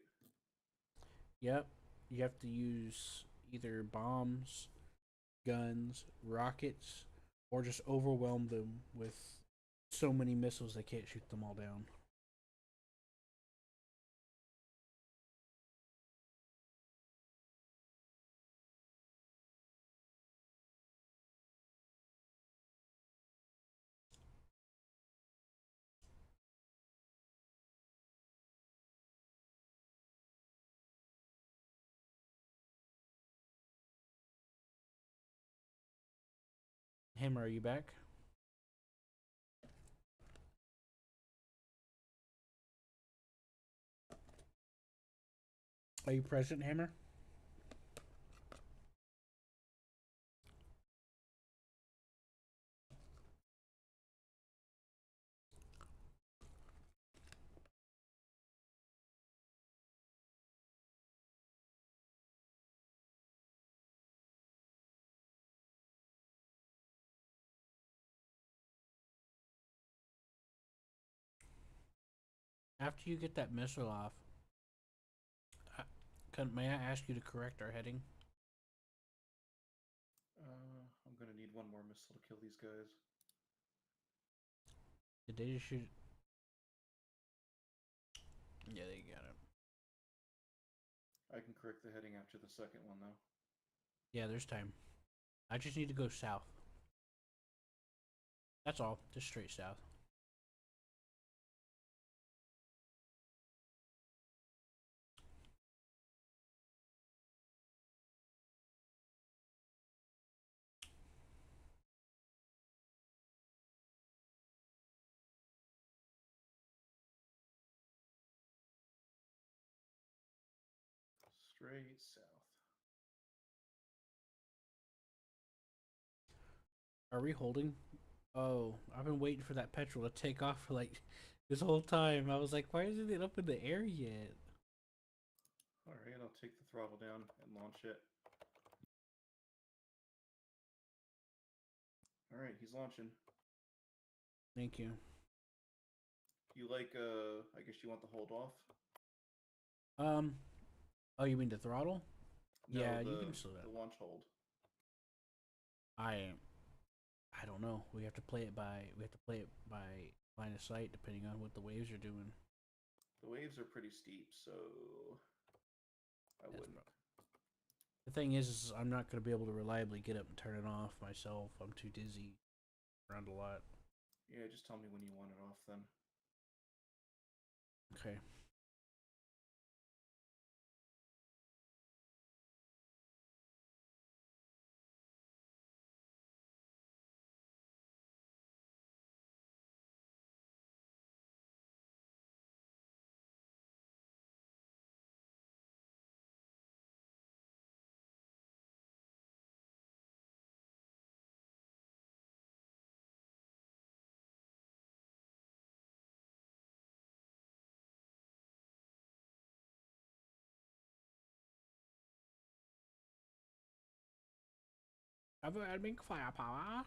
Yep. You have to use either bombs, guns, rockets, or just overwhelm them with so many missiles they can't shoot them all down. Hammer, are you back? Are you present, Hammer? After you get that missile off, may I ask you to correct our heading? I'm gonna need one more missile to kill these guys. Did they just shoot? Yeah, they got it. I can correct the heading after the second one, though. Yeah, there's time. I just need to go south. That's all. Just straight south. Straight south. Are we holding? Oh, I've been waiting for that petrol to take off for like this whole time. I was like, why isn't it up in the air yet? Alright, I'll take the throttle down and launch it. Alright, he's launching. Thank you. You like, I guess you want the hold off? Um, oh, you mean the throttle? No, Yeah, you can slow that. the launch hold. I I don't know. We have to play it by line of sight, depending on what the waves are doing. The waves are pretty steep, so I wouldn't. The thing is I'm not going to be able to reliably get up and turn it off myself. I'm too dizzy around a lot. Yeah, just tell me when you want it off then. Okay. I've adding firepower.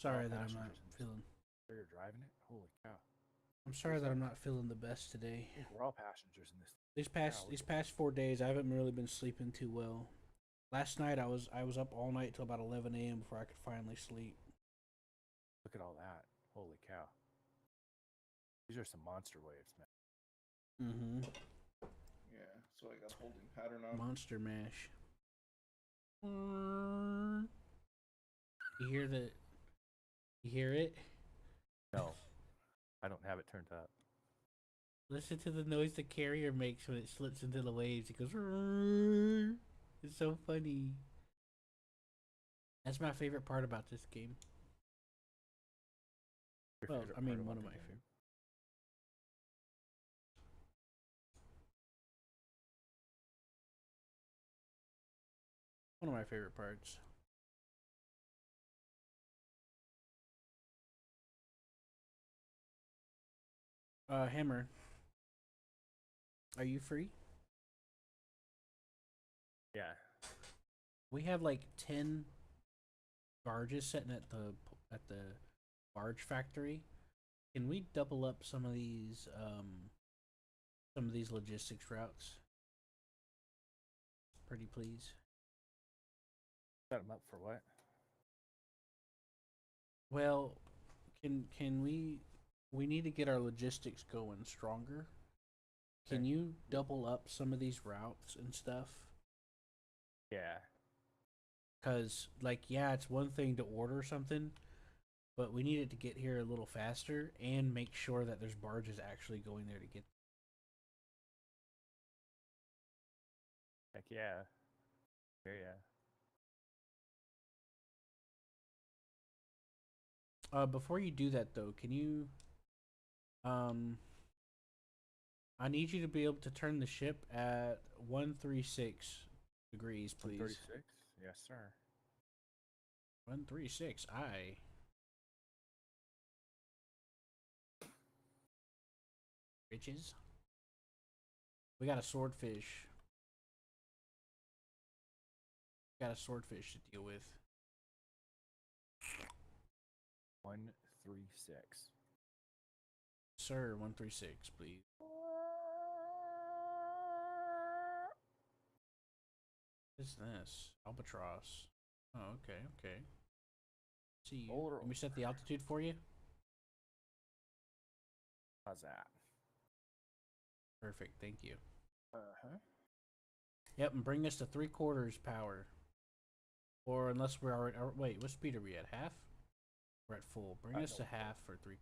we're all Sorry that I'm not passengers in this. feeling. You're driving it. Holy cow! I'm sorry that I'm not feeling the best today. I think we're all passengers in this. These past 4 days, I haven't really been sleeping too well. Last night, I was up all night till about 11 a.m. before I could finally sleep. Look at all that! Holy cow! These are some monster waves, man. Mm-hmm. Yeah, so I got holding pattern on. Monster mash. You hear the? You hear it? No, I don't have it turned up. Listen to the noise the carrier makes when it slips into the waves. It goes. "Rrrr." It's so funny. That's my favorite part about this game. Your Well, favorite I part mean, about one of the my game? favorite. One of my favorite parts. Hammer, are you free? Yeah. We have like 10 barges sitting at the barge factory. Can we double up some of these logistics routes? Pretty please. Set them up for what? Well, can we need to get our logistics going stronger. Can Okay. you double up some of these routes and stuff? Yeah. Cause like yeah, it's one thing to order something, but we need it to get here a little faster and make sure that there's barges actually going there to get. Heck yeah. Yeah. Before you do that though, can you um I need you to be able to turn the ship at 136 degrees, please. 36? Yes, sir. 136. Aye. Bitches. We got a swordfish. Got a swordfish to deal with. 136. Sir, 136, please. What is this? Albatross. Oh, okay, okay. See you. Roller Let me set the altitude for you. How's that? Perfect, thank you. Uh-huh. Yep, and bring us to 3/4 power. Or unless we're already. Wait, what speed are we at? Half? We're at full. Bring us to half for 3/4.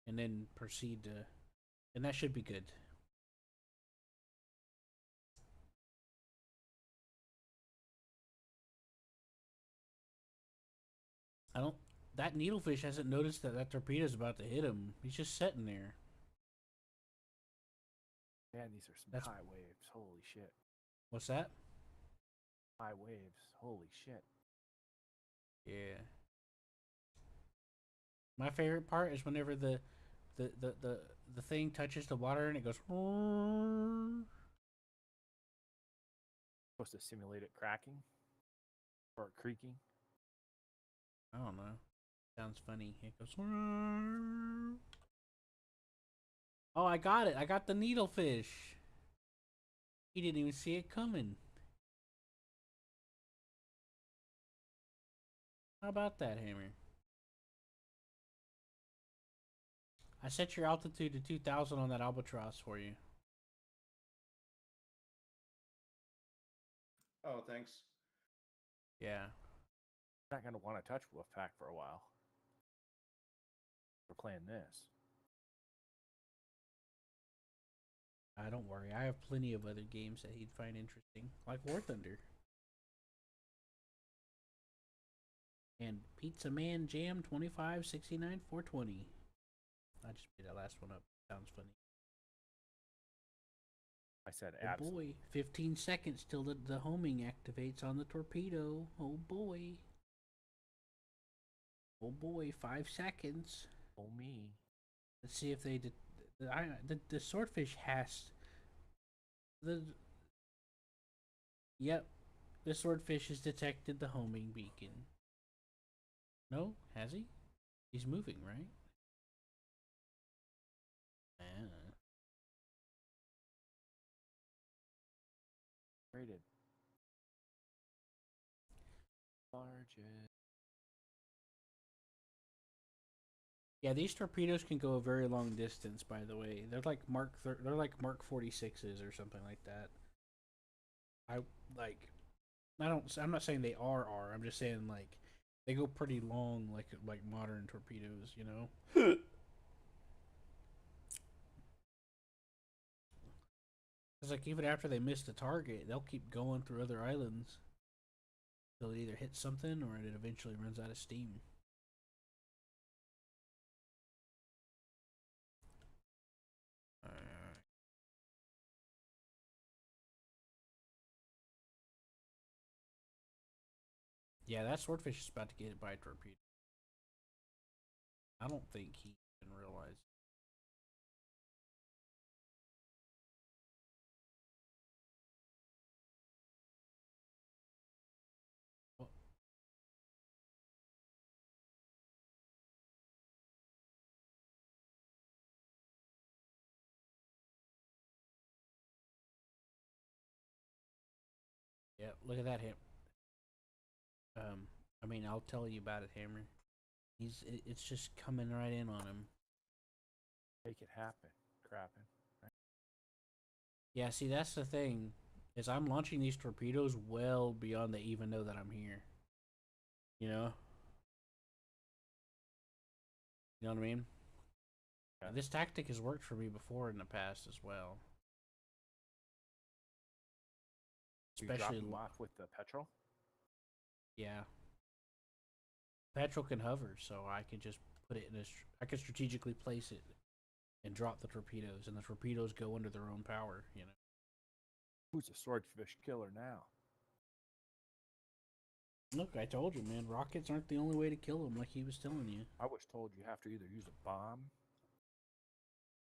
And then proceed to. And that should be good. I don't. That needlefish hasn't noticed that that torpedo's about to hit him. He's just sitting there. Man, these are some That's- high waves. Holy shit. What's that? High waves. Holy shit. Yeah. My favorite part is whenever the thing touches the water and it goes. Supposed to simulate it cracking or creaking. I don't know. Sounds funny. It goes. Oh, I got it. I got the needlefish. He didn't even see it coming. How about that, Hammer? I set your altitude to 2,000 on that albatross for you. Oh, thanks. Yeah. Not gonna want to touch Wolfpack for a while. We're playing this. Don't worry. I have plenty of other games that he'd find interesting, like War Thunder. And Pizza Man Jam 2569 420. I just made that last one up. Sounds funny. I said Oh absolutely. boy. 15 seconds till the homing activates on the torpedo. Oh boy. Oh boy. 5 seconds. Oh me. Let's see if they did. The swordfish has. Yep. The swordfish has detected the homing beacon. No, has he? He's moving, right? Ah. Rated. Largest. Yeah, these torpedoes can go a very long distance. By the way, they're like Mark 46s or something like that. I like. I don't. I'm not saying they are. I'm just saying like they go pretty long, like modern torpedoes. You know. It's like even after they miss the target, they'll keep going through other islands. They'll either hit something or it eventually runs out of steam. Yeah, that swordfish is about to get hit by a torpedo. I don't think he even realized. Well, yeah, look at that him. I mean, I'll tell you about it, Hammer. It's just coming right in on him. Make it happen. Crapping. Right? Yeah, see, that's the thing, is I'm launching these torpedoes well beyond they even know that I'm here. You know? You know what I mean? Yeah. This tactic has worked for me before in the past as well. You drop Especially, them off with the petrol? yeah. Petrol can hover, so I can just put it in a. I can strategically place it and drop the torpedoes, and the torpedoes go under their own power. You know. Who's a swordfish killer now? Look, I told you, man. Rockets aren't the only way to kill them, like he was telling you. I was told you have to either use a bomb,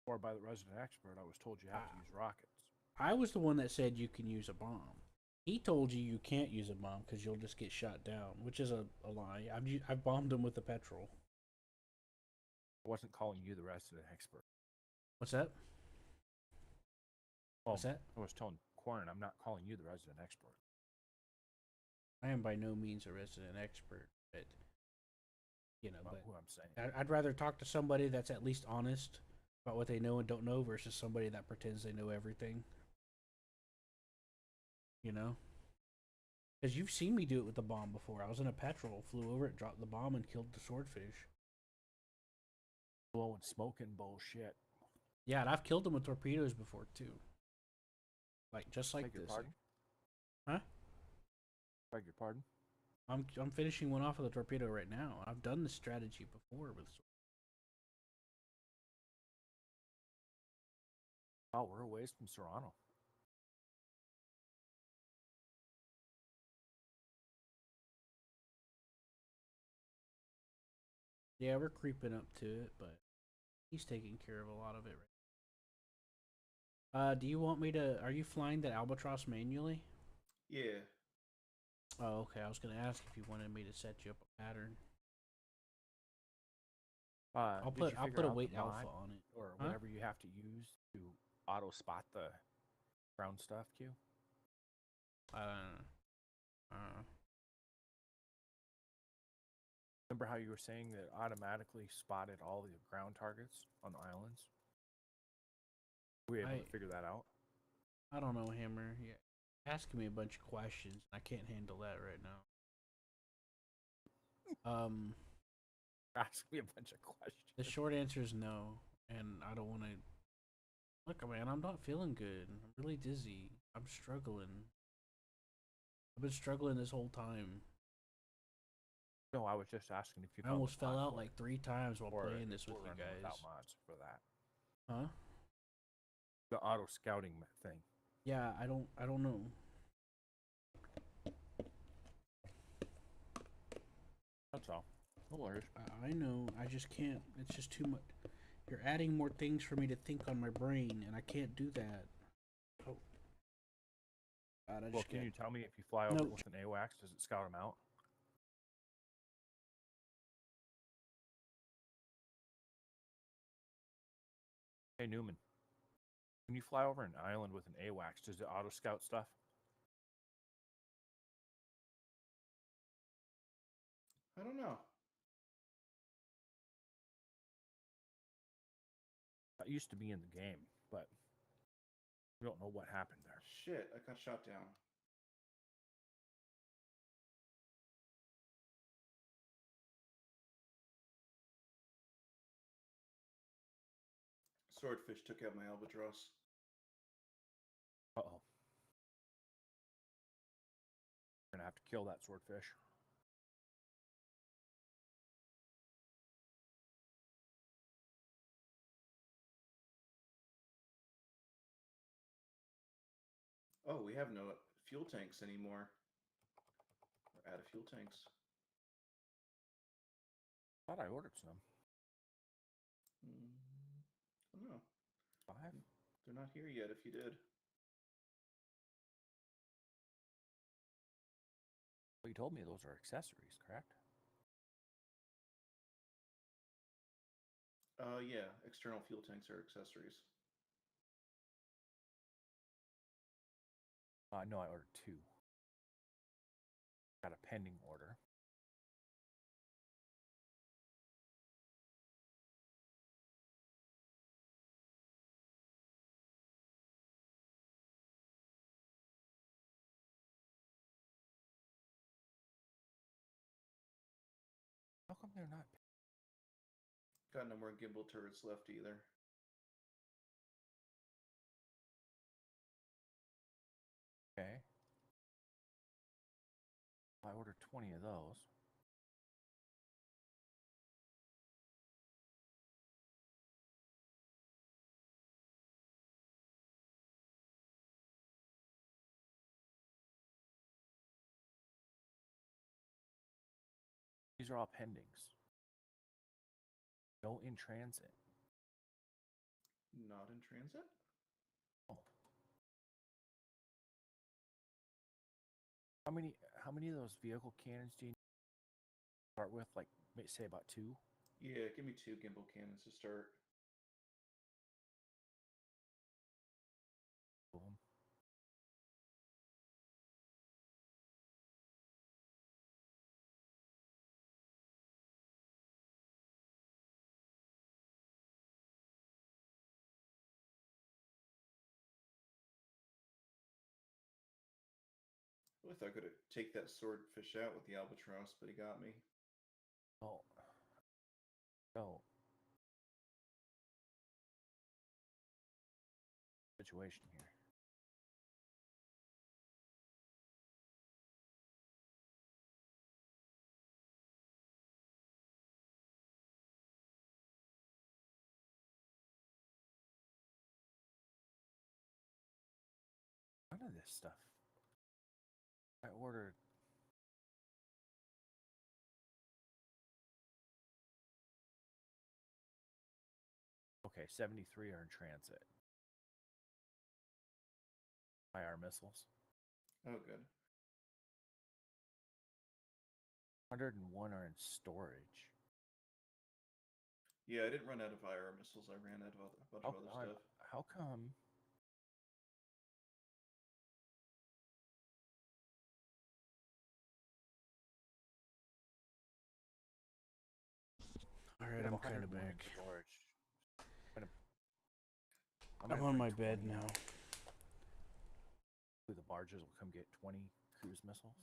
or by the resident expert, I was told you have to use rockets. I was the one that said you can use a bomb. He told you can't use a bomb because you'll just get shot down, which is a lie. I've bombed them with the petrol. I wasn't calling you the resident expert. What's that? What's that? I was telling Corn I'm not calling you the resident expert. I am by no means a resident expert, but Not but who I'm saying. I'd rather talk to somebody that's at least honest about what they know and don't know versus somebody that pretends they know everything. You know, because you've seen me do it with the bomb before. I was in a petrol, flew over it, dropped the bomb, and killed the swordfish. Blowing smoke and bullshit. Yeah, and I've killed them with torpedoes before too. Like just like Beg your this. pardon? Huh? Beg your pardon? I'm finishing one off with a torpedo right now. I've done this strategy before with. Oh, we're a ways from Serrano. Yeah, we're creeping up to it, but he's taking care of a lot of it right. Do you want me to? Are you flying the albatross manually? Yeah. Oh, okay. I was gonna ask if you wanted me to set you up a pattern. I'll put a weight alpha on it. or Huh? whatever you have to use to auto spot the ground stuff, Q? Uh, Remember how you were saying that it automatically spotted all the ground targets on the islands? Were we able to figure that out? I don't know, Hammer. Yeah, asking me a bunch of questions. I can't handle that right now. Ask me a bunch of questions. The short answer is no, and I don't want to. Look, man, I'm not feeling good. I'm really dizzy. I'm struggling. I've been struggling this whole time. No, I was just asking if you I found almost the mod fell out for like it, 3 times while or playing if this with we're you running guys. without mods for that. Huh? The auto scouting thing. Yeah, I don't know. That's all. No worries. I know. I just can't. It's just too much. You're adding more things for me to think on my brain, and I can't do that. Oh. God, Well, can you tell me if you fly over No. it with an AWACS, does it scout them out? Hey Newman, when you fly over an island with an AWACS, does it auto scout stuff? I don't know. That used to be in the game, but we don't know what happened there. Shit, I got shot down. Swordfish took out my albatross. Uh-oh. We're gonna have to kill that swordfish. Oh, we have no fuel tanks anymore. We're out of fuel tanks. Thought I ordered some. I don't know. 5? They're not here yet if you did. Well, you told me those are accessories, correct? Yeah, external fuel tanks are accessories. No, I ordered 2. Got a pending order. How come they're not? Got no more gimbal turrets left either. Okay. I ordered 20 of those. These are all pendings. No in transit. Not in transit? Oh. How many of those vehicle cannons do you start with? Like, say about 2? Yeah, give me 2 gimbal cannons to start. Of them. I thought I could take that swordfish out with the albatross, but he got me. Oh. Oh. Situation here. None of this stuff. I ordered. Okay, 73 are in transit. IR missiles. Oh, good. 101 are in storage. Yeah, I didn't run out of IR missiles. I ran out of a bunch of other stuff. How come? All right, I'm kind of back. Storage. I'm on my bed now. The barges will come get 20 cruise missiles.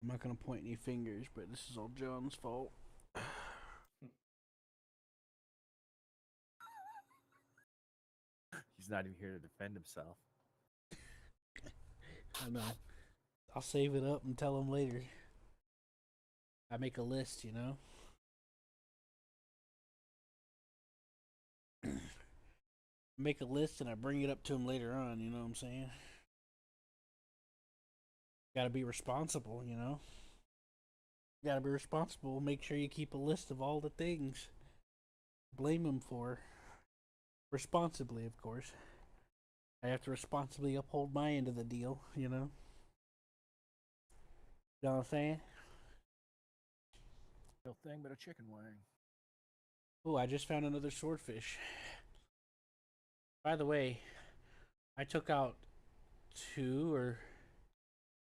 I'm not gonna point any fingers, but this is all John's fault. He's not even here to defend himself. I know. I'll save it up and tell him later. I make a list, you know. Make a list and I bring it up to him later on. You know what I'm saying? Got to be responsible, you know. Got to be responsible. Make sure you keep a list of all the things. Blame him for. Responsibly, of course. I have to responsibly uphold my end of the deal, you know. You know what I'm saying? Real thing, but a chicken wing. Oh, I just found another swordfish. By the way, I took out 2 or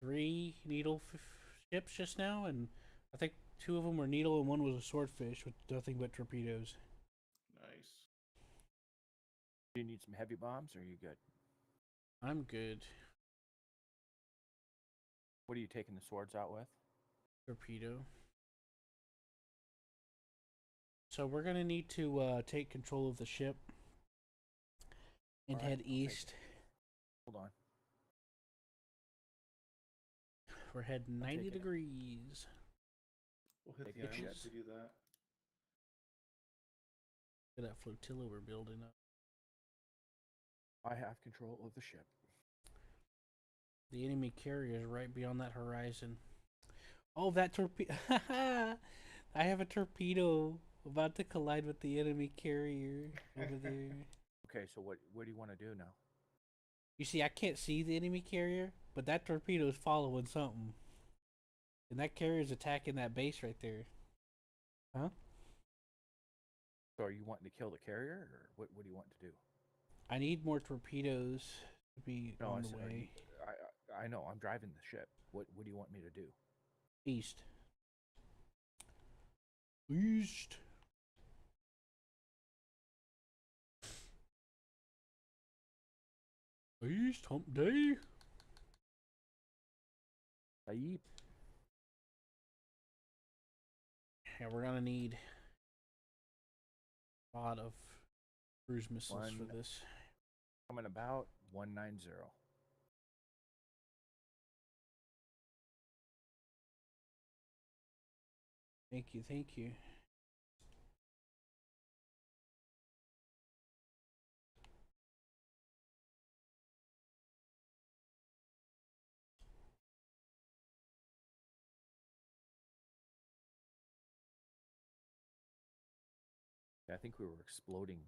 3 ships just now, and I think 2 of them were needle and one was a swordfish with nothing but torpedoes. Nice. Do you need some heavy bombs, or are you good? I'm good. What are you taking the swords out with? Torpedo. So we're gonna need to take control of the ship and Alright, head I'll take east. it. Hold on. We're heading I'm 90 taking it. degrees. We'll hit Take the the island ship. to do that. Look at that flotilla we're building up. I have control of the ship. The enemy carrier is right beyond that horizon. Oh, that torpedo! I have a torpedo about to collide with the enemy carrier over there. Okay, so what do you want to do now? You see, I can't see the enemy carrier, but that torpedo is following something. And that carrier is attacking that base right there. Huh? So are you wanting to kill the carrier, or what do you want to do? I need more torpedoes to be No, on I the said, way. I know, I'm driving the ship. What do you want me to do? East. East. East hump day. Saeed? Yeah, we're gonna need a lot of cruise missiles for One. this. Coming about 190. Thank you, thank you. I think we were exploding.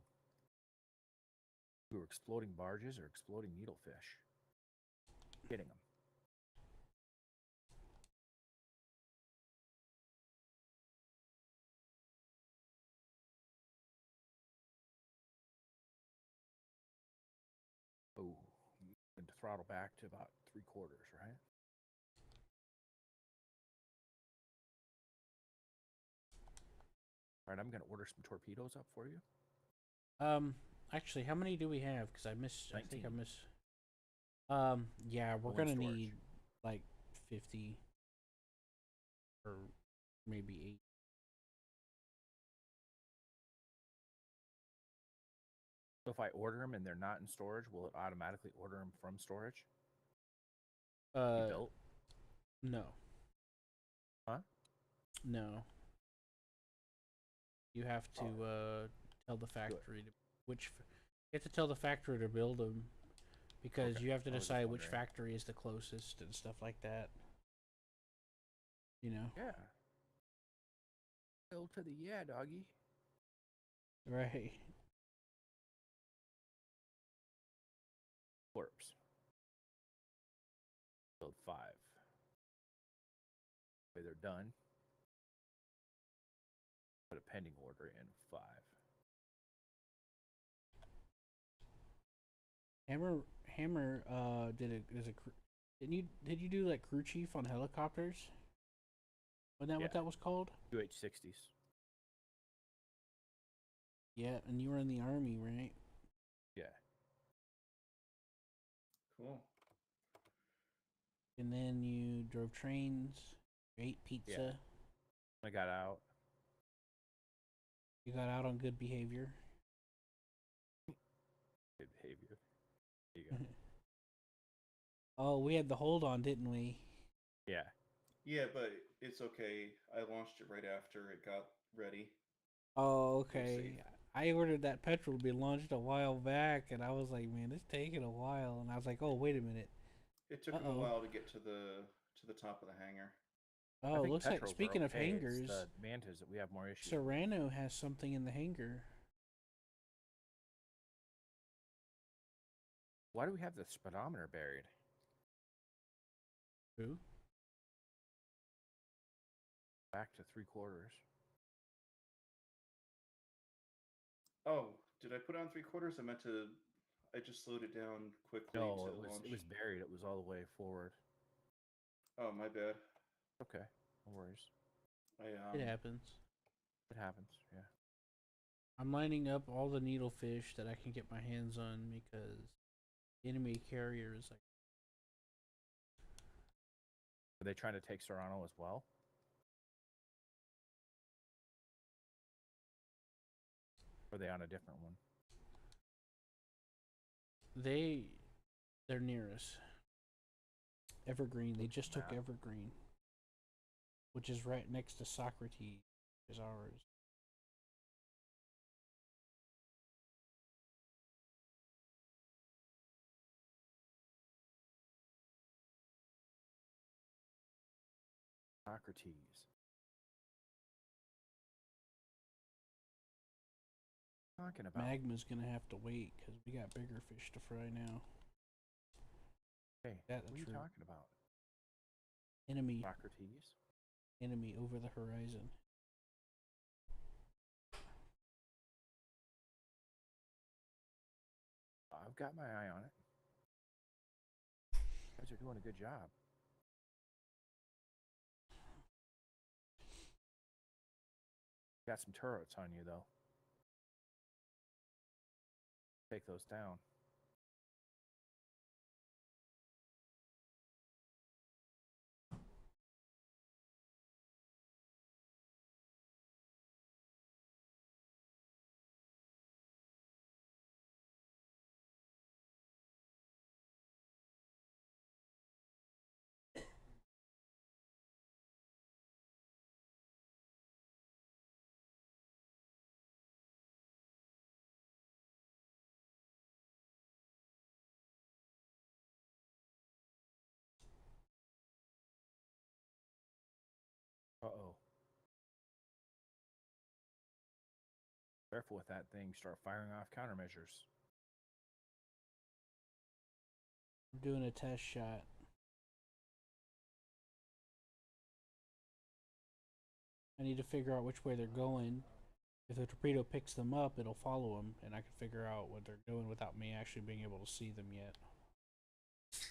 We were exploding barges or exploding needlefish. Getting them. Oh, and to throttle back to about 3/4, right? All right, I'm going to order some torpedoes up for you. Actually, how many do we have? Because I think I 19. miss. Yeah, we're Full in gonna storage. need like 50 or maybe 8. So if I order them and they're not in storage, will it automatically order them from storage? Be built? No, Huh? no. You have to Oh. tell the factory to you have to tell the factory to build them because Okay, you have to I was just decide which wondering. factory is the closest and stuff like that. You know, Yeah. Bill to the yeah, doggy. right? Corpse. Build 5. Okay, they're done. Put a pending order in 5. Hammer did you do like crew chief on helicopters? Wasn't that Yeah. what that was called? UH-60s. Yeah, and you were in the army, right? Yeah. Cool. And then you drove trains, you ate pizza, Yeah. I got out. you got out on good behavior. Good behavior. There you go. Oh, we had the hold on, didn't we? Yeah. Yeah, but it's okay. I launched it right after it got ready. Oh, You're okay. safe. I ordered that petrol to be launched a while back, and I was like, man, it's taking a while. And I was like, oh, wait a minute. It took him a Uh-oh. while to get to the top of the hangar. I Oh, think looks like, petrols are speaking of okay. It's hangars, the mantas that we have more issues with. Serrano has something in the hangar. Why do we have the speedometer buried? Who? Back to 3/4. Oh, did I put on 3/4? I meant to. I just slowed it down quickly No, to it was launch. it was buried. It was all the way forward. Oh, my bad. Okay, no worries. I It happens. It happens. Yeah. I'm lining up all the needlefish that I can get my hands on because the enemy carrier is like Are they trying to take Serrano as well? Or are they on a different one? they're near us. Evergreen. They just took Map. Evergreen, which is right next to Socrates, is ours. Socrates. Talking about. Magma's gonna have to wait because we got bigger fish to fry now. Hey, Yeah, what are that's you true. talking about? Enemy, Socrates? enemy over the horizon. I've got my eye on it. You guys are doing a good job. Got some turrets on you, though. Take those down. Uh-oh. Careful with that thing. Start firing off countermeasures. I'm doing a test shot. I need to figure out which way they're going. If the torpedo picks them up, it'll follow them, and I can figure out what they're doing without me actually being able to see them yet.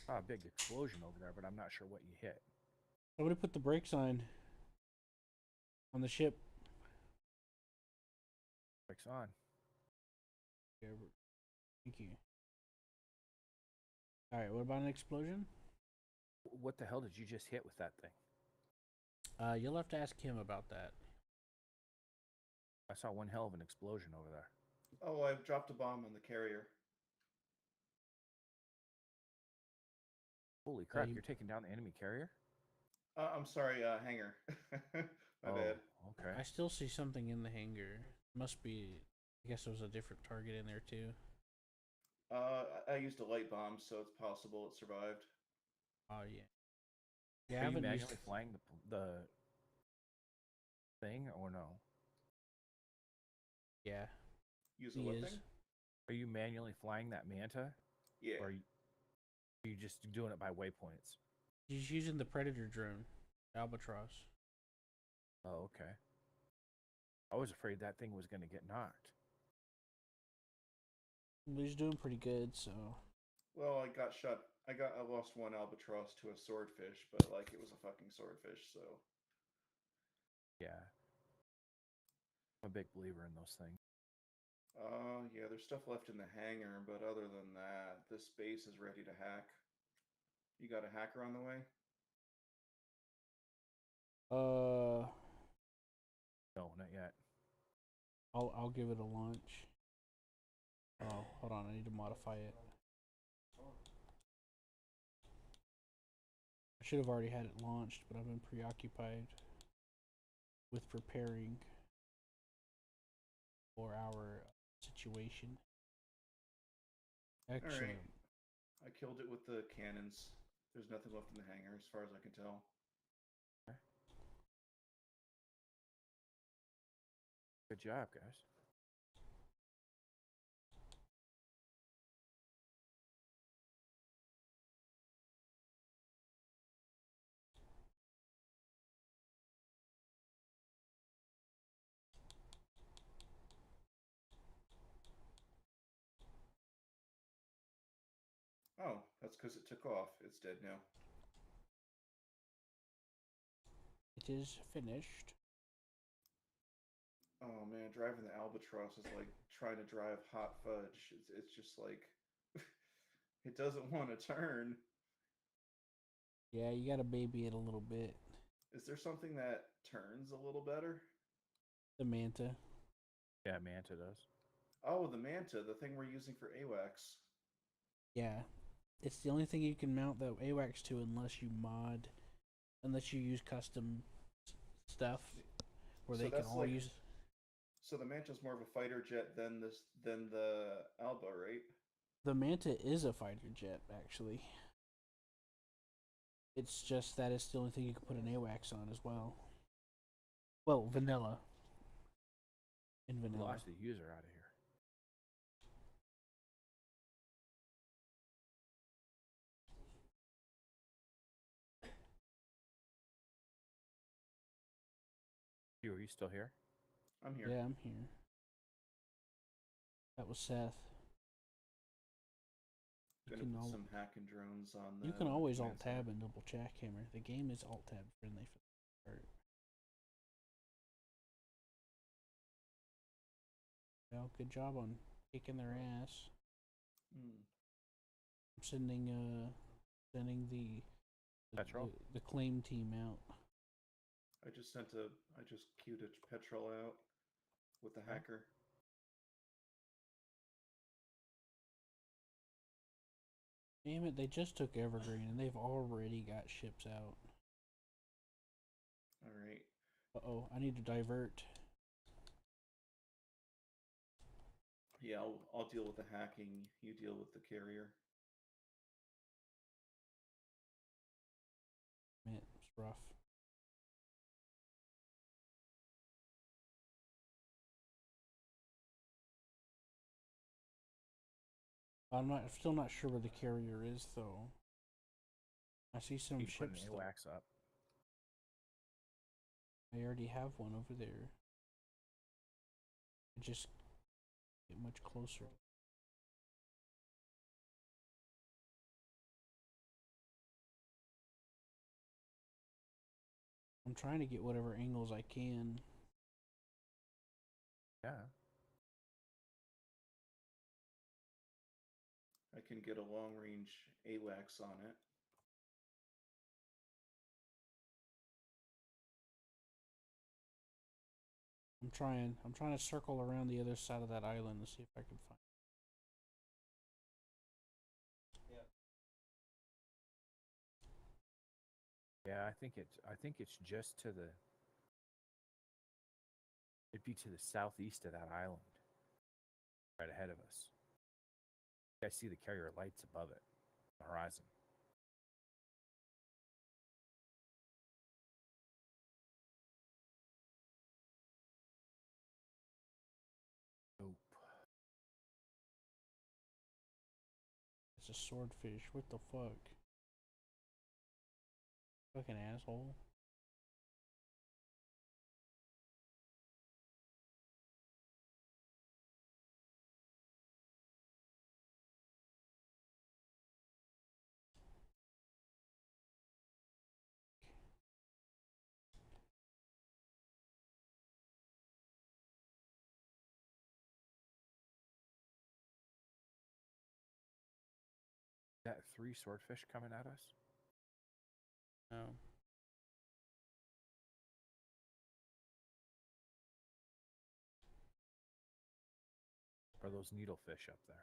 Saw a big explosion over there, but I'm not sure what you hit. Somebody put the brakes on the ship. Brakes on. Thank you. All right, what about an explosion? What the hell did you just hit with that thing? You'll have to ask him about that. I saw one hell of an explosion over there. Oh, I've dropped a bomb on the carrier. Holy crap, you're taking down the enemy carrier? I'm sorry, hangar. My bad. Okay. I still see something in the hangar. Must be. I guess there was a different target in there too. I used a light bomb, so it's possible it survived. Oh yeah. Yeah, I Are you haven't manually used. flying the thing or no? Yeah, Use a he what is. thing? Are you manually flying that manta? Yeah. Or are you just doing it by waypoints? He's using the Predator drone, Albatross. Oh, okay. I was afraid that thing was going to get knocked. But he's doing pretty good, so. Well, I got shot. I lost one albatross to a swordfish, but like it was a fucking swordfish, so. Yeah. I'm a big believer in those things. Yeah, there's stuff left in the hangar, but other than that, this base is ready to hack. You got a hacker on the way? Uh, No, not yet. I'll give it a launch. Oh, hold on, I need to modify it. I should have already had it launched, but I've been preoccupied with preparing for our situation. Excellent. All right. I killed it with the cannons. There's nothing left in the hangar, as far as I can tell. Good job, guys. Oh, that's because it took off. It's dead now. It is finished. Oh man, driving the Albatross is like trying to drive hot fudge. It's just like it doesn't want to turn. Yeah, you gotta baby it a little bit. Is there something that turns a little better? The Manta. Yeah, Manta does. Oh, the Manta, the thing we're using for AWACS. Yeah. It's the only thing you can mount the AWACS to unless you use custom stuff where So they can that's all like use. so the Manta's more of a fighter jet than the Alba, right? The Manta is a fighter jet, actually. It's just that it's the only thing you can put an AWACS on as well. Well, vanilla. In vanilla. Lost the user out of here. You, are you still here? I'm here. Yeah, I'm here. That was Seth. You Gonna can, put al- some hacking drones on the you can always command alt center. tab and double jackhammer. The game is alt tab friendly for the part. Well, good job on kicking their ass. Mm. I'm sending Petrol? the claim team out. I just queued a petrol out with the Okay. hacker. Damn it, they just took Evergreen and they've already got ships out. All right. Uh-oh, I need to divert. Yeah, I'll deal with the hacking. You deal with the carrier. Man, it's rough. I'm still not sure where the carrier is though. I see some Keep putting ships though. AWACS up. I already have one over there. I just get much closer. I'm trying to get whatever angles I can. Yeah. I can get a long range AWACS on it. I'm trying to circle around the other side of that island to see if I can find. Yeah, I think it's just to the it'd be to the southeast of that island. Right ahead of us. I see the carrier lights above it. The horizon. Nope. It's a swordfish. What the fuck? Fucking asshole. That 3 swordfish coming at us? No. Or those needlefish up there?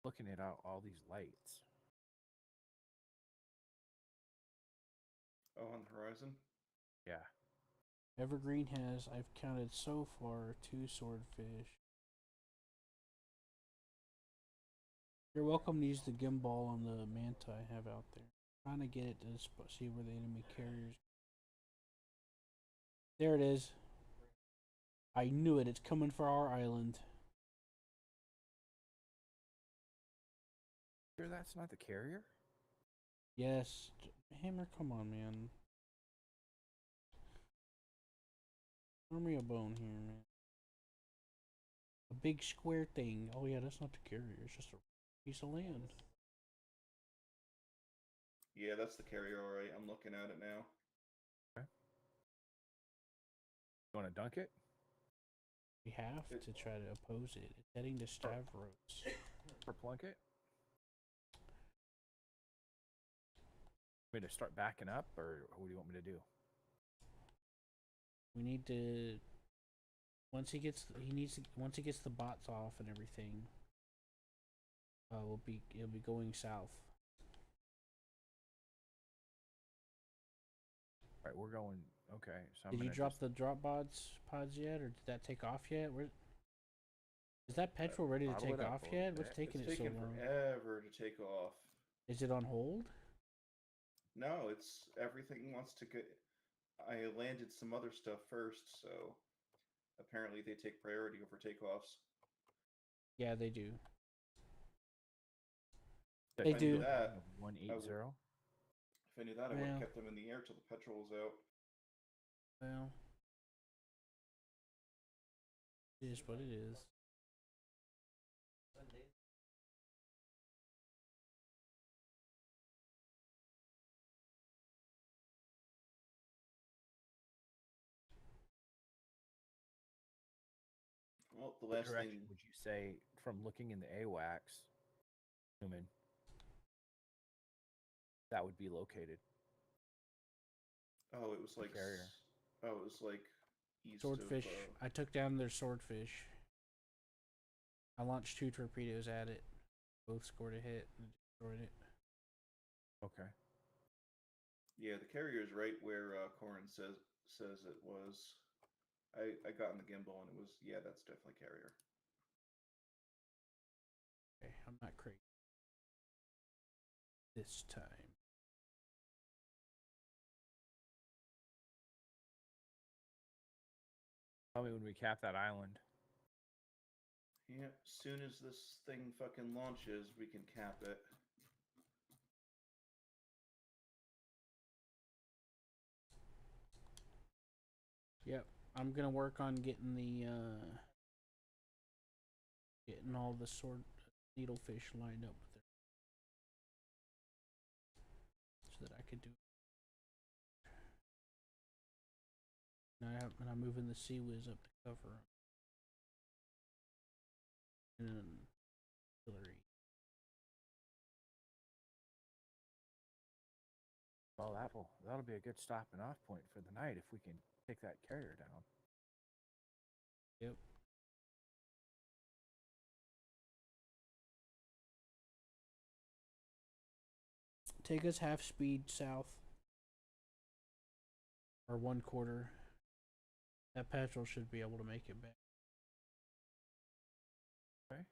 Looking at all these lights. Oh, on the horizon? Yeah. Evergreen has, I've counted so far, 2 swordfish. You're welcome to use the gimbal on the manta I have out there. I'm trying to get it to see where the enemy carriers. There it is. I knew it. It's coming for our island. Sure that's not the carrier? Yes. Hammer, come on, man. Throw me a bone here, man. A big square thing. Oh yeah, that's not the carrier. It's just a piece of land. Yeah, that's the carrier, alright. I'm looking at it now. Okay. You want to dunk it? We have to try to oppose it. It's heading to Stavros. Or plunk it? Want me to start backing up, or what do you want me to do? We need to once he gets the bots off and everything. It'll be going south. All right, we're going. Okay, so Did you drop the drop pods yet, or did that take off yet? Where is that petrol ready to Bottle take it up off a little yet? What's bit. taking It's it so taking long? forever to take off. Is it on hold? No, it's everything wants to get. I landed some other stuff first, so apparently they take priority over takeoffs. Yeah, they do. That They If I knew do. that, 180. if I knew that, I would Well. have kept them in the air till the petrol was out. Well, it is what it is. Well, the What last direction thing. would you say from looking in the AWACS, human, that would be located? Oh, it was The like. carrier. Oh, it was like east Swordfish. of. I took down their swordfish. I launched 2 torpedoes at it. Both scored a hit and destroyed it. Okay. Yeah, the carrier is right where Corin says it was. I got in the gimbal and it was. Yeah, that's definitely carrier. Okay, I'm not crazy this time. Tell me when we cap that island. Yeah, soon as this thing fucking launches, we can cap it. Yep, I'm gonna work on getting getting all the sword needlefish lined up with it, so that I could do. And I'm moving the Sea Whiz up to cover and artillery. Well, that'll be a good stopping off point for the night if we can take that carrier down. Yep. Take us half speed south. Or 1/4. That petrol should be able to make it back. Okay.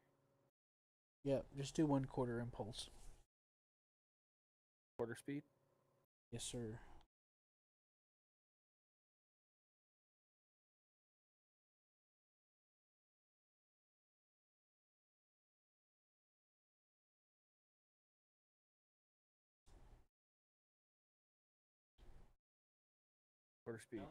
Yep, just do 1/4 impulse. Quarter speed. Yes, sir. Quarter speed.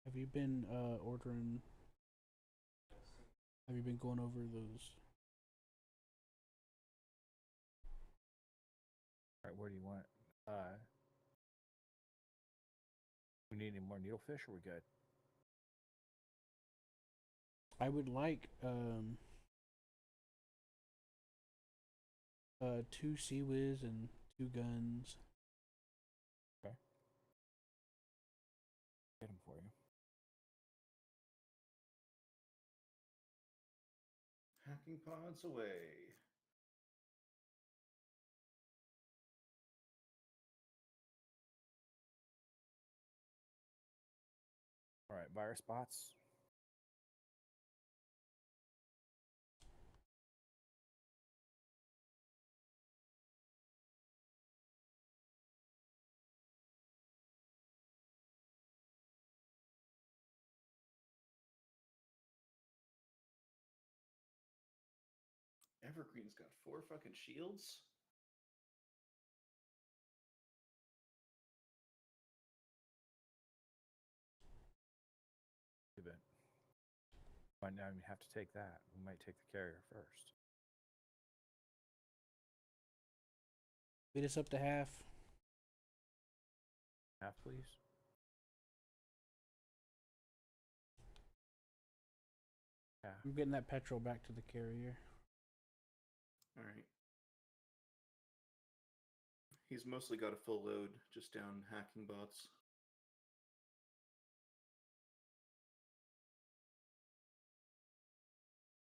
Have you been ordering? Have you been going over those? All right, where do you want? We need any more needlefish, or we good? I would like 2 Sea Whiz and 2 guns. Okay. Get them for you. Heck Hacking pods away. All right, virus bots. Evergreen's got 4 fucking shields. But might not even have to take that. We might take the carrier first. Beat us up to half. Half, please. Yeah. I'm getting that petrol back to the carrier. All right. He's mostly got a full load, just down hacking bots.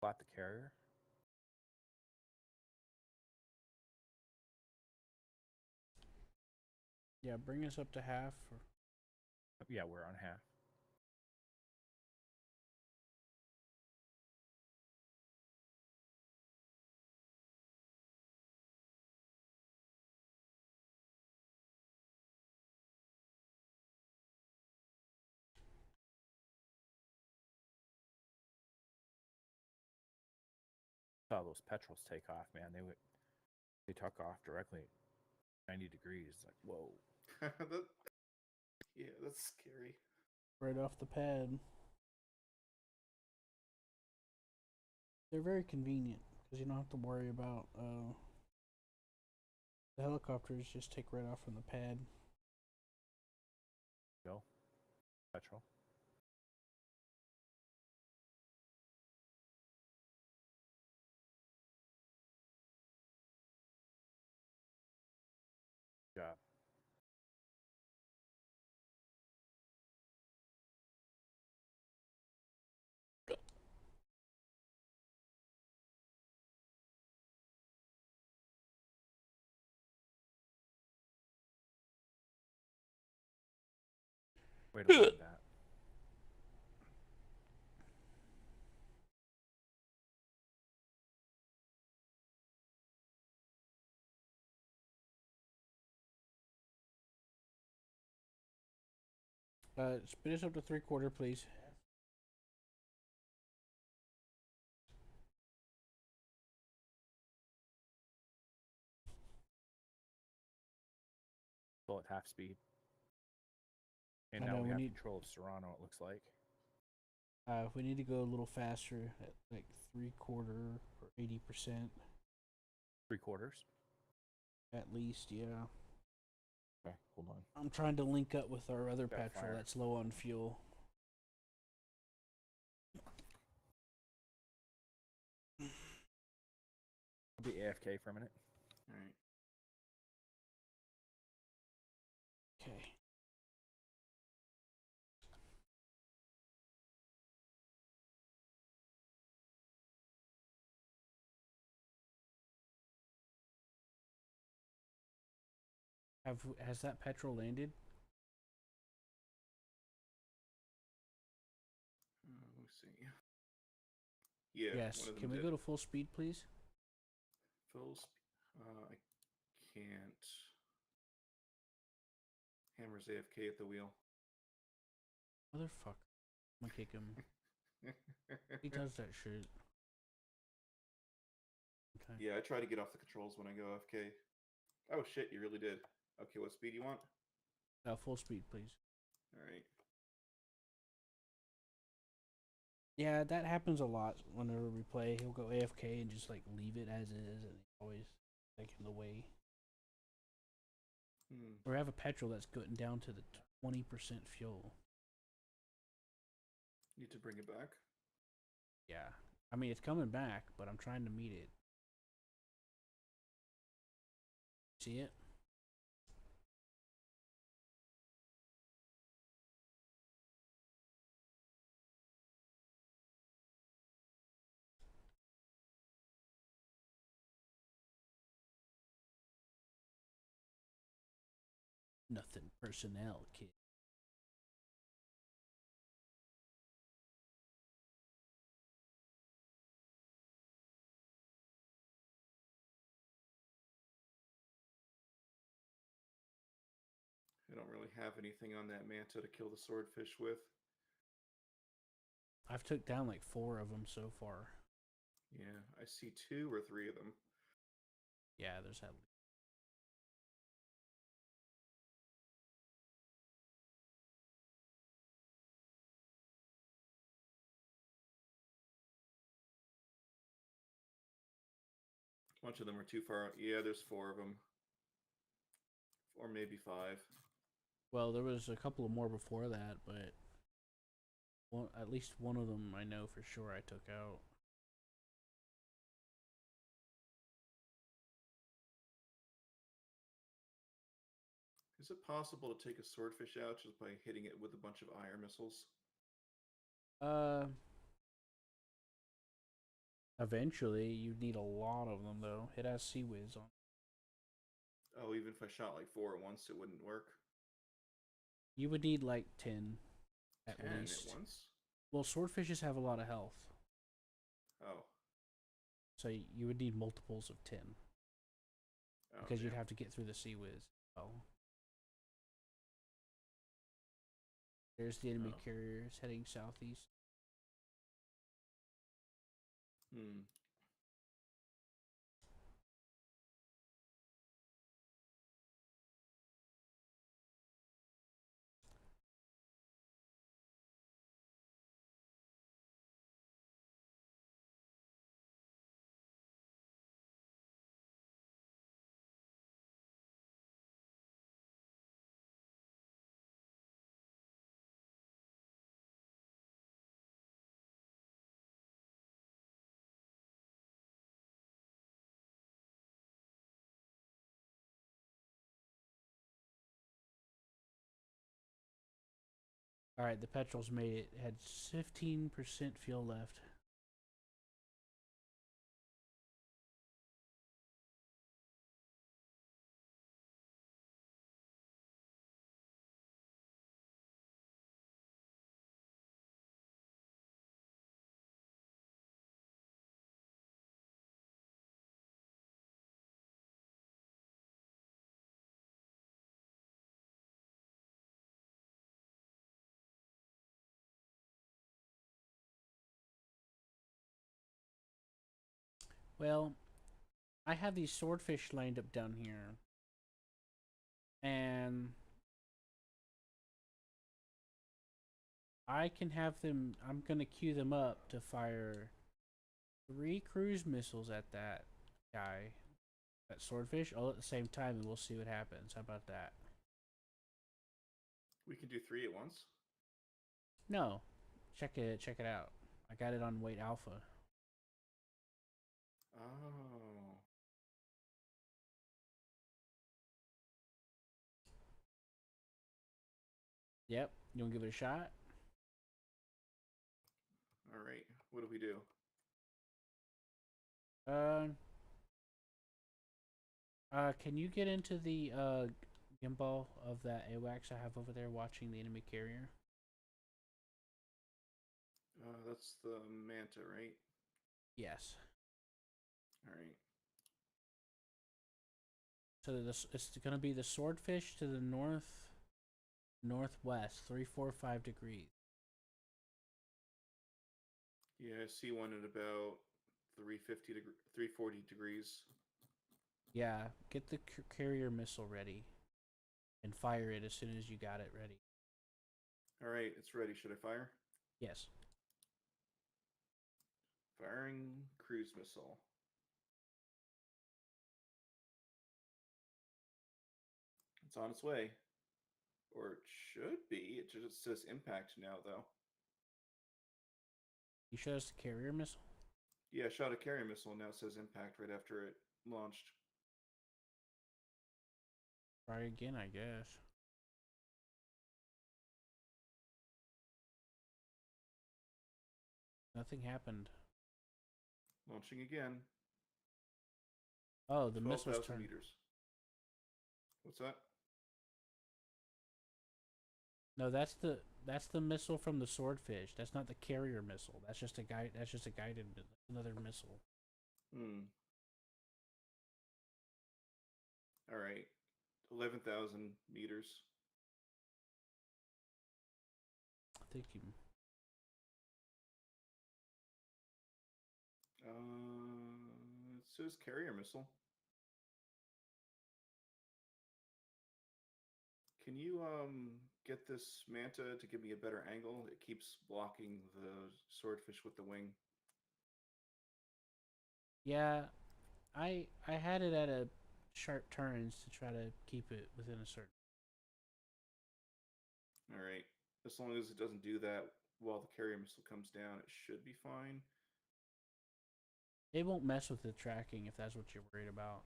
Plot the carrier. Yeah, bring us up to half. Or... Yeah, we're on half. Saw those petrels take off, man. They took off directly at 90 degrees. Like, whoa. Yeah, that's scary. Right off the pad. They're very convenient because you don't have to worry about the helicopters. Just take right off from the pad. Go. Petrol. Good job. Way to land that. Spin us up to 3/4, please. Still at half speed. And I now know, we we have need- control of Serrano, it looks like. We need to go a little faster, at like 3/4 or 80% 3/4. at least. Yeah. Okay, hold on. I'm trying to link up with our other Got petrol fire. that's low on fuel. I'll be AFK for a minute. All right. Okay. Has that petrol landed? Let me see. Yeah. Yes. One of them Can we did. go to full speed, please? Full speed. I can't. Hammer's AFK at the wheel. Motherfucker. I'm gonna kick him. He does that shit. Okay. Yeah, I try to get off the controls when I go AFK. Oh shit, you really did. Okay, what speed do you want? Full speed, please. All right. Yeah, that happens a lot whenever we play. He'll go AFK and just like leave it as is, and always like in the way. Or have a petrol that's getting down to the 20% fuel. Need to bring it back. Yeah, I mean it's coming back, but I'm trying to meet it. See it? Nothing personnel, kid. I don't really have anything on that manta to kill the swordfish with. I've took down like 4 of them so far. Yeah, I see 2 or 3 of them. Yeah, there's that. A bunch of them are too far. Yeah, there's 4 of them. Or maybe 5. Well, there was a couple of more before that, but at least one of them I know for sure I took out. Is it possible to take a swordfish out just by hitting it with a bunch of iron missiles? Uh, Eventually, you need a lot of them though. It has Sea Whiz on. Oh, even if I shot like 4 at once, it wouldn't work. You would need like 10 at 10 least. at once? Well, swordfishes have a lot of health, Oh. so you would need multiples of 10 Oh, because you'd damn. have to get through the Sea Whiz. Oh. There's the enemy Oh. carriers heading southeast. Hmm. All right, the petrol's made it. Had 15% fuel left. Well, I have these swordfish lined up down here, and I can have them. I'm gonna queue them up to fire 3 cruise missiles at that guy, that swordfish, all at the same time, and we'll see what happens. How about that? We can do 3 at once? No, check it. Check it out. I got it on weight alpha. Oh. Yep. You wanna give it a shot? Alright. What do we do? Uh, can you get into the gimbal of that AWACS I have over there watching the enemy carrier? That's the manta, right? Yes. Alright. So it's going to be the swordfish to the northwest, 345 degrees. Yeah, I see one at about 340 degrees. Yeah, get the carrier missile ready and fire it as soon as you got it ready. Alright, it's ready. Should I fire? Yes. Firing cruise missile. It's on its way. Or it should be. It just says impact now, though. You showed us the carrier missile? Yeah, I shot a carrier missile, and now it says impact right after it launched. Try again, I guess. Nothing happened. Launching again. Oh, the missile's 12,000 turned. meters. What's that? No, that's the missile from the swordfish. That's not the carrier missile. That's just a guide. That's just a guided another missile. Hmm. All right. 11,000 meters. I think you. It says carrier missile. Can you get this manta to give me a better angle? It keeps blocking the swordfish with the wing. Yeah, I had it at a sharp turns to try to keep it within a certain. All right. As long as it doesn't do that while the carrier missile comes down, it should be fine. It won't mess with the tracking if that's what you're worried about.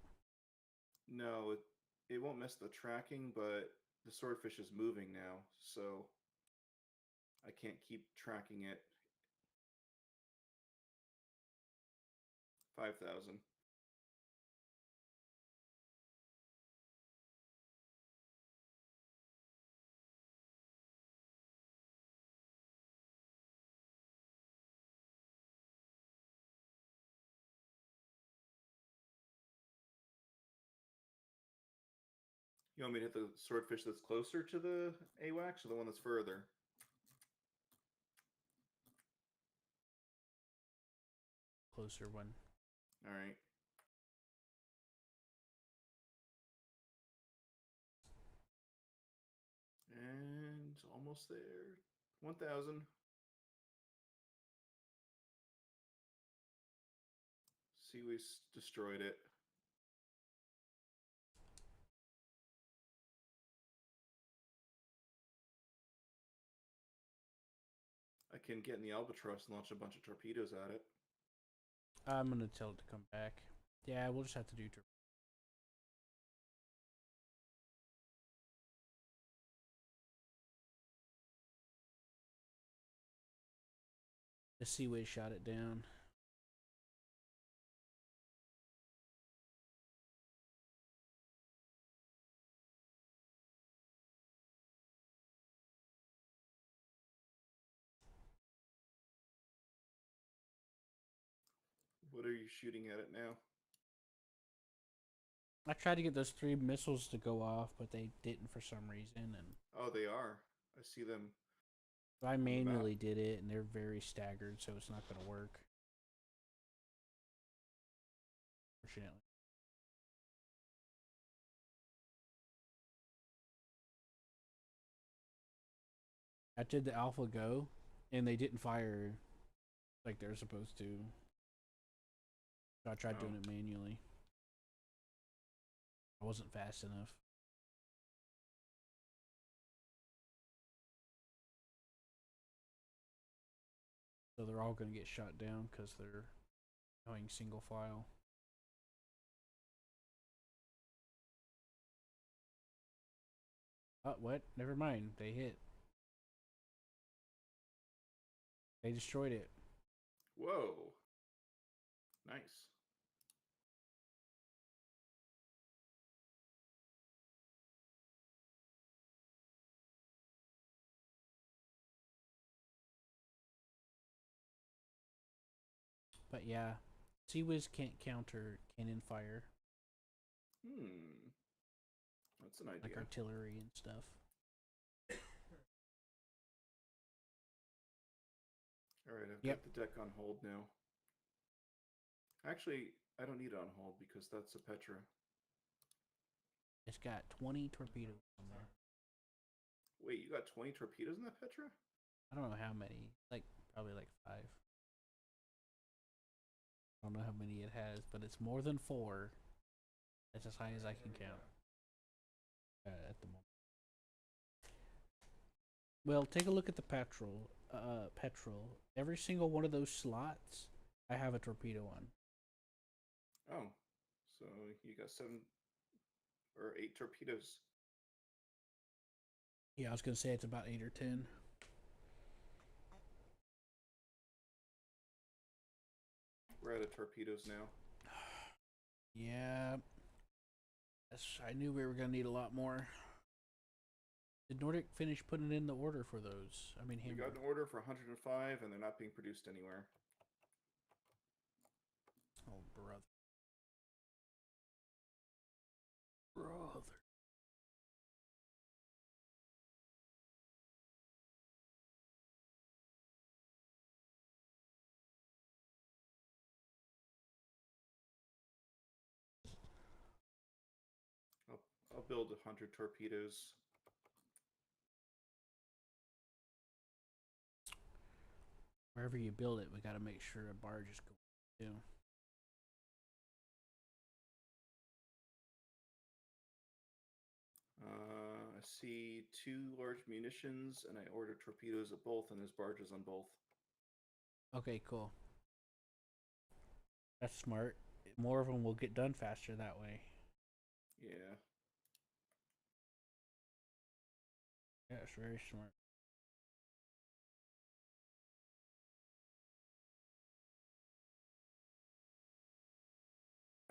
No, it won't mess the tracking, but the swordfish is moving now, so I can't keep tracking it. 5,000. You want me to hit the swordfish that's closer to the AWACS or the one that's further? Closer one. All right. And almost there. 1,000. See, we destroyed it. I can get in the albatross and launch a bunch of torpedoes at it. I'm gonna tell it to come back. Yeah, we'll just have to do. The Seaway shot it down. What are you shooting at it now? I tried to get those 3 missiles to go off, but they didn't for some reason, and Oh, they are. I see them I on the map. manually did it, and they're very staggered, so it's not gonna work. Fortunately. I did the Alpha Go, and they didn't fire like they're supposed to. So I tried Oh. doing it manually. I wasn't fast enough. So they're all going to get shot down because they're going single file. Oh, what? Never mind. They hit. They destroyed it. Whoa. Nice. But yeah, Sea-Wiz can't counter cannon fire Hmm. That's an like idea. artillery and stuff. All right, I've Yep. got the deck on hold now. Actually, I don't need it on hold because that's a Petra. It's got 20 torpedoes on there. Wait, you got 20 torpedoes in that Petra? I don't know how many. Like, probably like 5. I don't know how many it has, but it's more than 4. That's as high as I can count at the moment. Well, take a look at the petrol. Petrol. Every single one of those slots, I have a torpedo on. Oh, so you got 7 or 8 torpedoes. Yeah, I was gonna say it's about 8 or 10. We're out of torpedoes now. Yeah. Yes, I knew we were gonna need a lot more. Did Nordic finish putting in the order for those? I mean, We got an order for 105, and they're not being produced anywhere. Oh, brother. Brother. I'll build 100 torpedoes. Wherever you build it, we got to make sure a barge is going too. I see 2 large munitions, and I ordered torpedoes at both, and there's barges on both. Okay, cool. That's smart. More of them will get done faster that way. Yeah. Yeah, it's very smart.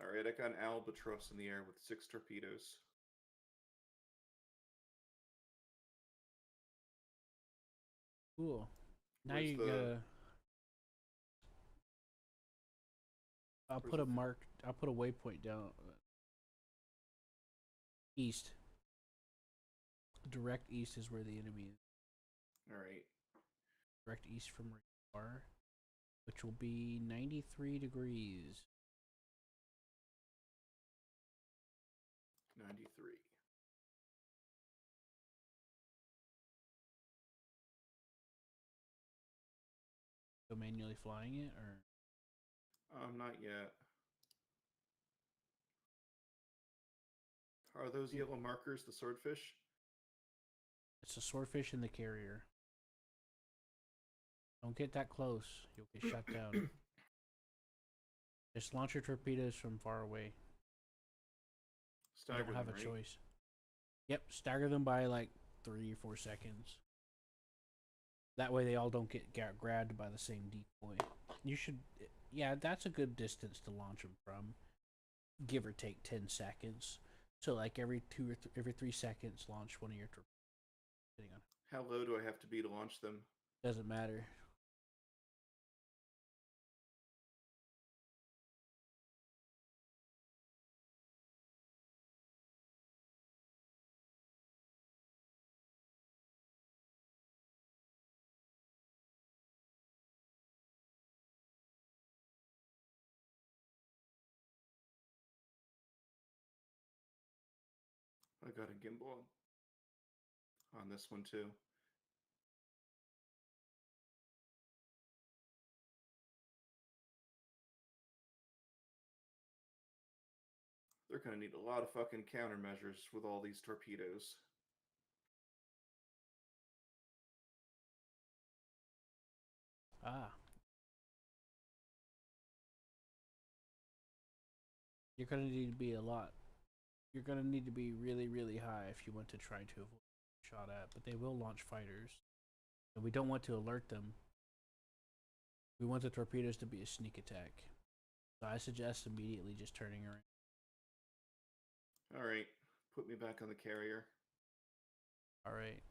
Alright, I got an albatross in the air with 6 torpedoes. Cool. Now Where's you the- gotta. I'll Where's put the a mark. I'll put a waypoint down. East. Direct east is where the enemy is. Alright. Direct east from where you are, which will be 93 degrees. 93. So manually flying it, or Not yet. Are those yellow markers the swordfish? it's a swordfish in the carrier. Don't get that close; you'll get shot down. Just launch your torpedoes from far away. You Stagger don't have them, a right? choice. Yep, stagger them by like 3 or 4 seconds. That way they all don't get grabbed by the same decoy. You should, yeah, that's a good distance to launch them from. Give or take 10 seconds. So like every 2 or every 3 seconds, launch one of your torpedoes. Depending on, How low do I have to be to launch them? doesn't matter. I got a gimbal on this one too. They're going to need a lot of fucking countermeasures with all these torpedoes. Ah. You're going to need to be a lot. You're going to need to be really, really high if you want to try to avoid shot at. But they will launch fighters. And we don't want to alert them. We want the torpedoes to be a sneak attack. So I suggest immediately just turning around. Alright, put me back on the carrier. Alright.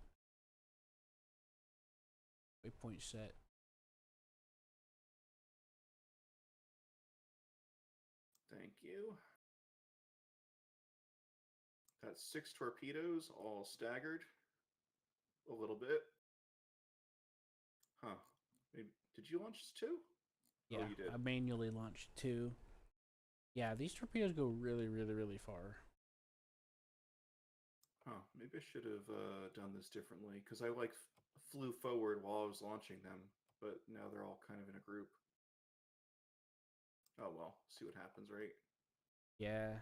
Waypoint set. Thank you. Got 6 torpedoes, all staggered. A little bit. Huh. Maybe, did you launch 2? Yeah, Oh, you did. I manually launched 2. Yeah, these torpedoes go really, really, really far. Huh. Maybe I should have done this differently, because I flew forward while I was launching them, but now they're all kind of in a group. Oh well, see what happens, right? Yeah.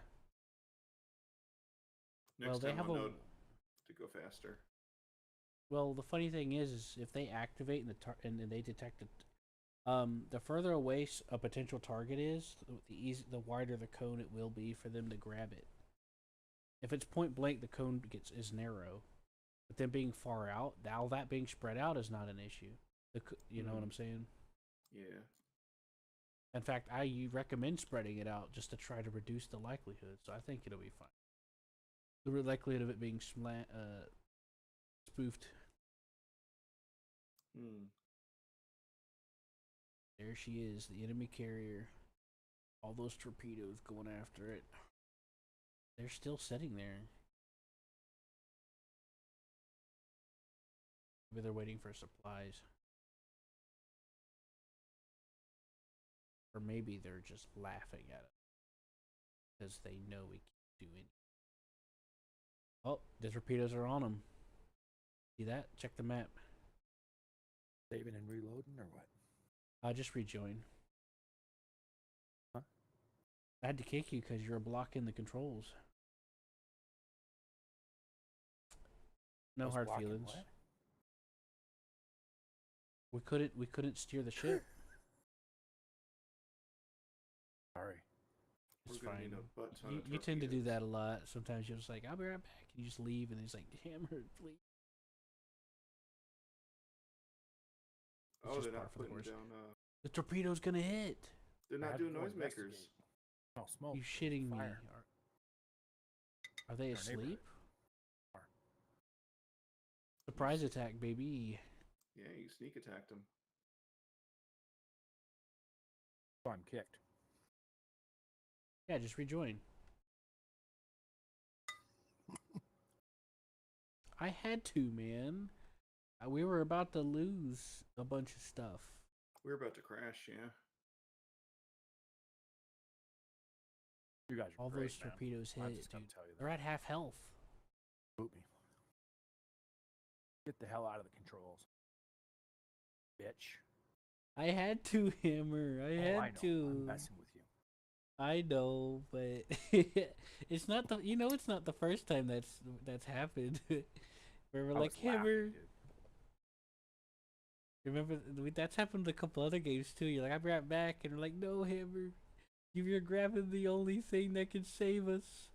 Next Well, they time have I'll a. know to go faster. Well, the funny thing is if they activate and they detect it, the further away a potential target is, the wider the cone it will be for them to grab it. If it's point blank, the cone is narrow, but then being far out, now that being spread out is not an issue. You know what I'm saying? Yeah. In fact, I recommend spreading it out just to try to reduce the likelihood. So I think it'll be fine. The likelihood of it being spoofed. Hmm. There she is, the enemy carrier. All those torpedoes going after it. They're still sitting there. Maybe they're waiting for supplies. Or maybe they're just laughing at us because they know we can't do anything. Oh, the torpedoes are on them. See that? Check the map. Saving and reloading or what? I'll just rejoin. Huh? I had to kick you because you were blocking the controls. No hard feelings. What? We couldn't steer the ship. Sorry. It's We're gonna fine. need a butt ton You, of you tend to do torpedoes. that a lot. Sometimes you're just like, I'll be right back. And you just leave and he's like, hammer, please. It's Oh, just they're par not for the putting course. down. The torpedo's gonna hit. They're I not had to doing go noisemakers. investigate. Oh, smoke. You shitting me? Fire. Are they Our neighborhood. asleep? Are. Surprise attack, baby. Yeah, you sneak attacked them. So I'm kicked. Yeah, just rejoin. I had to, man. We were about to lose a bunch of stuff. We're about to crash. Yeah. You guys are All great, those man. torpedoes I hit, just gotta dude. tell you that. They're at half health. Boot me. Get the hell out of the controls, bitch. I had to, Hammer. I had I know. to. I'm messing with you. I know, but it's not the. You know, it's not the first time that's happened. Where we're I like, was laughing, Hammer. dude. Remember that's happened to a couple other games too. You're like, I'll be right back, and we're like, no, Hammer. You're grabbing the only thing that can save us.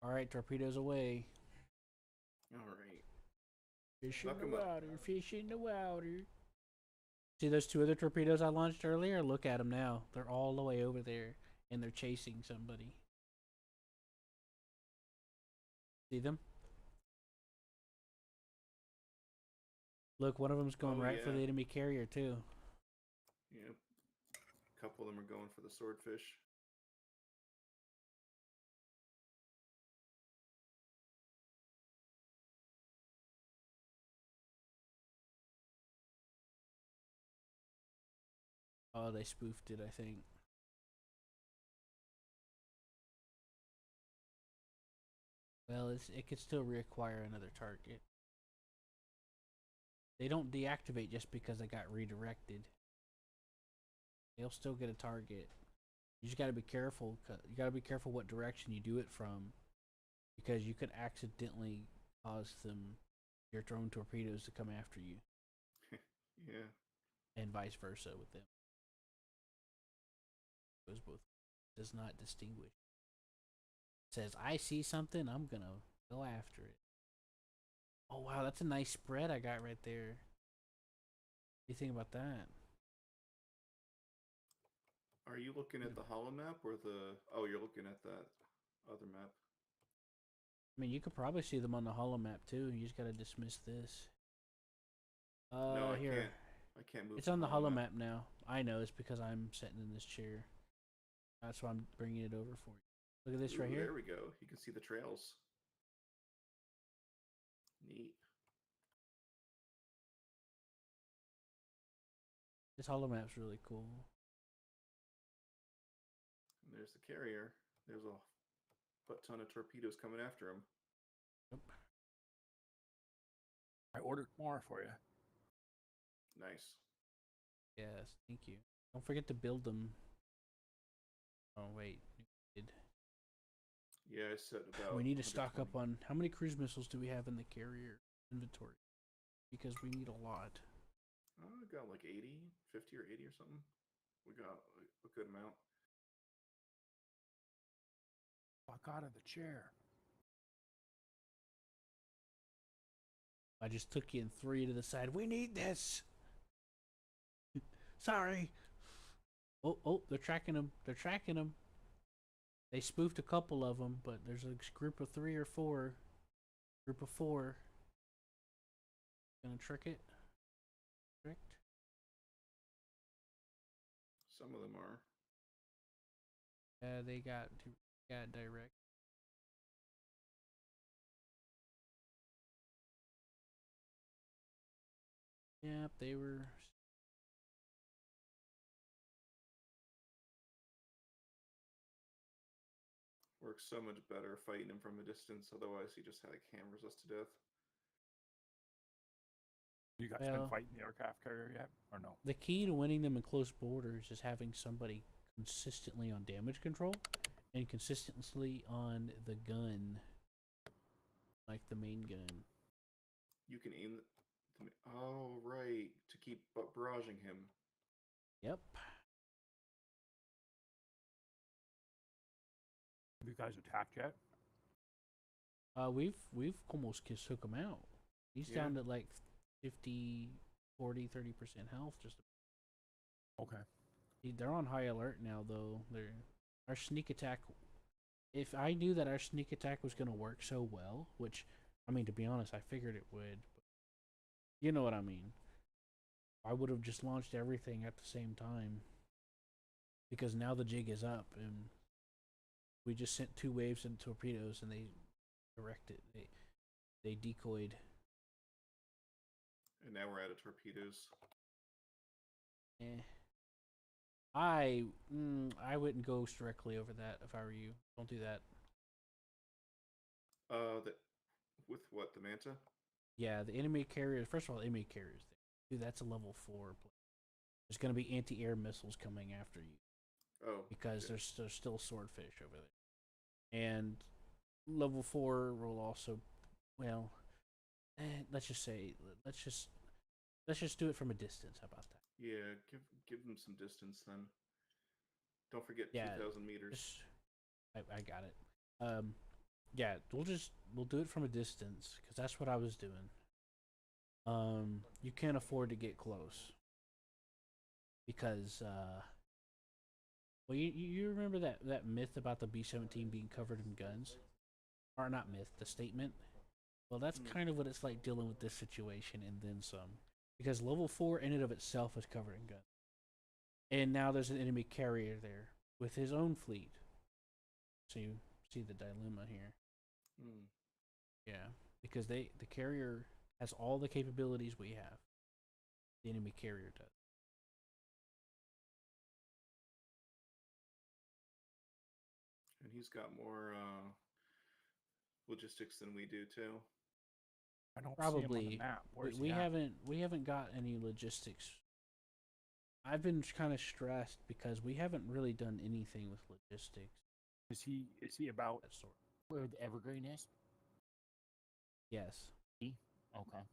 All right, torpedoes away. All right. Fish in Suck the 'em up. water. Fish in the water. See those two other torpedoes I launched earlier? Look at them now. They're all the way over there, and they're chasing somebody. See them? Look, one of them's going Oh, right for yeah. the enemy carrier too. Yep. A couple of them are going for the swordfish. Oh, they spoofed it, I think. Well, it could still reacquire another target. They don't deactivate just because they got redirected. They'll still get a target. You just gotta be careful. You gotta be careful what direction you do it from, because you could accidentally cause your drone torpedoes to come after you, Yeah. and vice versa with them. It goes both. Does not distinguish. It says I see something, I'm gonna go after it. Oh wow, that's a nice spread I got right there. What do you think about that? Are you looking at the hollow map or the? Oh, you're looking at that other map. I mean, you could probably see them on the holo map too. You just gotta dismiss this. No, I Here. can't. I can't move. It's on the holo map now. I know it's because I'm sitting in this chair. That's why I'm bringing it over for you. Look at this right Ooh, here. There we go. You can see the trails. Neat. This holo map's really cool. And there's the carrier. There's a butt ton of torpedoes coming after him. Yep. I ordered more for you. Nice. Yes, thank you. Don't forget to build them. Oh wait, you did. Yeah, I said about We need to stock 120. up on how many cruise missiles do we have in the carrier inventory? Because we need a lot. I got like 80, 50 or 80 or something. We got a good amount. Fuck out of the chair. I just took you in three to the side. We need this. Sorry. Oh, they're tracking him. They're tracking him. They spoofed a couple of them, but there's a group of three or four. Group of four. Gonna trick it. Tricked. Some of them are. They got direct. Yep, they were. Works so much better fighting him from a distance. Otherwise, he just like hammers us to death. You guys been Well, fighting the aircraft carrier yet, or no? the key to winning them in close borders is having somebody consistently on damage control and consistently on the gun, like the main gun. You can aim. Oh right, to keep barraging him. Yep. Have you guys attacked yet? We've almost took him out. He's Yeah. down to like 50, 40, 30% health. Just Okay. they're on high alert now, though. They're our sneak attack. If I knew that our sneak attack was gonna work so well, which I mean, to be honest, I figured it would. But you know what I mean. I would have just launched everything at the same time because now the jig is up and we just sent two waves and torpedoes and they directed. They decoyed. And now we're out of torpedoes. Eh. I wouldn't go directly over that if I were you. Don't do that. That with what, the Manta? Yeah, the enemy carriers. First of all, enemy carriers. Dude, that's a level 4. There's gonna be anti-air missiles coming after you Oh, because shit. there's still swordfish over there, and level 4 will also, well, let's just say let's just do it from a distance. How about that? Yeah, give them some distance then. Don't forget Yeah, 2,000 meters. just I got it. Yeah, we'll do it from a distance because that's what I was doing. You can't afford to get close because well, you remember that myth about the B-17 being covered in guns, or not myth, the statement. Well, that's Mm. kind of what it's like dealing with this situation and then some, because level 4 in and of itself is covered in guns, and now there's an enemy carrier there with his own fleet. So you see the dilemma here. Mm. Yeah, because the carrier has all the capabilities we have. The enemy carrier does. And he's got more logistics than we do too. I don't see him on the Probably map. Where's we he at? haven't got any logistics. I've been kind of stressed because we haven't really done anything with logistics. Is he about That sort. Where the Evergreen is? Yes. Okay.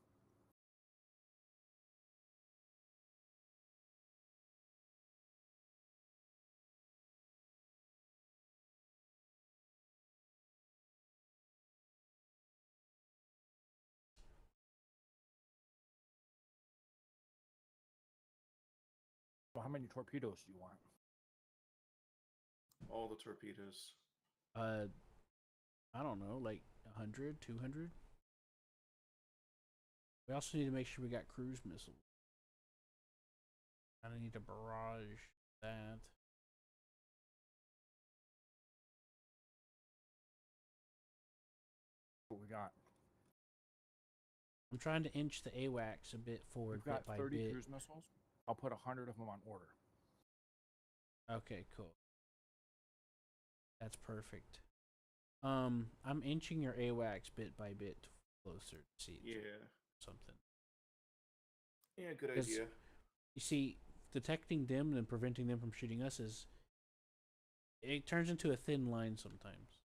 well, how many torpedoes do you want? All the torpedoes. Uh, I don't know, like 100, 200. We also need to make sure we got cruise missiles. I need to barrage that. What we got? I'm trying to inch the AWACS a bit forward, We've got bit by 30 bit. cruise missiles. I'll put 100 of them on order. Okay, cool. That's perfect. I'm inching your AWACS bit by bit closer to see Yeah. something. Yeah, good 'Cause idea. You see, detecting them and preventing them from shooting us is it turns into a thin line sometimes.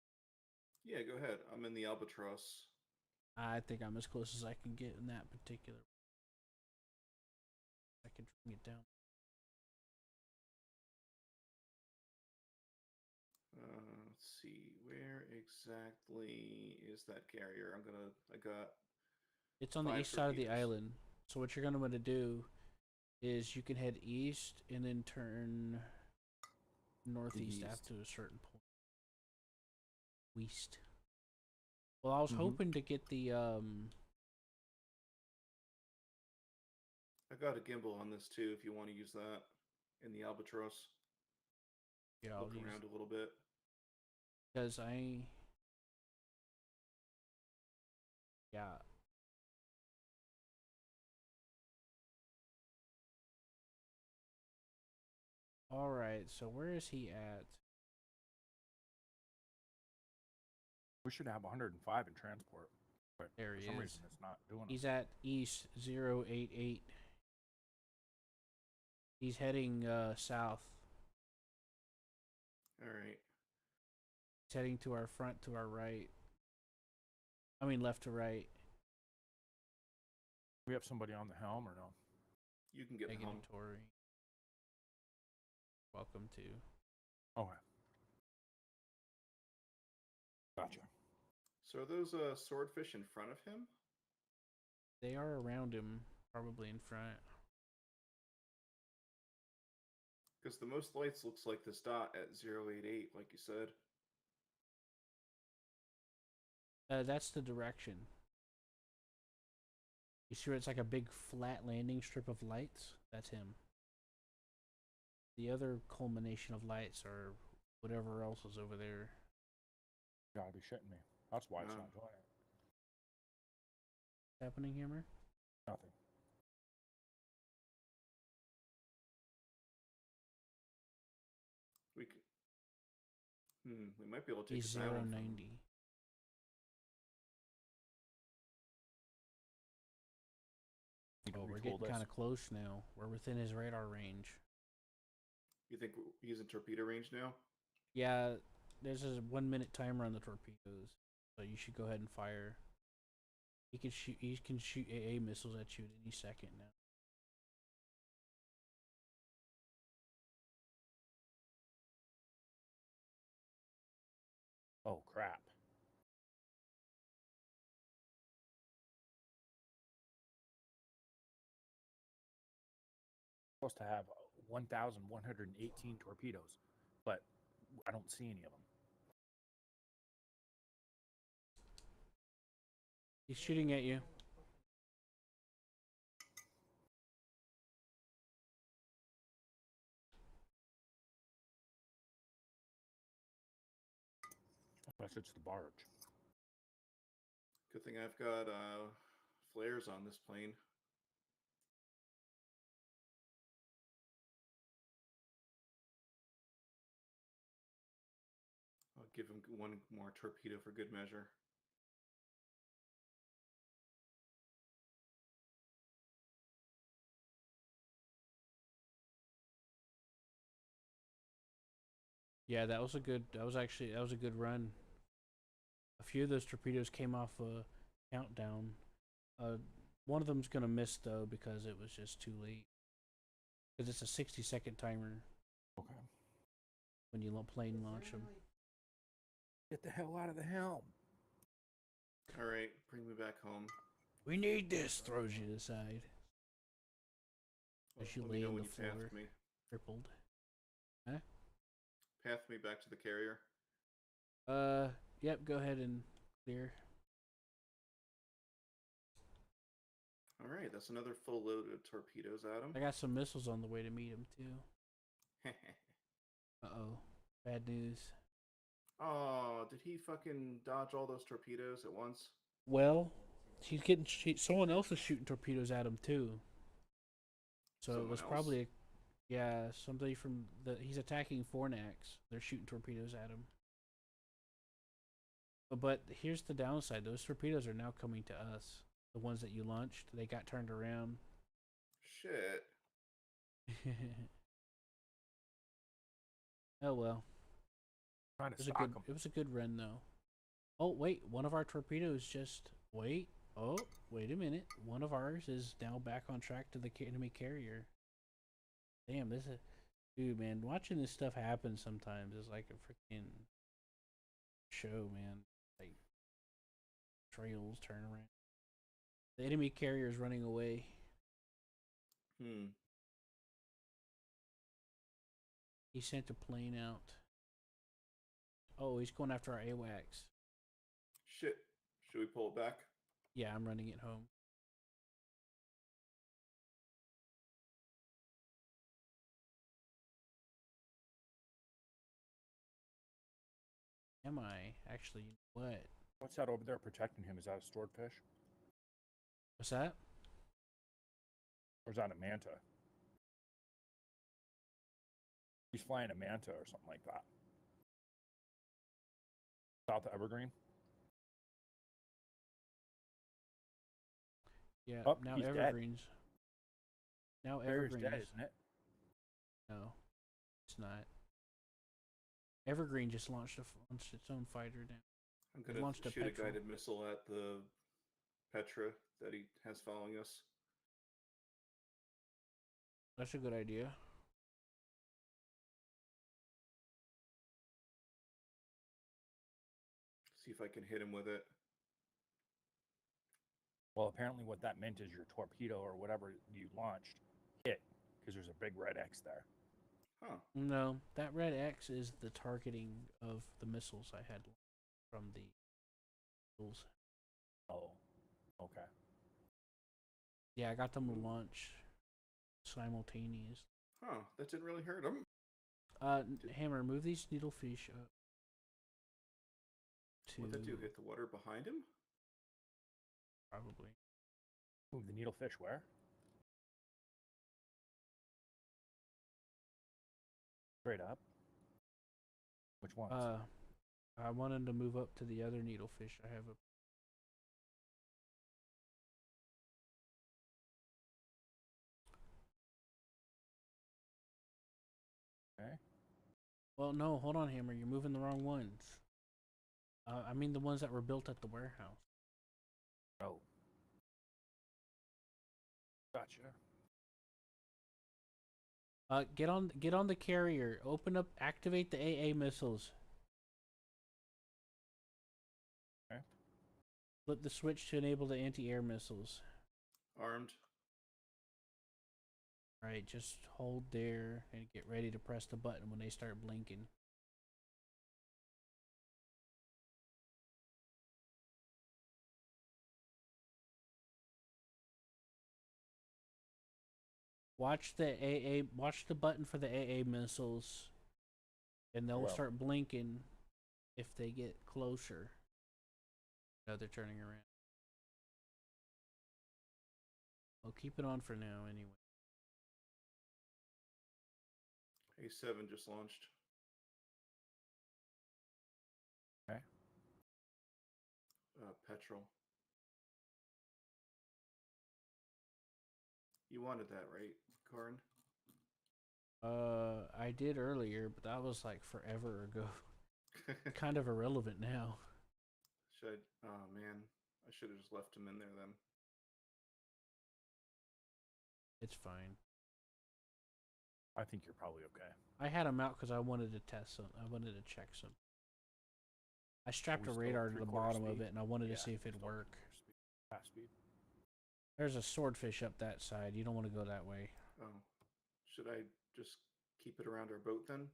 Yeah, go ahead. I'm in the Albatross. I think I'm as close as I can get in that particular. I can bring it down. Let's see, where exactly is that carrier? I got It's on the 5 east side of the torpedoes. island. So what you're gonna want to do is you can head east and then turn northeast East. after a certain point. West. Well, I was Mhm. hoping to get the I got a gimbal on this too if you want to use that in the Albatross. yeah, I'll Look use around a little bit. because I yeah. All right. So where is he at? We should have 105 in transport, but There for he some is. reason it's not doing He's it. at east 088. He's heading south. All right. He's heading to our front to our right. I mean left to right. We have somebody on the helm or no? You can get the helm. Negatory. Welcome to. Okay. Gotcha. So are those swordfish in front of him? They are around him, probably in front. Because the most lights looks like this dot at 088, like you said. That's the direction. You see where it's like a big flat landing strip of lights? That's him. The other culmination of lights are whatever else is over there. You gotta be shitting me. That's why it's No. not doing it. What's happening, Hammer? Nothing. We could, we might be able to take He's this island 090. Oh, we're getting kind of close now. We're within his radar range. You think he's in torpedo range now? Yeah, there's a 1 minute timer on the torpedoes, so you should go ahead and fire. He can shoot. He can shoot AA missiles at you at any second now. Oh crap. Supposed to have 1,118 torpedoes, but I don't see any of them. He's shooting at you. Unless it's the barge. Good thing I've got flares on this plane. I'll give him one more torpedo for good measure. Yeah, that was a good. That was a good run. A few of those torpedoes came off a countdown. One of them's gonna miss though because it was just too late. Because it's a 60-second timer Okay. when you plane launch them. Get the hell out of the helm. All right, bring me back home. We need this. Throws you aside as you Let lay me know on when the you floor, path me. crippled. Huh? Path me back to the carrier. Yep. Go ahead and clear. All right, that's another full load of torpedoes, Adam. I got some missiles on the way to meet him too. Uh-oh. Bad news. Oh, did he fucking dodge all those torpedoes at once? Well, someone else is shooting torpedoes at him too. So it Someone was else? probably somebody from he's attacking Fornax. They're shooting torpedoes at him. But here's the downside. Those torpedoes are now coming to us. The ones that you launched, they got turned around. Shit. Oh well. Trying to It stock them. was a good run though. Oh wait, one of our torpedoes just wait. Oh wait a minute, one of ours is now back on track to the enemy carrier. Damn, this is dude, man. Watching this stuff happen sometimes is like a freaking show, man. Like trails turn around. The enemy carrier is running away. Hmm. He sent a plane out. Oh, he's going after our AWACS. Shit. Should we pull it back? Yeah, I'm running it home. Am I? Actually, you know what? What's that over there protecting him? Is that a stored fish? What's that? Or is that a manta? He's flying a manta or something like that. South Evergreen? Yeah, Oh, now he's dead. Evergreens. Now Carrier's Evergreens. dead, isn't it? No, it's not. Evergreen just launched its own fighter now. I'm It gonna launched a shoot a Petrel. guided missile at the Petra that he has following us. That's a good idea. See if I can hit him with it. Well, apparently what that meant is your torpedo or whatever you launched hit because there's a big red X there. Huh. No, that red X is the targeting of the missiles I had from the missiles. Oh, okay. Yeah, I got them to launch simultaneous. Huh. That didn't really hurt him. Hammer, move these needlefish up. What'd that do? Hit the water behind him? Probably. Move the needlefish where? Straight up. Which ones? I wanted to move up to the other needlefish. I have a. Okay. Well, no, hold on, Hammer. You're moving the wrong ones. I mean the ones that were built at the warehouse. Oh. Gotcha. Get on the carrier. Open up, activate the AA missiles. Okay. Flip the switch to enable the anti-air missiles. Armed. Alright, just hold there and get ready to press the button when they start blinking. Watch the button for the AA missiles, and they'll Well. start blinking if they get closer. No, they're turning around. I'll keep it on for now anyway. A7 just launched. Okay. Petrol. You wanted that, right, Corin? I did earlier, but that was like forever ago. Kind of irrelevant now. Should I? Oh man, I should have just left him in there then. It's fine. I think you're probably okay. I had him out because I wanted to test some. I wanted to check some. I strapped we a still at radar to the 3/4 bottom of speed? it, and I wanted Yeah, to see if we're it'd still at work. 3/4 half speed. There's a swordfish up that side. You don't want to go that way. Oh, should I just keep it around our boat then?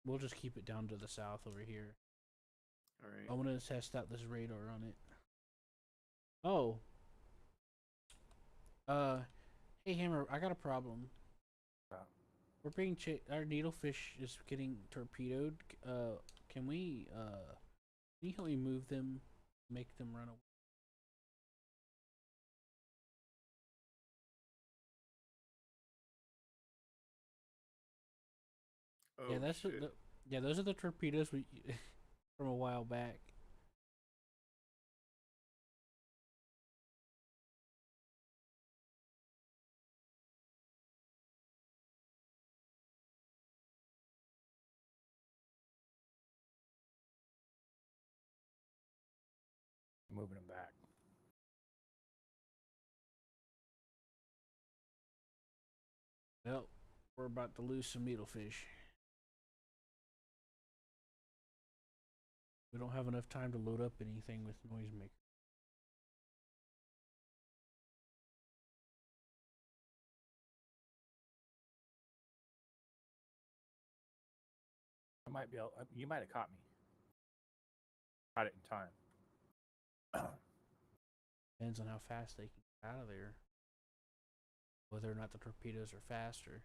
We'll just keep it down to the south over here. All right. I wanted to test out this radar on it. Oh. Hey Hammer, I got a problem. We're being our needlefish is getting torpedoed. Can you help me move them, make them run away? Oh Yeah, that's shit. yeah, those are the torpedoes we from a while back. moving them back. Well, we're about to lose some needlefish. We don't have enough time to load up anything with noisemaker. I might be able. You might have caught me. Caught it in time. Depends on how fast they can get out of there. Whether or not the torpedoes are faster.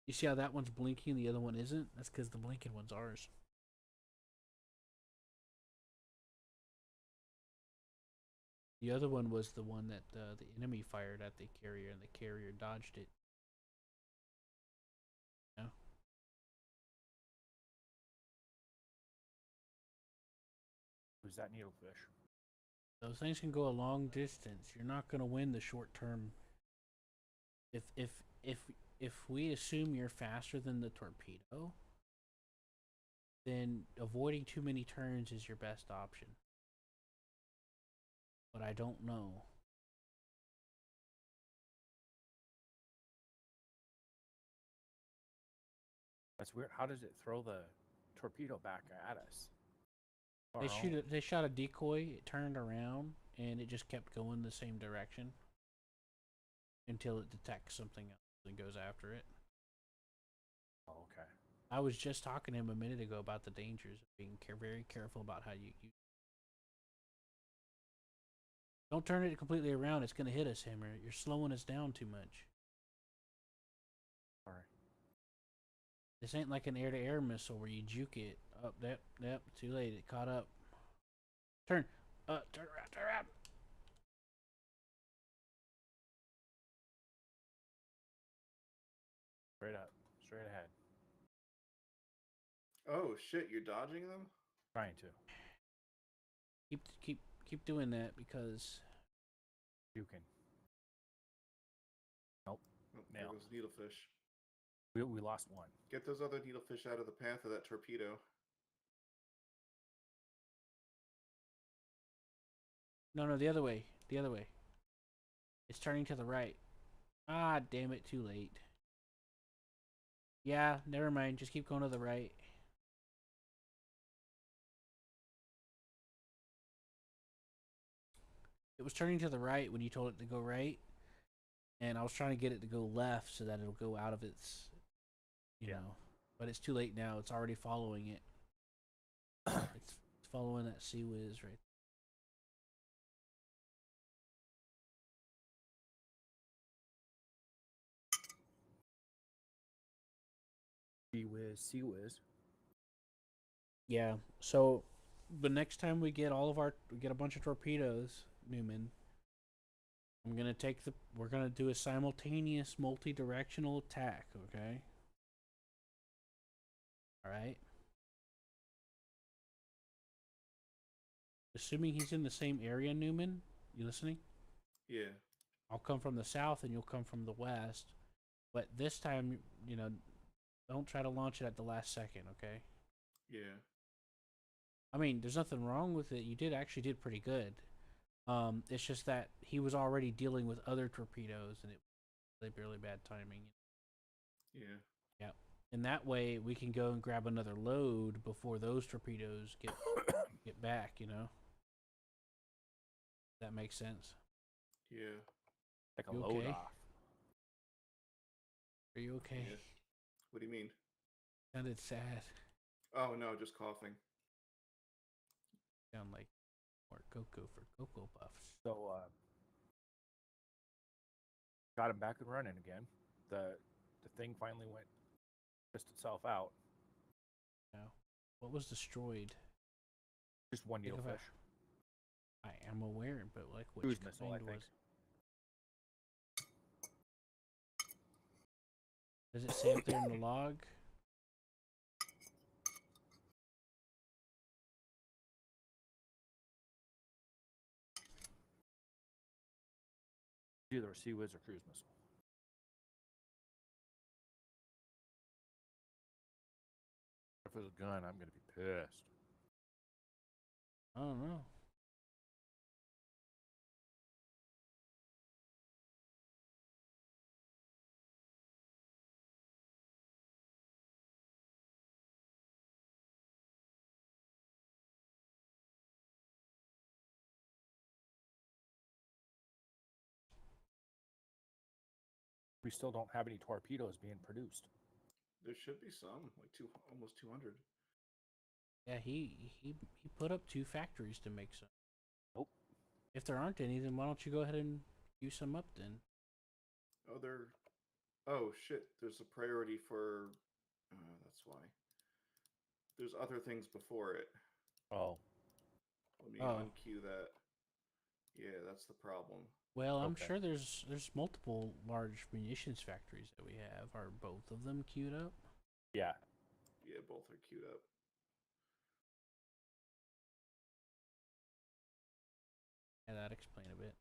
You see how that one's blinking and the other one isn't? That's because the blinking one's ours. The other one was the one that the enemy fired at the carrier, and the carrier dodged it. Yeah. Who's that needlefish? Those things can go a long distance. You're not going to win the short term. If we assume you're faster than the torpedo, then avoiding too many turns is your best option. But I don't know. That's weird. How does it throw the torpedo back at us? They shot a decoy. It turned around and it just kept going the same direction until it detects something else and goes after it. Oh, okay. I was just talking to him a minute ago about the dangers of being very careful about how you don't turn it completely around. It's going to hit us, Hammer. You're slowing us down too much. Sorry. This ain't like an air-to-air missile where you juke it. Up, yep, too late. It caught up. Turn around. Straight up, straight ahead. Oh shit! You're dodging them. Trying to. Keep doing that because You can. Nope. Oh, there Nail. goes needlefish. We lost one. Get those other needlefish out of the path of that torpedo. no, the other way. The other way. It's turning to the right. Ah, damn it, too late. Yeah, never mind. Just keep going to the right. It was turning to the right when you told it to go right, and I was trying to get it to go left so that it'll go out of its, you know. But it's too late now. It's already following it. It's following that Sea Whiz right. Sea Whiz. Yeah. So, the next time we get a bunch of torpedoes, Newman. We're gonna do a simultaneous multi-directional attack. Okay. All right. Assuming he's in the same area, Newman. You listening? Yeah. I'll come from the south and you'll come from the west. But this time, don't try to launch it at the last second, okay? Yeah. I mean, there's nothing wrong with it. You actually did pretty good. It's just that he was already dealing with other torpedoes and it was really bad timing. Yeah. Yeah. And that way we can go and grab another load before those torpedoes get back, That makes sense. Yeah. Like a You load okay? off. Are you okay? Yeah. What do you mean? Sounded sad. Oh no, just coughing. Sound like more cocoa for Cocoa Puffs. So got him back and running again. The thing finally went pissed itself out. No. What was destroyed? Just one Think of needlefish. I am aware, but like which Cruise missile, I kind think. Does it say up there in the log? Either a Sea Whiz or cruise missile. If it's a gun, I'm gonna be pissed. I don't know. We still don't have any torpedoes being produced. There should be some, like almost 200. Yeah, he put up 2 factories to make some. Nope. If there aren't any, then why don't you go ahead and use some up then? Oh, they're. Oh shit! There's a priority for. That's why. There's other things before it. Oh, Let me Oh. unqueue that. Yeah, that's the problem. Well, I'm Okay. sure there's multiple large munitions factories that we have. Are both of them queued up? yeah. Yeah, both are queued up. Yeah, that explain a bit.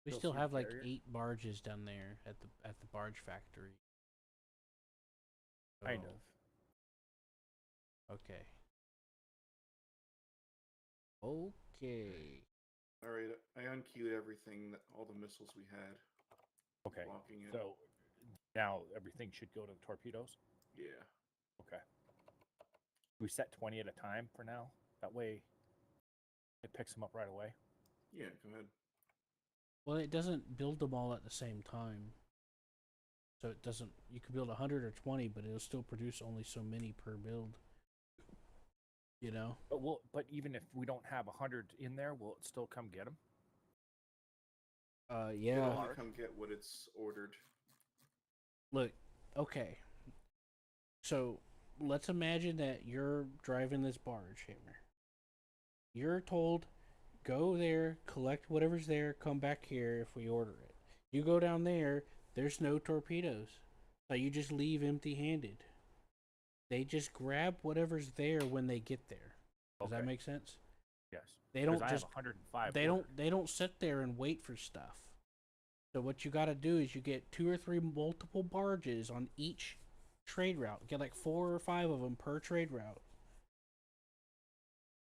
We Still still see the have like carrier? 8 barges down there at the barge factory. Kind So, of. Okay. Okay. All right, I unqueued everything, all the missiles we had. Okay. Blocking it. So now everything should go to the torpedoes. Yeah. Okay. We set 20 at a time for now. That way, it picks them up right away. Yeah, go ahead. Well, it doesn't build them all at the same time. So it doesn't. You could build 100 or 20, but it'll still produce only so many per build. You know. But even if we don't have 100 in there, will it still come get them? It'll Yeah. only come get what it's ordered. Look. Okay. So let's imagine that you're driving this barge, Hammer. You're told, go there, collect whatever's there, come back here if we order it. You go down there, there's no torpedoes. So you just leave empty handed. They just grab whatever's there when they get there. Does that make sense? Yes. They don't I just have 105. they don't sit there and wait for stuff. So what you got to do is you get 2 or 3 multiple barges on each trade route. Get like 4 or 5 of them per trade route.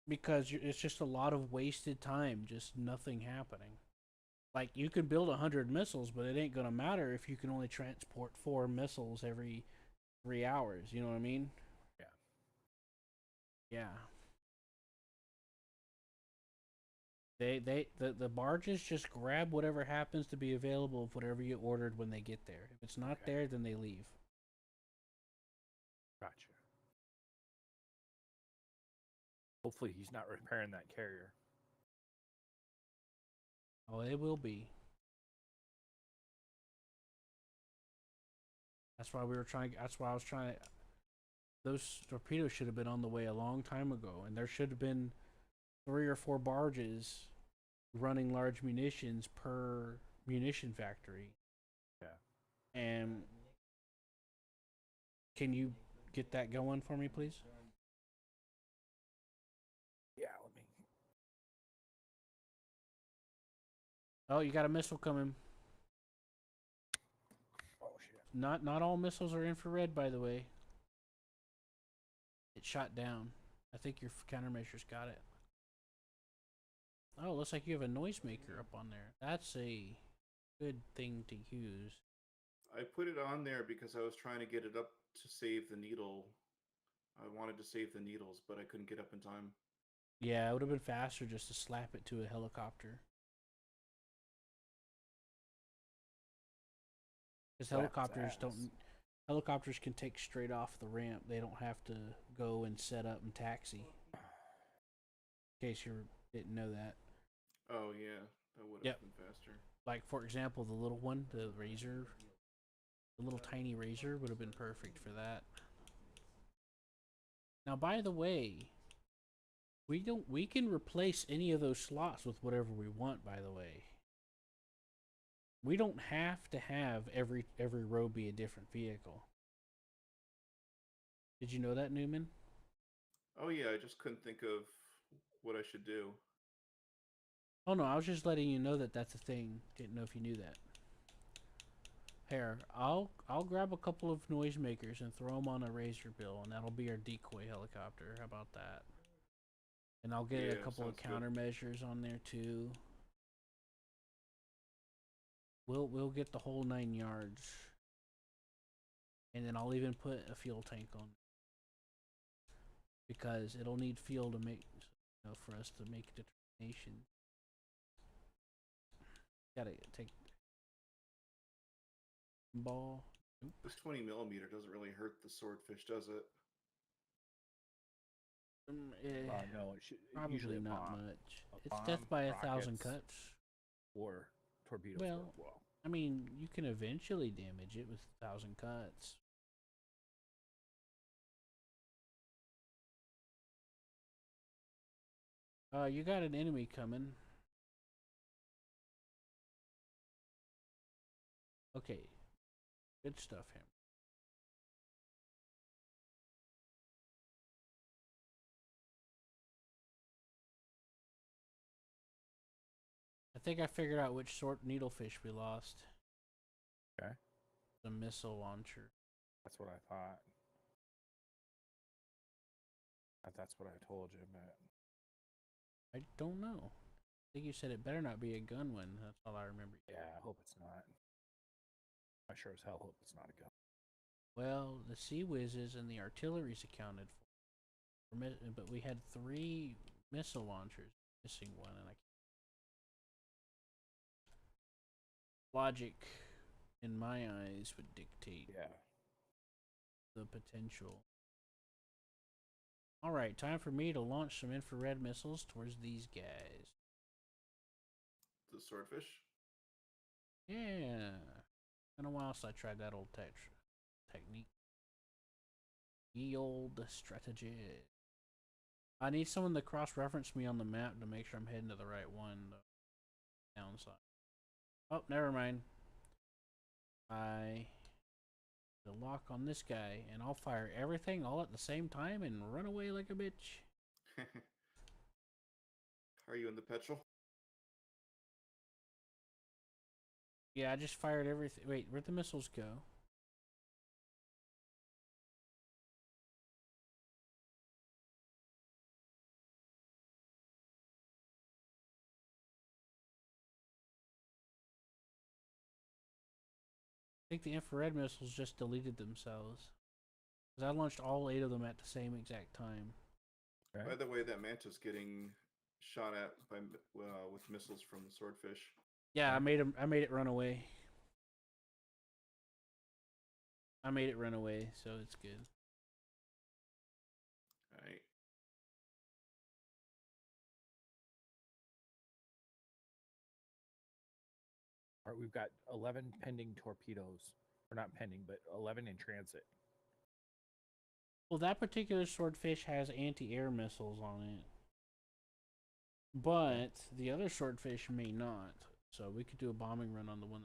Because it's just a lot of wasted time, just nothing happening. Like you can build 100 missiles, but it ain't gonna matter if you can only transport 4 missiles every 3 hours. You know what I mean? Yeah. Yeah. The barges just grab whatever happens to be available of whatever you ordered when they get there. If it's not there, then they leave. Gotcha. Hopefully he's not repairing that carrier. Oh, it will be. That's why we were trying. That's why I was trying to. Those torpedoes should have been on the way a long time ago, and there should have been 3 or 4 barges running large munitions per munition factory. Yeah. And can you get that going for me, please? Yeah, let me. Oh, you got a missile coming. Oh, shit. Not all missiles are infrared, by the way. It shot down. I think your countermeasures got it. Oh, looks like you have a noisemaker up on there. That's a good thing to use. I put it on there because I was trying to get it up to save the needle. I wanted to save the needles, but I couldn't get up in time. Yeah, it would have been faster just to slap it to a helicopter. Because helicopters can take straight off the ramp. They don't have to go and set up and taxi. In case you didn't know that. Oh yeah, that would have been faster. Like for example, the little one, the Razor, the little tiny Razor would have been perfect for that. Now, by the way, we can replace any of those slots with whatever we want. By the way, we don't have to have every row be a different vehicle. Did you know that, Newman? Oh yeah, I just couldn't think of what I should do. Oh no, I was just letting you know that that's a thing. Didn't know if you knew that. Here, I'll grab a couple of noisemakers and throw them on a razor bill, and that'll be our decoy helicopter. How about that? And I'll get a Yeah, couple of sounds good. countermeasures on there too. We'll get the whole 9 yards, and then I'll even put a fuel tank on because it'll need fuel to make for us to make a determination. Gotta take ball. Nope. This 20 millimeter doesn't really hurt the swordfish, does it? No, it should usually Probably a not bomb, much. a It's death bomb, by 1,000 rockets, cuts. or torpedoes Well, work well. I mean, you can eventually damage it with 1,000 cuts. You got an enemy coming. Okay, good stuff, him. I think I figured out which sort needlefish we lost. Okay, The missile launcher. that's what I thought. That's what I told you, but I don't know. I think you said it better not be a gun one. That's all I remember. yeah, I hope it's not. I sure as hell hope it's not a gun. Well, the Sea Whizzes and the artillery's accounted for, but we had 3 missile launchers, missing one, and logic, in my eyes, would dictate Yeah. the potential. All right, time for me to launch some infrared missiles towards these guys. The swordfish? Yeah. Been a while since I tried that old technique. Ye old strategy. I need someone to cross-reference me on the map to make sure I'm heading to the right one. The downside. Oh, never mind. I the lock on this guy, and I'll fire everything all at the same time and run away like a bitch. Are you in the petrol? Yeah, I just fired everything. Wait, where'd the missiles go? I think the infrared missiles just deleted themselves. Because I launched all 8 of them at the same exact time. Okay. By the way, that manta's getting shot at by with missiles from the swordfish. Yeah, I made it run away. I made it run away, so it's good. All right. All right, we've got 11 pending torpedoes, or not pending, but 11 in transit. Well, that particular swordfish has anti-air missiles on it. But the other swordfish may not. So we could do a bombing run on the one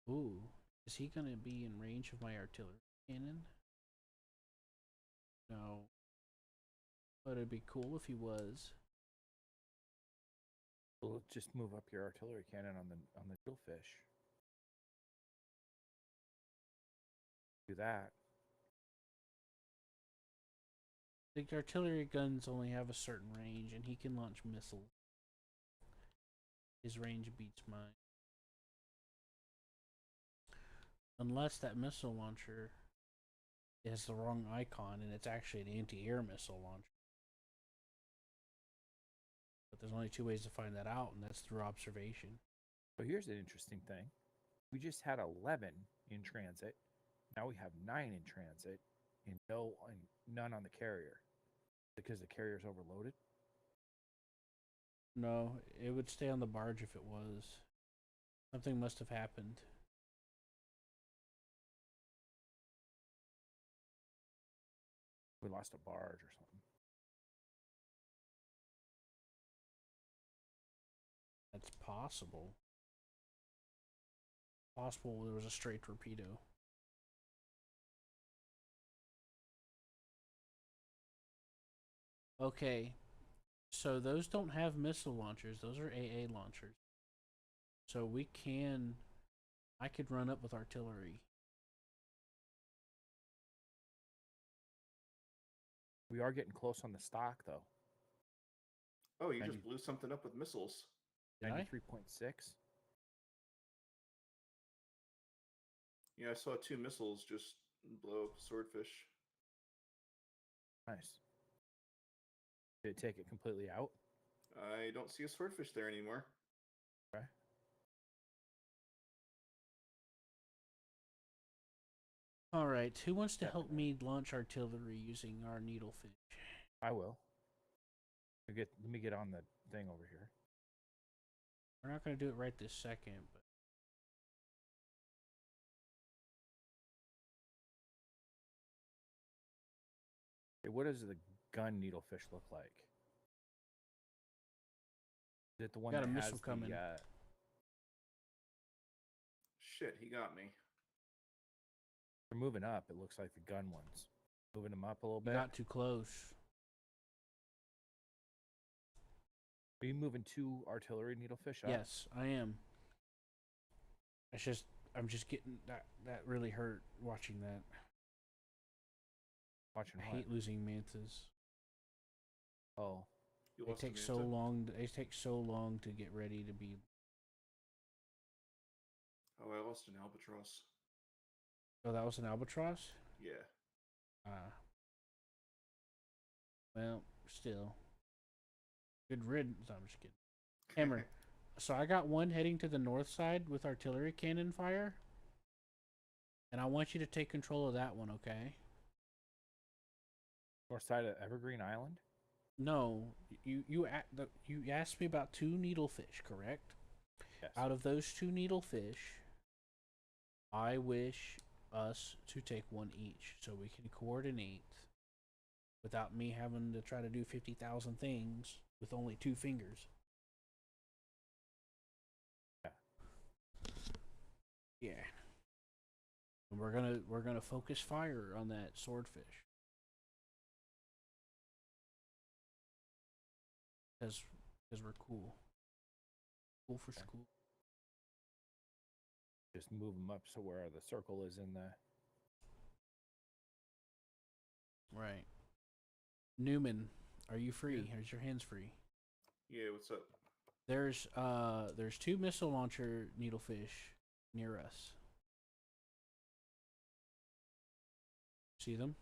that... Ooh. Is he going to be in range of my artillery cannon? No. But it'd be cool if he was. Well, just move up your artillery cannon on the drillfish. Do that. The artillery guns only have a certain range, and he can launch missiles. His range beats mine. Unless that missile launcher has the wrong icon, and it's actually an anti-air missile launcher. But there's only 2 ways to find that out, and that's through observation. So here's an interesting thing. We just had 11 in transit. Now we have 9 in transit, and none on the carrier. Because the carrier's overloaded? No, it would stay on the barge if it was. Something must have happened. We lost a barge or something. That's possible. Possible there was a stray torpedo. Okay, so those don't have missile launchers. Those are AA launchers. So we can. I could run up with artillery. We are getting close on the stock, though. Oh, you 90 just blew something up with missiles. Did I? 93.6. Yeah, I saw 2 missiles just blow up a swordfish. Nice. Did it take it completely out? I don't see a swordfish there anymore. Okay. All right. Who wants to help Definitely. me launch artillery using our needlefish? I will. Let me get on the thing over here. We're not going to do it right this second, but Hey, what does the gun needlefish look like? Is it the one got that a has missile coming. the? Shit, he got me. They're moving up. It looks like the gun ones. Moving them up a little You bit. got too close. Are you moving 2 artillery needlefish up? Yes, I am. It's just I'm just getting that. That really hurt watching that. Watching I what? hate losing mantas. Oh, You They lost a take so manta? long. They take so long to get ready to be. Oh, I lost an albatross. Oh, that was an albatross. Yeah. Well, still. Good riddance. I'm just kidding. Hammer. So I got one heading to the north side with artillery cannon fire. And I want you to take control of that one, okay? north side of Evergreen Island. No, you asked me about 2 needlefish, correct? Yes. Out of those 2 needlefish, I wish us to take one each so we can coordinate without me having to try to do 50,000 things with only 2 fingers. Yeah. Yeah. And we're gonna focus fire on that swordfish. Because we're cool. Cool for Okay. school. Just move them up so where the circle is in the. Right. Newman, are you free? Yeah. Is your hands free? Yeah, what's up? There's 2 missile launcher needlefish near us. See them?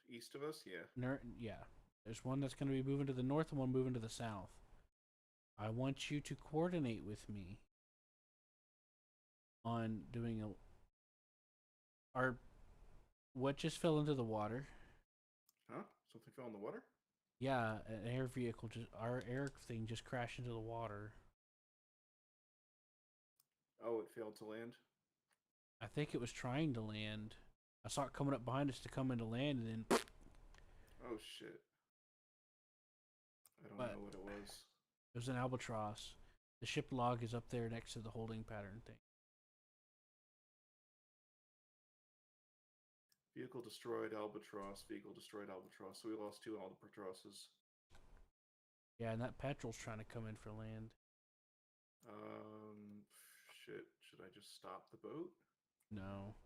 East of us? Yeah. Yeah. There's one that's going to be moving to the north and one moving to the south. I want you to coordinate with me on doing what just fell into the water? Huh? Something fell in the water? Yeah, an air vehicle our air thing just crashed into the water. Oh, it failed to land? I think it was trying to land. I saw it coming up behind us to come into land, and then. Oh, shit. I don't But know what it was. it was an albatross. The ship log is up there next to the holding pattern thing. Vehicle destroyed, albatross. Vehicle destroyed, albatross. So we lost 2 albatrosses. Yeah, and that petrol's trying to come in for land. Shit. Should I just stop the boat? No.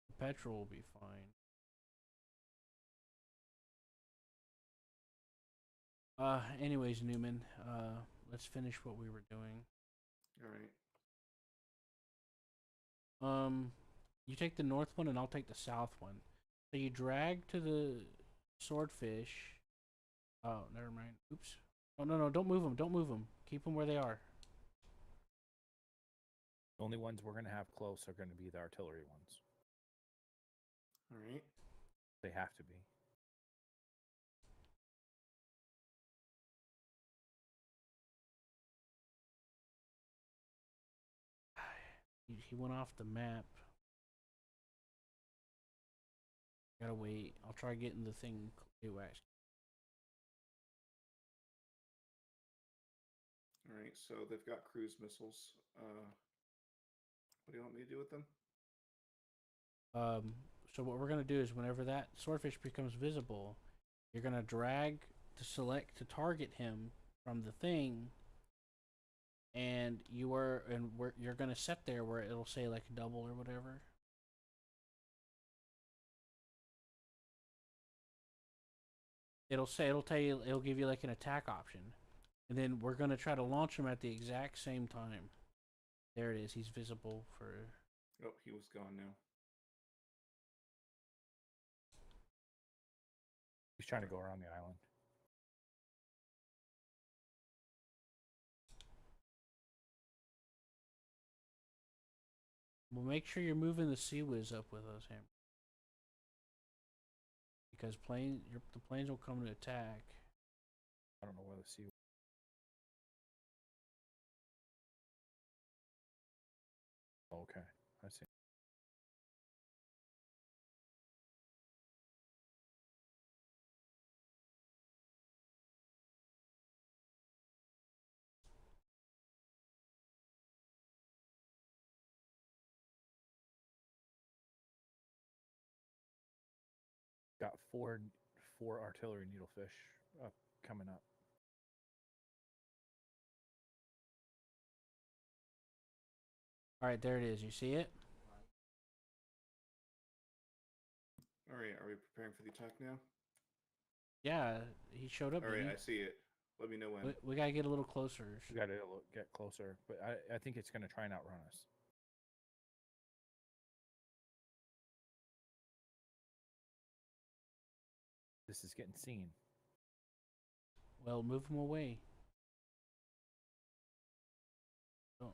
The petrol will be fine. Anyways, Newman, let's finish what we were doing. Alright. You take the north one and I'll take the south one. So you drag to the swordfish. Oh, never mind. Oops. Oh, no, don't move them. Don't move them. Keep them where they are. The only ones we're going to have close are going to be the artillery ones. Alright. They have to be. He went off the map. Gotta wait. I'll try getting the thing wax. Alright, so they've got cruise missiles. What do you want me to do with them? So what we're gonna do is whenever that swordfish becomes visible, you're gonna drag to select to target him from the thing, and you're gonna set there where it'll say like double or whatever. It'll tell you, it'll give you like an attack option, and then we're gonna try to launch him at the exact same time. There it is. He's visible for. Oh, he was gone now. He's trying to go around the island. Well, make sure you're moving the Sea Whiz up with us, Hammer. Because the planes will come to attack. I don't know where the sea. Okay, I see. Got four artillery needlefish coming up. All right, there it is. You see it? All right, are we preparing for the attack now? Yeah, he showed up. All right, didn't I see it. Let me know when. we gotta get a little closer. We got to get closer, but I think it's going to try and outrun us. This is getting seen. Well, move him away. No,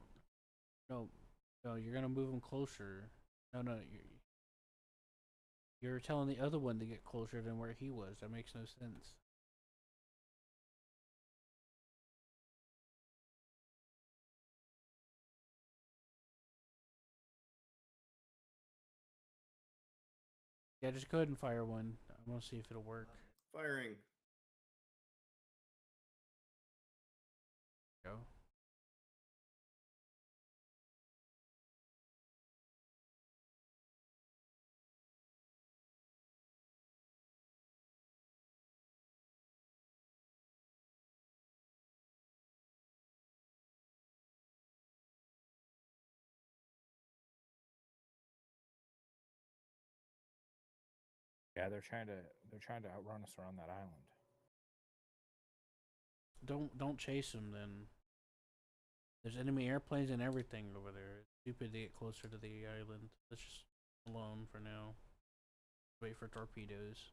no, no. You're gonna move him closer. No, no. You're telling the other one to get closer than where he was. That makes no sense. Yeah, just go ahead and fire one. I want to see if it'll work. Firing. Go. Yeah, they're trying to outrun us around that island. Don't chase him then. There's enemy airplanes and everything over there. It's stupid to get closer to the island. Let's just alone for now. Wait for torpedoes.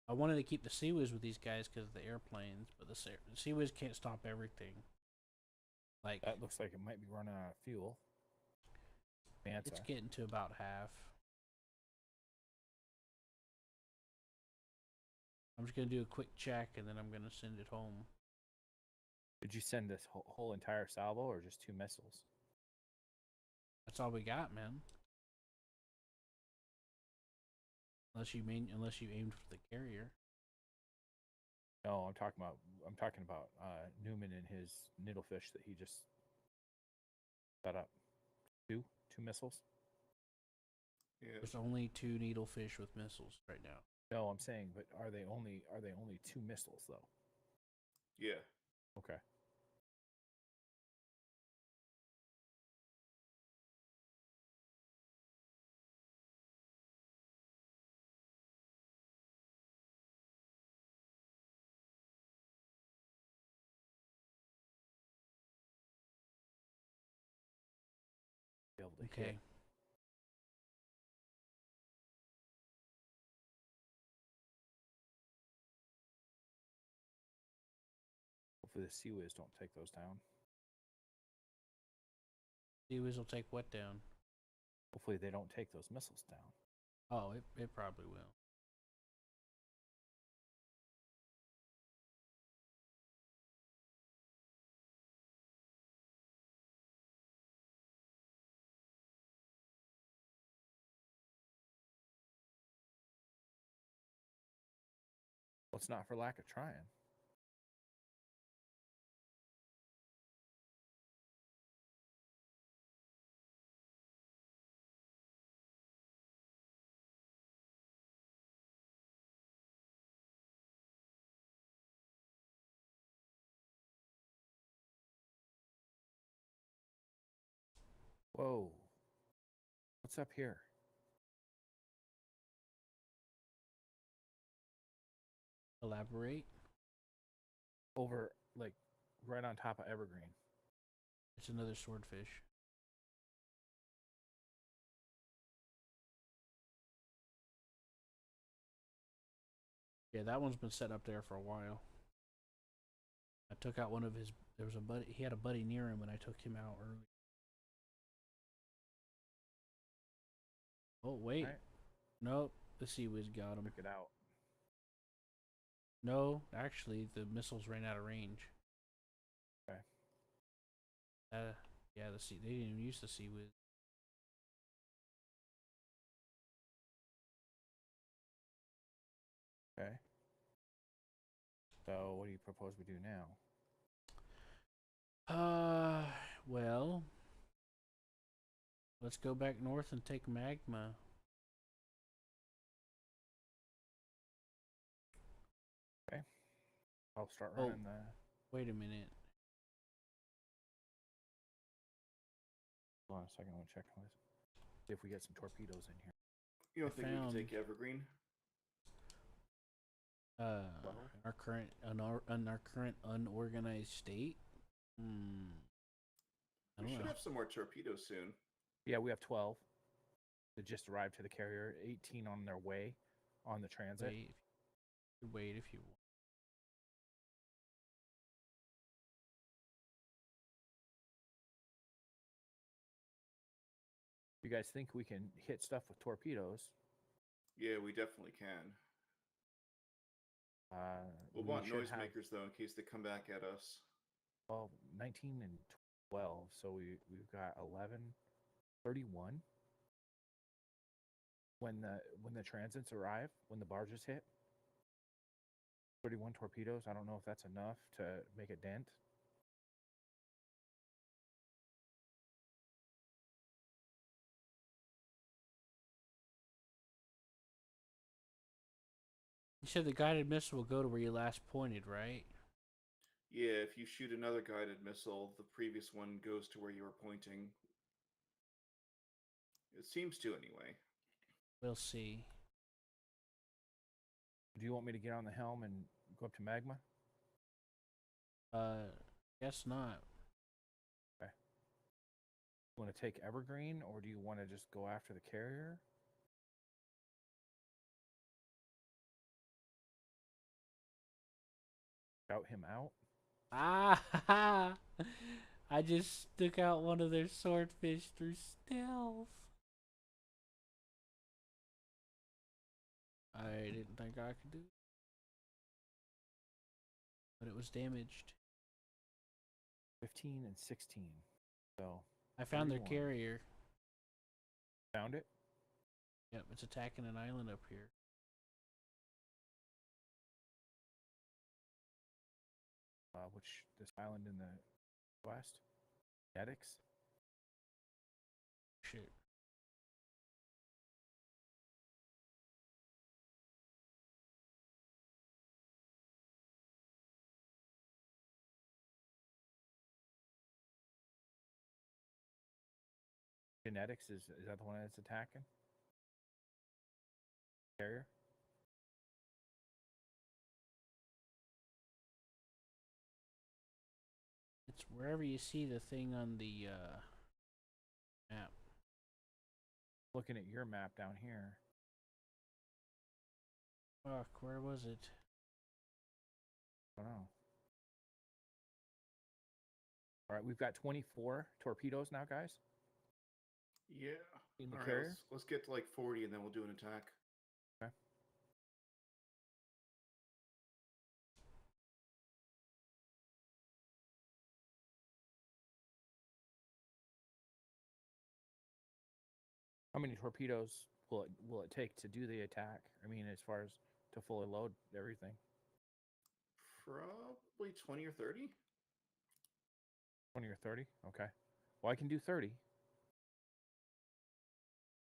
I wanted to keep the Sea Whiz with these guys because of the airplanes, but the Sea Whiz can't stop everything. Like That looks like it might be running out of fuel. it's getting to about half. I'm just gonna do a quick check and then I'm gonna send it home. Did you send this whole entire salvo or just 2 missiles? That's all we got, man. Unless you aimed for the carrier. No, I'm talking about Newman and his needlefish that he just set up. Two missiles. Yeah. There's only 2 needlefish with missiles right now. No, I'm saying, but are they only 2 missiles though? Yeah. Okay. Be able to Okay. hit. Hopefully the Sea Whiz don't take those down. Sea Whiz will take what down? Hopefully they don't take those missiles down. Oh, it probably will. Well, it's not for lack of trying. Whoa. What's up here? Elaborate. Over, like, right on top of Evergreen. It's another swordfish. Yeah, that one's been set up there for a while. I took out one of his. There was a buddy. He had a buddy near him, and I took him out early. Oh wait, Right. nope. The Seaweeds got him. Took it out. No, actually, the missiles ran out of range. Okay. Yeah, they didn't even use the Seaweeds. Okay. So what do you propose we do now? Well, let's go back north and take Magma. Okay. I'll start Oh. running the. Wait a minute. Hold on a second. I want to check on this. See if we get some torpedoes in here. You don't I think we found- could take Evergreen? Our current unorganized state. I We don't should know. have some more torpedoes soon. Yeah, we have 12 that just arrived to the carrier. 18 on their way on the transit. Wait if you want. You guys think we can hit stuff with torpedoes? Yeah, we definitely can. We'll We want should have, noisemakers though in case they come back at us. well, 19 and 12. So we've got 11, 31. When the transits arrive, when the barges hit, 31 torpedoes. I don't know if that's enough to make a dent. You said the guided missile will go to where you last pointed, right? Yeah, if you shoot another guided missile, the previous one goes to where you were pointing. It seems to, anyway. We'll see. Do you want me to get on the helm and go up to Magma? Guess not. Okay. You want to take Evergreen, or do you want to just go after the carrier? Shout him out? Ah! I just took out one of their swordfish through stealth. I didn't think I could do it. But it was damaged. 15 and 16. So I found their 31. carrier. Found it? Yep, it's attacking an island up here. Which this island in the west? Genetics? Shit. Genetics is that the one that's attacking? Carrier? It's wherever you see the thing on the map. Looking at your map down here. Fuck, where was it? I don't know. All right, we've got 24 torpedoes now, guys. Yeah. In the All right, carrier. let's get to like 40 and then we'll do an attack. Okay. How many torpedoes will it take to do the attack? I mean, as far as to fully load everything. Probably 20 or 30. 20 or 30? Okay. Well, I can do 30.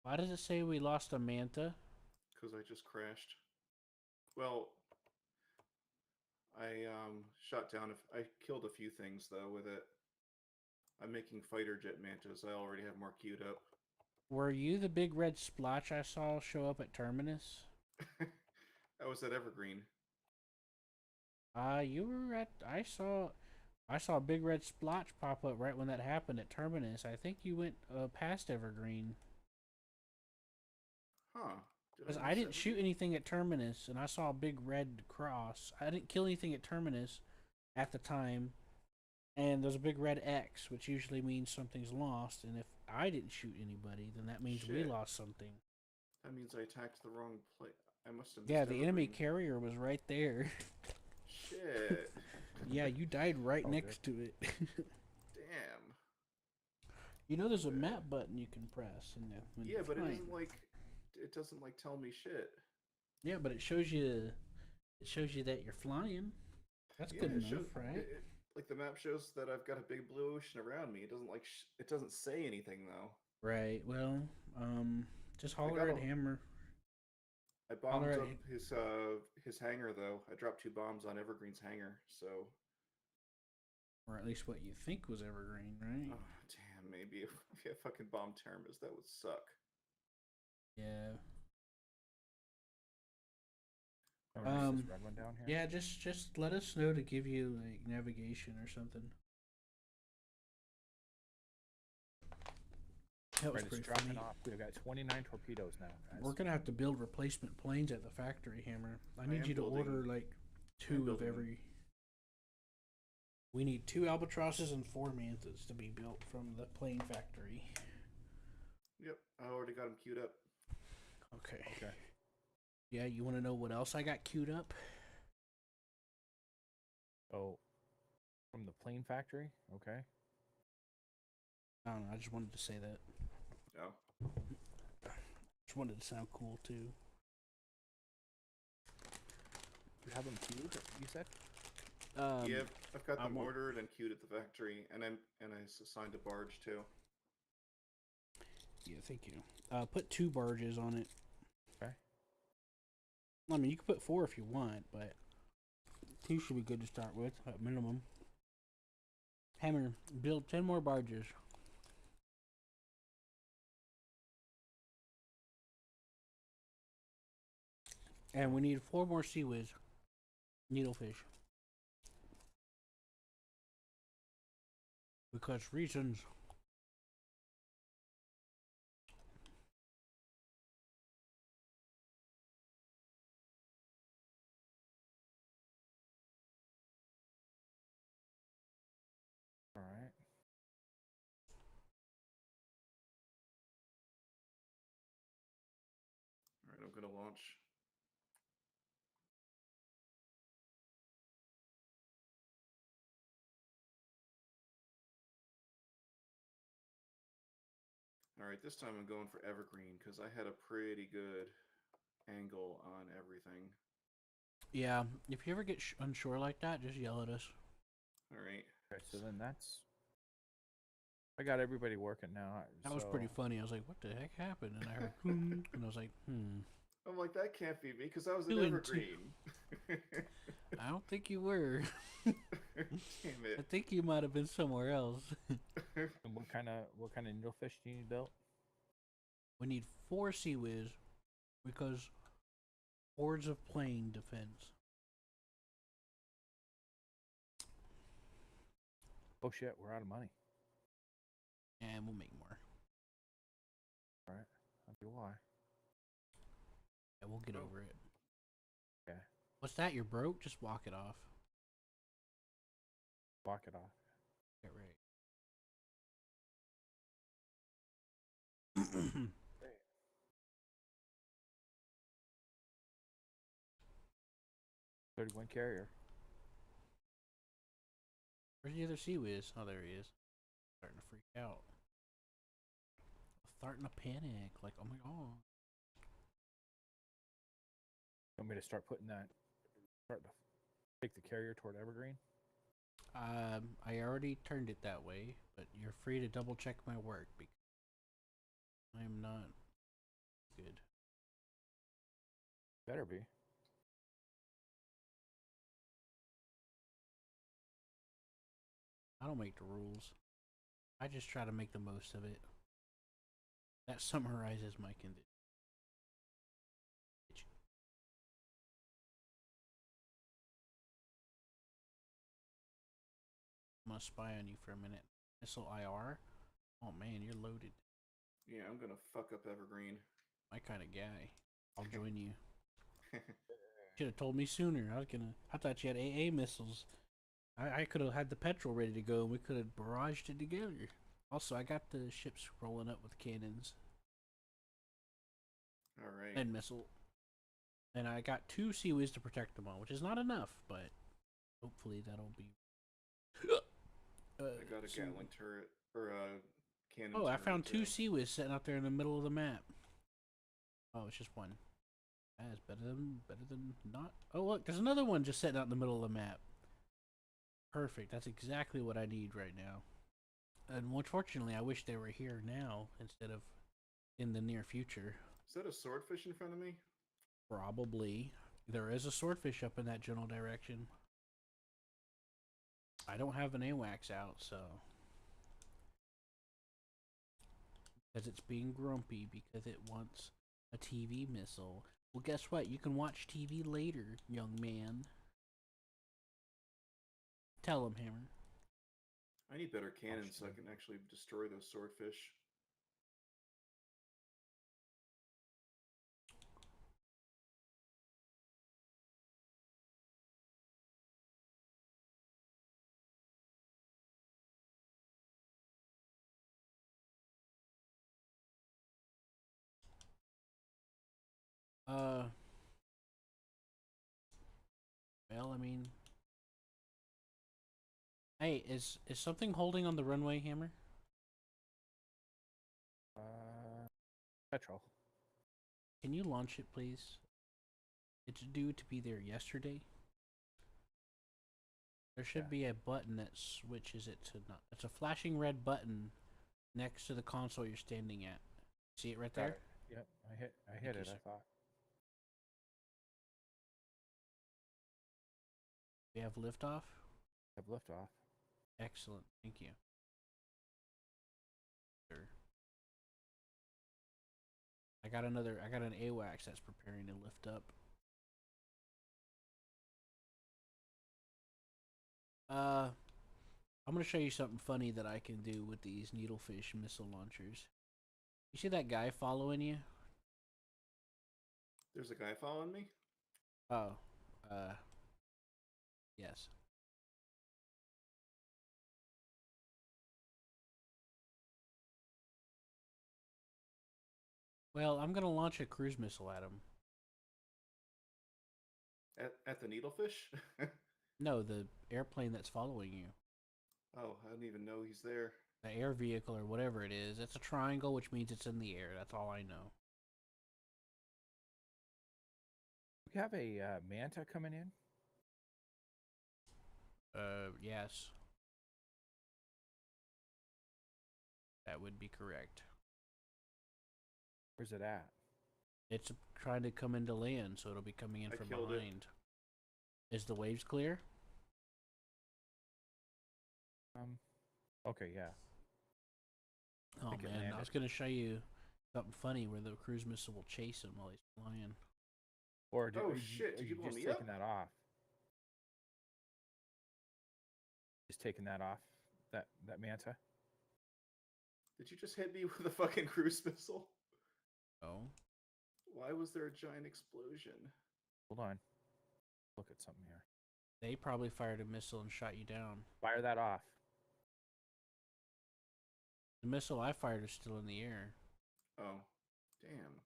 Why does it say we lost a manta? Because I just crashed. Well, I shot down. I killed a few things though with it. I'm making fighter jet mantas. I already have more queued up. Were you the big red splotch I saw show up at Terminus? I was at Evergreen. You were at. I saw a big red splotch pop up right when that happened at Terminus. I think you went past Evergreen. Huh. Did Because I I miss didn't shoot Evergreen? anything at Terminus, and I saw a big red cross. I didn't kill anything at Terminus at the time, and there's a big red X, which usually means something's lost. And if I didn't shoot anybody, then that means we Shit. lost something. That means I attacked the wrong place. I must have Yeah, missed the enemy Evergreen. carrier was right there. Shit. Yeah, you died right Oh, next to it. Damn. You know, there's a map button you can press, and when Yeah, you're but it flying. doesn't like. It doesn't like tell me shit. Yeah, but it shows you. It shows you that you're flying. That's Yeah, good it enough, shows. right? Like the map shows that I've got a big blue ocean around me. It doesn't like. It doesn't say anything though. Right. Well, just I holler got a. at Hammer. I Holler bombed at up his hangar though. I dropped 2 bombs on Evergreen's hangar. So. or at least what you think was Evergreen, right? Oh damn! Maybe if I fucking bombed Terminus, that would suck. Yeah. Oh, nice, this red one down here. Yeah. Just let us know to give you like navigation or something. That was Right, it's pretty dropping funny. off. We've got 29 torpedoes now, guys. We're gonna have to build replacement planes at the factory, Hammer. I need am you to building- order like I'm 2 of building them. every. We need 2 albatrosses and 4 mantas to be built from the plane factory. Yep, I already got them queued up. Okay. Okay. Yeah, you want to know what else I got queued up? Oh, from the plane factory. Okay. I don't know. I just wanted to say that. Oh, Just wanted to sound cool too. You have them queued. You said. yeah, I've got them want- ordered and queued at the factory, and I assigned a barge too. Yeah, thank you. Put 2 barges on it. Okay. I mean, you can put 4 if you want, but 2 should be good to start with at minimum. Hammer, build 10 more barges. And we need 4 more sea whiz needlefish. Because reasons. All right. All right, I'm gonna launch. All right, this time I'm going for Evergreen because I had a pretty good angle on everything. Yeah, if you ever get unsure like that, just yell at us. All right. Okay. So then that's. I got everybody working now. That was pretty funny. I was like, what the heck happened? And I heard, and I was like, I'm like, that can't be me because I was in Doing Evergreen. I don't think you were. Damn I it. think you might have been somewhere else. And what kind of needlefish do you need built? We need 4 sea whiz because hordes of plane defense. Oh shit, we're out of money. And we'll make more. All right. I'll do why. Yeah, we'll get over it. Okay. What's that? You're broke? Just walk it off. Block it off. Get right. 31 carrier. Where's the other sea whiz? Oh, there he is. Starting to freak out. Starting to panic. Like, oh my god. Want me to start putting that? Start to take the carrier toward Evergreen. I already turned it that way, but you're free to double check my work because I am not good. Better be. I don't make the rules. I just try to make the most of it. That summarizes my condition. I'm gonna spy on you for a minute. Missile IR. Oh man, you're loaded. Yeah, I'm gonna fuck up Evergreen. My kind of guy. I'll join you. Should have told me sooner. I thought you had AA missiles. I could have had the petrol ready to go, and we could have barraged it together. Also, I got the ships rolling up with cannons All right. and missile, and I got 2 seaways to protect them on, which is not enough, but hopefully that'll be. I got a Gatling turret or a cannon. Oh, I turret found 2 there. seaways sitting out there in the middle of the map. Oh, it's just one. That's better than not. Oh look, there's another one just sitting out in the middle of the map. Perfect. That's exactly what I need right now. And unfortunately, I wish they were here now instead of in the near future. Is that a swordfish in front of me? Probably. There is a swordfish up in that general direction. I don't have an AWACS out, so. Because it's being grumpy because it wants a TV missile. Well, guess what? You can watch TV later, young man. Tell him, Hammer. I need better cannons so I can actually destroy those swordfish. Well, I mean, hey, is something holding on the runway, Hammer? Petrol. Can you launch it, please? It's due to be there yesterday. There should be a button that switches it to not. It's a flashing red button next to the console you're standing at. See it right there? Yep, I hit it, I thought. We have liftoff. Have liftoff. Excellent, thank you. Sure. I got an AWACS that's preparing to lift up. I'm gonna show you something funny that I can do with these needlefish missile launchers. You see that guy following you? There's a guy following me? Oh, yes. Well, I'm gonna launch a cruise missile at him. At the needlefish? No, the airplane that's following you. Oh, I didn't even know he's there. The air vehicle or whatever it is. It's a triangle, which means it's in the air. That's all I know. We have a manta coming in. Yes. That would be correct. Where's it at? It's trying to come into land, so it'll be coming in I from killed behind. Is the waves clear? Okay, yeah. Oh think it man, I landed. was gonna show you something funny where the cruise missile will chase him while he's flying. Or Oh, are you, shit, are did you you blow just me taking up? that off? Just taking that off? That manta? Did you just hit me with a fucking cruise missile? Oh, Why was there a giant explosion? Hold on. Look at something here. they probably fired a missile and shot you down. Fire that off. The missile I fired is still in the air. Oh, damn.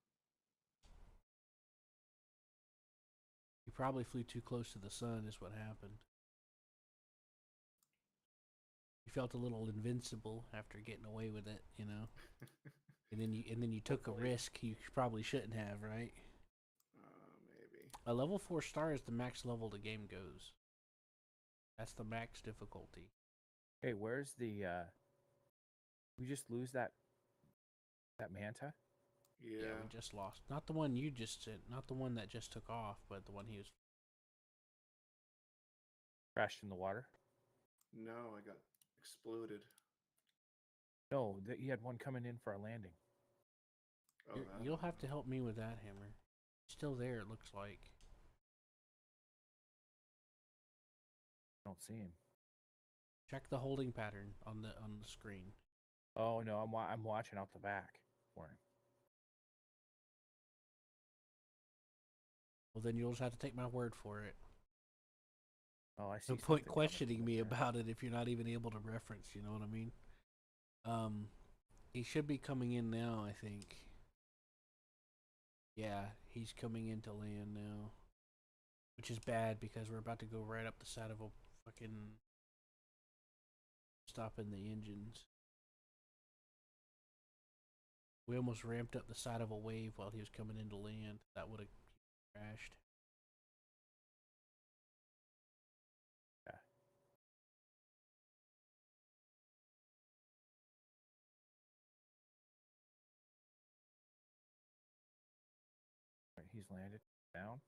You probably flew too close to the sun, is what happened. You felt a little invincible after getting away with it, you know. and then you took a Hopefully. risk you probably shouldn't have, right? Maybe. A level 4 star is the max level the game goes. That's the max difficulty. Hey, where's the we just lose that manta? Yeah. We just lost. Not the one you just sent, not the one that just took off, but the one he was. Crashed in the water? No, I got exploded. No, he had one coming in for a landing. Oh, that You'll I have don't to know. help me with that, Hammer. Still there, it looks like. I don't see him. Check the holding pattern on the screen. Oh no, I'm watching out the back for him. Well, then you'll just have to take my word for it. Oh, I see. No something point coming questioning from me there. about it if you're not even able to reference. You know what I mean? Um, he should be coming in now. I think. Yeah, he's coming into land now, which is bad because we're about to go right up the side of a fucking stopping the engines. We almost ramped up the side of a wave while he was coming into land. That would have crashed. Yeah. Right, he's landed down.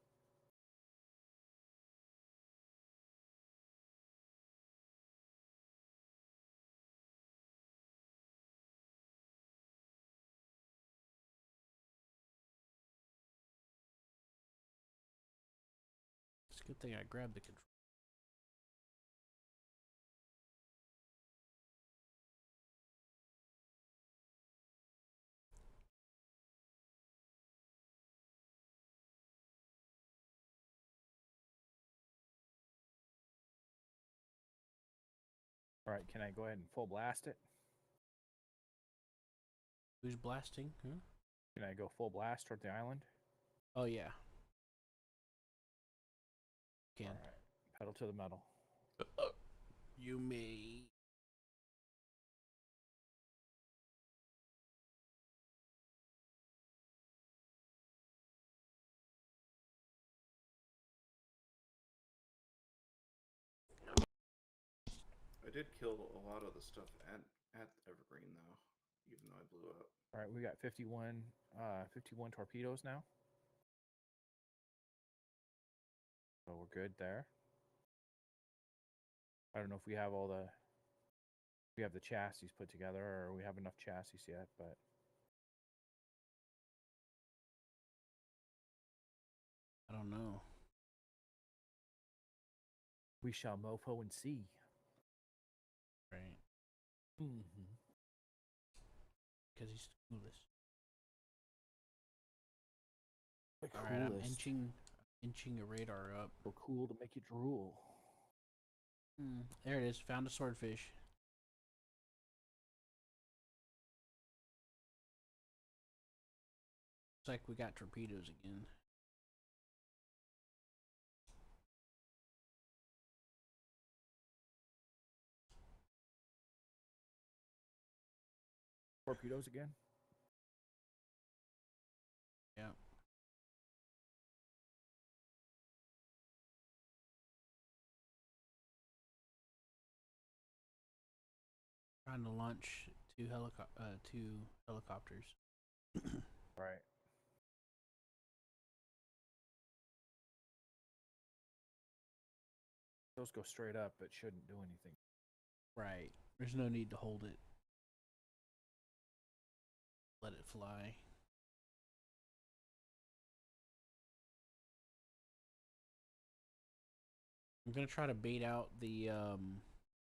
It's a good thing I grabbed the control. All right, can I go ahead and full blast it? Who's blasting? Huh? Can I go full blast toward the island? Oh yeah. Can. All right, pedal to the metal. You may. I did kill a lot of the stuff at Evergreen though, even though I blew up. All right, we got 51 torpedoes now. So we're good there. I don't know if we have the chassis put together or we have enough chassis yet, but I don't know. we shall mofo and see. Right. Mm-hmm. Because he's clueless. The All right, I'm coolest. inching a radar up. So cool to make you drool. There it is. Found a swordfish. Looks like we got torpedoes again. Torpedoes again? Yeah. Trying to launch two helicopters. Right. Those go straight up, but shouldn't do anything. Right. There's no need to hold it. Let it fly. I'm gonna try to bait out the I'm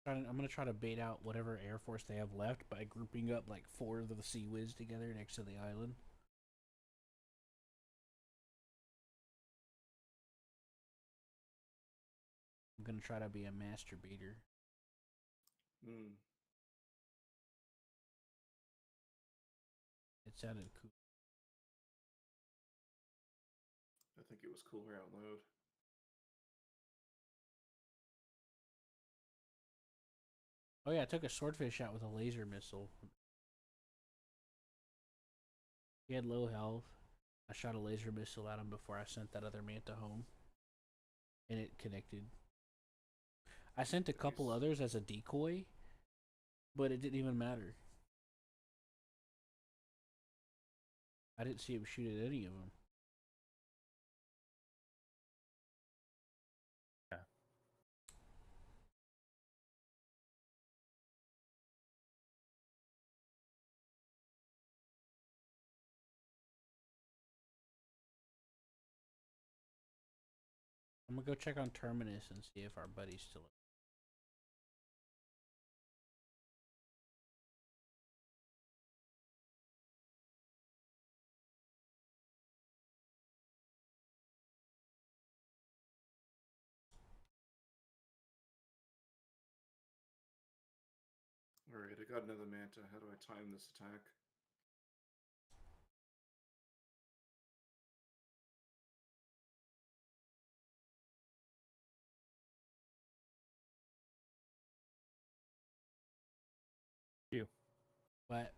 gonna try to bait out whatever air force they have left by grouping up like 4 of the Sea Whiz together next to the island. I'm gonna try to be a master baiter. Hmm. It sounded cool. I think it was cooler out loud. Oh yeah, I took a swordfish out with a laser missile. He had low health. I shot a laser missile at him before I sent that other manta home. And it connected. I sent a couple Nice. others as a decoy, but it didn't even matter. I didn't see him shoot at any of them. Yeah. I'm gonna go check on Terminus and see if our buddy's still. Alright, I got another manta. How do I time this attack? You But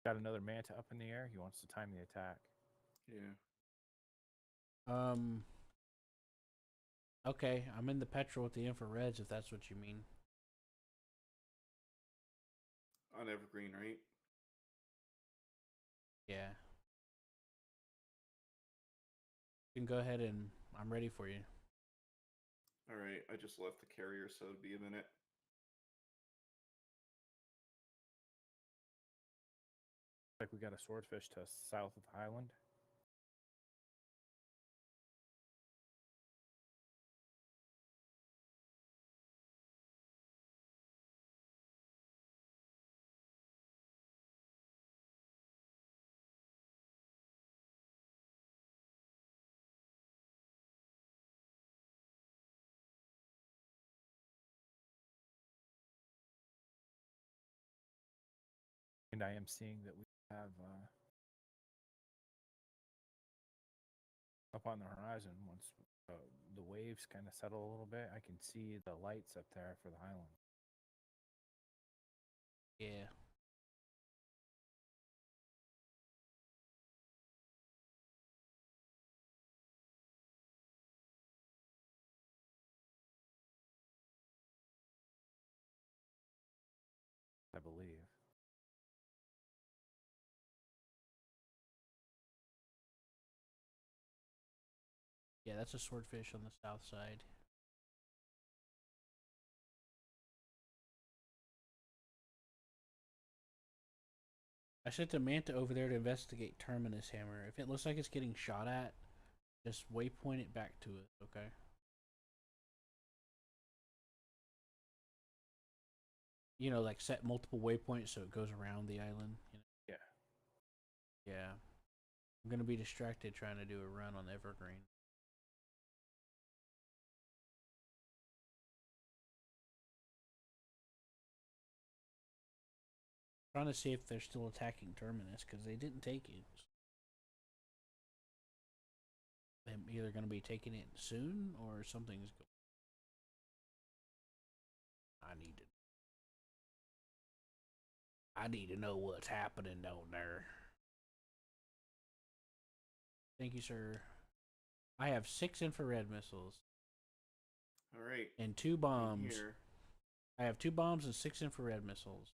got another manta up in the air. He wants to time the attack. Yeah. Okay, I'm in the petrol with the infrareds if that's what you mean. On Evergreen, right? Yeah. You can go ahead and I'm ready for you. Alright, I just left the carrier, so it'll be a minute. Like we got a swordfish to south of Highland. And I am seeing that we have up on the horizon, once the waves kind of settle a little bit, I can see the lights up there for the Highland. Yeah. I believe. Yeah, that's a swordfish on the south side. I sent the Manta over there to investigate Terminus Hammer. If it looks like it's getting shot at, just waypoint it back to it, okay? You know, like set multiple waypoints so it goes around the island. You know? Yeah. Yeah. I'm gonna be distracted trying to do a run on Evergreen. Trying to see if they're still attacking Terminus because they didn't take it. They're either gonna be taking it soon or something's going. I need to know what's happening down there. Thank you, sir. I have 6 infrared missiles Alright. and 2 in bombs. Here. I have 2 bombs and 6 infrared missiles.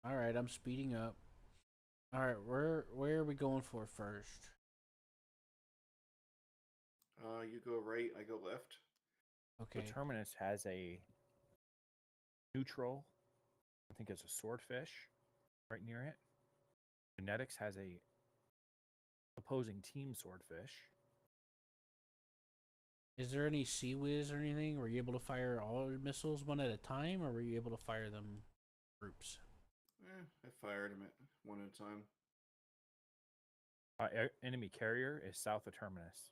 All right, I'm speeding up. All right, where are we going for first? You go right, I go left. Okay. The Terminus has a neutral, I think it's a swordfish right near it. Genetics has a opposing team swordfish. Is there any Sea Whiz or anything? Were you able to fire all your missiles one at a time, or were you able to fire them groups? I fired him at one at a time. Enemy carrier is south of Terminus.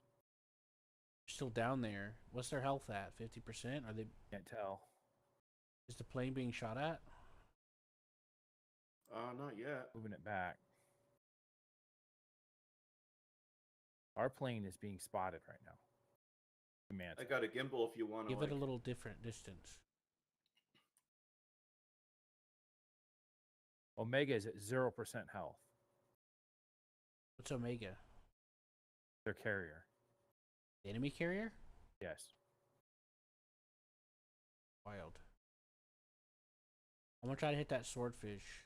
Still down there. What's their health at? 50%? Are they? Can't tell. Is the plane being shot at? Not yet. Moving it back. Our plane is being spotted right now. I got a gimbal if you want to. Give it a little different distance. Omega is at 0% health. What's Omega? Their carrier. The enemy carrier? Yes. Wild. I'm gonna try to hit that swordfish.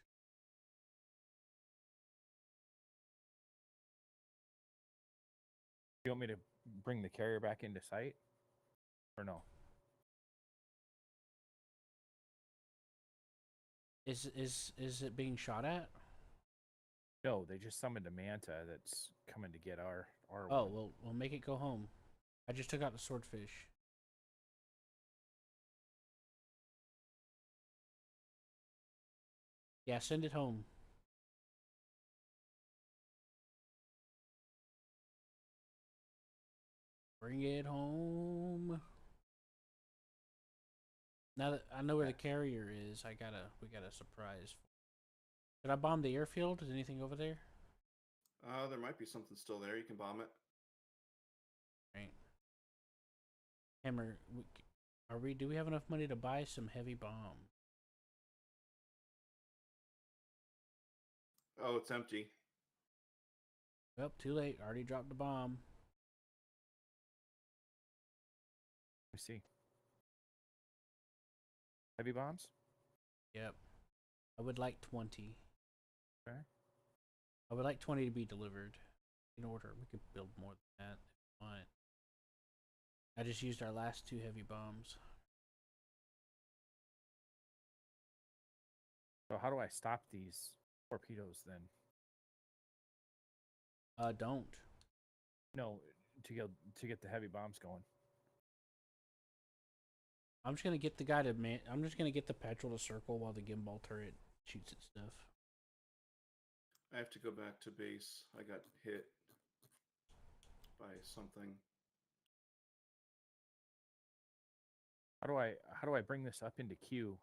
You want me to bring the carrier back into sight? Or no? Is it being shot at? No, they just summoned a manta that's coming to get our Oh, one. well, we'll make it go home. I just took out the swordfish. Yeah, send it home. Bring it home. Now that I know where the carrier is, we got a surprise. Did I bomb the airfield? Is anything over there? There might be something still there. You can bomb it. Right. Hammer, do we have enough money to buy some heavy bomb? Oh, it's empty. Well, too late. Already dropped the bomb. Let me see. Heavy bombs? Yep. I would like 20. Okay. I would like 20 to be delivered. In order. We could build more than that if you want. I just used our last 2 heavy bombs. So how do I stop these torpedoes then? Don't. No, to get the heavy bombs going. I'm just gonna get the guy to I'm just gonna get the petrol to circle while the gimbal turret shoots at stuff. I have to go back to base. I got hit by something. How do I bring this up into queue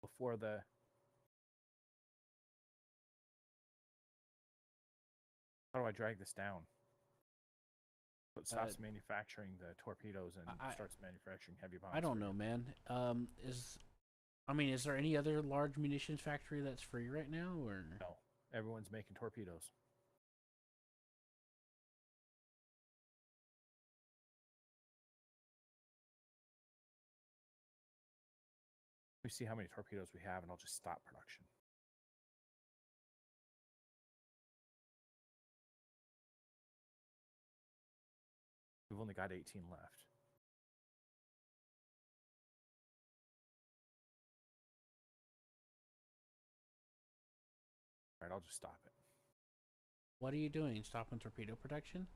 before the how do I drag this down? So it stops manufacturing the torpedoes and starts manufacturing heavy bombs. I don't know, man. Is there any other large munitions factory that's free right now, or no? Everyone's making torpedoes. Let me see how many torpedoes we have, and I'll just stop production. We've only got 18 left. All right, I'll just stop it. what are you doing? Stopping torpedo production?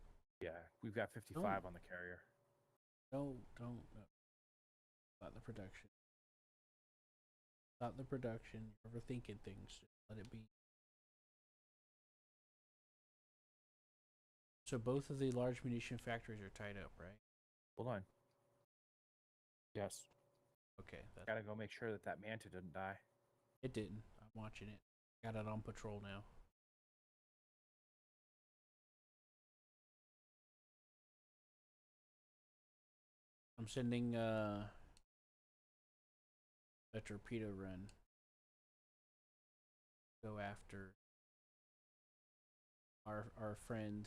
Yeah, we've got 55 on the carrier. No. Stop the production. Stop the production. You're overthinking things. Just let it be. So both of the large munition factories are tied up, right? Hold on. Yes. Okay. Gotta go make sure that that manta didn't die. It didn't. I'm watching it. Got it on patrol now. I'm sending a torpedo run. Go after our friend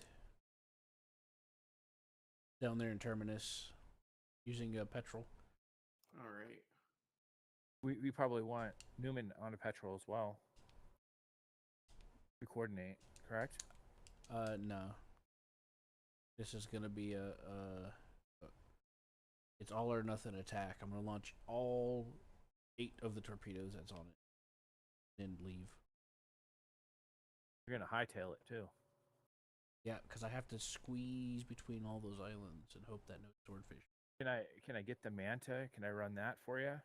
down there in Terminus using petrol. All right. We probably want Newman on a petrol as well. We coordinate, correct? No. This is gonna be it's all or nothing attack. I'm gonna launch all 8 of the torpedoes that's on it, then leave. You're gonna hightail it too. Yeah, because I have to squeeze between all those islands and hope that no swordfish. Can I get the manta? Can I run that for you?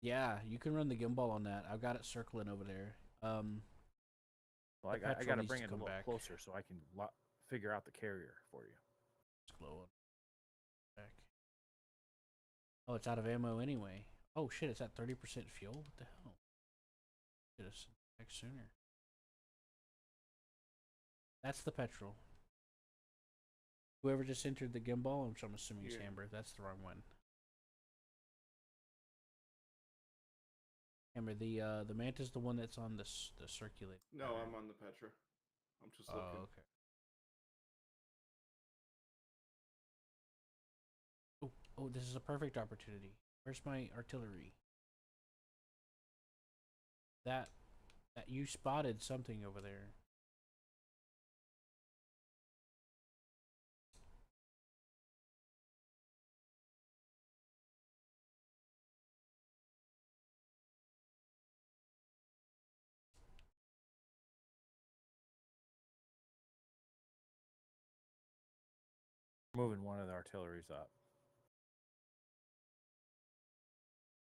Yeah, you can run the gimbal on that. I've got it circling over there. Well, I got to bring it a little closer so I can figure out the carrier for you. Slow back. Oh, it's out of ammo anyway. Oh shit, it's at 30% fuel? What the hell? Should have sent back sooner. That's the petrol. Whoever just entered the gimbal, which I'm assuming is Amber, that's the wrong one. Amber, the manta's the one that's on the circulator. No, I'm on the Petra. I'm just looking. Oh, okay. Oh, this is a perfect opportunity. Where's my artillery? That you spotted something over there. Moving one of the artilleries up.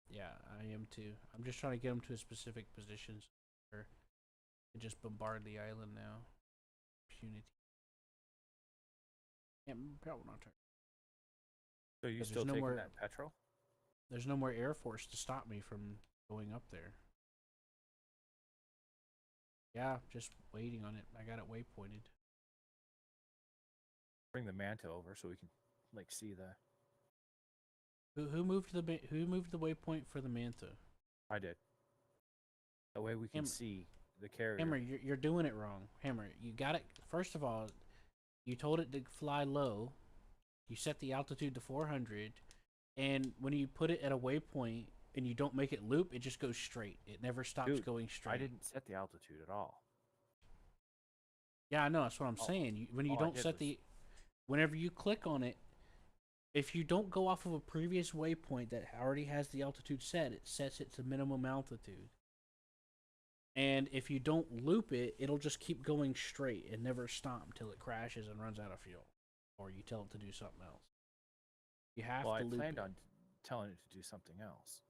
Yeah, I am too. I'm just trying to get them to a specific positions where they just bombard the island now. Impunity. Yeah, probably not. So you 'Cause still there's no taking more- that petrol? There's no more Air Force to stop me from going up there. Yeah, just waiting on it. I got it waypointed. Bring the Manta over so we can like see the. Who moved the waypoint for the Manta? I did. That way we can Hammer. see the carrier. Hammer, you're doing it wrong. Hammer, you got it. First of all, you told it to fly low. You set the altitude to 400, and when you put it at a waypoint and you don't make it loop, it just goes straight. It never stops Dude, going straight. I didn't set the altitude at all. Yeah, I know. That's what I'm All- saying. When you all I don't did set was- the, whenever you click on it, if you don't go off of a previous waypoint that already has the altitude set, it sets it to minimum altitude. And if you don't loop it, it'll just keep going straight and never stop until it crashes and runs out of fuel, or you tell it to do something else. You have Well, to I loop planned it. on telling it to do something else.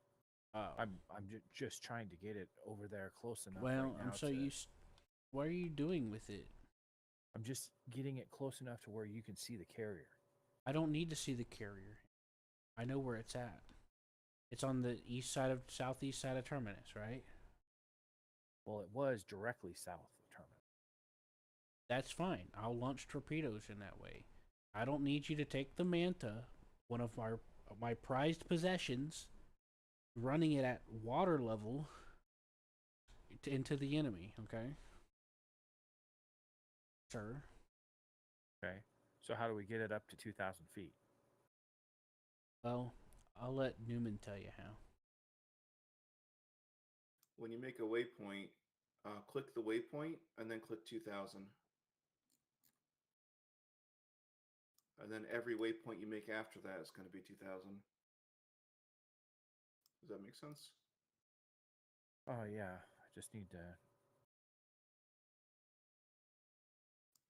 Oh. I'm just trying to get it over there close enough. Well, right now I'm so to, used. What are you doing with it? I'm just getting it close enough to where you can see the carrier. I don't need to see the carrier. I know where it's at. It's on the southeast side of Terminus, right? Well, it was directly south of Terminus. That's fine. I'll launch torpedoes in that way. I don't need you to take the Manta, one of my prized possessions, running it at water level into the enemy, okay? Sir. Okay. So how do we get it up to 2,000 feet? Well, I'll let Newman tell you how. When you make a waypoint, click the waypoint and then click 2000. And then every waypoint you make after that is going to be 2000. Does that make sense? Oh yeah, I just need to.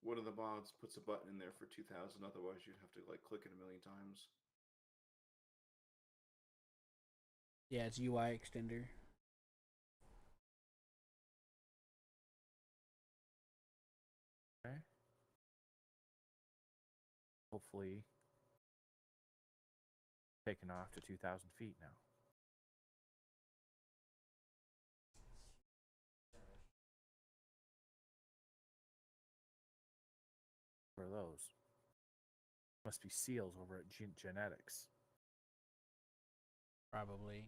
One of the mods puts a button in there for 2000. Otherwise, you'd have to like click it a million times. Yeah, it's UI extender. Okay. Hopefully, taking off to 2,000 feet now. What are those? Must be seals over at Genetics. Probably.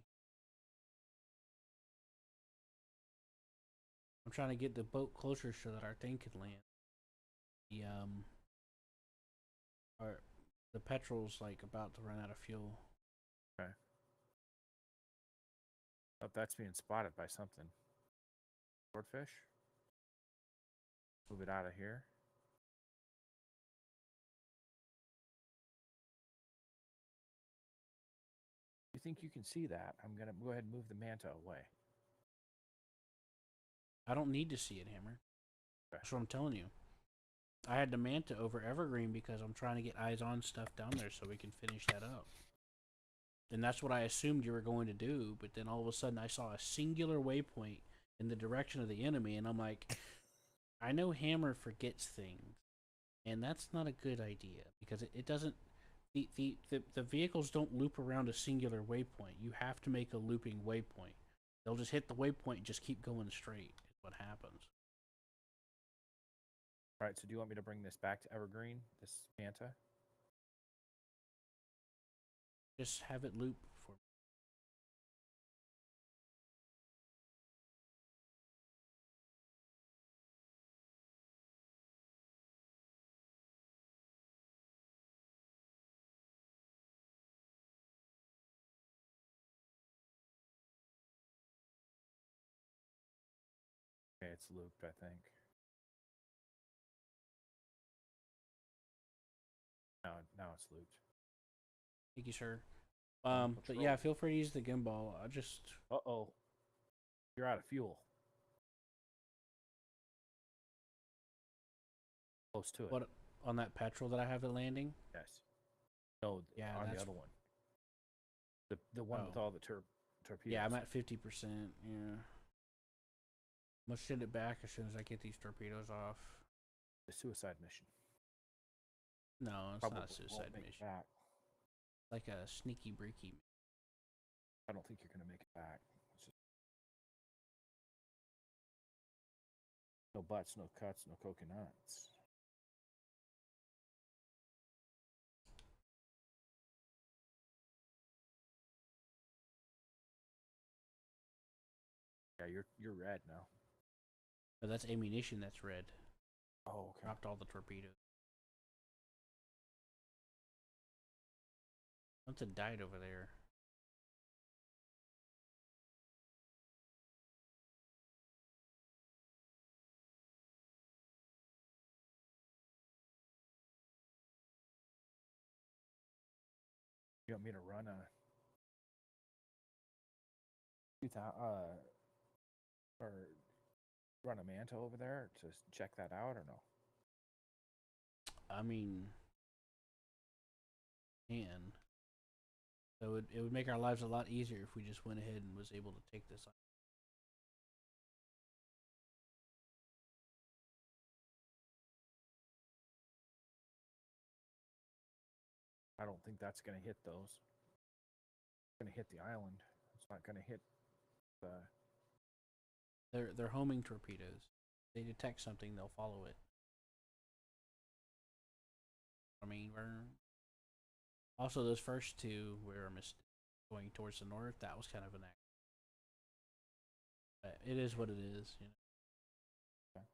I'm trying to get the boat closer so that our thing can land. The petrol's like about to run out of fuel. Okay. Oh, that's being spotted by something. Swordfish. Move it out of here. You think you can see that? I'm gonna go ahead and move the Manta away. I don't need to see it, Hammer. Okay. That's what I'm telling you. I had the Manta over Evergreen because I'm trying to get eyes on stuff down there so we can finish that up. And that's what I assumed you were going to do, but then all of a sudden I saw a singular waypoint in the direction of the enemy, and I'm like, I know Hammer forgets things, and that's not a good idea because it doesn't. The vehicles don't loop around a singular waypoint. You have to make a looping waypoint. They'll just hit the waypoint and just keep going straight. Is what happens. All right. So do you want me to bring this back to Evergreen? This Manta? Just have it loop for me. Okay, it's looped, I think. Now it's looped. Thank you, sir. On But patrol. yeah, feel free to use the gimbal. I just Uh-oh. You're out of fuel. Close to it. what on that petrol that I have at landing. Yes. No, Yeah, on the that's other one. The one with Oh. all the torpedoes. yeah. I'm at 50%. Yeah. I'm gonna send it back as soon as I get these torpedoes off. The suicide mission. No, it's Probably not a won't suicide make it mission. back. Like a sneaky breaky. I don't think you're gonna make it back. It's just... No butts, no cuts, no coconuts. Yeah, you're red now. But that's ammunition that's red. Oh, okay. Dropped all the torpedoes. Something died over there. You want me to run a or run a Manta over there to check that out or no? I mean, man. So it would make our lives a lot easier if we just went ahead and was able to take this. I don't think that's gonna hit those. It's gonna hit the island. It's not gonna hit the. They're homing torpedoes. They detect something, they'll follow it. I mean, we're also those first two were going towards the north. That was kind of an act. But it is what it is, you know. Okay.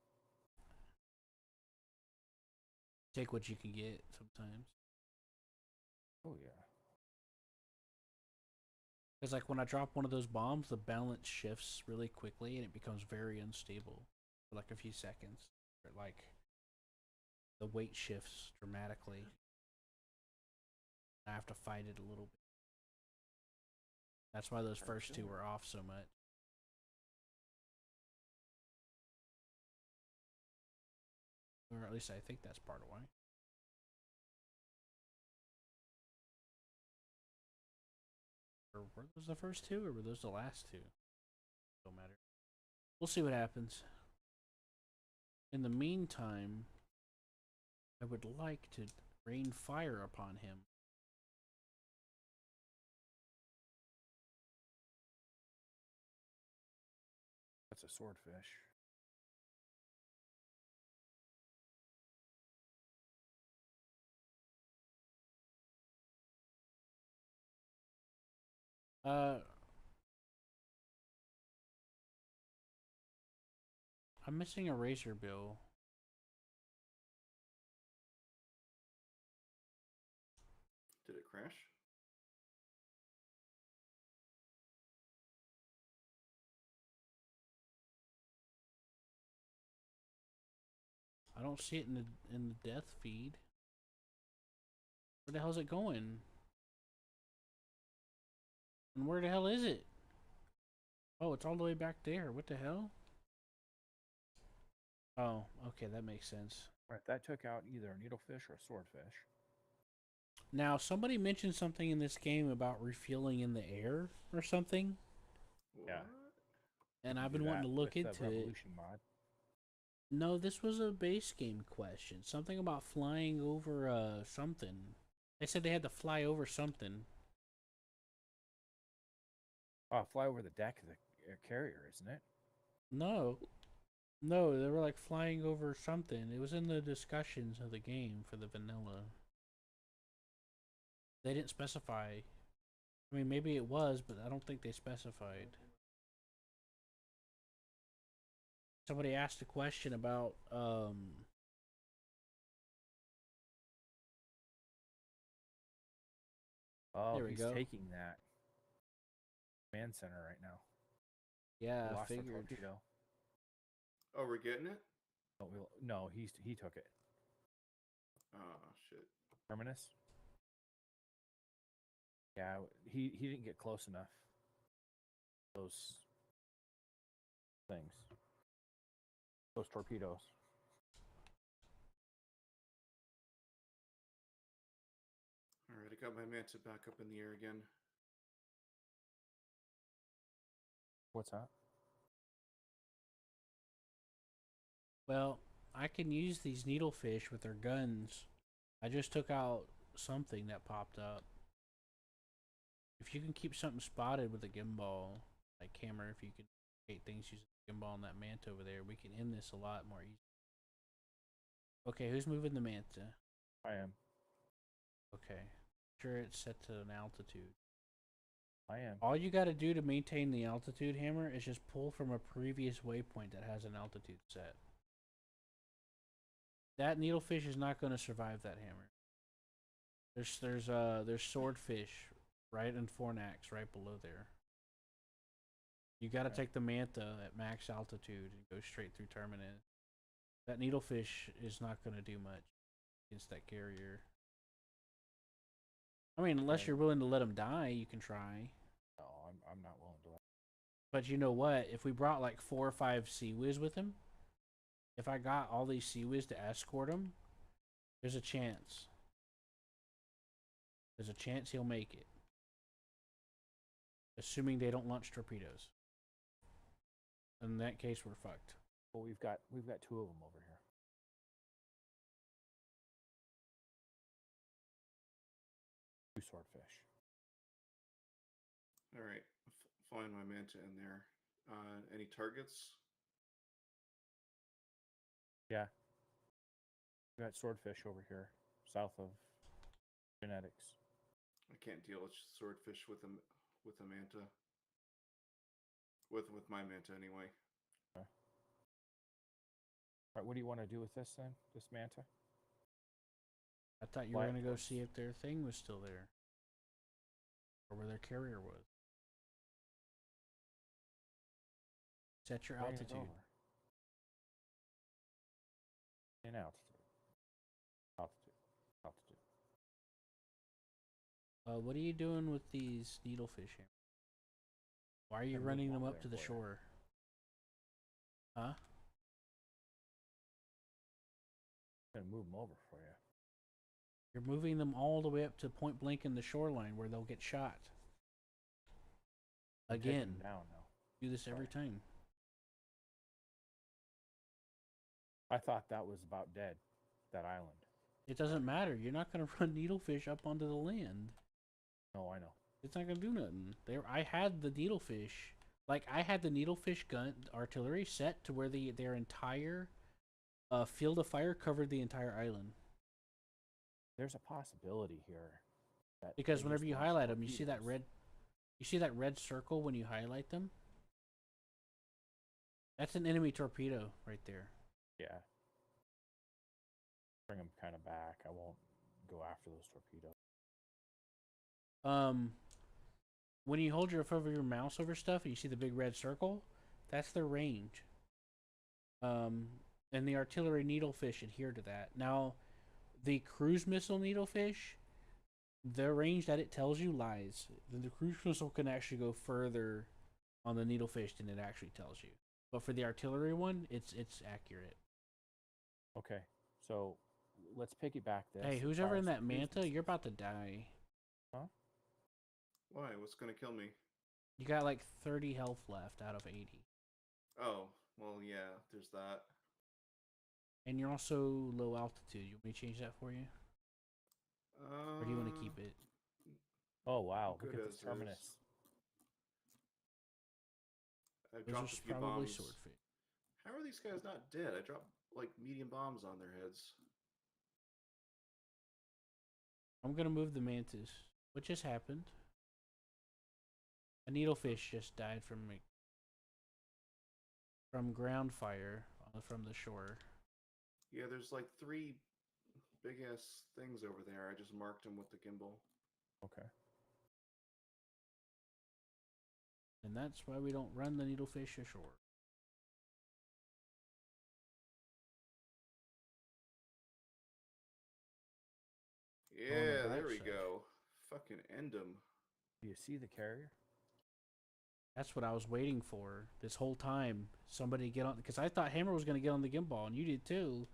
Take what you can get sometimes. Oh yeah. Because like when I drop one of those bombs, the balance shifts really quickly and it becomes very unstable for like a few seconds. Or like the weight shifts dramatically. I have to fight it a little bit. That's why those first two were off so much. Or at least I think that's part of why. Or were those the first two, or were those the last two? Don't matter. We'll see what happens. In the meantime, I would like to rain fire upon him. That's a swordfish. Uh, I'm missing a razor bill. Did it crash? I don't see it in the death feed. Where the hell is it going? And where the hell is it? Oh, it's all the way back there. What the hell? Oh, okay, that makes sense. Right, that took out either a needlefish or a swordfish. Now, somebody mentioned something in this game about refueling in the air or something. What? Yeah. And You I've do been wanting that to look with into the it. Revolution mod. No, this was a base game question. Something about flying over something. They said they had to fly over something. Fly over the deck of the carrier, isn't it? No. No, they were like flying over something. It was in the discussions of the game for the vanilla. They didn't specify. I mean, maybe it was, but I don't think they specified. Somebody asked a question about Oh, there we he's go. taking that command center right now. Yeah, We I lost our figured. torpedo. Oh, we're getting it? No, he took it. Oh shit. Terminus. Yeah, he didn't get close enough. Those things. Those torpedoes. got my manta back up in the air again. What's that? Well, I can use these needlefish with their guns. I just took out something that popped up. If you can keep something spotted with a gimbal, like camera, if you can create things using a gimbal on that manta over there, we can end this a lot more easy. Okay, who's moving the manta? I am. Okay. Sure it's set to an altitude. I am. All you gotta do to maintain the altitude, Hammer, is just pull from a previous waypoint that has an altitude set. That needlefish is not gonna survive that, Hammer. There's swordfish right in Fornax right below there. You gotta Okay. take the manta at max altitude and go straight through Terminus. That needlefish is not gonna do much against that carrier. I mean, unless Okay. you're willing to let him die, you can try. No, I'm not willing to let. But you know what? If we brought like 4 or 5 Sea-Wiz with him, if I got all these Sea-Wiz to escort him, there's a chance. There's a chance he'll make it. Assuming they don't launch torpedoes. In that case, we're fucked. Well, we've got 2 of them over here. Two swordfish. All right, find my manta in there. Any targets? Yeah. We got swordfish over here, south of genetics. I can't deal with swordfish with a manta. With my manta anyway. Okay. All right, what do you want to do with this then? This manta? I thought you Fly were it going to go towards- see if their thing was still there. Or where their carrier was. Set your Bring it altitude. over. In altitude. Altitude. Altitude. What are you doing with these needlefish here? Why are you Gonna move running them them over up there to the for you. shore? Huh? I'm gonna move them over for you. You're moving them all the way up to point blank in the shoreline where they'll get shot. I'm taking Again, them down now. do this every time. I thought that was about dead. That island. It doesn't matter. You're not going to run needlefish up onto the land. No, I know. It's not going to do nothing. I had the needlefish. Like, I had the needlefish gun artillery set to where their entire field of fire covered the entire island. There's a possibility here. That Because they whenever just you launched highlight them, you see that torpedoes. red. You see that red circle when you highlight them? That's an enemy torpedo right there. Yeah. Bring them kind of back. I won't go after those torpedoes. When you hold your mouse over stuff and you see the big red circle, that's their range. And the artillery needlefish adhere to that. Now, the cruise missile needlefish, the range that it tells you lies. The cruise missile can actually go further on the needlefish than it actually tells you. But for the artillery one, it's accurate. Okay, so let's piggyback this. Hey, who's Fire ever in some that cruise manta? missiles. You're about to die. Why? What's gonna kill me? You got like 30 health left out of 80. Oh, well, yeah. There's that. And you're also low altitude. You want me to change that for you? Or do you want to keep it? Oh wow! Good Look at as this is. terminus. I Those dropped are a few probably bombs. swordfish. How are these guys not dead? I dropped like medium bombs on their heads. I'm gonna move the mantis. What just happened? A needlefish just died from ground fire from the shore. Yeah, there's like 3 big ass things over there. I just marked them with the gimbal. Okay. And that's why we don't run the needlefish ashore. Yeah, bright there we side. go. Fucking end them. Do you see the carrier? That's what I was waiting for this whole time. Somebody get on, because I thought Hammer was gonna get on the gimbal, and you did too.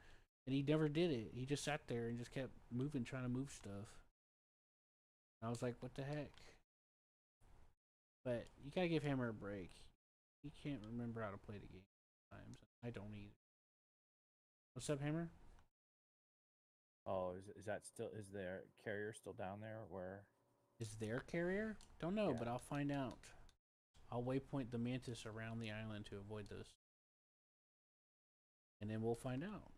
And he never did it. He just sat there and just kept moving, trying to move stuff. I was like, what the heck? But you gotta give Hammer a break. He can't remember how to play the game sometimes. I don't either. What's up, Hammer? Oh, is that still is their carrier still down there where? Is there carrier? Don't know, Yeah. but I'll find out. I'll waypoint the mantis around the island to avoid this. And then we'll find out.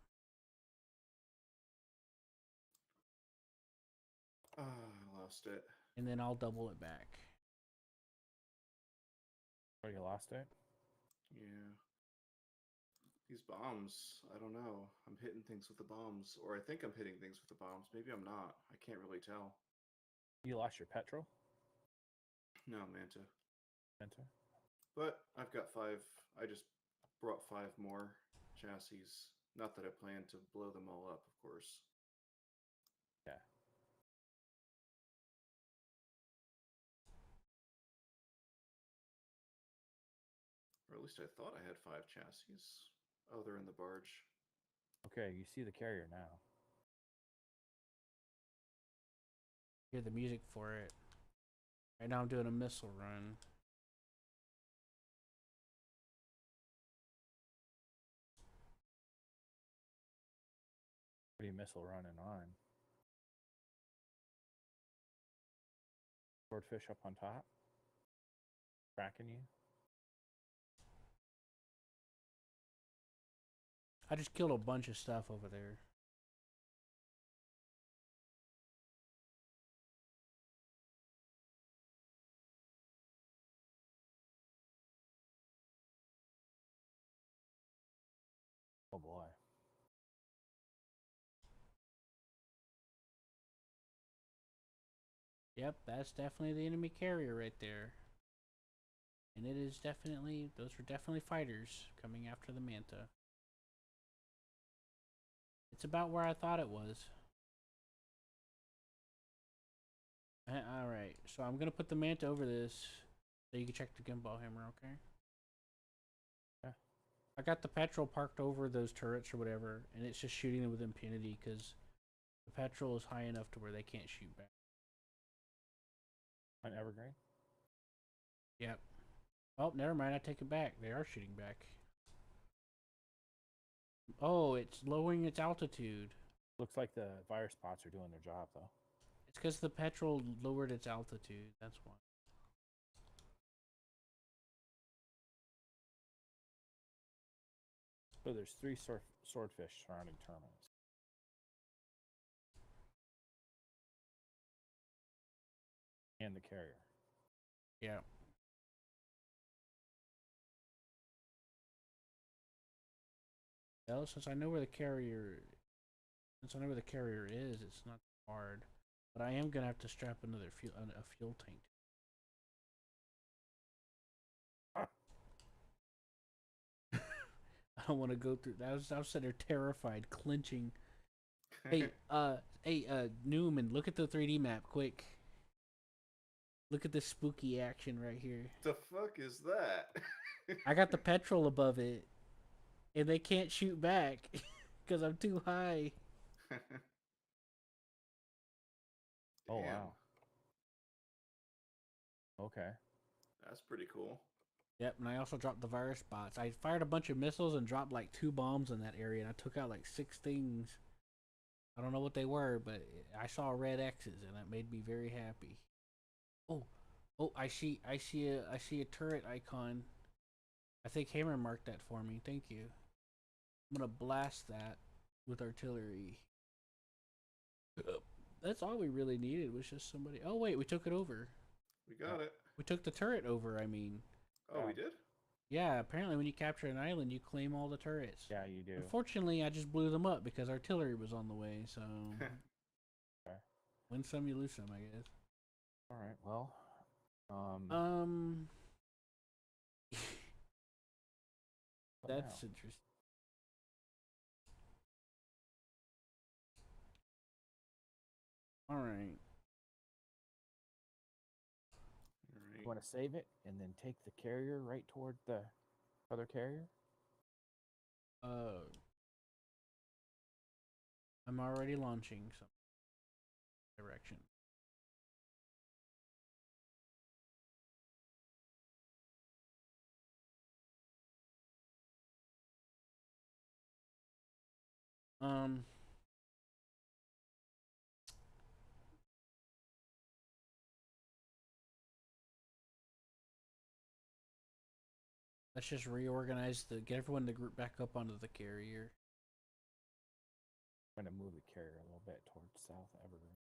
Ah, I lost it. And then I'll double it back. Oh, you lost it? Yeah. These bombs, I don't know. I'm hitting things with the bombs, or I think I'm hitting things with the bombs. Maybe I'm not. I can't really tell. You lost your petrol? No, Manta. Enter. But I've got 5. I just brought 5 more chassis. Not that I plan to blow them all up, of course. Yeah. Or at least I thought I had 5 chassis. Oh, they're in the barge. Okay, you see the carrier now. Hear the music for it. Right now I'm doing a missile run. What are you missile running on? Swordfish up on top? Tracking you? I just killed a bunch of stuff over there. Oh boy. Yep, that's definitely the enemy carrier right there. And it is definitely, those are definitely fighters coming after the Manta. It's about where I thought it was. Alright, so I'm going to put the Manta over this so you can check the gimbal hammer, okay? Yeah. I got the petrol parked over those turrets or whatever, and it's just shooting them with impunity because the petrol is high enough to where they can't shoot back. On Evergreen? Yep. Oh, never mind. I take it back. They are shooting back. Oh, it's lowering its altitude. Looks like the virus bots are doing their job though. It's because the petrol lowered its altitude. That's why. So there's 3 swordfish surrounding terminals. And the carrier. Yeah. Well, since I know where the carrier is, it's not hard. But I am gonna have to strap another a fuel tank. I don't want to go through that. I was sitting there terrified, clenching. Hey, Newman, look at the 3D map, quick. Look at this spooky action right here. The fuck is that? I got the petrol above it, and they can't shoot back because I'm too high. Oh Damn. wow. Okay. That's pretty cool. Yep, and I also dropped the virus bots. I fired a bunch of missiles and dropped like 2 bombs in that area, and I took out like 6 things. I don't know what they were, but I saw red X's, and that made me very happy. Oh, I see a turret icon. I think Hammer marked that for me. Thank you. I'm gonna blast that with artillery. That's all we really needed was just somebody. Oh wait, we took it over. We got it. We took the turret over. I mean. Oh, we did? Yeah, apparently when you capture an island, you claim all the turrets. Yeah, you do. Unfortunately, I just blew them up because artillery was on the way, so... Okay. Win some, you lose some, I guess. Alright, well. That's interesting. Alright. You want to save it and then take the carrier right toward the other carrier? I'm already launching some direction. Um, let's just reorganize get everyone to group back up onto the carrier. I'm gonna move the carrier a little bit towards South Evergreen.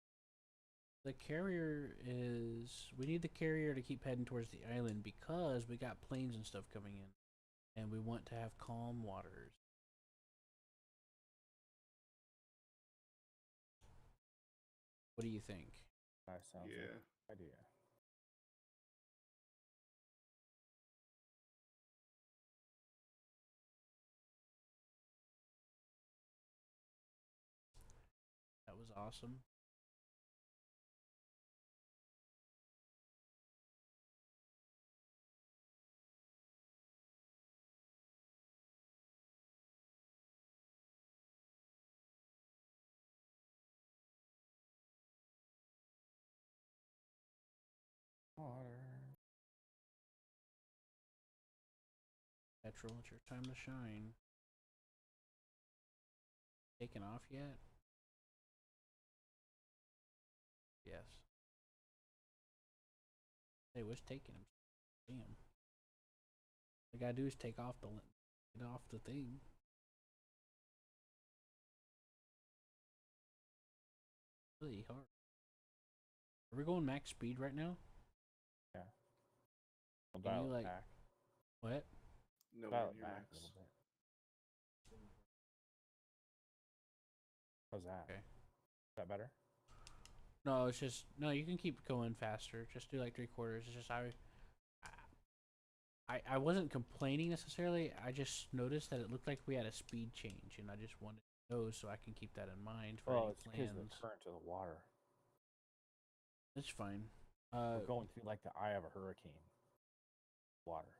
The carrier is. We need the carrier to keep heading towards the island because we got planes and stuff coming in, and we want to have calm waters. What do you think? That sounds like Yeah. an idea. That was awesome. Water. Petrol, it's your time to shine. Taken off yet? Yes. Hey, what's taking him? Damn. All I gotta do is take off get off the thing. Really hard. Are we going max speed right now? Yeah. We'll Can dial you, it like- back. What? No, Dial we're it near back max. a little bit. How's that? Okay. Is that better? No, it's just no. You can keep going faster. Just do like 3/4. It's just I wasn't complaining necessarily. I just noticed that it looked like we had a speed change, and I just wanted to know so I can keep that in mind for Well, any it's because of plans. the current of the water. It's fine. We're going through like the eye of a hurricane. Water.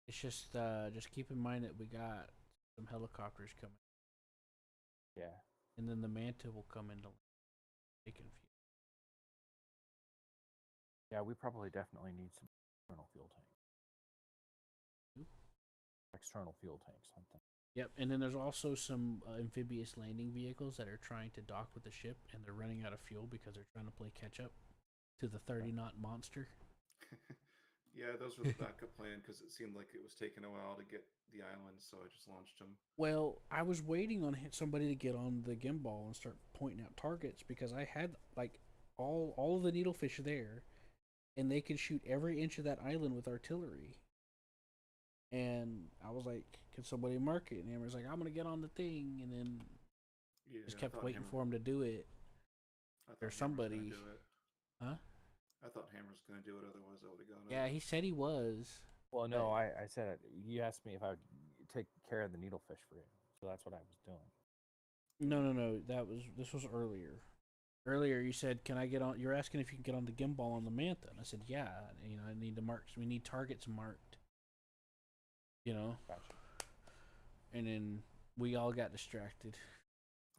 It's just keep in mind that we got some helicopters coming, Yeah. and then the Manta will come into taking fuel. Yeah, we probably definitely need some external fuel tanks. Oop. External fuel tanks, something. Yep, and then there's also some amphibious landing vehicles that are trying to dock with the ship, and they're running out of fuel because they're trying to play catch up to the 30-knot monster. Yeah, those were the backup plan because it seemed like it was taking a while to get the island, so I just launched them. Well, I was waiting on somebody to get on the gimbal and start pointing out targets because I had like all of the needlefish there, and they could shoot every inch of that island with artillery. And I was like, "Can somebody mark it?" And Hammer's like, "I'm gonna get on the thing," and then Yeah, just I kept thought waiting Hammer- for him to do it. I thought Or Hammer was somebody. gonna do it. Huh? I thought Hammer was gonna do it, otherwise I would have gone. Yeah, he said he was. Well, no, I said you asked me if I would take care of the needlefish for you, so that's what I was doing. No. This was earlier. Earlier, you said, "Can I get on?" You're asking if you can get on the gimbal on the Manta, and I said, "Yeah." You know, I need to mark. We need targets marked. You know, Gotcha. and then we all got distracted.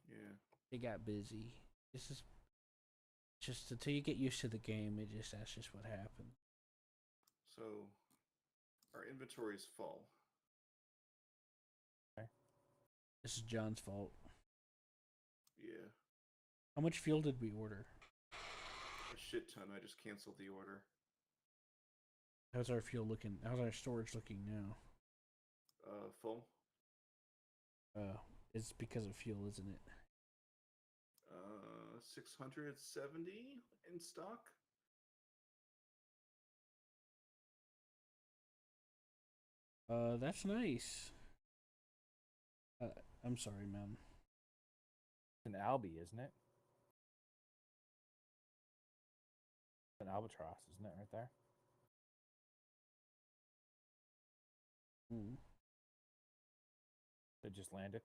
Yeah. It got busy. This is just until you get used to the game. That's just what happens. So our inventory is full. This is John's fault. Yeah. How much fuel did we order? A shit ton. I just canceled the order. How's our fuel looking? How's our storage looking now? Full. It's because of fuel, isn't it? 670 in stock. That's nice. I'm sorry, man. It's an Albie, isn't it? It's an albatross, isn't it, right there? Mm. It just landed.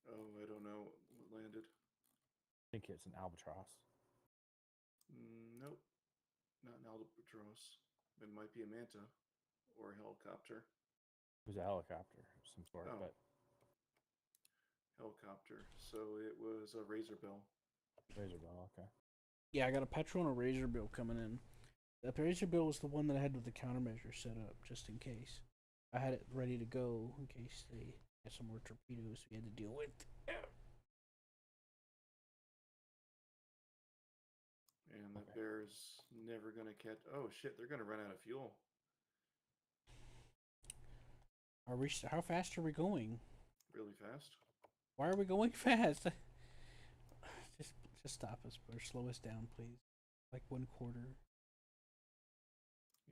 Oh, I don't know what landed. I think it's an albatross. Nope, not an albatross. It might be a manta or a helicopter. It was a helicopter of some sort, Oh. but Helicopter. So it was a Razorbill. Razorbill, okay. Yeah, I got a petrol and a razor bill coming in. The razor bill was the one that I had with the countermeasure set up, just in case. I had it ready to go in case they had some more torpedoes we had to deal with. And the Okay. bear's never gonna catch. Oh shit! They're gonna run out of fuel Are we? How fast are we going? really fast. Why are we going fast? just, just stop us or slow us down, please. Like 1/4.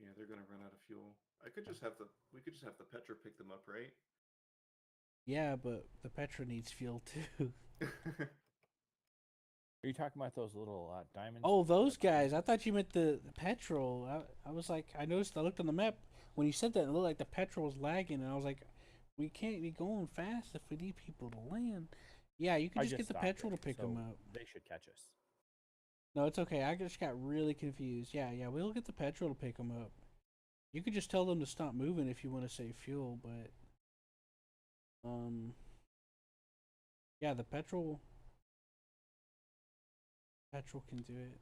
Yeah, they're gonna run out of fuel. I could just have the. We could just have the Petra pick them up, right? Yeah, but the Petra needs fuel too. Are you talking about those little diamonds? Oh, those guys. I thought you meant the petrol. I was like, I noticed. I looked on the map when you said that. It looked like the petrol was lagging, and I was like, we can't be going fast if we need people to land. Yeah, you can I just get the stopped petrol it, to pick so them up. they should catch us. No, it's okay. I just got really confused. Yeah, we'll get the petrol to pick them up. You could just tell them to stop moving if you want to save fuel, but yeah, the petrol can do it.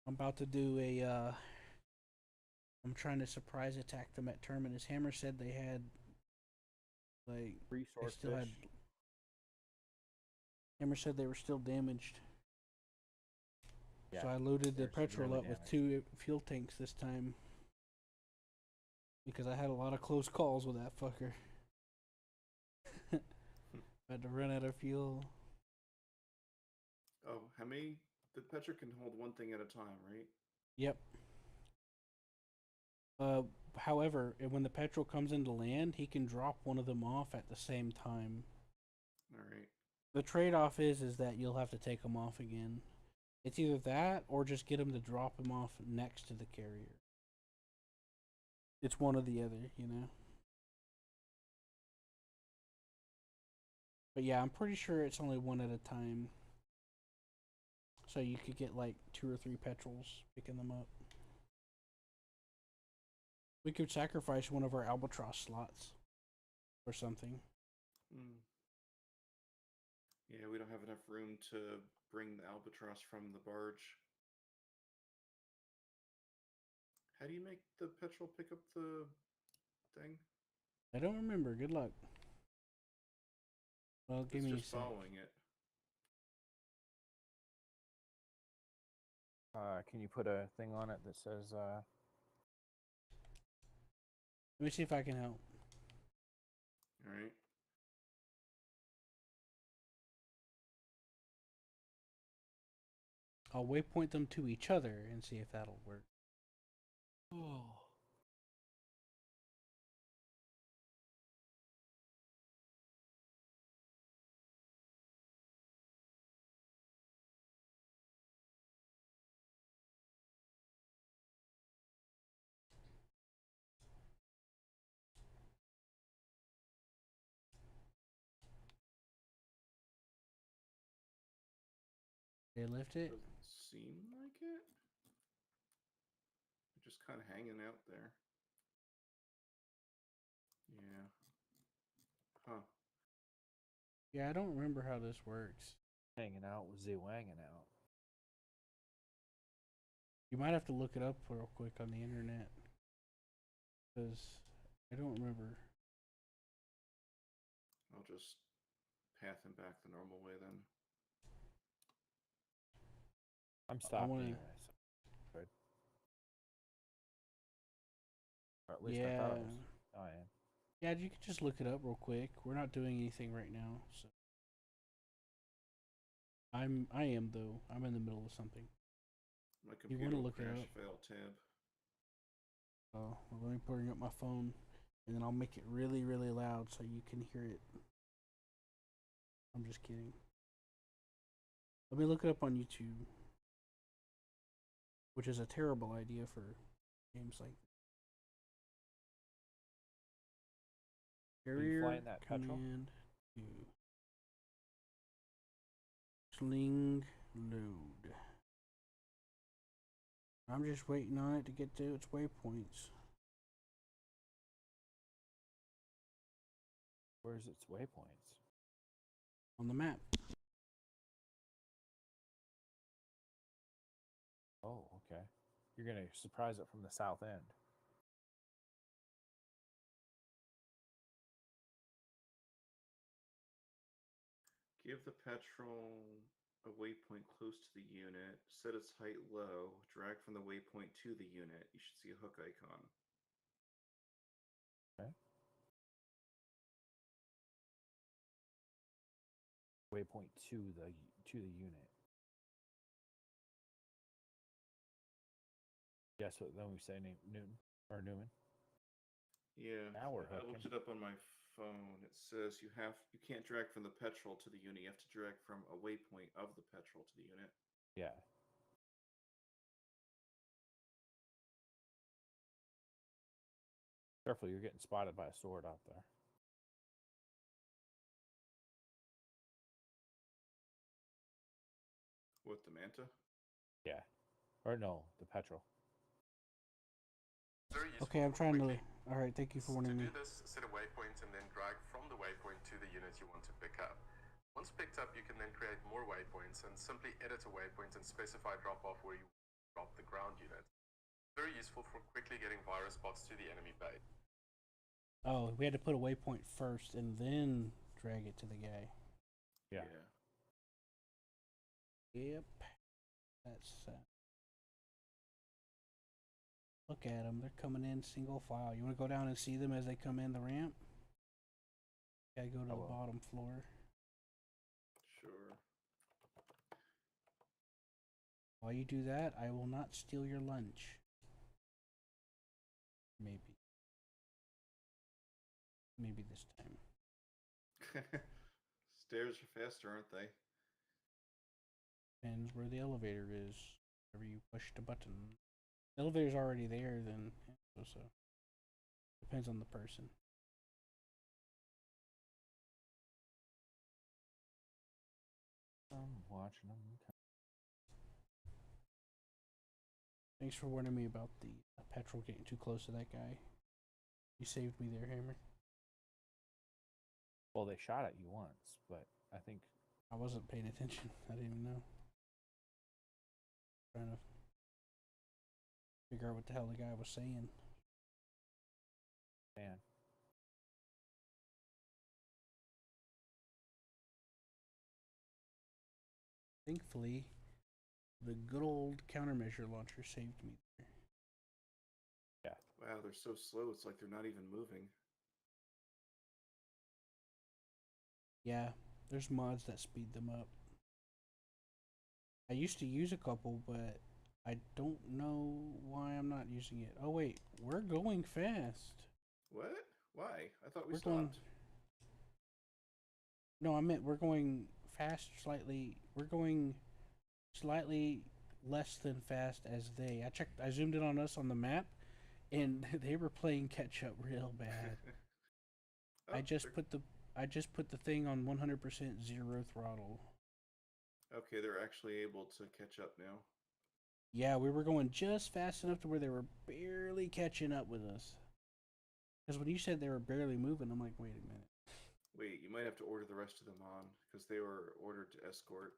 I'm about to do a I'm trying to surprise attack them at Terminus. Hammer said they had like they Resource still had. fish. Hammer said they were still damaged. Yeah, So I loaded the they're petrol severely up with damaged. 2 fuel tanks this time because I had a lot of close calls with that fucker. Had to run out of fuel. Oh, how many? The Petra can hold one thing at a time, right? Yep. Uh, However, when the petrol comes into land, he can drop one of them off at the same time. All right. The trade-off is that you'll have to take them off again. It's either that or just get him to drop him off next to the carrier. It's one or the other, you know. But yeah, I'm pretty sure it's only one at a time. So you could get like 2 or 3 petrols picking them up. We could sacrifice one of our albatross slots or something. Mm. Yeah, we don't have enough room to bring the albatross from the barge. How do you make the petrol pick up the thing? I don't remember. Good luck. Well, give It's me a just sec. following it. Can you put a thing on it that says Let me see if I can help. All right. I'll waypoint them to each other and see if that'll work. oh. They lift it? Doesn't seem like it. They're just kind of hanging out there. Yeah. Huh. Yeah, I don't remember how this works. Hanging out with Z wanging out? You might have to look it up real quick on the internet. Because I don't remember. I'll just path him back the normal way then. I'm I stopped want to. anyway, so good. Or at least I Yeah. thought I was. Oh, I am. Yeah, you could just look it up real quick. We're not doing anything right now, so. I am though. I'm in the middle of something. My You computer want to will look it crash up? fail tab. Oh, well, let me bring up my phone, and then I'll make it really, really loud so you can hear it. I'm just kidding. Let me look it up on YouTube, which is a terrible idea for games like Are you Carrier flying that petrol? Command 2. Sling load. I'm just waiting on it to get to its waypoints. Where's its waypoints? On the map. Oh, okay. You're gonna surprise it from the south end. Give the petrol a waypoint close to the unit. Set its height low. Drag from the waypoint to the unit. You should see a hook icon. Okay. Waypoint to the unit. Yes, what then we say Newton or Newman. Yeah, Now we're I looked hooking. it up on my phone. It says you can't drag from the petrol to the unit. You have to drag from a waypoint of the petrol to the unit. Yeah. Careful, you're getting spotted by a sword out there. What, the manta? Yeah. Or no, the petrol. Okay, I'm trying to. All right, thank you for warning me. To do this, set a waypoint and then drag from the waypoint to the unit you want to pick up. Once picked up, you can then create more waypoints and simply edit a waypoint and specify drop-off where you drop the ground unit. Very useful for quickly getting virus bots to the enemy base. Oh, we had to put a waypoint first and then drag it to the guy. Yeah. Yep. That's. Look at them. They're coming in single file. You want to go down and see them as they come in the ramp? Gotta go to the bottom floor. Sure. While you do that, I will not steal your lunch. Maybe. Maybe this time. Stairs are faster, aren't they? Depends where the elevator is. Whenever you push the button. The elevator's already there, then so depends on the person. I'm watching them. Thanks for warning me about the petrol getting too close to that guy. You saved me there, Hammer. Well, they shot at you once, but I think I wasn't paying attention. I didn't even know. Trying to figure out what the hell the guy was saying. man. Thankfully, the good old countermeasure launcher saved me there. Yeah. Wow, they're so slow. It's like they're not even moving. Yeah, there's mods that speed them up. I used to use a couple, but I don't know why I'm not using it. Oh wait, we're going fast. What? Why? I thought we We're stopped. going. No, I meant we're going fast slightly. We're going slightly less than fast as they. I zoomed in on us on the map, and they were playing catch up real bad. Oh, I just put the thing on 100% zero throttle. Okay, they're actually able to catch up now. Yeah, we were going just fast enough to where they were barely catching up with us. Because when you said they were barely moving, I'm like, wait a minute. Wait, you might have to order the rest of them on because they were ordered to escort.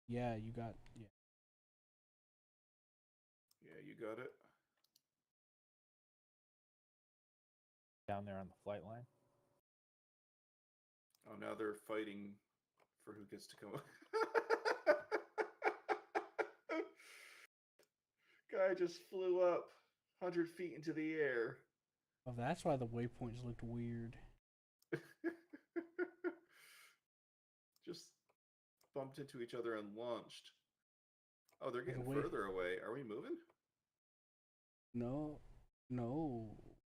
Yeah, you got yeah. Yeah, you got it. Down there on the flight line. Oh, now they're fighting for who gets to come. Guy just flew up 100 feet into the air. Oh, that's why the waypoints looked weird. Just bumped into each other and launched. Oh, they're getting way- further away. Are we moving? No,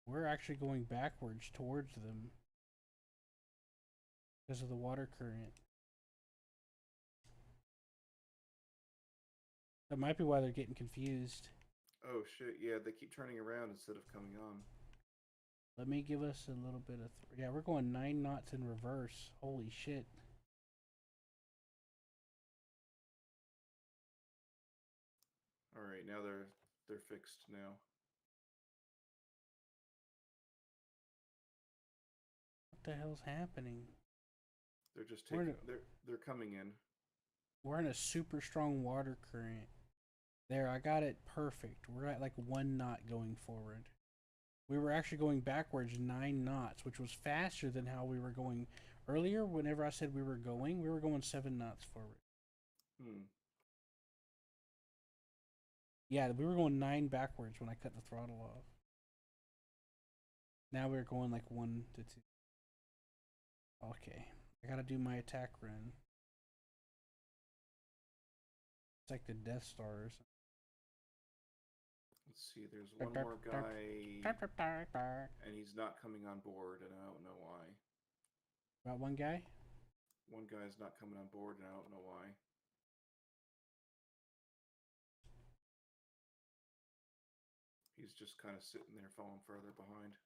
we're actually going backwards towards them because of the water current. That might be why they're getting confused. Oh shit! Yeah, they keep turning around instead of coming on. Let me give us a little bit of. Yeah, we're going 9 knots in reverse. Holy shit! All right, now they're fixed now. What the hell's happening? They're just We're taking. in They're coming in. We're in a super strong water current. There, I got it perfect. We're at like 1 knot going forward. we were actually going backwards 9 knots, which was faster than how we were going earlier. Whenever I said we were going 7 knots forward. Hmm. Yeah, we were going 9 backwards when I cut the throttle off. Now we're going like 1 to 2. Okay, I gotta do my attack run. It's like the Death Star or something. Let's see. There's one more guy, and he's not coming on board, and I don't know why. About one guy? One guy's not coming on board, and I don't know why. He's just kind of sitting there, falling further behind.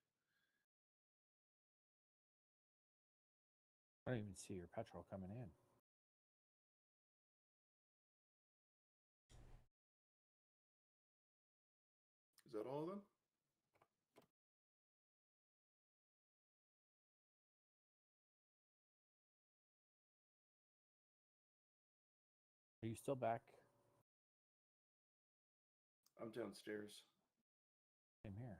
I don't even see your petrol coming in. Is that all of them? Are you still back? I'm downstairs. Same here.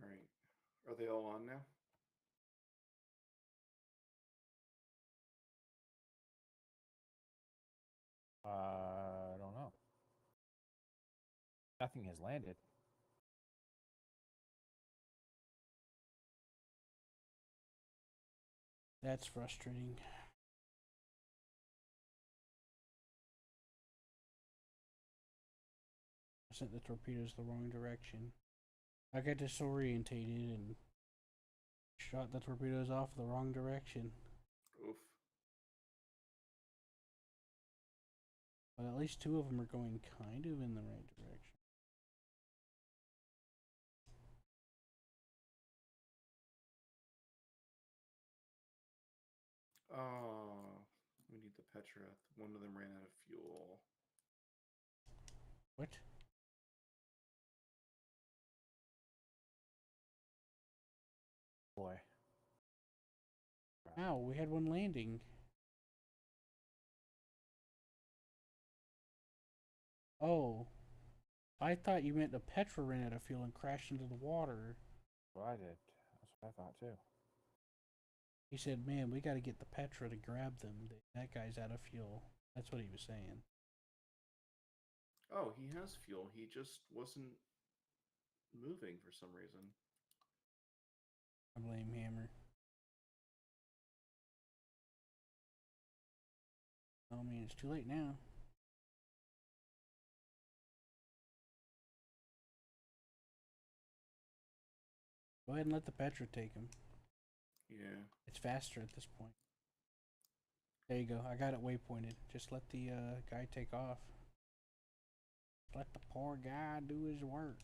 All right. Are they all on now? I don't know. Nothing has landed. That's frustrating. I sent the torpedoes the wrong direction. I got disorientated and shot the torpedoes off the wrong direction. Oof. But at least 2 of them are going kind of in the right direction. We need the Petra. One of them ran out of fuel. What? Boy. Ow, we had one landing. Oh. I thought you meant the Petra ran out of fuel and crashed into the water. Well, I did. That's what I thought too. He said, man, we gotta get the Petra to grab them. That guy's out of fuel. That's what he was saying. Oh, he has fuel. He just wasn't moving for some reason. I blame Hammer. Oh man, it's too late now. Go ahead and let the Petra take him. Yeah. It's faster at this point. There you go. I got it waypointed. Just let the guy take off. Let the poor guy do his work.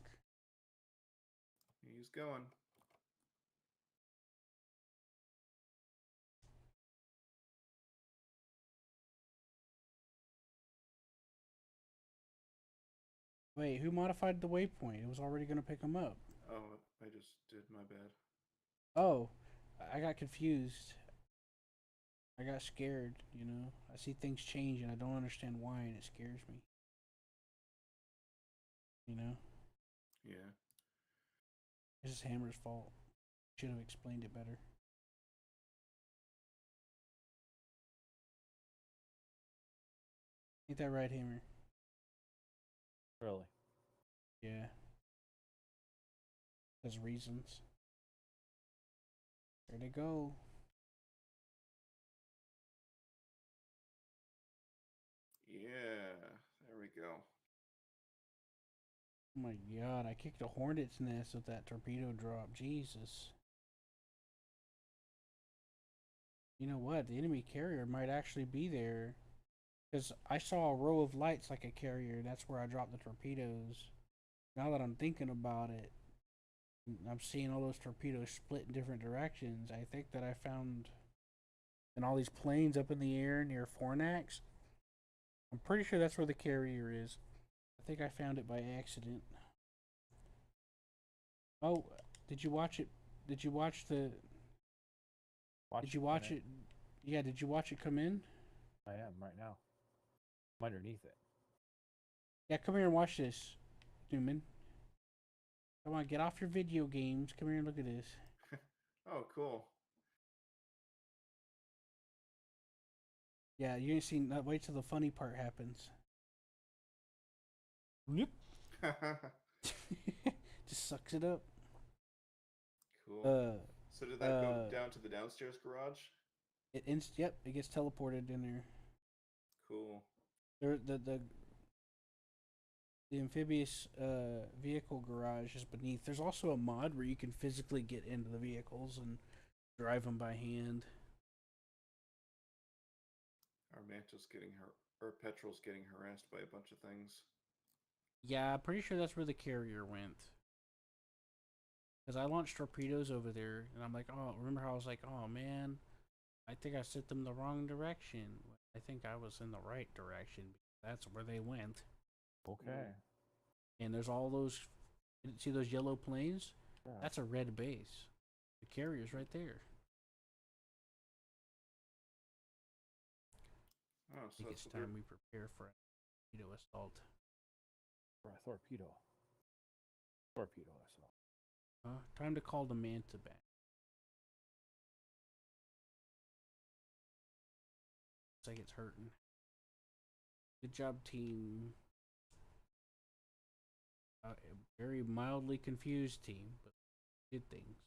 He's going. Wait, who modified the waypoint? It was already going to pick him up. Oh, I just did. My bad. Oh, I got confused. I got scared, you know. I see things change and I don't understand why, and it scares me. You know? Yeah. This is Hammer's fault. Should have explained it better. Ain't that right, Hammer? Really? Yeah. There's reasons. There they go. Yeah. There we go. Oh my god, I kicked a hornet's nest with that torpedo drop. Jesus. You know what? The enemy carrier might actually be there. Because I saw a row of lights like a carrier. That's where I dropped the torpedoes. Now that I'm thinking about it, I'm seeing all those torpedoes split in different directions. I think that I found, and all these planes up in the air near Fornax. I'm pretty sure that's where the carrier is. I think I found it by accident. Oh, did you watch it? Did you watch the? Did you watch it? Yeah, did you watch it come in? I am right now. I'm underneath it. Yeah, come here and watch this, Newman. Come on, get off your video games. Come here and look at this. Oh, cool. Yeah, you ain't seen that. Wait till the funny part happens. Whoop. Just sucks it up. Cool. Uh, So did that go down to the downstairs garage? Yep, it gets teleported in there. Cool. The amphibious vehicle garage is beneath. There's also a mod where you can physically get into the vehicles and drive them by hand. Our Manta's getting her, or Petrol's getting harassed by a bunch of things. Yeah, I'm pretty sure that's where the carrier went. Because I launched torpedoes over there, and I'm like, oh, remember how I was like, oh man, I think I sent them the wrong direction. I think I was in the right direction. That's where they went. Okay. And there's all those, see those yellow planes? Yeah. That's a red base. The carrier's right there. Oh, I so think that's it's what time we prepare for a torpedo assault. Or a torpedo. Torpedo assault. Time to call the Manta back. Looks like it's hurting. Good job, team. A very mildly confused team, but did things.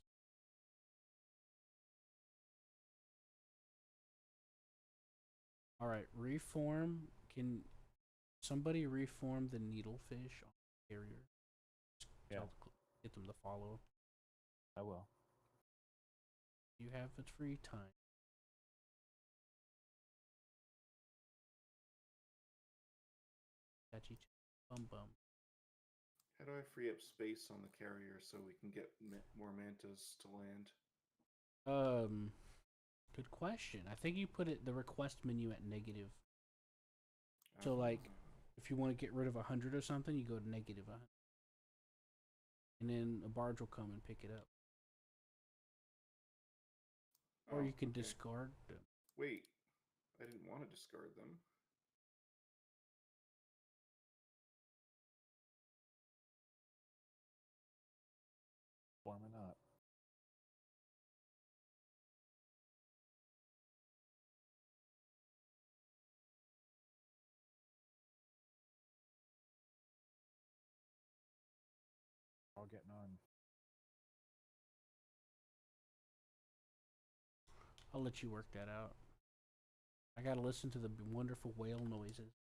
All right, reform. Can somebody reform the needlefish on the carrier? Yeah. Get them to follow. I will. You have the free time. Catchy bum bum. How do I free up space on the carrier so we can get more mantas to land? Good question. I think you put it the request menu at negative. So like, if you want to get rid of 100 or something, you go to negative 100, and then a barge will come and pick it up. Or you can discard them. Wait, I didn't want to discard them. Warming up. All getting on. I'll let you work that out. I gotta listen to the wonderful whale noises.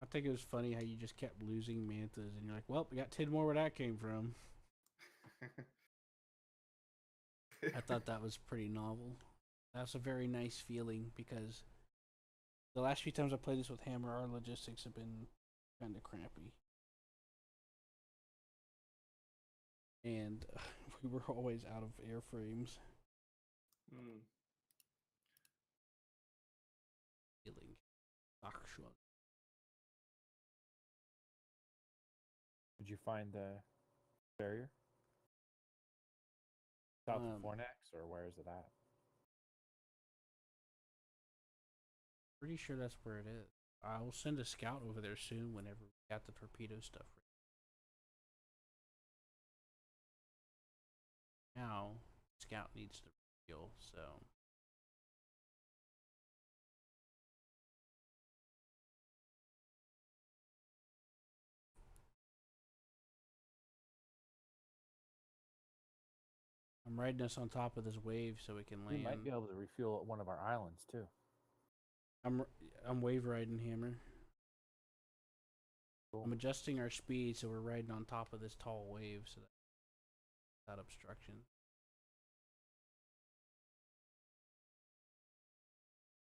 I think it was funny how you just kept losing mantas, and you're like, "Well, we got 10 more where that came from." I thought that was pretty novel. That's a very nice feeling because the last few times I played this with Hammer, our logistics have been kind of crappy, and we were always out of airframes. Feeling. Did you find the barrier? South of Fornax, or where is it at? Pretty sure that's where it is. I will send a scout over there soon whenever we got the torpedo stuff ready. Now, scout needs to refuel, so. I'm riding us on top of this wave so we can land. We might be able to refuel at one of our islands too. I'm wave riding Hammer. Cool. I'm adjusting our speed so we're riding on top of this tall wave so that without obstruction.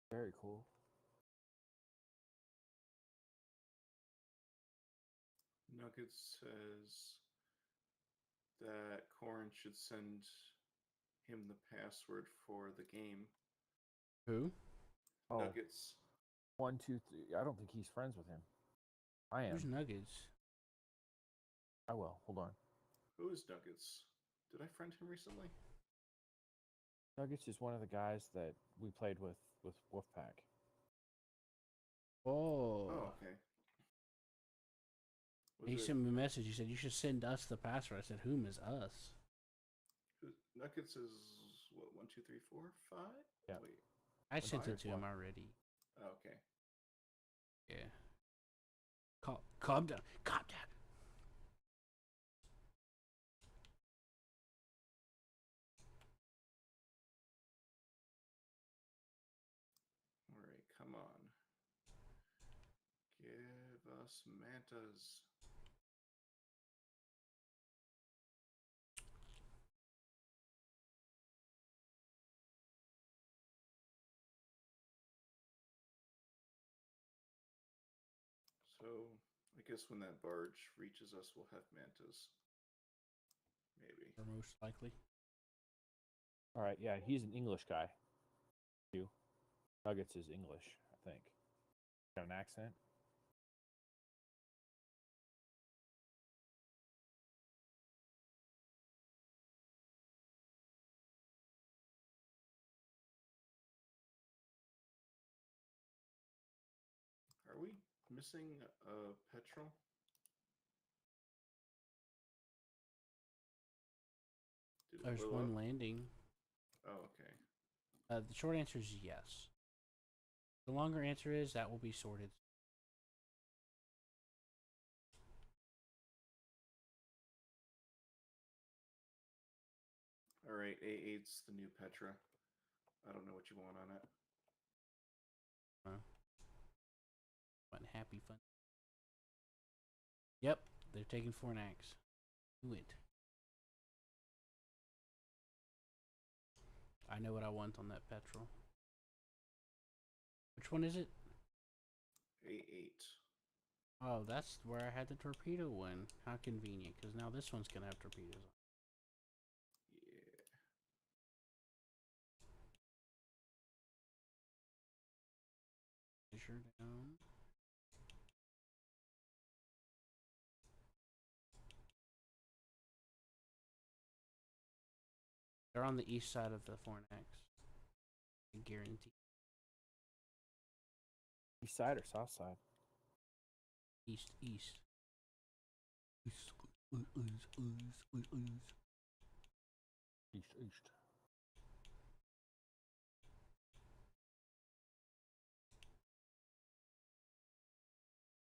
Very cool. Nuggets says that Corrin should send him the password for the game. Who? Nuggets. 1, 2, 3. I don't think he's friends with him. I am. Who's Nuggets? I will. Hold on. Who is Nuggets? Did I friend him recently? Nuggets is one of the guys that we played with Wolfpack. Oh. Oh, okay. He sent me a message. He said, you should send us the password. I said, whom is us? Nuggets is what, 1, 2, 3, 4, 5? Yeah. Wait. I sent it Five? to him already. Oh, okay. Yeah. Calm down. Calm down. All right, come on. Give us mantas. So, I guess when that barge reaches us, we'll have mantas. Maybe. Or most likely. All right. Yeah, he's an English guy. You. Nuggets is English, I think. Got an accent. Are we missing petrol? Did it There's blow one up? landing. Oh, okay. The short answer is yes. The longer answer is that will be sorted. All right, A8's the new Petra. I don't know what you want on it. Fun, happy fun. Yep, they're taking Fornax. Do it. I know what I want on that petrol. Which one is it? A8. Oh, that's where I had the torpedo one. How convenient, because now this one's going to have torpedoes on. Yeah. Measure down. They're on the east side of the Fornax. I guarantee. East side or south side? East. East. East.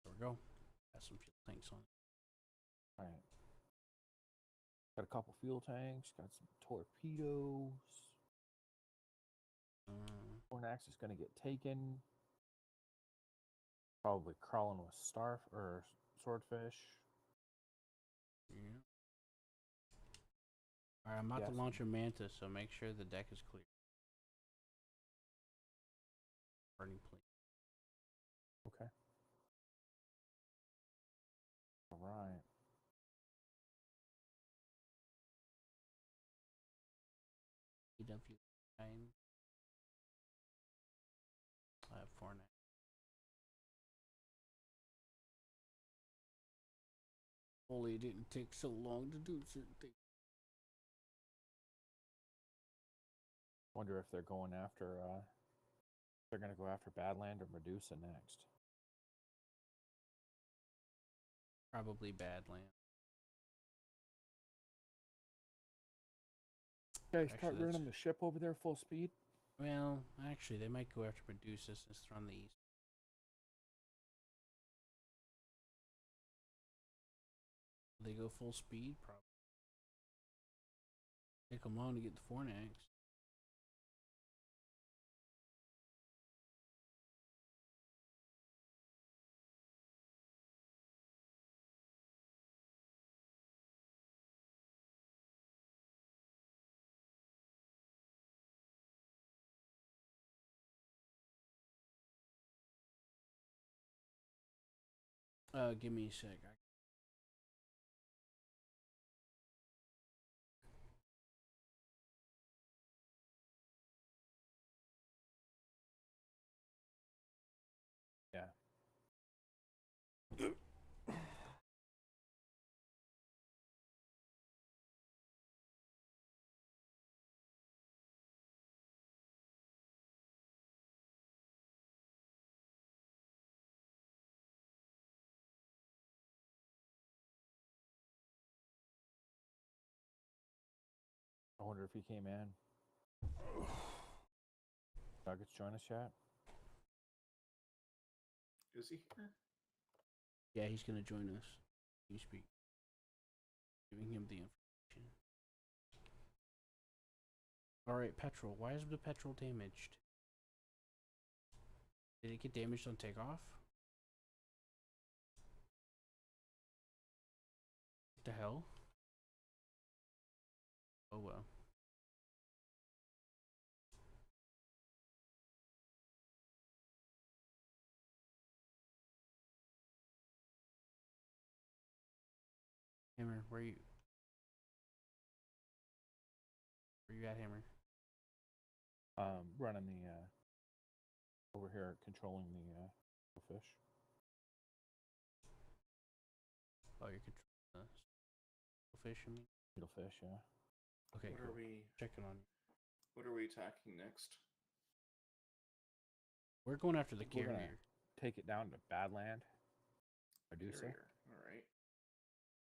There we go. Got some fuel tanks on it. All right. Got a couple fuel tanks. Got some torpedoes. Fornax is going to get taken. Probably crawling with swordfish. Yeah. Alright, I'm about to Yes. launch a Manta, so make sure the deck is clear. Burning plate. Okay. All right. EW 9. I have Fornax. Only it didn't take so long to do certain things. Wonder if they're going after. They're going to go after Badland or Medusa next. Probably Badland. Okay, Actually, start that's- running the ship over there full speed. Well, actually, they might go after Medusa since they're on the east. They go full speed, probably. Take them long to get the Fornax. Give me a sec. Wonder if he came in. Nuggets join us yet? Is he here? Yeah, he's gonna join us. You speak. Giving him the information. Alright, petrol. Why is the petrol damaged? Did it get damaged on takeoff? What the hell? Oh well. Hammer, where you? Where you at, Hammer? Running the over here, controlling the fish. Oh, you're controlling the fish, I mean? Little fish, yeah. Okay, What cool. are we? Checking on you. What are we attacking next? We're going after the We're gonna carrier. take it down to Badland. Medusa. Carrier. All right.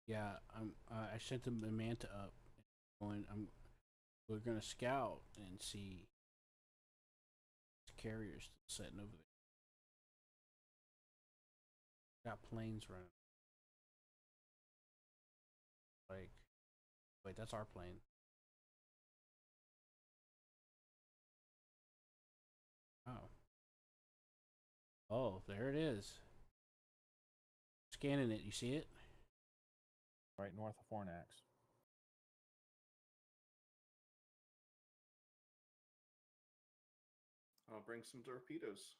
Yeah, I sent the Manta up. We're gonna scout and see the carriers sitting over there. Got planes running. Like, wait, that's our plane. Oh. Oh, there it is. Scanning it. You see it? Right north of Fornax. I'll bring some torpedoes.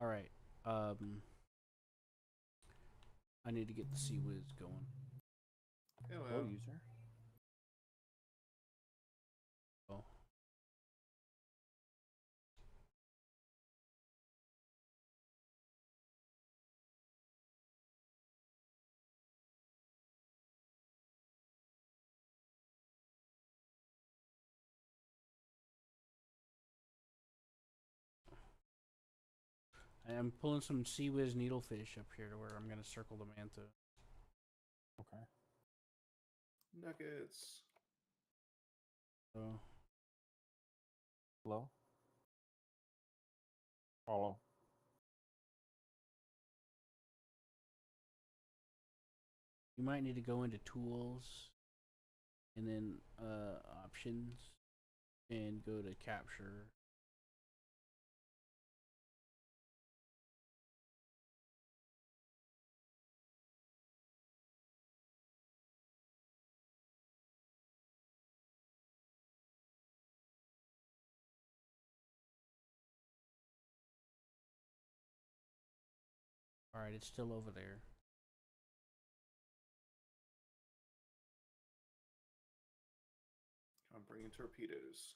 All right. I need to get the Sea Whiz going. Hello. User. Oh. I'm pulling some Sea Whiz needlefish up here to where I'm gonna circle the Manta. Okay. Nuggets. So Hello. Follow. you might need to go into tools and then options and go to capture. All right, it's still over there. I'm bringing torpedoes.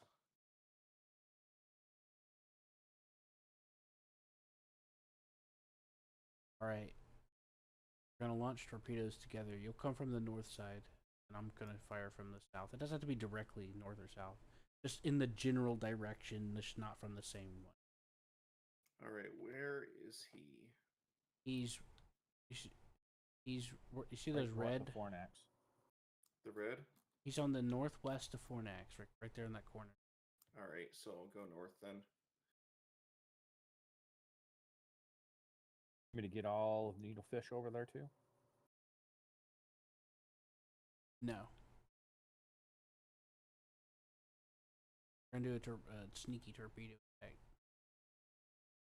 All right, we're gonna launch torpedoes together. You'll come from the north side, and I'm gonna fire from the south. It doesn't have to be directly north or south, just in the general direction, just not from the same one. All right, where is he? He's, he's. You see Right those north red? of Fornax. The red? He's on the northwest of Fornax, right there in that corner. All right, so I'll go north then. Want me to get all of needlefish over there too? No. We're gonna do a sneaky torpedo attack.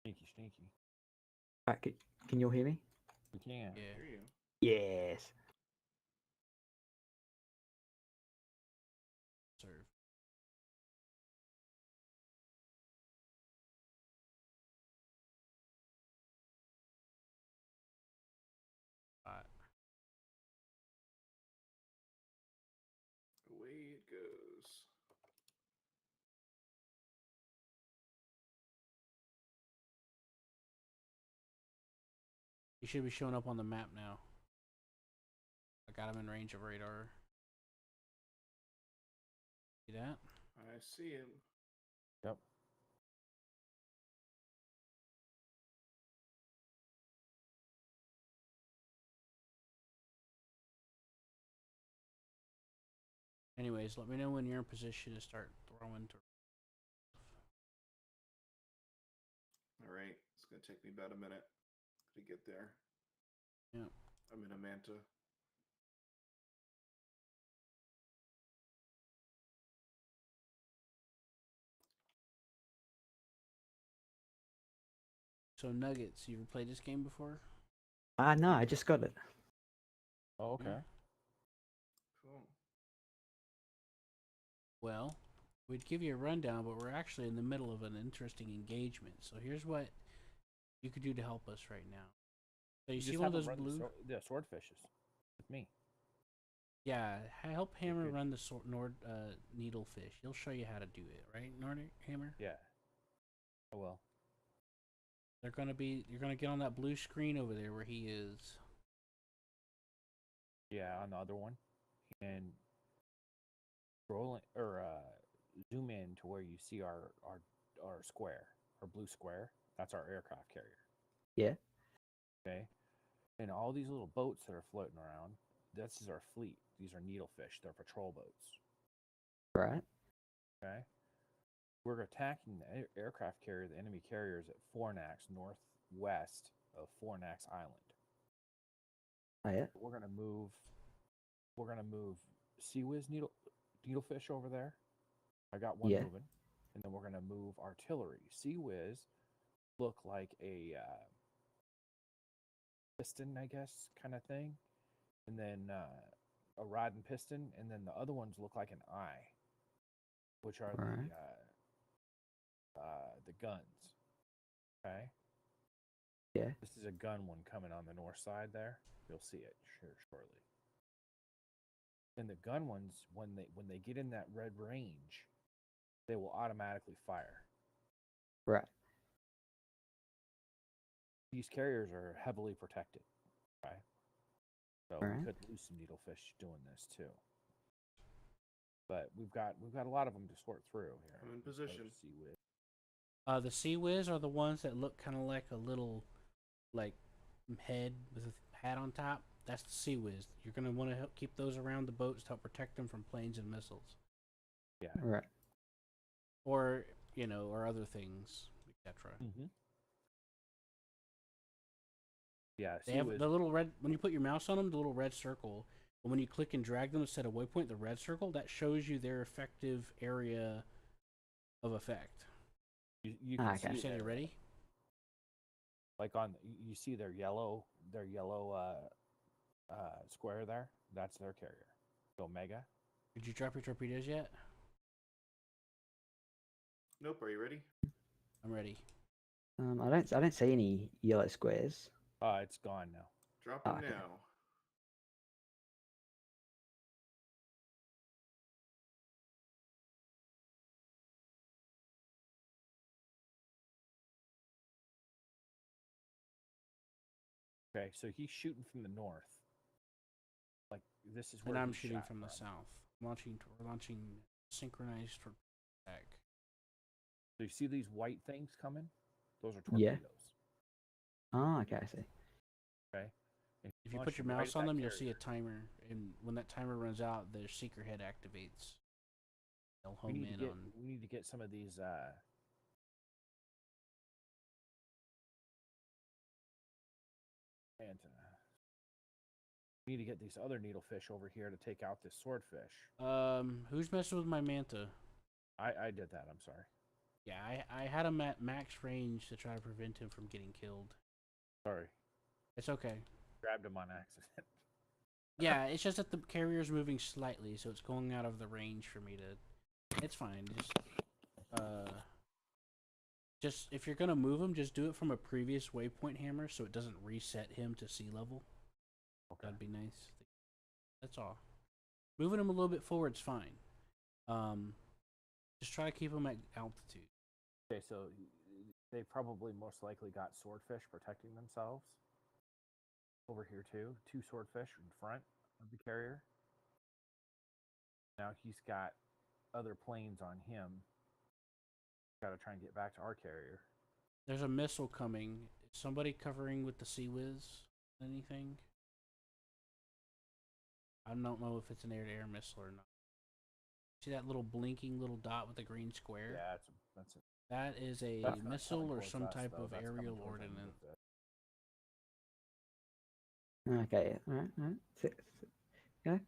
Sneaky, sneaky. Can you all hear me? We can. Yeah. Hear you. Yes. Serve. Away it goes. He should be showing up on the map now. I got him in range of radar. See that? I see him. Yep. Anyways, let me know when you're in position to start throwing. All right, it's gonna take me about a minute to get there. Yeah. I'm in a manta. So Nuggets, you ever played this game before? No, I just got it. Oh, okay. Yeah. Cool. Well, we'd give you a rundown, but we're actually in the middle of an interesting engagement. So here's what you could do to help us right now. So you see just one of have those 'em run blue? the swordfishes with me. Yeah, help Hammer good. run the needlefish. He'll show you how to do it, right, Hammer? Yeah. I will. You're gonna get on that blue screen over there where he is. Yeah, on the other one, and scroll or zoom in to where you see our square, our blue square. That's our aircraft carrier. Yeah. Okay. And all these little boats that are floating around, this is our fleet. These are needlefish. They're patrol boats. Right. Okay. We're attacking the aircraft carrier, the enemy carriers at Fornax, northwest of Fornax Island. Oh yeah. We're gonna move. We're gonna move Sea Whiz needlefish over there. I got one Yeah. moving, and then we're gonna move artillery. Sea Whiz look like a piston, I guess, kind of thing, and then a rod and piston, and then the other ones look like an eye, which are Right. the guns. Okay. Yeah. This is a gun one coming on the north side there. You'll see it shortly. And the gun ones, when they get in that red range, they will automatically fire. Right. These carriers are heavily protected. Okay. So we Right. could lose some needlefish doing this too. But we've got a lot of them to sort through here. I'm in position. The Sea Whiz are the ones that look kind of like a little, like, head with a hat on top. That's the Sea Whiz. You're gonna want to help keep those around the boats to help protect them from planes and missiles, Yeah. Right. or or other things, etc. Mm-hmm. Yeah. They have the little red. When you put your mouse on them, the little red circle. And when you click and drag them to set a waypoint, the red circle that shows you their effective area of effect. You can okay. see You said you're ready. Like you see their yellow square there. That's their carrier. The Omega. Did you drop your torpedoes yet? Nope. Are you ready? I'm ready. I don't see any yellow squares. It's gone now. Dropping okay. now. Okay, so he's shooting from the north. Like this is where And I'm he's shooting shot from the south. We're launching synchronized attack. So you see these white things coming? Those are Yeah. torpedoes. Oh, okay, I see. Okay. If you put your mouse on them, you'll see a timer, and when that timer runs out, their seeker head activates. They'll home in on. We need to get some of these. We need to get these other needlefish over here to take out this swordfish. Who's messing with my manta? I did that. I'm sorry. Yeah, I had him at max range to try to prevent him from getting killed. Sorry. It's okay. Grabbed him on accident. Yeah, it's just that the carrier's moving slightly, so it's going out of the range for me to. It's fine. Just if you're gonna move him, just do it from a previous waypoint hammer, so it doesn't reset him to sea level. Okay. That'd be nice. That's all. Moving him a little bit forward's fine. Just try to keep him at altitude. Okay, so they probably most likely got swordfish protecting themselves. over here too. 2 swordfish in front of the carrier. Now he's got other planes on him. Got to try and get back to our carrier. There's a missile coming. Is somebody covering with the Sea Whiz? Anything? I don't know if it's an air-to-air missile or not. See that little blinking little dot with the green square? Yeah, that's it. That is a That's not missile coming or towards some us, type though. of That's coming aerial towards our ordnance. needlefish. Okay, all right, all right. Okay.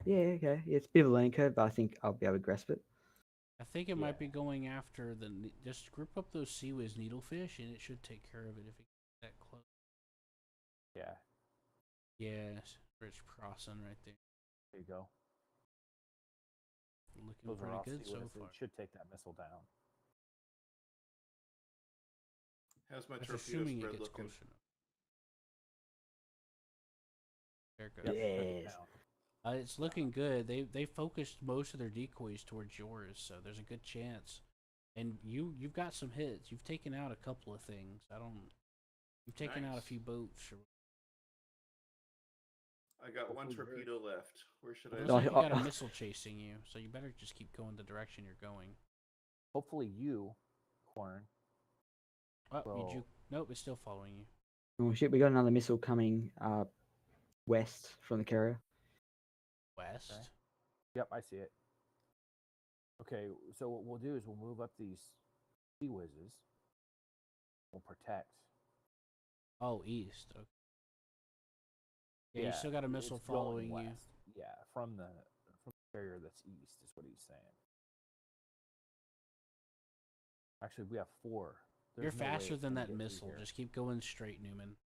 Yeah, okay. Yeah, it's a bit of a learning curve, but I think I'll be able to grasp it. I think it Yeah. might be going after just group up those Sea Whiz needlefish, and it should take care of it if it gets that close. Yeah, Yeah, it's crossing right there. there you go. Looking Those are pretty off good Sea so Whiz. far. It should take that missile down. How's my That's torpedo assuming it spread gets looking? close enough. There it goes. Yep, took it Yes. down. It's looking good. They focused most of their decoys towards yours, so there's a good chance. And you've got some hits. You've taken out a couple of things. You've taken out a Nice. few boats. I got one Hopefully torpedo left. Where should It I looks No, like you land? got a missile chasing you, so you better just keep going the direction you're going. Hopefully you, Corn. Oh, Well- Nope, it's still following you. Oh shit, we got another missile coming west from the carrier. West. Okay. Yep, I see it. Okay, so what we'll do is we'll move up these Sea Whizzes. We'll protect. Oh, east. Okay. Yeah, you still got a missile it's going following you. west. Yeah, from the carrier that's east is what he's saying. Actually, we have 4. You're There's no way faster it's than gonna that get through missile. here. Just keep going straight, Newman.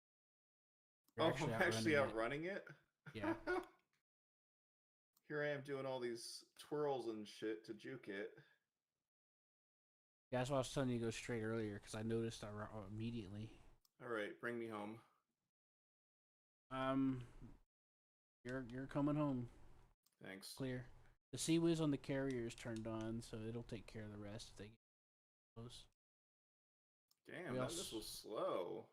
Oh, You're I'm actually outrunning outrunning it? Yeah. Here I am doing all these twirls and shit to juke it. Yeah, that's why I was telling you to go straight earlier, because I noticed immediately. Alright, bring me home. You're coming home. Thanks. Clear. The Sea Whiz on the carrier is turned on, so it'll take care of the rest if they get close. Damn, We that also- missile's slow.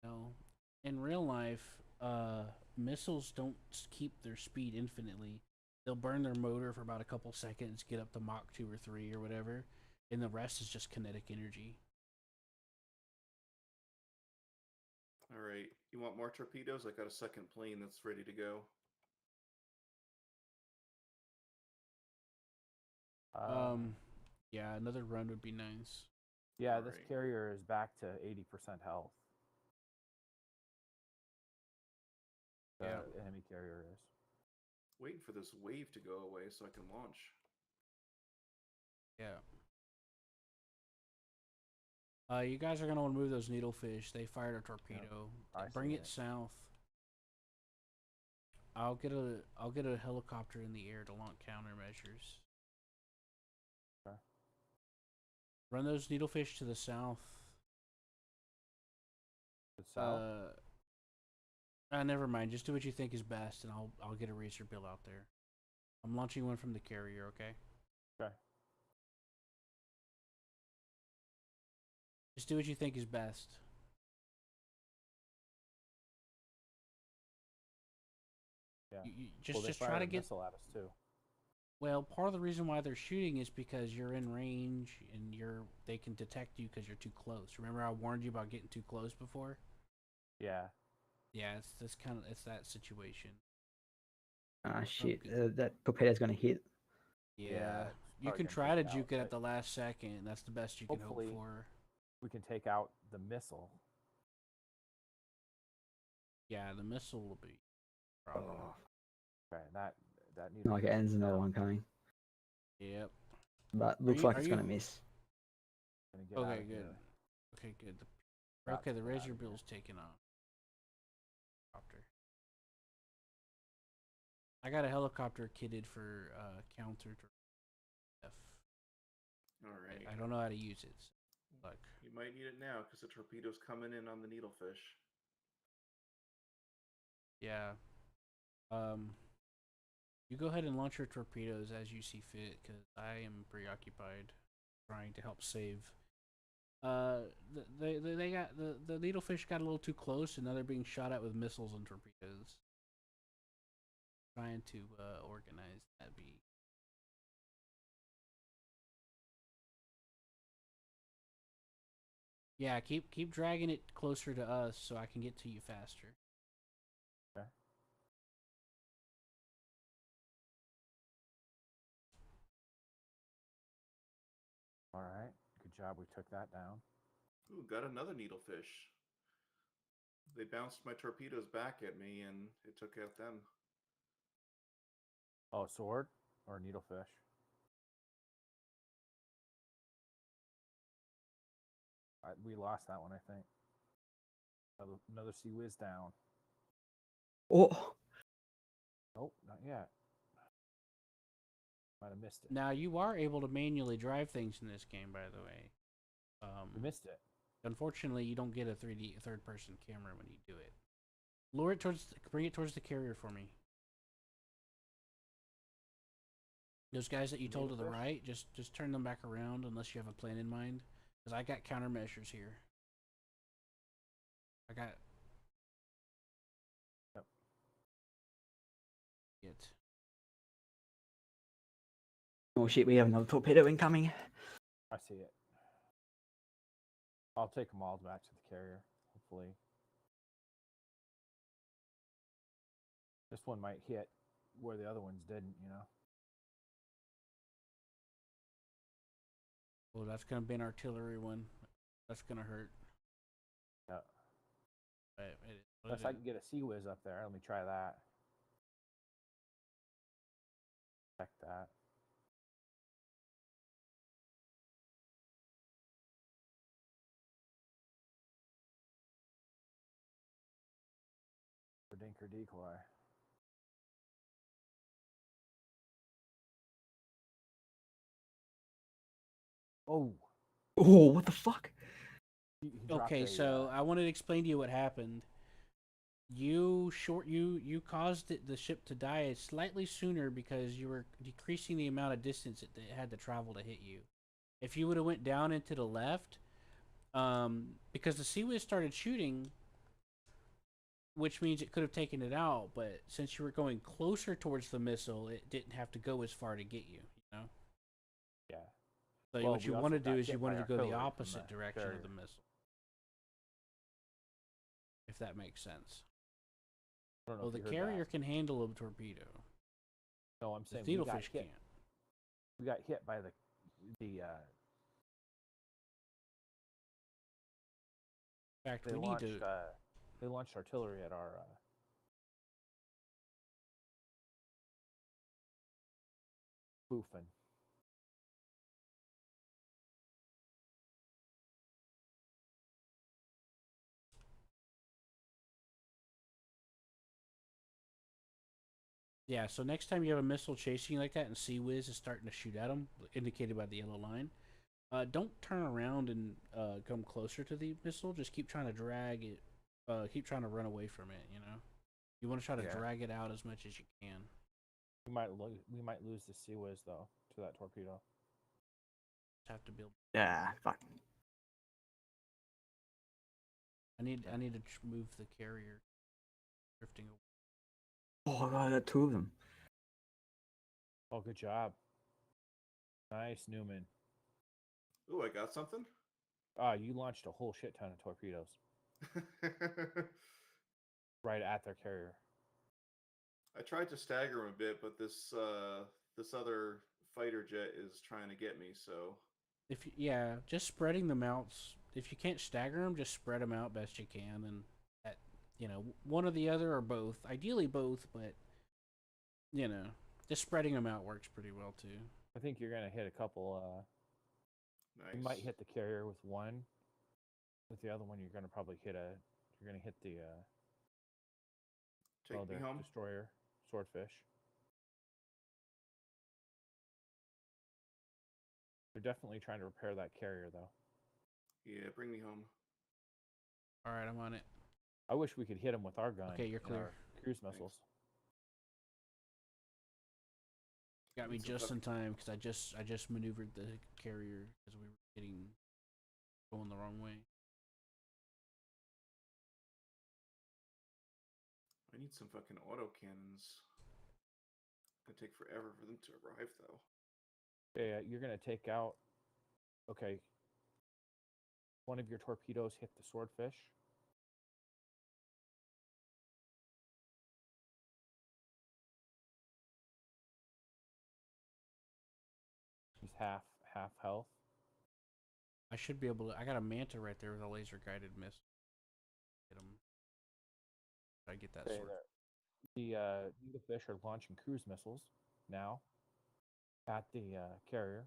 No. In real life, missiles don't keep their speed infinitely. They'll burn their motor for about a couple seconds, get up to Mach 2 or 3 or whatever, and the rest is just kinetic energy. Alright, you want more torpedoes? I got a second plane that's ready to go. Yeah, another run would be nice. Yeah, this Alright. carrier is back to 80% health. The Yeah. enemy carrier is. Waiting for this wave to go away so I can launch. Yeah. You guys are gonna want to move those needlefish. They fired a torpedo. I Bring see it it. south. I'll get a helicopter in the air to launch countermeasures. Okay. Run those needlefish to the south. The south? Never mind. Just do what you think is best, and I'll get a racer bill out there. I'm launching one from the carrier. Okay. Okay. Just do what you think is best. Yeah. You Well, they just try fired to a get. missile at us too. Well, part of the reason why they're shooting is because you're in range and they can detect you because you're too close. Remember I warned you about getting too close before? Yeah. Yeah, it's that situation. Ah shit, Okay. that torpedo's gonna hit. Yeah. it's You probably can gonna try to take juke out, it at but the last second. That's the best you can hope Hopefully- for. we can take out the missile. Yeah, the missile will be a problem. Oh, Okay, that needs. not like it ends another one coming, Yep. but looks you- like are it's gonna you- miss. Gonna get out Okay, of good. here. Okay, good. Got Okay, to the get out razor of here. bill's taken off. I got a helicopter kitted for counter F. Alright. I don't know how to use it. Look. You might need it now because the torpedo's coming in on the needlefish. Yeah. You go ahead and launch your torpedoes as you see fit, because I am preoccupied trying to help save They got the needlefish got a little too close, and now they're being shot at with missiles and torpedoes. Trying to organize that beat. Yeah, keep dragging it closer to us so I can get to you faster. Okay. All right. Good job. We took that down. Ooh, got another needlefish. They bounced my torpedoes back at me, and it took out them. Oh, sword or needlefish? We lost that one, I think. Another sea whiz down. Oh, Nope, not yet. Might have missed it. Now you are able to manually drive things in this game, by the way. We missed it. Unfortunately, you don't get a 3D third-person camera when you do it. Lure it towards, bring it towards the carrier for me. Those guys that you told to the right, just turn them back around unless you have a plan in mind, because I got countermeasures here. I got. Yep. It. oh shit! We have another torpedo incoming. I see it. I'll take them all back to the carrier, hopefully. This one might hit where the other ones didn't, you know? Well, that's gonna be an artillery one. That's gonna hurt. Yeah. But Unless I can get a sea whiz up there. Let me try that. Check that. For dinker decoy. Oh. Oh, what the fuck? He dropped Okay, so I wanted to explain to you what happened. You caused the ship to die slightly sooner because you were decreasing the amount of distance it had to travel to hit you. If you would have went down and to the left, because the Sea Wiz started shooting, which means it could have taken it out. But since you were going closer towards the missile, it didn't have to go as far to get you. You know. Yeah. So Well, what you we want to also do got is you hit by wanted to go the artillery from opposite the direction carrier. of the missile. If that makes sense. I don't know Well, if the you heard carrier that. can handle a torpedo. No, I'm The saying we got needlefish hit. can't. We got hit by the In fact, they we need to. launched artillery at our spoofing. Yeah, so next time you have a missile chasing you like that and Sea Wiz is starting to shoot at them, indicated by the yellow line, don't turn around and come closer to the missile. Just keep trying to drag it. Keep trying to run away from it. You know, you want to try to drag it out as much as you can. We might lose the Sea Whiz though to that torpedo. Have to build. Yeah, fuck. I need to move the carrier drifting away. Oh god, I got two of them. Oh, good job. Nice, Newman. Ooh, I got something. Ah, you launched a whole shit ton of torpedoes right at their carrier. I tried to stagger him a bit, but this other fighter jet is trying to get me. So Just spreading them out. If you can't stagger them, just spread them out best you can, and that one or the other or both. Ideally both, but just spreading them out works pretty well too. I think you're gonna hit a couple. nice. You might hit the carrier with one. With the other one, you're gonna probably hit You're gonna hit the Take me home. destroyer, swordfish. They're definitely trying to repair that carrier, though. Yeah, bring me home. All right, I'm on it. I wish we could hit them with our gun. Okay, you're clear. Our cruise missiles. Got me just in time because I just maneuvered the carrier because we were getting going the wrong way. I need some fucking auto cannons. It'll take forever for them to arrive, though. Yeah, you're gonna take out. Okay. One of your torpedoes hit the swordfish. He's half health. I should be able to. I got a manta right there with a laser guided missile. Get him. I get that Okay, sword. the needlefish are launching cruise missiles now at the carrier.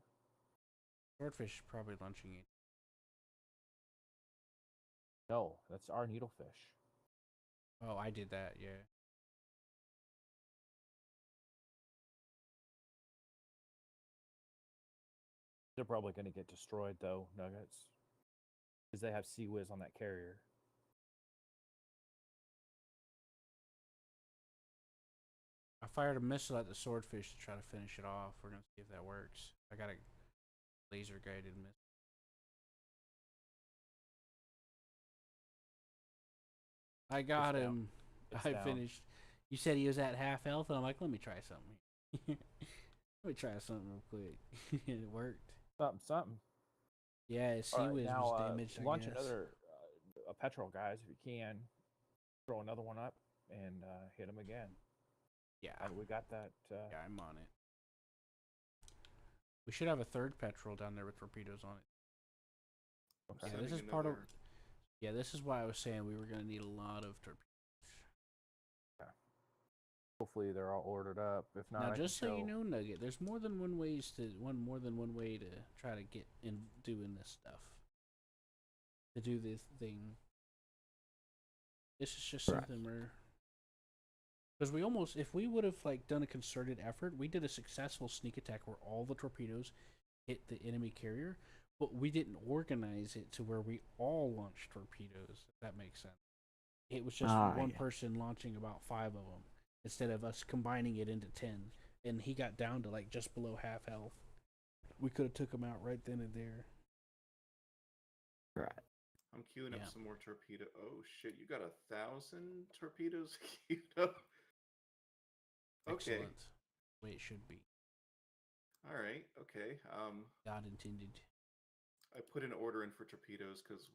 Swordfish is probably launching it. No, that's our needlefish. Oh, I did that. Yeah. They're probably going to get destroyed though, Nuggets, because they have Sea Whiz on that carrier. I fired a missile at the swordfish to try to finish it off. We're gonna see if that works. I got a laser guided missile. I got It's him. It's I down. finished. You said he was at half health, and I'm like, let me try something. Let me try something real quick. It worked. Something. Yeah, Sea Whiz now, was damaged. launch I guess. another a petrol, guys, if you can. Throw another one up and hit him again. Yeah, We got that. yeah, I'm on it. We should have a third petrol down there with torpedoes on it. Okay. Yeah, this is part of. Yeah, this is why I was saying we were gonna need a lot of torpedoes. Hopefully they're all ordered up. If not, Now, I just can so you show- know, Nugget, there's more than one ways to more than one way to try to get in doing this stuff. To do this thing. This is just Right. something where, because we almost, if we would have like done a concerted effort, we did a successful sneak attack where all the torpedoes hit the enemy carrier, but we didn't organize it to where we all launched torpedoes. If that makes sense. It was just one Yeah. person launching about 5 of them instead of us combining it into 10. And he got down to like just below half health. We could have took him out right then and there. Right. I'm queuing Yeah. up some more torpedo. Oh shit! You got 1,000 torpedoes queued up. Okay. Excellent. The way it should be. All right. Okay. God intended. I put an order in for torpedoes because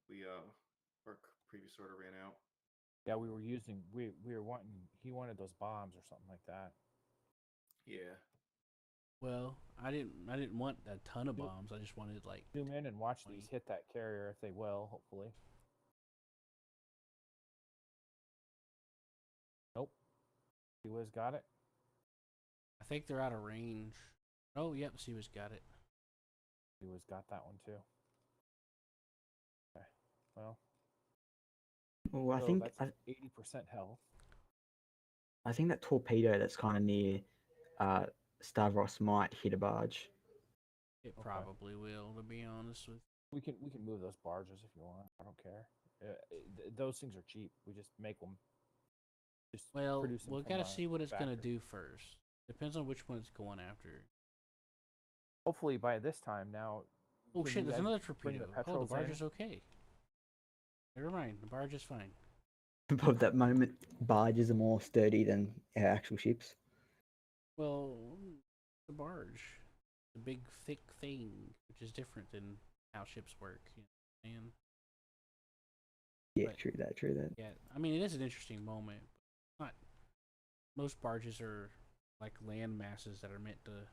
we our previous order ran out. Yeah, we were using. We were wanting. He wanted those bombs or something like that. Yeah. Well, I didn't want a ton of Nope. bombs. I just wanted like Zoom in and watch 20. these hit that carrier if they will. Hopefully. Nope. He was got it. I think they're out of range. Oh, yep, Siwa's got it. He was got that one too. Okay. Well, Well, so think that's 80% health. I think that torpedo that's kind of near Stavros might hit a barge. It Okay. probably will, to be honest with. We can move those barges if you want. I don't care. Those things are cheap. We just make them. Just Well, produce them we from gotta a see what it's gonna factory. do first. Depends on which one it's going after. Hopefully by this time now. Oh can shit! you There's guys another bring torpedo. the Oh, the petrols barge in? is okay. Never mind. The barge is fine. Above that moment, barges are more sturdy than our actual ships. Well, the barge, the big thick thing, which is different than how ships work. You know what I'm saying? Yeah, But- true that, true that. Yeah, I mean it is an interesting moment. But not most barges are like land masses that are meant to.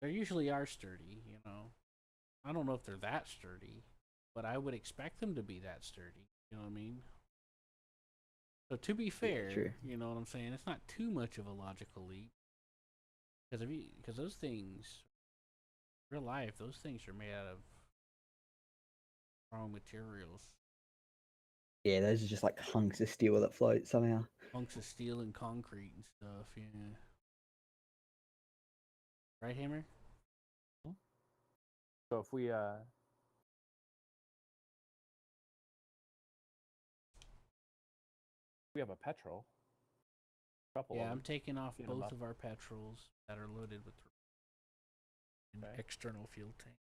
They usually are sturdy, you know. I don't know if they're that sturdy, but I would expect them to be that sturdy. You know what I mean? So to be fair, true. you know what I'm saying. It's not too much of a logical leap because those things, real life, those things are made out of strong materials, Yeah, those are just like hunks of steel that float somehow. hunks of steel and concrete and stuff. Yeah. Right, Hammer? So if we have a petrol. Couple Yeah, of I'm them. taking off Get 'em both up. of our petrols that are loaded with an Okay. external fuel tank.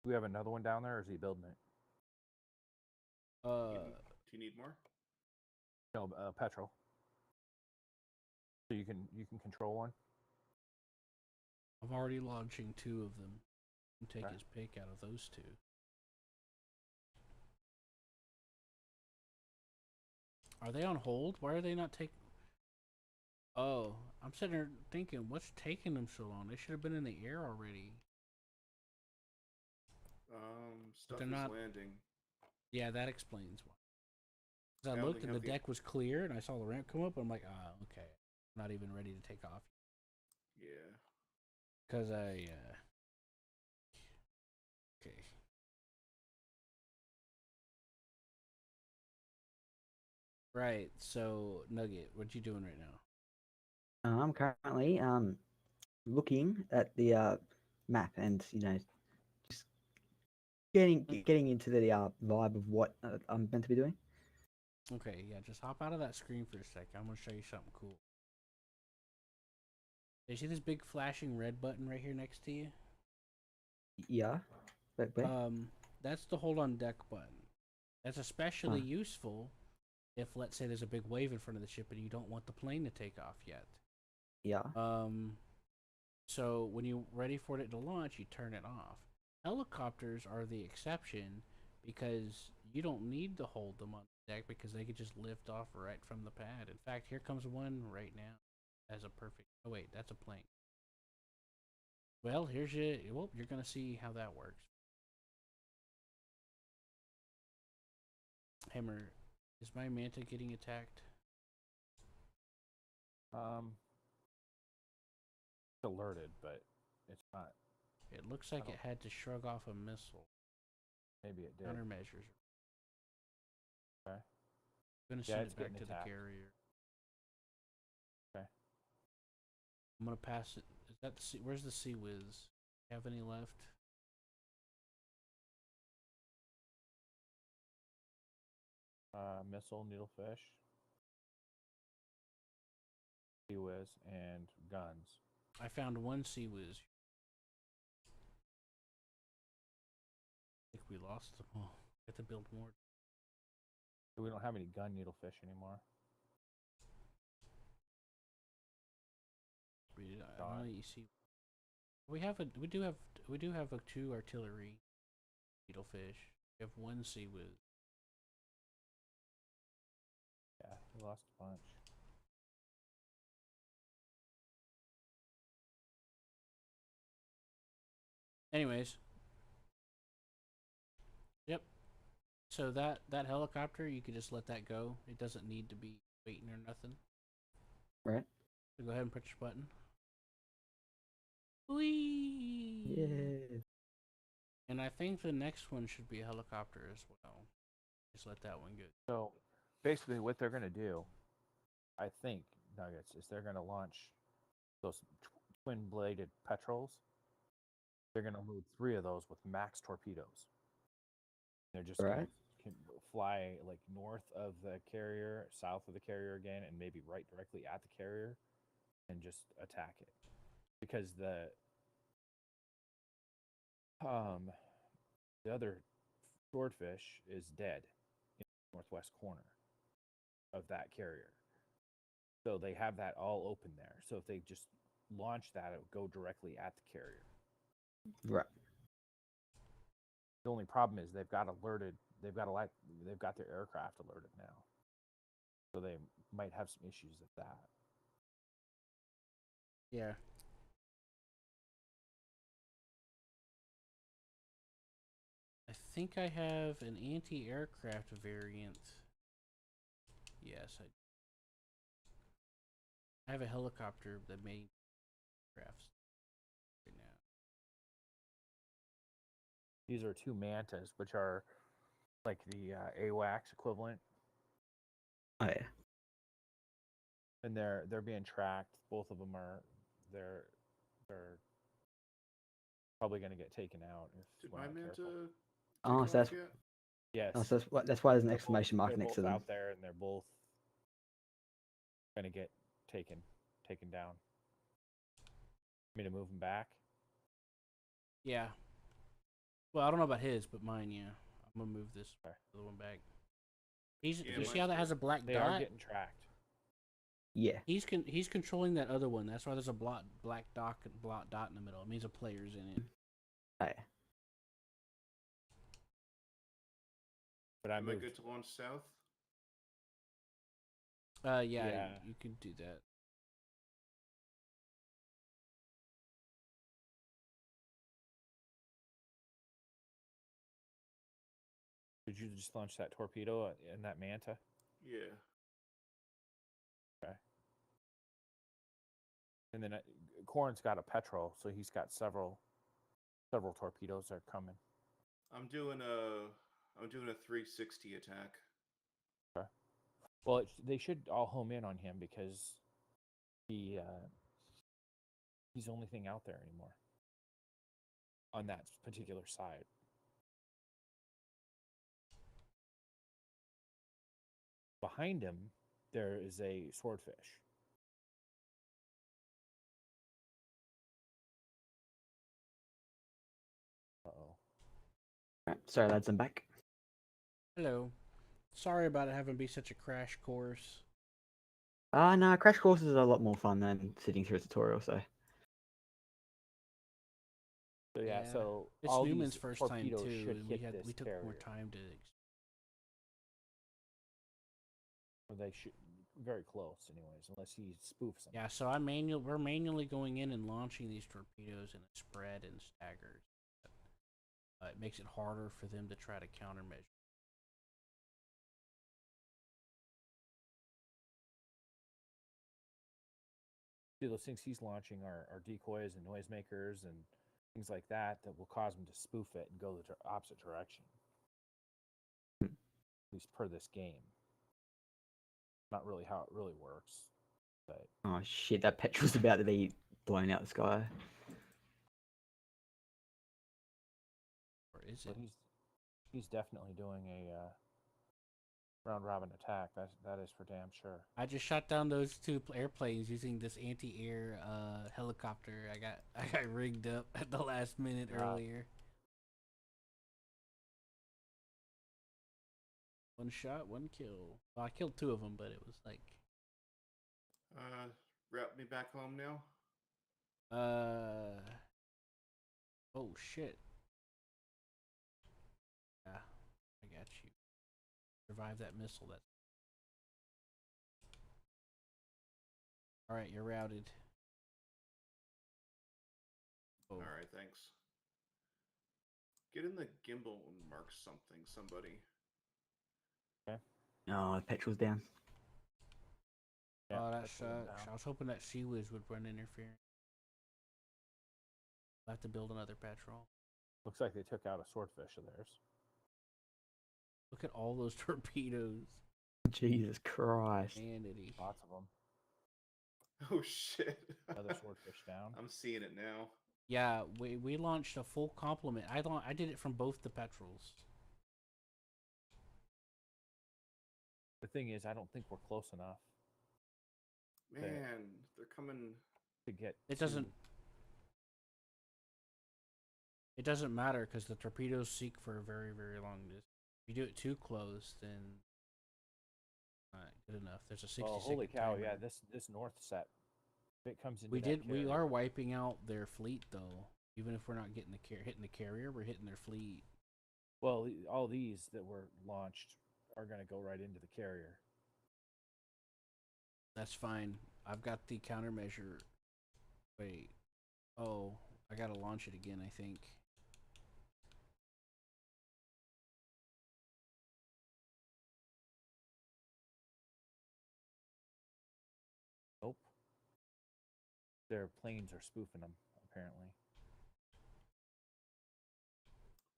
Do we have another one down there, or is he building it? Uh, Do you need more? No, petrol. So you can control one. I'm already launching 2 of them. And take Okay. his pick out of those 2. Are they on hold? Why are they not taking? Oh, I'm sitting there thinking, what's taking them so long? They should have been in the air already. Stuff they're is not- landing. Yeah, that explains why. 'Cause I I only looked and the have the- deck was clear, and I saw the ramp come up, and I'm like, okay, not even ready to take off. Yeah. Cause I, okay. Right. So Nugget, what you doing right now? I'm currently looking at the map and just getting into the vibe of what I'm meant to be doing. Okay, yeah, just hop out of that screen for a sec. I'm gonna show you something cool. You see this big flashing red button right here next to you? Yeah, but That's the hold on deck button. That's especially Huh. useful if, let's say, there's a big wave in front of the ship and you don't want the plane to take off yet. yeah, So when you're ready for it to launch, you turn it off. Helicopters are the exception because you don't need to hold them on the deck because they could just lift off right from the pad. In fact, here comes one right now as a perfect. Oh wait, that's a plane. Well, here's your. Well, you're gonna see how that works. Hammer, is my manta getting attacked? It's alerted, but it's not. It looks like it had to shrug off a missile. Maybe it did. Countermeasures. Okay. I'm gonna Yeah, send it's it back getting to attacked. the carrier. Okay. I'm gonna pass it. Is that the sea? Where's the Sea Whiz? Have any left? Missile, needlefish, sea whiz, and guns. I found one Sea Whiz. I think we lost them all. Have to build more. We don't have any gun needlefish anymore. I don't know, you see. We have a. We do have. We do have a 2 artillery needlefish. We have 1 Sea Whiz. Yeah, we lost a bunch. Anyways. Yep. So that helicopter, you could just let that go. It doesn't need to be waiting or nothing. right. So go ahead and push your button. Whee! Yeah. And I think the next one should be a helicopter as well. Just let that one go. So basically, what they're going to do, I think, Nuggets, is they're going to launch those twin-bladed petrols. They're going to load 3 of those with max torpedoes. They're just going Right. to fly like north of the carrier, south of the carrier again, and maybe right directly at the carrier, and just attack it. Because the other swordfish is dead in the northwest corner of that carrier. So they have that all open there. So if they just launch that, it would go directly at the carrier. Right. The only problem is they've got their aircraft alerted now. So they might have some issues with that. Yeah. I think I have an anti-aircraft variant. Yes, I have a helicopter that made crafts right now. These are 2 mantas, which are like the AWACS equivalent, Oh yeah. and they're being tracked. Both of them are they're probably going to get taken out if Did we're my not manta careful. Oh, take so off that's yet? Yes. oh, so that's why there's an They're exclamation mark they're next to both them. out there, and they're both going to get taken down. Me to move them back? Yeah. Well, I don't know about his, but mine, yeah. I'm gonna move this Okay. other one back. He's Yeah, you see mine's how that has good. a black They are dot? getting tracked. Yeah. He's controlling that other one. That's why there's a black dot in the middle. It means a player's in it. Oh, yeah. But I Am I moved. good to launch south? Yeah, Yeah. you can do that. Did you just launch that torpedo in that manta? Yeah. Okay. And then Corn's got a petrol, so he's got several torpedoes that are coming. I'm doing a 360 attack. Okay. Well, they should all home in on him because he's the only thing out there anymore on that particular side. Behind him, there is a swordfish. Uh-oh. Right, sorry, lads, I'm back. Hello. Sorry about it having to be such a crash course. No, crash courses are a lot more fun than sitting through a tutorial. So So yeah, Yeah. so It's all Newman's these first time torpedoes too, should and hit this we took carrier. more time to. Or they should very close, anyways, unless he spoofs them. Yeah, so we're manually going in and launching these torpedoes in a spread and staggered. It makes it harder for them to try to countermeasure. See, those things he's launching are decoys and noisemakers and things like that will cause him to spoof it and go the opposite direction. At least per this game. Not really how it really works. But oh shit, that petrol's about to be blown out the sky. Or is but it? he's definitely doing a round robin attack. That is for damn sure. I just shot down those two airplanes using this anti-air helicopter. I got rigged up at the last minute earlier. One shot, one kill. Well, I killed two of them, but it was like Route me back home now. oh shit. Yeah, I got you. Survive that missile. That. All right, you're routed. Oh. All right, thanks. Get in the gimbal and mark something, somebody. Okay. Oh, the petrol's down. Yeah, Oh, that that's what I'm sucks. down. I was hoping that Sea Whiz would run interference. I'll have to build another petrol. Looks like they took out a swordfish of theirs. Look at all those torpedoes. Jesus Christ. Humanity. Lots of them. Oh shit! Another swordfish down. I'm seeing it now. Yeah, we launched a full complement. I did it from both the petrols. The thing is, I don't think we're close enough Man, they're coming. to get. It doesn't. It doesn't matter because the torpedoes seek for a very, very long distance. If you do it too close, then not good enough. There's a 60 Oh, second holy cow! timer. Yeah, this north set. If it comes into We that did. We carrier- are wiping out their fleet though. Even if we're not getting hitting the carrier, we're hitting their fleet. Well, all these that were launched are going to go right into the carrier. That's fine. I've got the countermeasure. Wait. Oh, I gotta launch it again, I think. Nope. Their planes are spoofing them, apparently.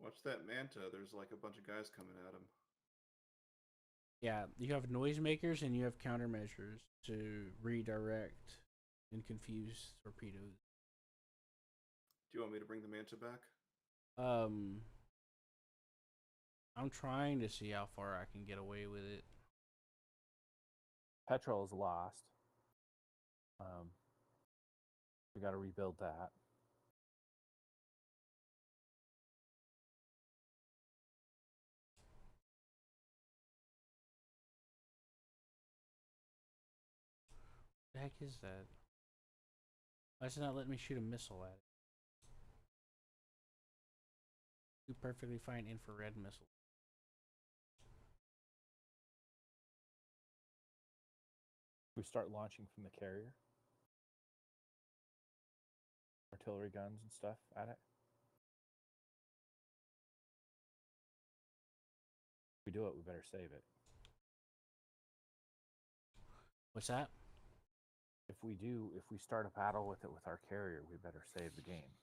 Watch that manta. There's like a bunch of guys coming at him. Yeah, you have noisemakers and you have countermeasures to redirect and confuse torpedoes. Do you want me to bring the manta back? I'm trying to see how far I can get away with it. Petrol is lost. We got to rebuild that. The heck is that? Why is it not letting me shoot a missile at it? Two perfectly fine infrared missiles. We start launching from the carrier. Artillery guns and stuff at it. If we do it, we better save it. What's that? If we start a battle with it with our carrier, we better save the game.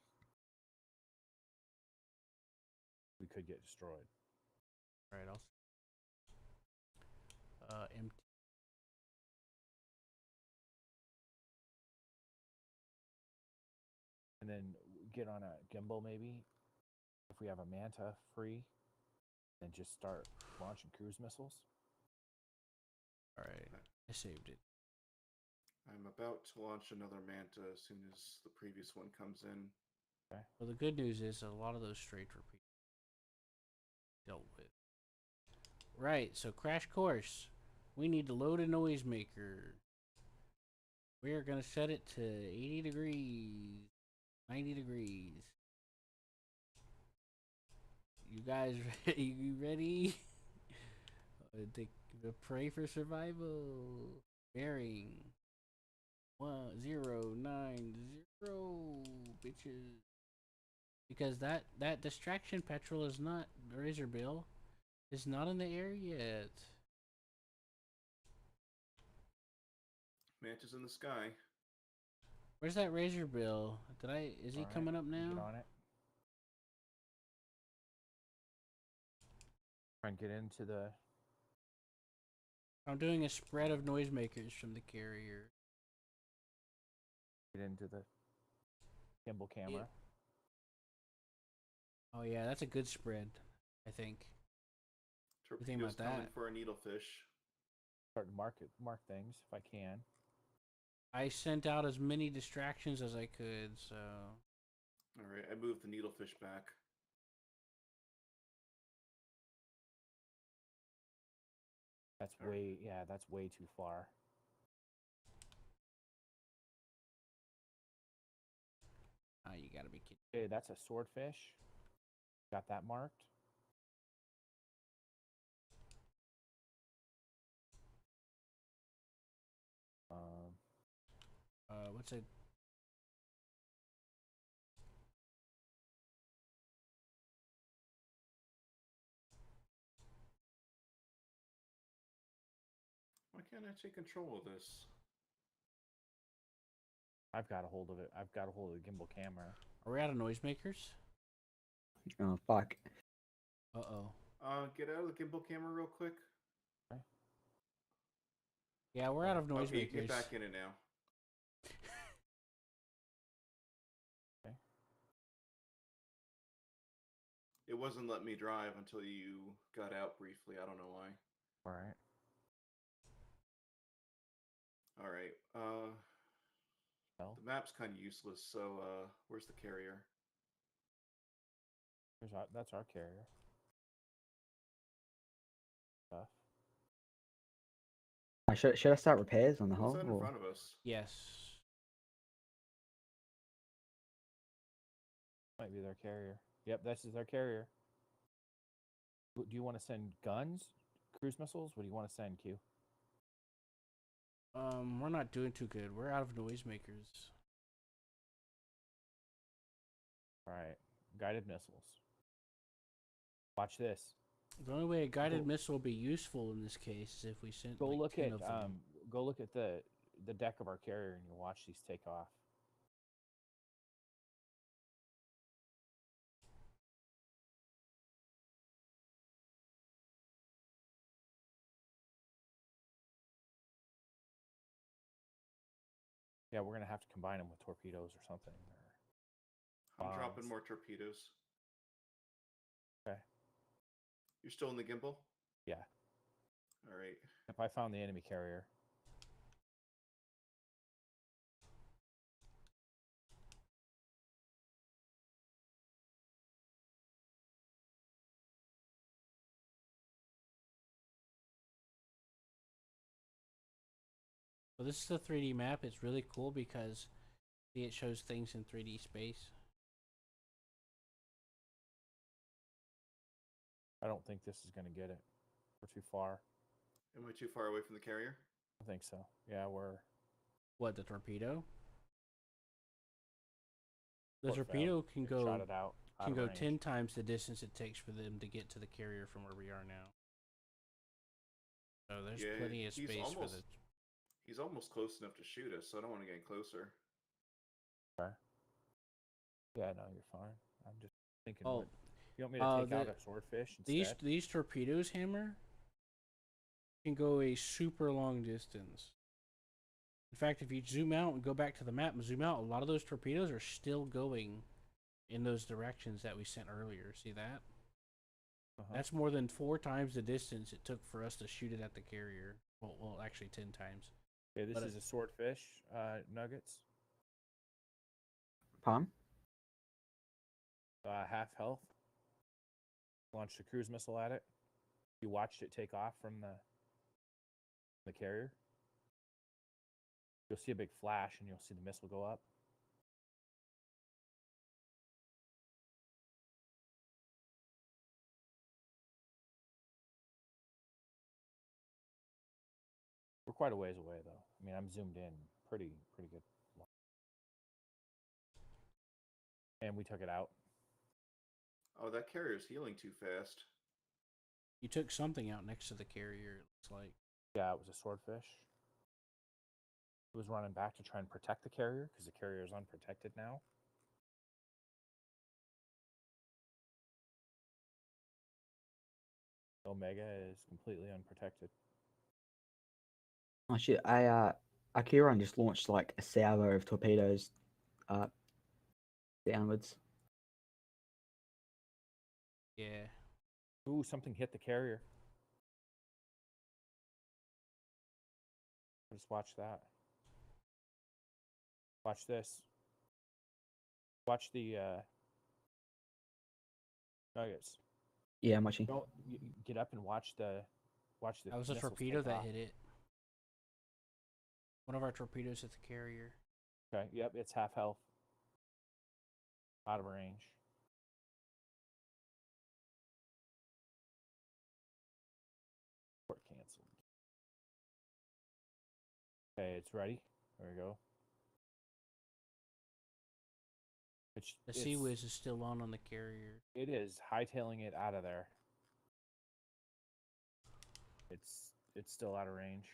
We could get destroyed. All right, I'll. Empty. And then get on a gimbal maybe. If we have a Manta free, then just start launching cruise missiles. All right, I saved it. I'm about to launch another Manta as soon as the previous one comes in. Okay. Well, the good news is a lot of those straight repeat dealt with. Right, so crash course. We need to load a noisemaker. We are going to set it to 80 degrees, 90 degrees. You guys, you ready? Pray for survival. Bearing 1090, bitches. Because that distraction petrol is not Razor Bill. It's not in the air yet. Manta's in the sky. Where's that Razor Bill? Is he All right, coming up you now? Get on it. Try and get into the. I'm doing a spread of noisemakers from the carrier. Get into the gimbal camera. Oh yeah, that's a good spread, I think. You think Torpedoes about coming that? for a needlefish. Start to mark things if I can. I sent out as many distractions as I could, so. All right, I moved the needlefish back. That's that's way too far. You gotta be kidding. Okay, that's a swordfish. Got that marked. What's it? Why can't I take control of this? I've got a hold of it. I've got a hold of the gimbal camera. Are we out of noisemakers? Oh fuck. Uh-oh. Get out of the gimbal camera real quick. Okay. Yeah, we're out of noisemakers. Okay, you can get back in it now. Okay. It wasn't letting me drive until you got out briefly. I don't know why. All right. All right. Well, The map's kind of useless. So, where's the carrier? that's our carrier. Stuff. Should I start repairs on the What's hull? that in front of us? Yes. Might be their carrier. Yep, this is their carrier. Do you want to send guns, cruise missiles? What do you want to send, Q? We're not doing too good. We're out of noisemakers. All right, guided missiles. Watch this. The only way a guided missile will be useful in this case is if we sent Go like look 10 at of them. go look at the deck of our carrier and you watch these take off. Yeah, we're gonna have to combine them with torpedoes or something. I'm dropping bombs. more torpedoes. Okay. You're still in the gimbal? Yeah. All right. If I found the enemy carrier. So this is a 3D map. It's really cool because see, it shows things in 3D space. I don't think this is going to get it. We're too far. Am I too far away from the carrier? I think so. Yeah, we're. What, the torpedo? The Foot torpedo failed. can It go shot it out can of go range. 10 times the distance it takes for them to get to the carrier from where we are now. So there's Yeah, plenty of he's space for almost the. he's almost close enough to shoot us, so I don't want to get any closer. Okay. Yeah, no, you're fine. I'm just thinking, Oh, what? You want me to take out the, a swordfish these instead? these torpedoes, Hammer, can go a super long distance. In fact, if you zoom out and go back to the map and zoom out, a lot of those torpedoes are still going in those directions that we sent earlier. See that? That's more than 4 times the distance it took for us to shoot it at the carrier. Well, actually 10 times. Okay, this but is a swordfish. Nuggets. Pardon? Half health. Launched a cruise missile at it. You watched it take off from the carrier. You'll see a big flash, and you'll see the missile go up. We're quite a ways away, though. I mean, I'm zoomed in pretty good. And we took it out. Oh, that carrier's healing too fast. You took something out next to the carrier, it looks like. Yeah, it was a swordfish. It was running back to try and protect the carrier because the carrier is unprotected now. Omega is completely unprotected. Oh shit! Akiron just launched like a salvo of torpedoes, downwards. Yeah. Ooh, something hit the carrier. Just watch that. Watch this. Watch the nuggets. Yeah, I'm watching. Don't get up and watch the That was a missiles torpedo take that off. hit it. One of our torpedoes hit the carrier. Okay, yep, it's half health. Out of range. Port canceled. Okay, it's ready. There we go. The Sea Whiz is still on the carrier. It is hightailing it out of there. It's still out of range.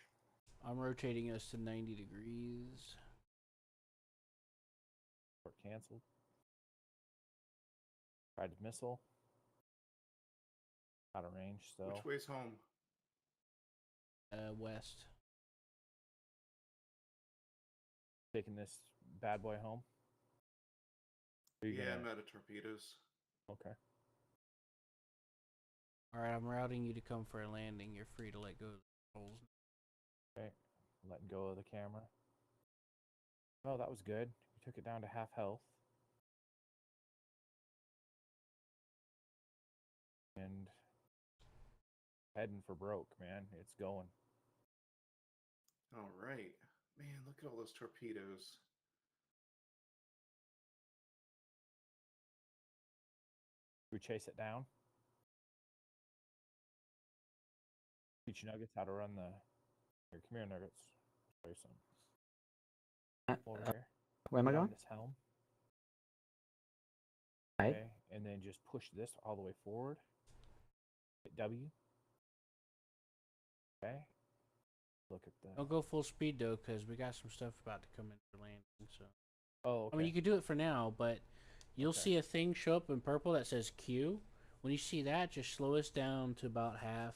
I'm rotating us to 90 degrees. Port canceled. Tried missile. Out of range still. Which way's home? West. Taking this bad boy home. Yeah, I'm out of torpedoes. Okay. Alright, I'm routing you to come for a landing. You're free to let go of the controls. Okay. Letting go of the camera. Oh, that was good. We took it down to half health. And heading for broke, man. It's going. All right. Man, look at all those torpedoes. We chase it down. Teach Nuggets how to run the. Here, come here, Nuggets. Show you some. Over here. Where am I Get on going? this helm. Okay. Okay, and then just push this all the way forward. Hit W. Okay. Look at the. Don't go full speed though, because we got some stuff about to come in for landing. So Oh, okay. I mean, you could do it for now, but you'll Okay. see a thing show up in purple that says Q. When you see that, just slow us down to about half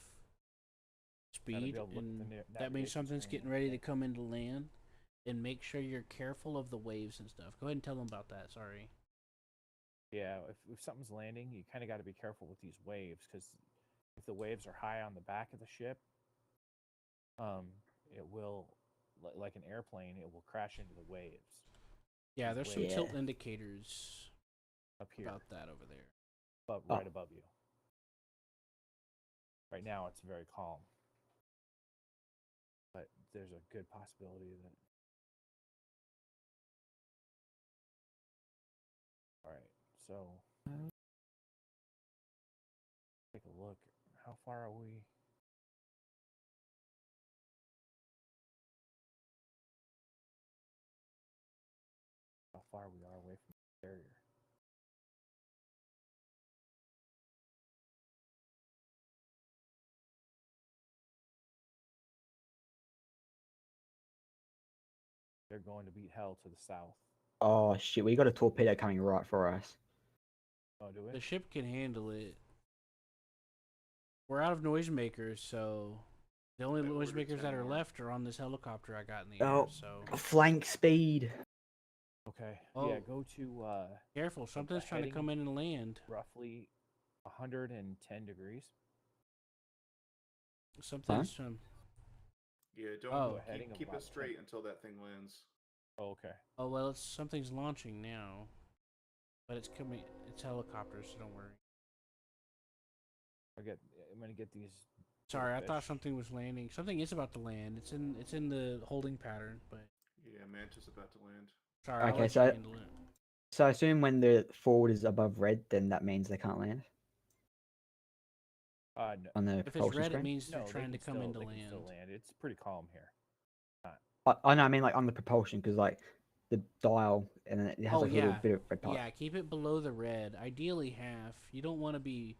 Gotta be speed, able to look at and the that means navigation something's screen. getting ready to come into land. And make sure you're careful of the waves and stuff. Go ahead and tell them about that. Sorry. Yeah, if something's landing, you kind of got to be careful with these waves because if the waves are high on the back of the ship, it will, like an airplane, it will crash into the waves. Yeah, These there's some waves tilt Yeah. indicators up here, about that over there. right above you. Right now, it's very calm. but there's a good possibility that. All right, so take a look. How far are we? How far we are away from the carrier? They're going to beat hell to the south. Oh shit, we got a torpedo coming right for us. Oh, do The we? ship can handle it. We're out of noisemakers, so the only I ordered noisemakers 10 that are more. left are on this helicopter I got in the air. Oh, So flank speed. Okay. Oh. Yeah, go to careful, something's trying to heading- come in and land. roughly 110 degrees. Something's Yeah, don't Oh. Heading of keep about it straight until that thing lands. Oh, okay. Oh well, something's launching now, but it's coming. It's helicopters, so don't worry. I'm gonna get these. Sorry, I fish. thought something was landing. Something is about to land. It's in the holding pattern, but Yeah, Manta's about to land. sorry. I'll Okay, let so you handle it. So I assume when the forward is above red, then that means they can't land No, on the If it's propulsion red, it screen. means they're no, trying to come into they land. can still land. It's pretty calm here. I know, I mean like on the propulsion, because like the dial and then it has Oh like a little yeah, bit of red part. yeah. Keep it below the red. Ideally half. You don't want to be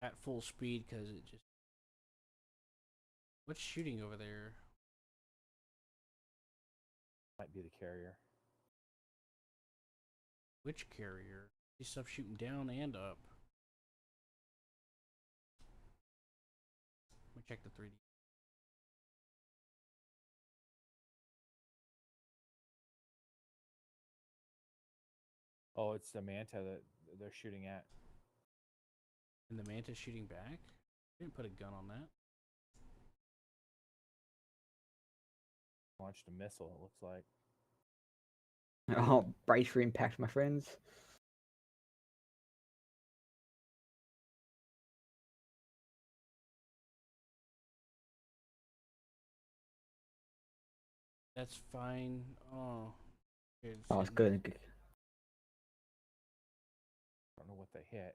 at full speed because it just. What's shooting over there? Might be the carrier. Which carrier? These stuff shooting down and up. Let me check the 3D. Oh, it's the Manta that they're shooting at. And the Manta's shooting back? Didn't put a gun on that. Launched a missile. It looks like. Oh, brace for impact, my friends. That's fine. Oh. Oh, it's good. I don't know what they hit.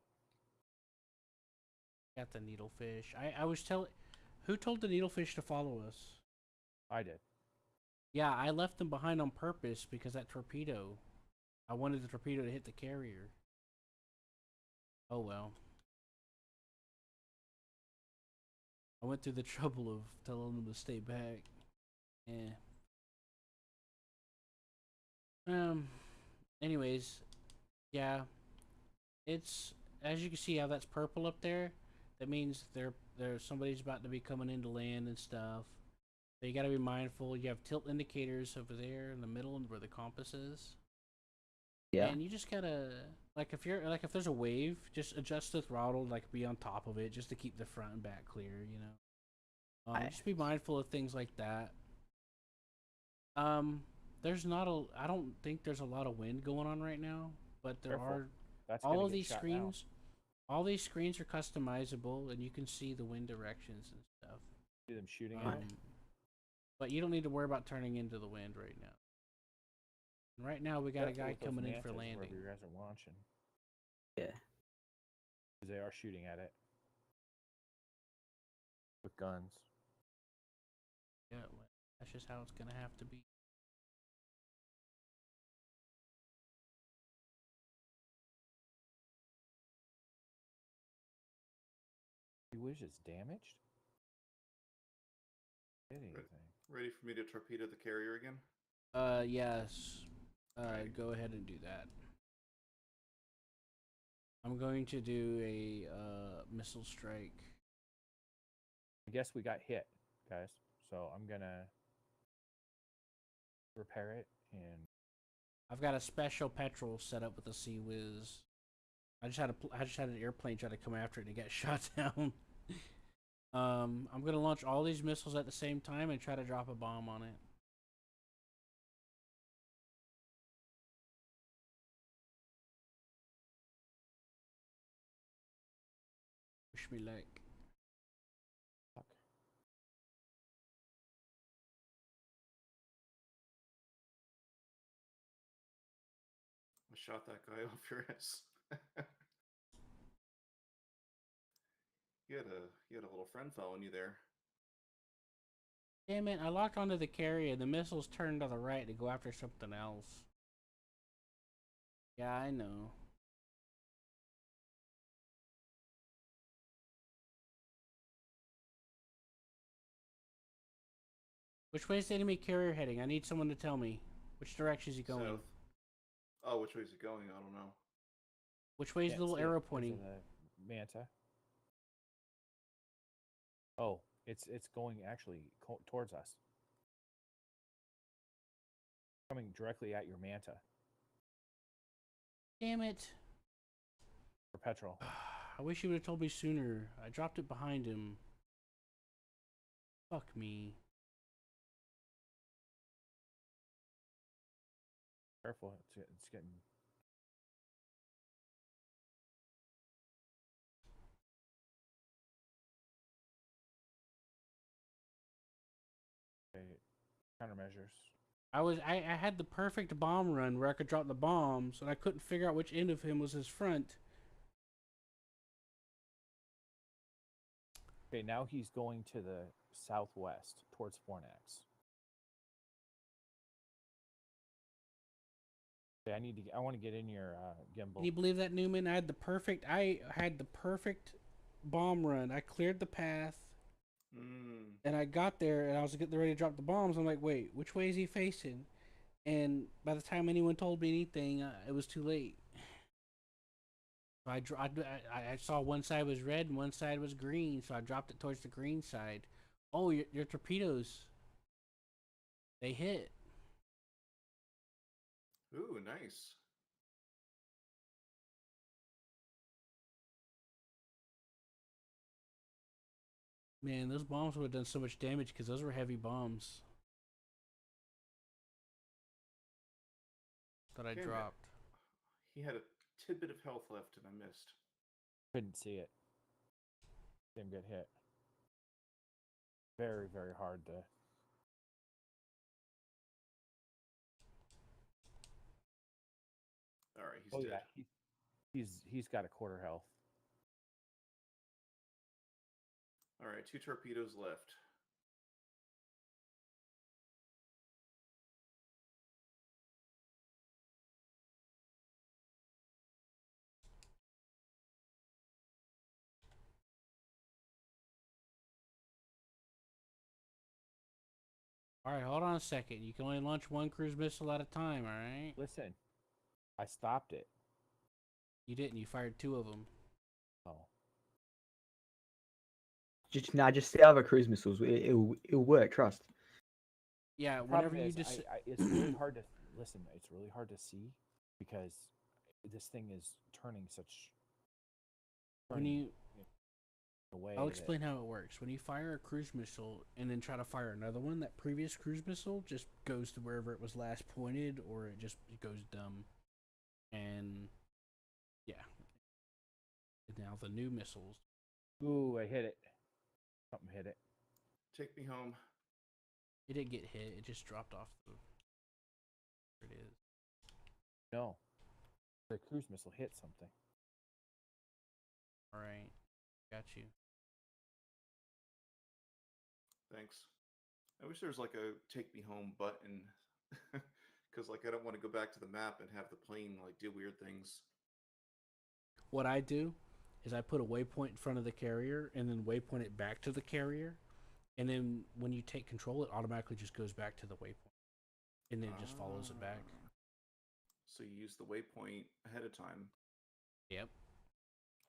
Got the needlefish. I was telling. Who told the needlefish to follow us? I did. Yeah, I left them behind on purpose because that torpedo. I wanted the torpedo to hit the carrier. Oh well. I went through the trouble of telling them to stay back. Yeah. Anyways, yeah. It's as you can see how that's purple up there. That means there's somebody's about to be coming into land and stuff. So you got to be mindful. You have tilt indicators over there in the middle and where the compass is. Yeah. And you just gotta if there's a wave, just adjust the throttle, like be on top of it, just to keep the front and back clear. You know, just be mindful of things like that. There's not a. I don't think there's a lot of wind going on right now, but there Careful. are. That's All gonna of get these shot screens, all these screens are customizable, and you can see the wind directions and stuff. Now. See them shooting at it. But you don't need to worry about turning into the wind right now. And right now, we got a Careful guy with those coming in for Mantas, landing. wherever you guys are launching. Yeah. Because they are shooting at it with guns. Yeah, well, that's just how it's gonna have to be. You wish it's damaged? Hit anything? Ready for me to torpedo the carrier again? Yes. Right. Go ahead and do that. I'm going to do a missile strike. I guess we got hit, guys. So I'm gonna repair it and I've got a special petrol set up with a Sea Whiz. I just had an airplane try to come after it and it got shot down. I'm gonna launch all these missiles at the same time and try to drop a bomb on it. Wish me luck. fuck. shot that guy off your ass. You had a little friend following you there. Damn it, I locked onto the carrier. The missiles turned to the right to go after something else. Yeah, I know. Which way is the enemy carrier heading? I need someone to tell me. Which direction is he going? South. Oh, which way is it going? I don't know. Which way is Can't the little see it arrow 'cause of pointing? the manta. Oh, it's going actually towards us. Coming directly at your manta Damn it. for petrol. I wish you would have told me sooner. I dropped it behind him. Fuck me. Careful, it's getting. Okay, countermeasures. I had the perfect bomb run where I could drop the bombs, and I couldn't figure out which end of him was his front. Okay, now he's going to the southwest towards Fornax. Okay, I want to get in your gimbal. Can you believe that, Newman? I had the perfect bomb run. I cleared the path, and I got there, and I was getting ready to drop the bombs. I'm like, wait, which way is he facing? And by the time anyone told me anything, it was too late. So I saw one side was red and one side was green, so I dropped it towards the green side. Oh, your torpedoes, they hit. Ooh, nice. Man, those bombs would have done so much damage because those were heavy bombs that I Damn it. dropped. He had a tidbit of health left, and I missed. Couldn't see it. Didn't get hit. Very, very hard to. All right, he's Oh dead. yeah, he's got a quarter health. All right, 2 torpedoes left. All right, hold on a second. You can only launch one cruise missile at a time. All right. Listen, I stopped it. You didn't. You fired 2 of them. Oh, Just stay out of cruise missiles. It'll work. Trust. Yeah. the problem Whenever you is, just it's really hard to listen. It's really hard to see because this thing is turning such. when you Away. I'll explain how it works. When you fire a cruise missile and then try to fire another one, that previous cruise missile just goes to wherever it was last pointed, or it goes dumb. And yeah. And now the new missiles. Ooh, I hit it. Something hit it. Take me home. It didn't get hit. It just dropped off the. There it is. No, the cruise missile hit something. All right. Got you. Thanks. I wish there was like a take me home button. Because like I don't want to go back to the map and have the plane like do weird things. What I do is I put a waypoint in front of the carrier and then waypoint it back to the carrier. And then when you take control, it automatically just goes back to the waypoint. And then it just follows it back. So you use the waypoint ahead of time. Yep.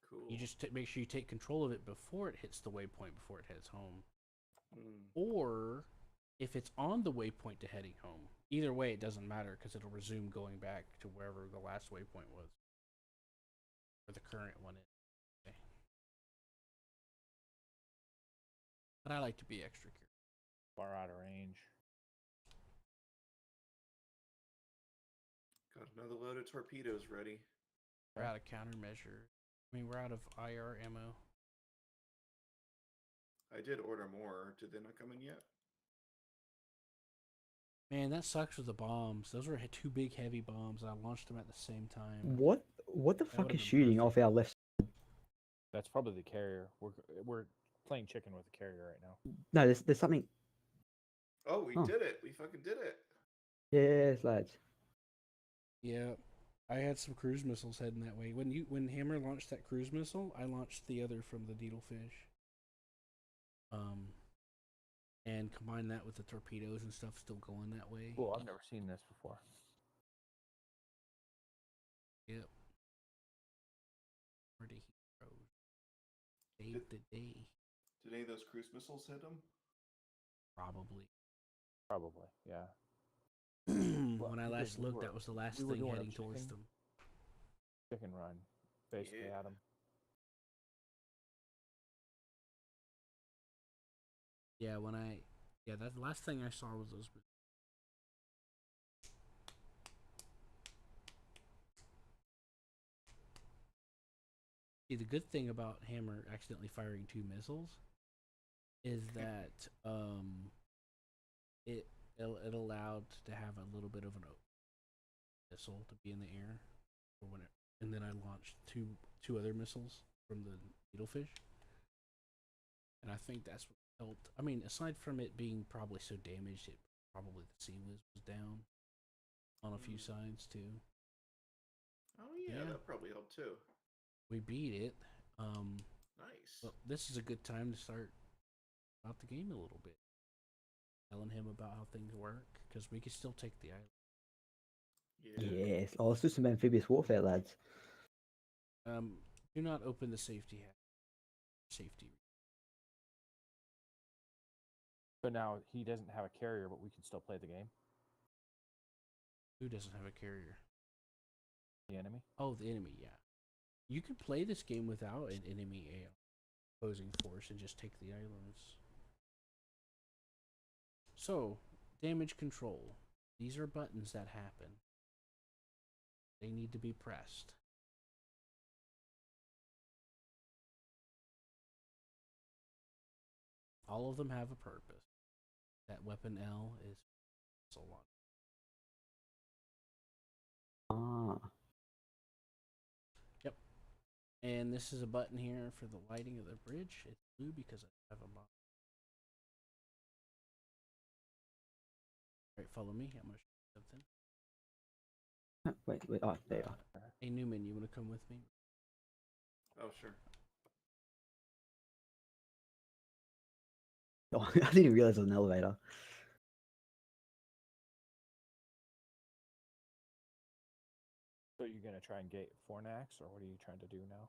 Cool. You just make sure you take control of it before it hits the waypoint, before it heads home. Mm. Or if it's on the waypoint to heading home. Either way, it doesn't matter because it'll resume going back to wherever the last waypoint was. Or the current one is. Okay. But I like to be extra careful. Far out of range. Got another load of torpedoes ready. We're out of countermeasure. I mean, we're out of IR ammo. I did order more. Did they not come in yet? Man, that sucks with the bombs. Those were two big heavy bombs, and I launched them at the same time. What the That fuck would've is been shooting off perfect. our left? That's probably the carrier. We're playing chicken with the carrier right now. No, there's something. Oh, we Oh. did it. We fucking did it. Yes, lads. Yeah, I had some cruise missiles heading that way. When Hammer launched that cruise missile, I launched the other from the needlefish. And combine that with the torpedoes and stuff still going that way. Cool. I've never seen this before. Yep. For the heroes. Save the day. Did any of those cruise missiles hit them? Probably. Probably, yeah. When I because last we looked, were- that was the last we were thing doing a heading towards chicken- them. Chicken run, basically, Yeah. Adam. Yeah, that last thing I saw was those. See, the good thing about Hammer accidentally firing two missiles is that it allowed to have a little bit of an missile to be in the air, or when and then I launched two other missiles from the needlefish, and I think that's what helped. I mean, aside from it being probably so damaged, it probably the sea was down on a few sides too. Oh yeah, Yeah. that probably helped too. We beat it. Nice. Well, this is a good time to start about the game a little bit, telling him about how things work, because we can still take the island. Yeah. Yes. Oh, let's do some amphibious warfare, lads. Do not open the safety hatch. Safety. But now he doesn't have a carrier, but we can still play the game. Who doesn't have a carrier? The enemy. Oh, the enemy. Yeah, you can play this game without an enemy opposing force and just take the islands. So, damage control. These are buttons that happen. They need to be pressed. All of them have a purpose. That weapon L is so long. Ah. Yep. And this is a button here for the lighting of the bridge. It's blue because I have a bomb. Alright, follow me. I'm gonna show you something. Wait. Oh, there you are. Hey Newman, you wanna come with me? Oh sure. Oh, I didn't even realize it was an elevator. So you're gonna try and get Fornax, or what are you trying to do now?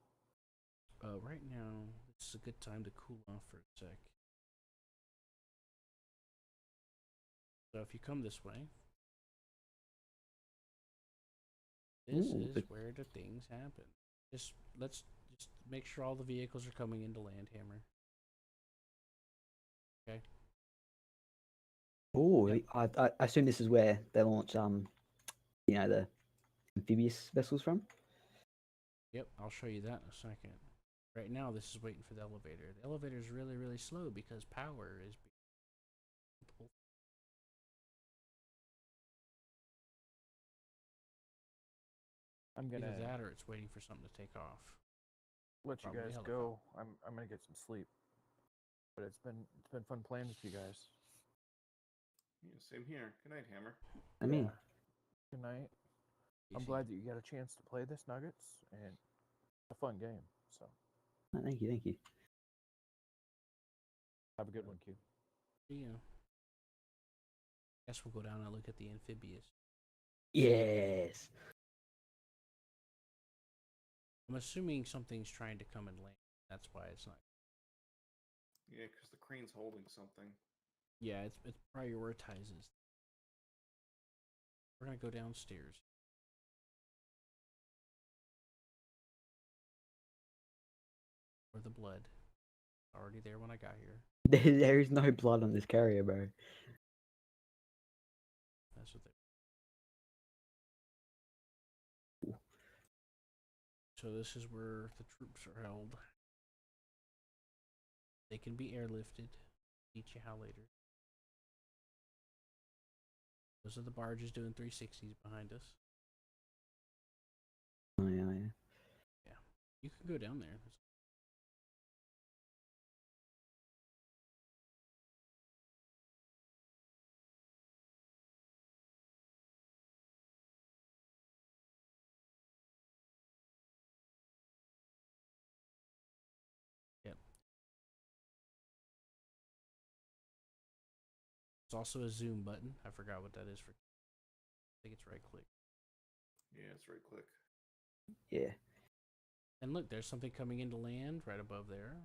Right now, this is a good time to cool off for a sec. So if you come this way, this Ooh, is where the things happen. Let's just make sure all the vehicles are coming into land, Hammer. Okay. Oh, Yep. I assume this is where they launch the amphibious vessels from. Yep, I'll show you that in a second. Right now, this is waiting for the elevator. The elevator is really, really slow because power is being pulled. I'm gonna Either that or it's waiting for something to take off. let you probably guys helicopter. go. I'm gonna get some sleep. But it's been fun playing with you guys. Yeah, same here. Good night, Hammer. I mean, Good night. I'm Easy. glad that you got a chance to play this, Nuggets, and it's a fun game. So thank you. have a good one, Q. Yeah. Guess we'll go down and look at the amphibious. Yes. I'm assuming something's trying to come and land. That's why it's not. Yeah, because the crane's holding something. Yeah, it prioritizes. We're gonna go downstairs. For the blood. Already there when I got here. There is no blood on this carrier, bro. That's what they. So this is where the troops are held. They can be airlifted. Teach you how later. Those are the barges doing 360s behind us. Oh, yeah, yeah. Yeah, you can go down there. Yep. There's also a zoom button. I forgot what that is for. I think it's right click. Yeah, it's right click. Yeah. And look, there's something coming into land right above there.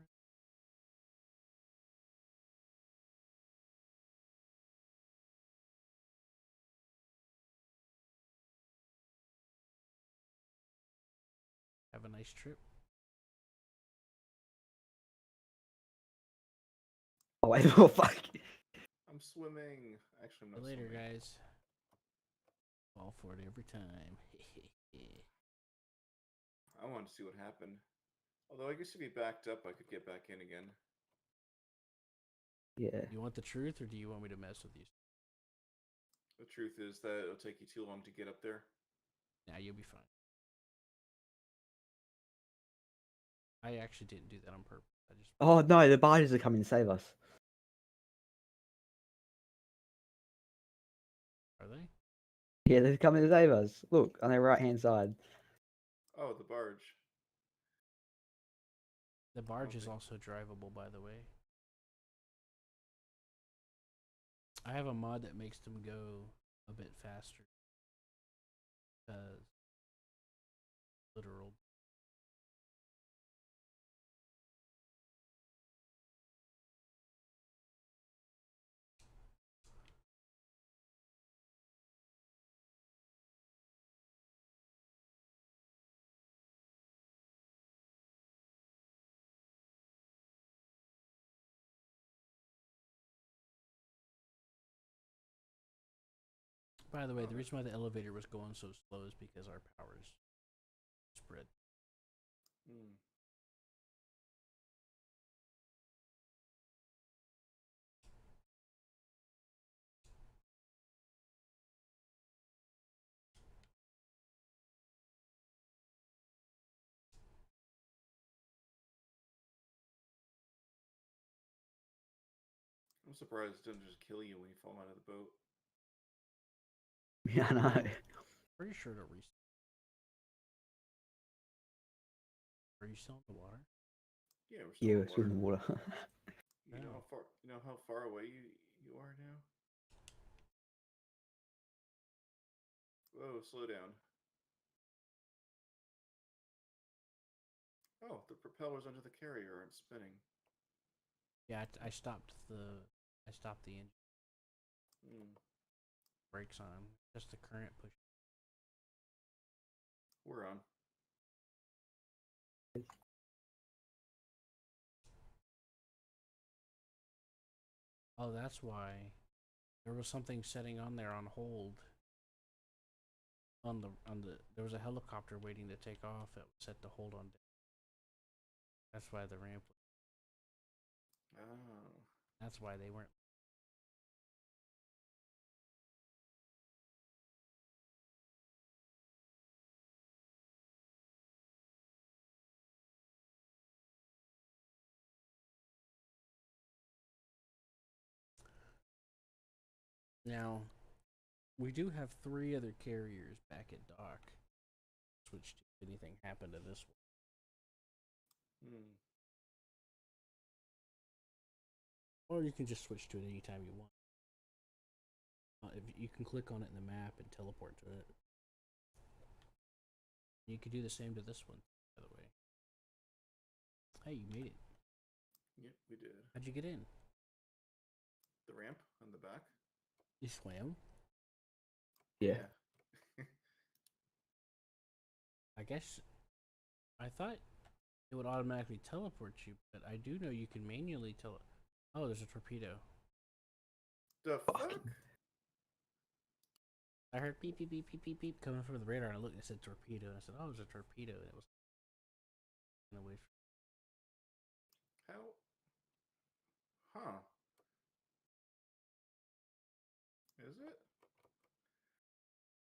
Have a nice trip. Oh wait, oh fuck. I'm swimming. Actually, I'm See not you later, swimming. guys. Fall for it every time. I wanted to see what happened. Although I guess if he backed up, I could get back in again. Yeah. You want the truth, or do you want me to mess with you? The truth is that it'll take you too long to get up there. Nah, you'll be fine. I actually didn't do that on purpose. I just. Oh no, the barges are coming to save us. Are they? Yeah, they're coming to save us. Look on their right hand side. Oh, the barge. The barge is think- also drivable, by the way. I have a mod that makes them go a bit faster. Literal. By the way, the reason why the elevator was going so slow is because our power is spread. Hmm. I'm surprised it didn't just kill you when you fall out of the boat. Yeah, I know. Pretty sure to reset. Are you still in the water? Yeah, we're still Yeah, in we're the still water. in the water. You know Oh. how far? You know how far away you are now? Whoa, slow down. Oh, the propellers under the carrier aren't spinning. Yeah, I stopped the engine. Hmm. Brakes on. Just the current push. We're on. Oh, that's why there was something setting on there on hold. There was a helicopter waiting to take off that was set to hold on. That's why the ramp. Oh. That's why they weren't. Now, we do have 3 other carriers back at dock. Switch to if anything happened to this one. Hmm. Or you can just switch to it anytime you want. If you can click on it in the map and teleport to it. You could do the same to this one, by the way. Hey, you made it. Yep, we did. How'd you get in? The ramp on the back? You swam? Yeah. I guess I thought it would automatically teleport you, but I do know you can manually Oh, there's a torpedo. The fuck? I heard beep beep beep beep beep beep coming from the radar, and I looked and it said torpedo, and I said, "Oh, there's a torpedo," and it was away from. How? Huh. Is it?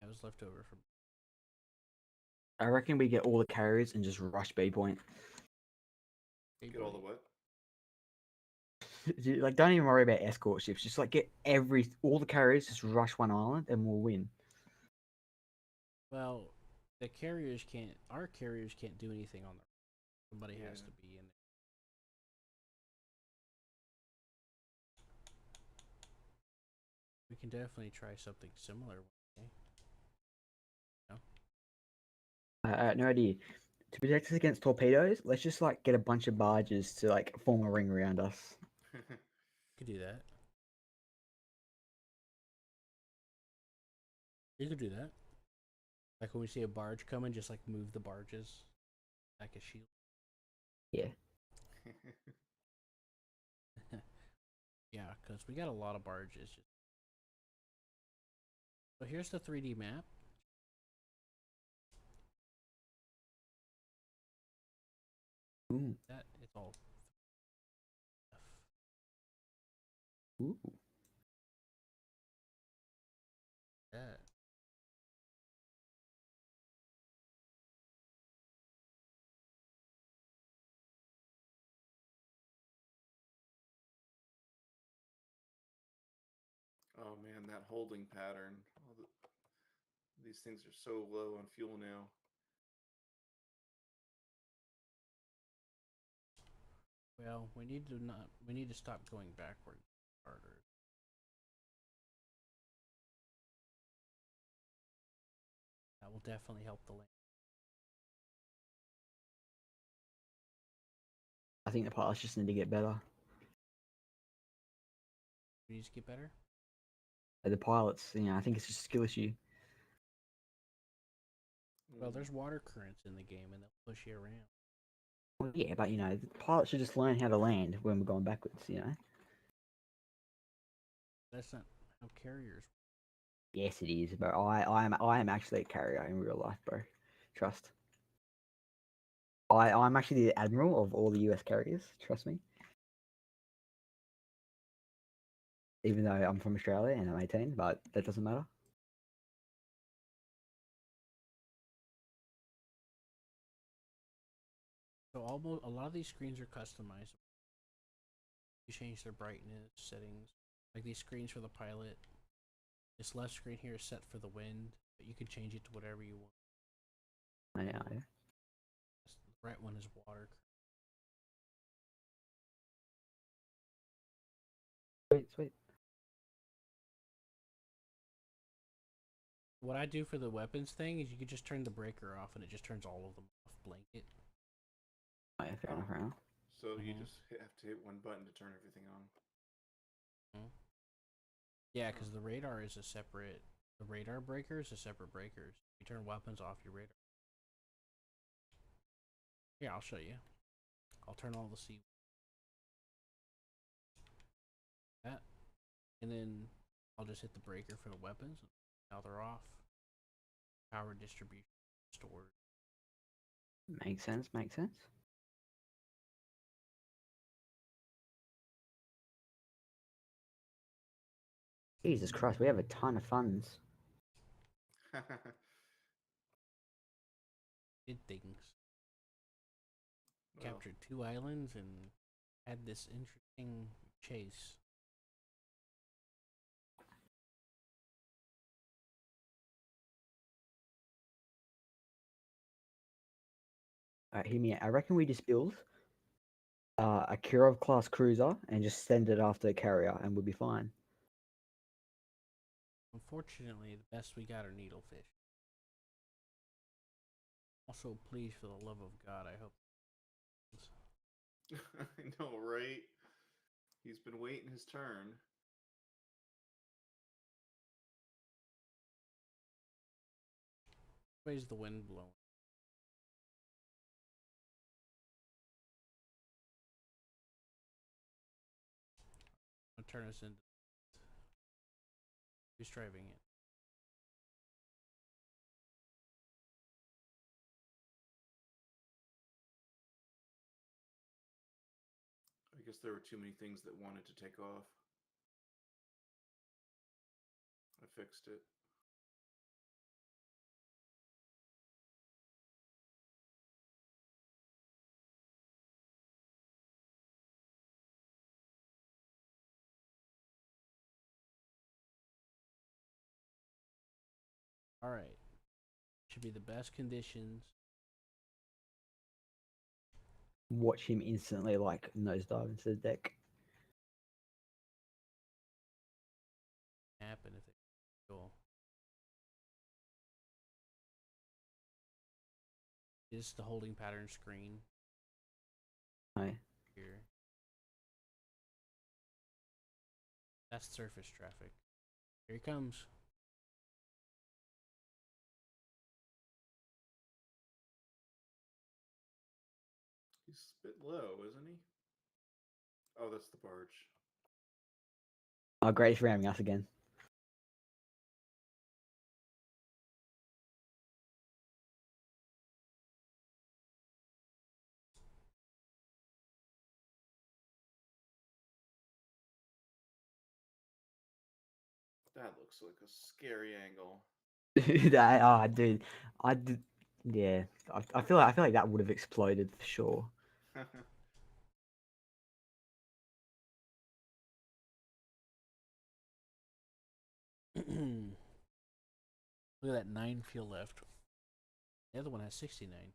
That was left over from. I reckon we get all the carriers and just rush B point. Get all the what? Like, don't even worry about escort ships. Just like get all the carriers, just rush one island, and we'll win. Well, the carriers can't. Our carriers can't do anything on their. Somebody has Yeah. to be in there. We can definitely try something similar. Okay? No? No idea. To protect us against torpedoes, let's just like get a bunch of barges to like form a ring around us. Could do that. You could do that. Like when we see a barge coming, just like move the barges like a shield. Yeah. Yeah, because we got a lot of barges. So here's the 3D map. Ooh. That it's all. Ooh. That. Oh man, that holding pattern. These things are so low on fuel now. Well, we need to not. We need to stop going backward harder. That will definitely help the lane. I think the pilots just need to get better. We need to get better. The pilots, I think it's just a skill issue. Well, there's water currents in the game, and they'll push you around. Well, yeah, but the pilots should just learn how to land when we're going backwards. That's not how carriers. Yes, it is, but I am actually a carrier in real life, bro. Trust. I'm actually the admiral of all the US carriers. Trust me. Even though I'm from Australia and I'm 18, but that doesn't matter. So almost a lot of these screens are customizable. You change their brightness settings, like these screens for the pilot. This left screen here is set for the wind, but you can change it to whatever you want. I know. Yeah. The right one is water. Sweet, sweet. What I do for the weapons thing is you can just turn the breaker off and it just turns all of them off blanket. Oh, yeah, fair enough, fair enough. So you just have to hit one button to turn everything on. Yeah, because the radar is a separate. The radar breaker is a separate breaker. So you turn weapons off your radar. Here, I'll show you. I'll turn all the C. That, and then I'll just hit the breaker for the weapons. Now they're off. Power distribution stored. Makes sense, makes sense. Jesus Christ, we have a ton of funds. Did things. Well, Captured 2 islands and had this interesting chase. Alright, hear me out. I reckon we just build a Kirov class cruiser and just send it after a carrier and we'll be fine. Unfortunately, the best we got are needlefish. Also, please, for the love of God, I hope. I know, right? He's been waiting his turn. Where's the wind blowing? I'll turn us into. Who's driving it? I guess there were too many things that wanted to take off. I fixed it. All right. Should be the best conditions. Watch him instantly like nosedive into the deck. Happen if they go. This is the holding pattern screen Right. here. That's surface traffic. Here he comes. He's a bit low, isn't he? Oh, that's the barge. Oh, great for ramming us again. That looks like a scary angle. Dude, I did. Yeah, I feel like that would have exploded for sure. Look at that 9 fuel left. The other one has 69.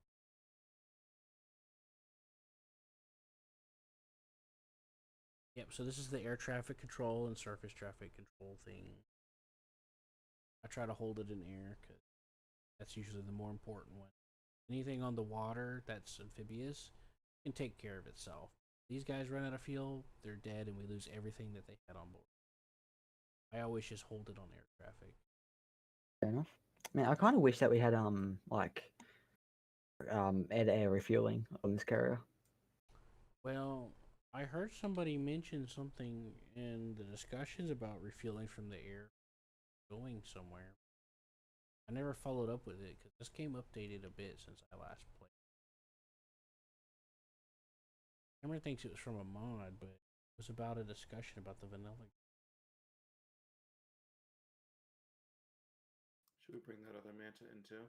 Yep, so this is the air traffic control and surface traffic control thing. I try to hold it in air because that's usually the more important one. Anything on the water that's amphibious can take care of itself. These guys run out of fuel, they're dead, and we lose everything that they had on board. I always just hold it on air traffic. Fair enough. Man, I kind of wish that we had like air-to-air refueling on this carrier. Well, I heard somebody mention something in the discussions about refueling from the air going somewhere. I never followed up with it because this game updated a bit since I last played. Hammer thinks it was from a mod, but it was about a discussion about the vanilla. Should we bring that other manta in too?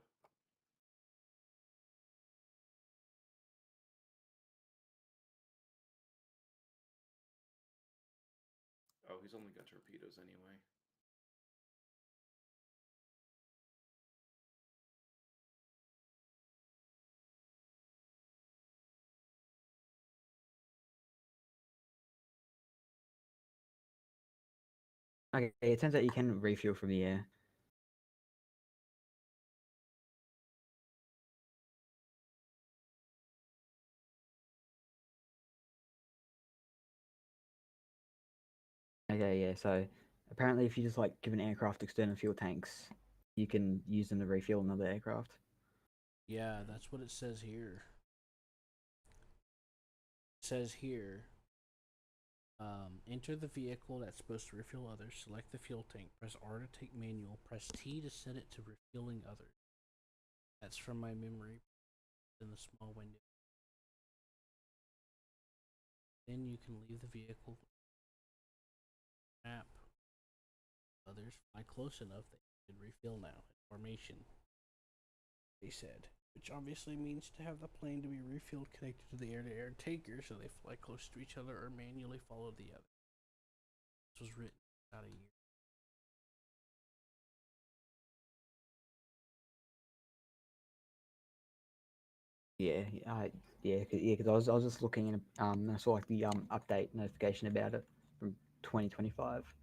Oh, he's only got torpedoes anyway. Okay, it turns out you can refuel from the air. Okay, yeah. So apparently, if you just like give an aircraft external fuel tanks, you can use them to refuel another aircraft. Yeah, that's what it says here. It says here, enter the vehicle that's supposed to refuel others. Select the fuel tank. Press R to take manual. Press T to set it to refueling others. That's from my memory in the small window. Then you can leave the vehicle map. Others fly close enough that you can refill now. Formation, they said. Which obviously means to have the plane to be refueled connected to the air-to-air taker so they fly close to each other or manually follow the other. This was written about a year. Yeah, because I was just looking and I saw like the update notification about it from 2025.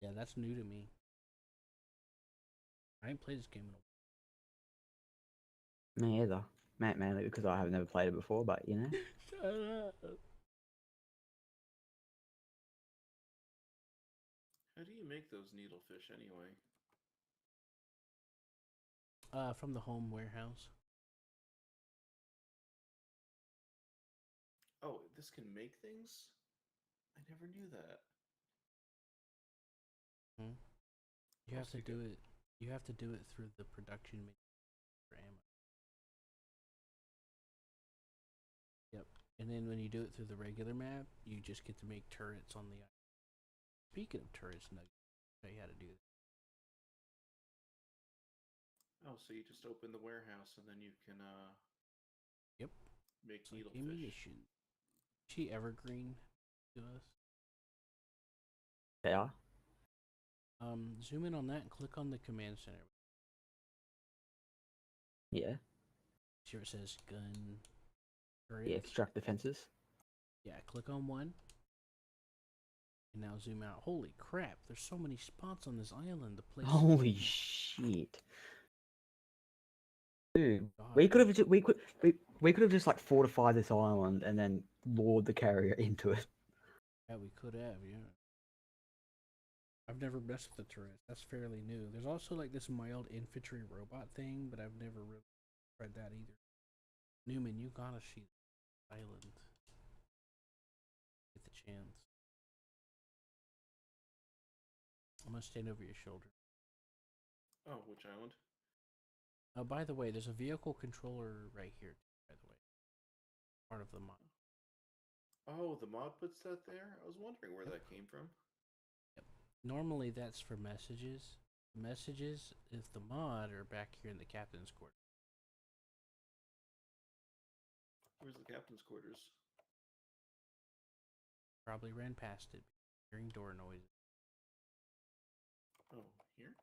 Yeah, that's new to me. I ain't played this game in a Me either. Mainly because I have never played it before, but you know. while. How do you make those needlefish anyway? From the home warehouse. Oh, this can make things? I never knew that. Hmm? You have to do it. You have to do it through the production menu for ammo. Yep. And then when you do it through the regular map, you just get to make turrets on the. Speaking of turrets, Nugget, I'll show you how to do Oh, so you just open the warehouse and then you can Yep. make It's like needlefish. ammunition. She evergreen to us. They are. Zoom in on that and click on the command center. Yeah. See where it says gun. Yeah. Turret? Construct defenses. Yeah, click on one. And now zoom out. Holy crap, there's so many spots on this island to place. Holy shit. Dude, God. we could have we could have just like fortified this island and then lured the carrier into it. Yeah, we could have, yeah. I've never messed with the turret. That's fairly new. There's also like this mild infantry robot thing, but I've never really tried that either. Newman, you gotta see the island. Get the chance. I'm gonna stand over your shoulder. Oh, which island? By the way, there's a vehicle controller right here, by the way. Part of the mod. Oh, the mod puts that there? I was wondering where that came from. Normally that's for messages. Messages, if the mod, are back here in the captain's quarters. Where's the captain's quarters? Probably ran past it, hearing door noises. Oh, here?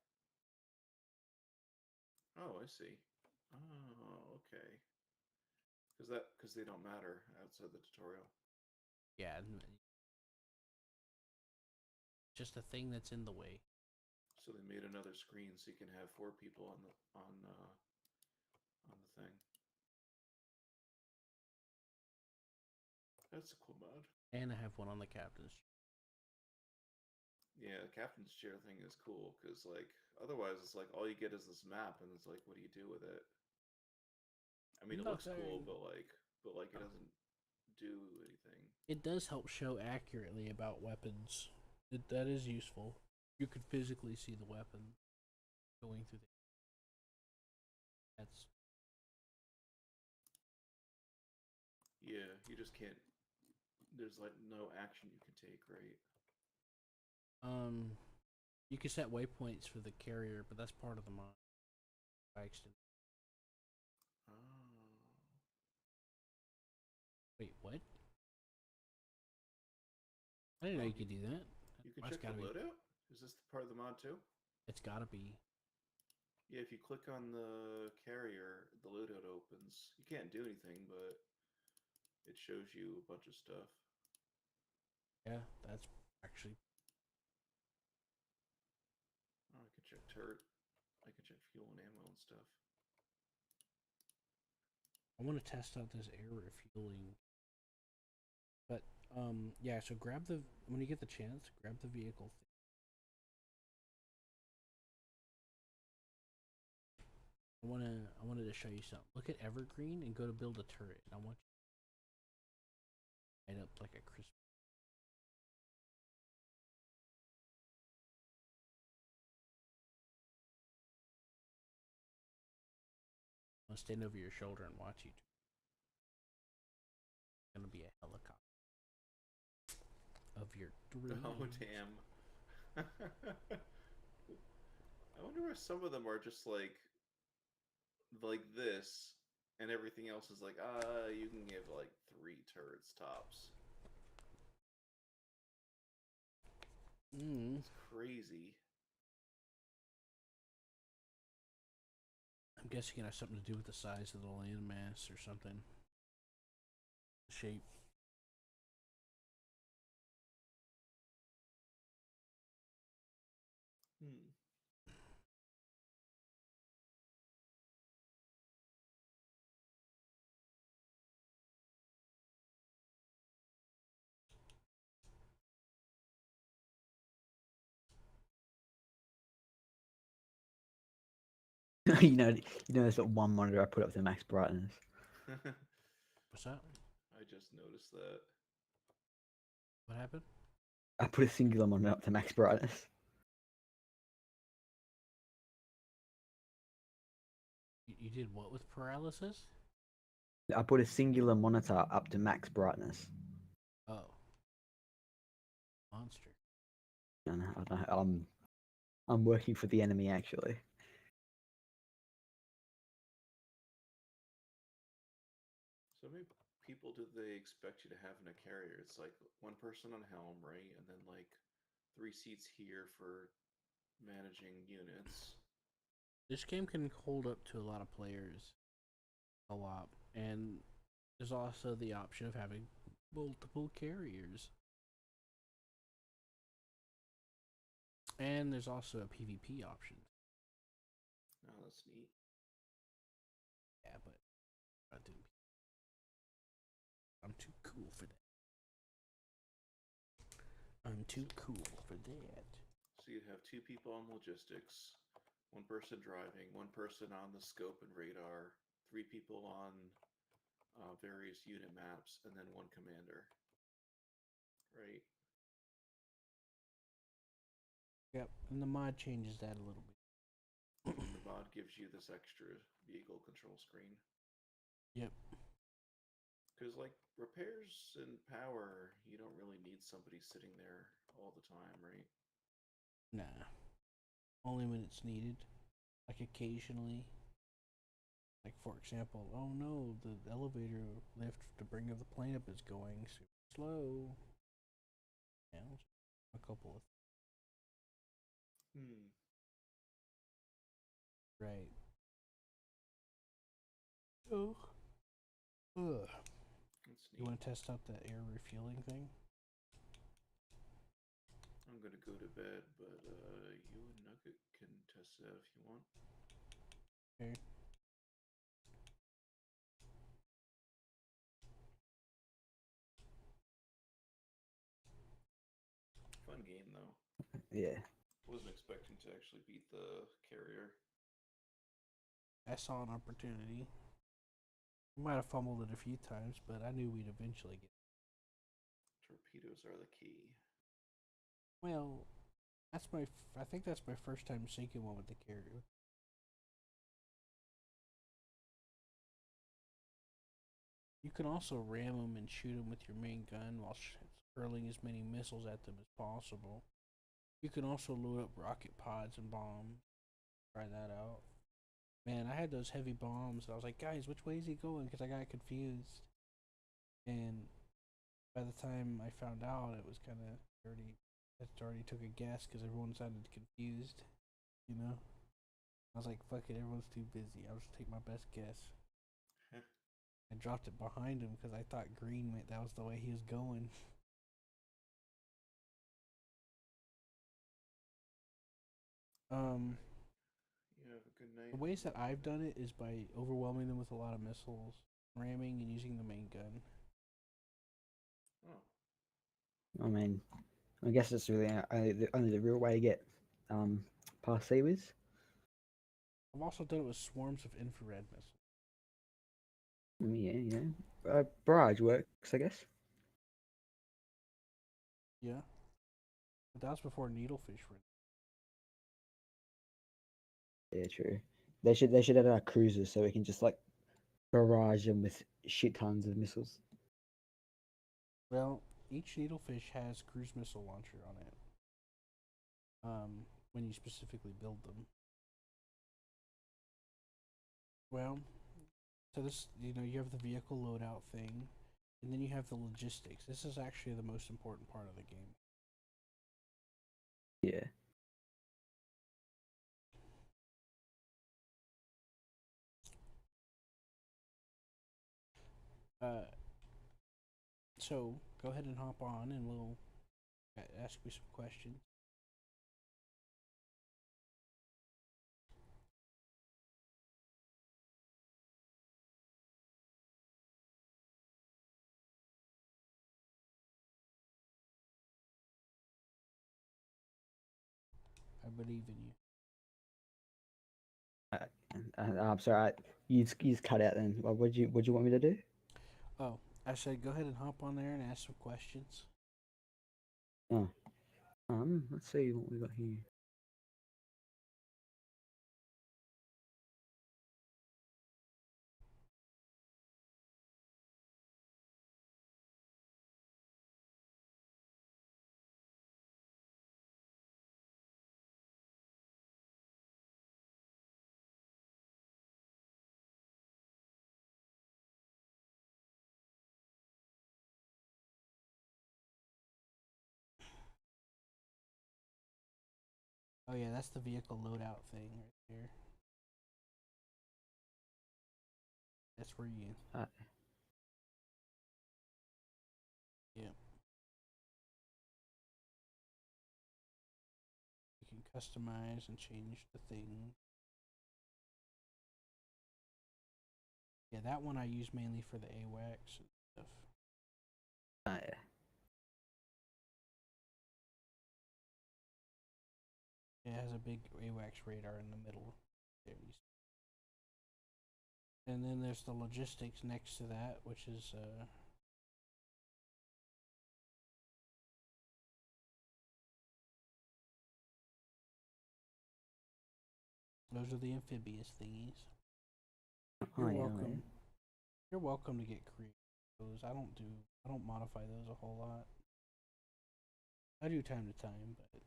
Oh, I see. Oh, okay. Because they don't matter outside the tutorial. Yeah, just a thing that's in the way. So they made another screen so you can have 4 people on the thing. That's a cool mod. And I have one on the captain's. Yeah, the captain's chair thing is cool because like otherwise it's like all you get is this map and it's like what do you do with it? I mean, it looks cool, Nothing. but it doesn't do anything. It does help show accurately about weapons. That is useful. You could physically see the weapon going through the. That's Yeah, you just can't. There's like no action you can take, right? you can set waypoints for the carrier, but that's part of the mod. By extent. Oh, Wait, what? I didn't know Oh, you could do that. you can That's check the gotta be. loadout. Is this part of the mod too? It's gotta be. Yeah, if you click on the carrier, the loadout opens. You can't do anything, but it shows you a bunch of stuff. Yeah, that's actually. Oh, I can check turret. I can check fuel and ammo and stuff. I want to test out this air refueling. But yeah. So grab the when you get the chance, grab the vehicle. I wanted to show you something. Look at Evergreen and go to build a turret. And I want you to light up like a Christmas. I'm gonna stand over your shoulder and watch you. It's gonna be a helicopter of your dreams. Oh damn! I wonder if some of them are just like this, and everything else is like you can give like 3 turrets tops. It's crazy. I'm guessing it has something to do with the size of the landmass or something. The shape. Hmm. There's that one monitor I put up to max brightness. What's that? I just noticed that. What happened? I put a singular monitor up to max brightness. You did what with paralysis? I put a singular monitor up to max brightness. Oh, monster. And I'm working for the enemy actually. do they expect you to have in a carrier? It's like one person on helm, right? And then like 3 seats here for managing units. This game can hold up to a lot of players co-op, and there's also the option of having multiple carriers. And there's also a PvP option. Oh, that's neat. Yeah, but I'm not doing I'm too cool for that. I'm too cool for that. So you'd have 2 people on logistics, one person driving, one person on the scope and radar, 3 people on various unit maps, and then one commander. Right? Yep, and the mod changes that a little bit. The mod gives you this extra vehicle control screen. Yep. Because, like, repairs and power, you don't really need somebody sitting there all the time, right? Nah. Only when it's needed. Like occasionally. Like for example, oh no, the elevator lift to bring up the plane up is going super slow. Yeah, a couple of Hmm. right. Oh. Ugh. That's You neat. want to test out that air refueling thing? I'm gonna go to bed, but you and Nugget can test that if you want. Okay. Fun game though. Yeah. Wasn't expecting to actually beat the carrier. I saw an opportunity. We might have fumbled it a few times, but I knew we'd eventually get. Torpedoes are the key. Well, that's my. I think that's my first time sinking one with the carrier. You can also ram them and shoot them with your main gun while hurling as many missiles at them as possible. You can also load up rocket pods and bombs. Try that out. Man, I had those heavy bombs. And I was like, guys, which way is he going? Because I got confused. And by the time I found out, it was kind of already. It already took a guess because everyone sounded confused. You know. I was like, fuck it, everyone's too busy. I'll just take my best guess. I dropped it behind him because I thought green meant that was the way he was going. Um, You have a good night. the ways that I've done it is by overwhelming them with a lot of missiles, ramming, and using the main gun. Oh. I mean, I guess it's really only the real way to get past Seawards. I've also done it with swarms of infrared missiles. Yeah, barrage works, I guess. Yeah, but that was before needlefish were. Yeah, true. They should add our cruisers so we can just like barrage them with shit tons of missiles. Well, each needlefish has cruise missile launcher on it. When you specifically build them. Well, so this, you have the vehicle loadout thing, and then you have the logistics. This is actually the most important part of the game. Yeah. Uh, so go ahead and hop on, and we'll ask you some questions. I believe in you. I'm sorry. You just cut out then. What would you want me to do? Oh, I said go ahead and hop on there and ask some questions. Oh, let's see what we got here. Oh yeah, that's the vehicle loadout thing right there. That's where you. Uh, Yeah. You can customize and change the thing. Yeah, that one I use mainly for the AWACS and stuff. yeah. It has a big AWACS radar in the middle. There you see. And then there's the logistics next to that, which is those are the amphibious thingies. You're Oh, yeah, welcome. You're welcome to get creative. Those I don't modify those a whole lot. I do time to time, but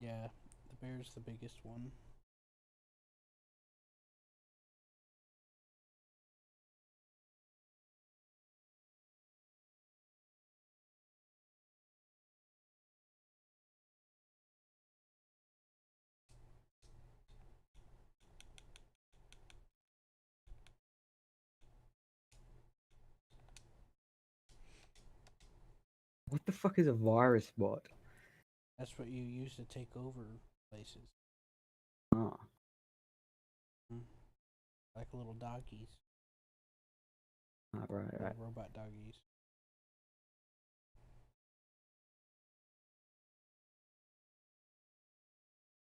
yeah, the bear's the biggest one. What the fuck is a virus bot? That's what you use to take over places. Oh, Like little doggies, right, right. little robot doggies.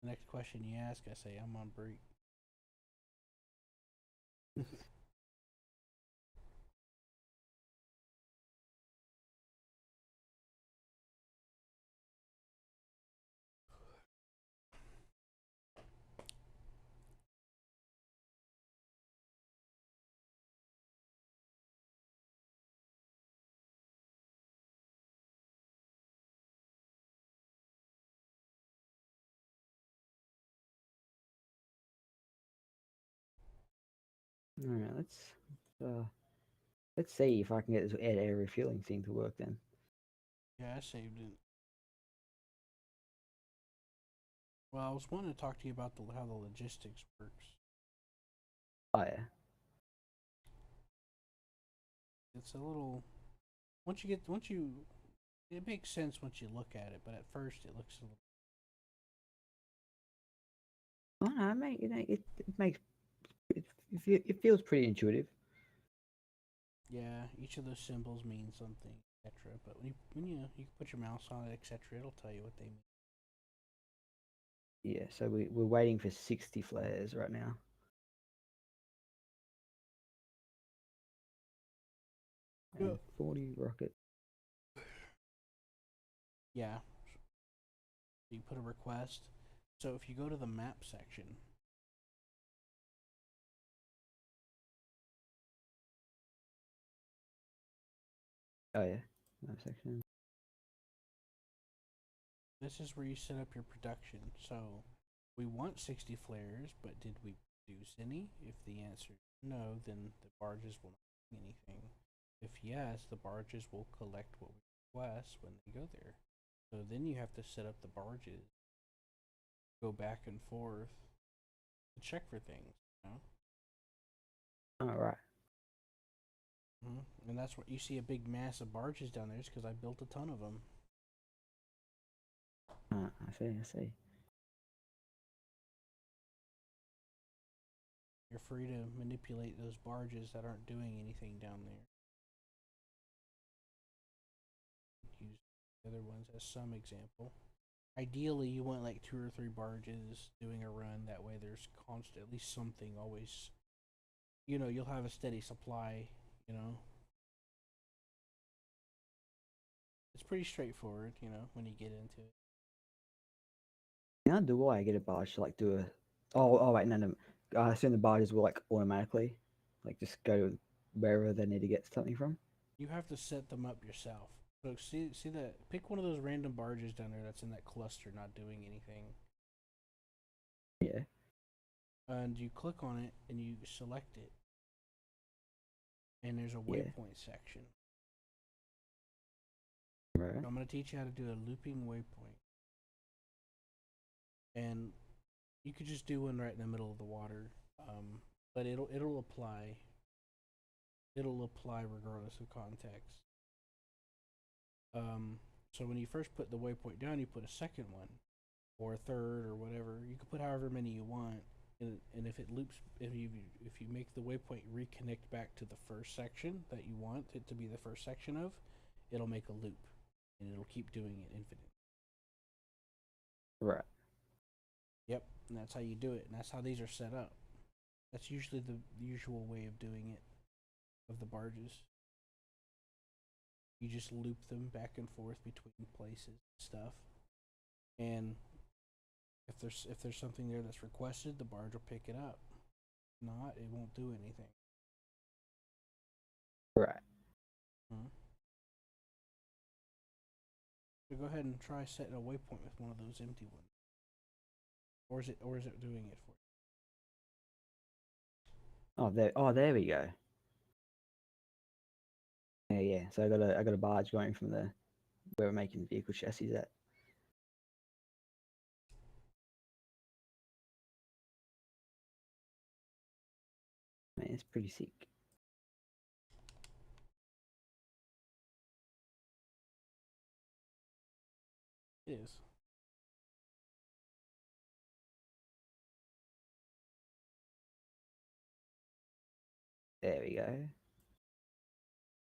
The next question you ask, I say I'm on break. All right, let's see if I can get this air refueling thing to work then. Yeah, I saved it. Well, I was wanting to talk to you about how the logistics works. Oh yeah. It's a little it makes sense once you look at it, but at first it looks a little. Oh no, mate. It makes it feels pretty intuitive. Yeah, each of those symbols means something, etc. But when you put your mouse on it, etc., it'll tell you what they mean. Yeah. So we're waiting for 60 flares right now. And 40 rockets. Yeah, so you put a request. So if you go to the map section, Oh yeah. That section. this is where you set up your production. So we want 60 flares, but did we produce any? If the answer is no, then the barges will not do anything. If yes, the barges will collect what we request when they go there. So then you have to set up the barges, go back and forth to check for things. You know? All right. And that's what you see a big mass of barges down there, is because I built a ton of them. I see. I see. You're free to manipulate those barges that aren't doing anything down there. Use the other ones as some example. Ideally, you want like 2 or 3 barges doing a run. That way, there's constant, at least something always. You'll have a steady supply. You know, it's pretty straightforward. When you get into it. Now do I get a barge to like do a? Oh wait, no. I assume the barges will like automatically, like just go to wherever they need to get something from. You have to set them up yourself. So see that. Pick one of those random barges down there that's in that cluster, not doing anything. Yeah. and you click on it and you select it, and there's a Yeah. waypoint section. Right. So I'm going to teach you how to do a looping waypoint, and you could just do one right in the middle of the water, but it'll apply. It'll apply regardless of context. So when you first put the waypoint down, you put a second one, or a third, or whatever. You can put however many you want, and if it loops, if you make the waypoint reconnect back to the first section that you want it to be the first section of, it'll make a loop, and it'll keep doing it infinite. Right. Yep, and that's how you do it, and that's how these are set up. That's usually the usual way of doing it, of the barges. You just loop them back and forth between places and stuff. And if there's something there that's requested, the barge will pick it up. If not, it won't do anything. Right. So go ahead and try setting a waypoint with one of those empty ones. Or is it doing it for you? There we go. Yeah. So I got a barge going from the where we're making vehicle chassis at. Man, it's pretty sick. It is. There we go.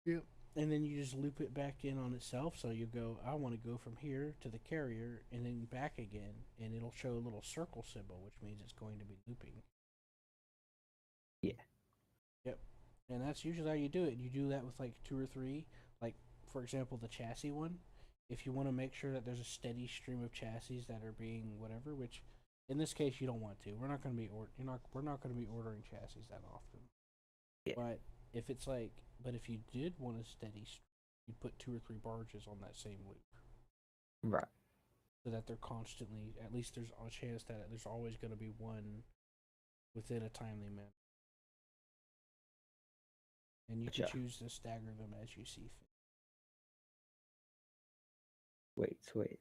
Yep. And then you just loop it back in on itself. So you go, I want to go from here to the carrier and then back again. And it'll show a little circle symbol, which means it's going to be looping. Yeah. Yep. And that's usually how you do it. You do that with like 2 or 3. Like, for example, the chassis one. If you want to make sure that there's a steady stream of chassis that are being whatever, which in this case you don't want to. We're not going to be we're not going to be ordering chassis that often. Yeah. But if it's like, but if you did want a steady, you'd put 2 or 3 barges on that same loop, Right. so that they're constantly. At least there's a chance that there's always going to be one within a timely manner, and you can Gotcha. choose to stagger them as you see fit. Sweet.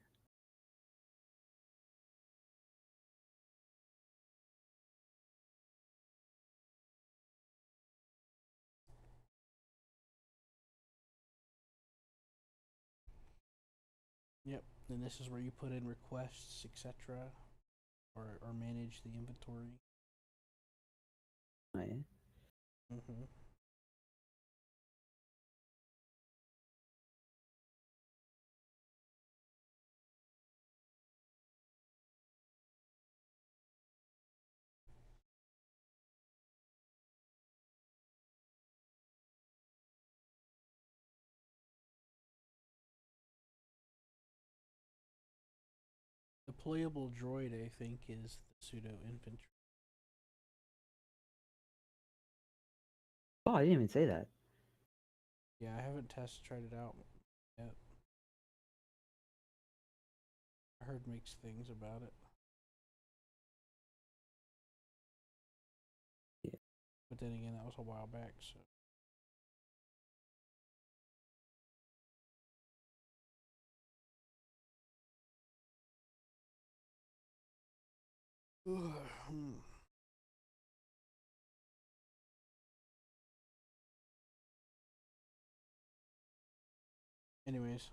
Yep. And this is where you put in requests, etc., or manage the inventory. Oh, yeah. Mm-hmm. The playable droid, I think, is the pseudo infantry. Oh, I didn't even say that. Yeah, I haven't tried it out yet. I heard mixed things about it. Yeah. But then again, that was a while back, so. Anyways,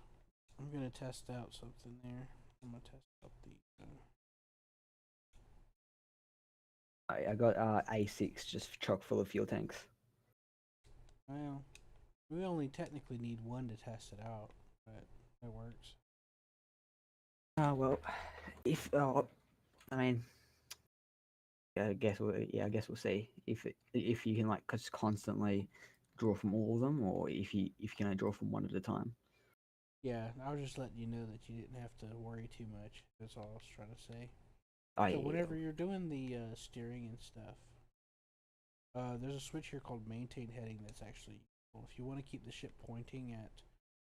I'm gonna test out something there. I'm gonna test out the. I got A6 just chock full of fuel tanks. Well, we only technically need one to test it out, but it works. Well, if I mean, I guess we'll see if you can like just constantly draw from all of them, or if you can only draw from one at a time. Yeah, I was just letting you know that you didn't have to worry too much. That's all I was trying to say. Oh So yeah. whenever you're doing the steering and stuff, there's a switch here called maintain heading that's actually useful. If you want to keep the ship pointing at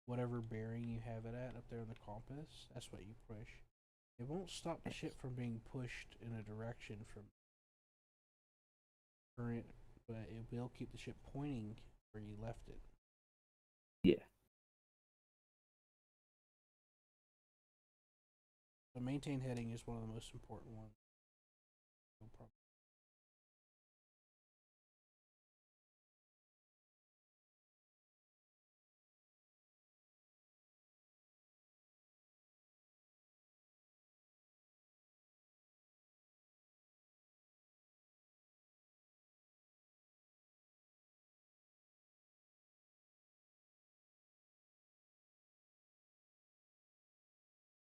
whatever bearing you have it at up there on the compass, that's what you push. It won't stop the ship from being pushed in a direction from current, but it will keep the ship pointing where you left it. Yeah. The maintain heading is one of the most important ones. No problem.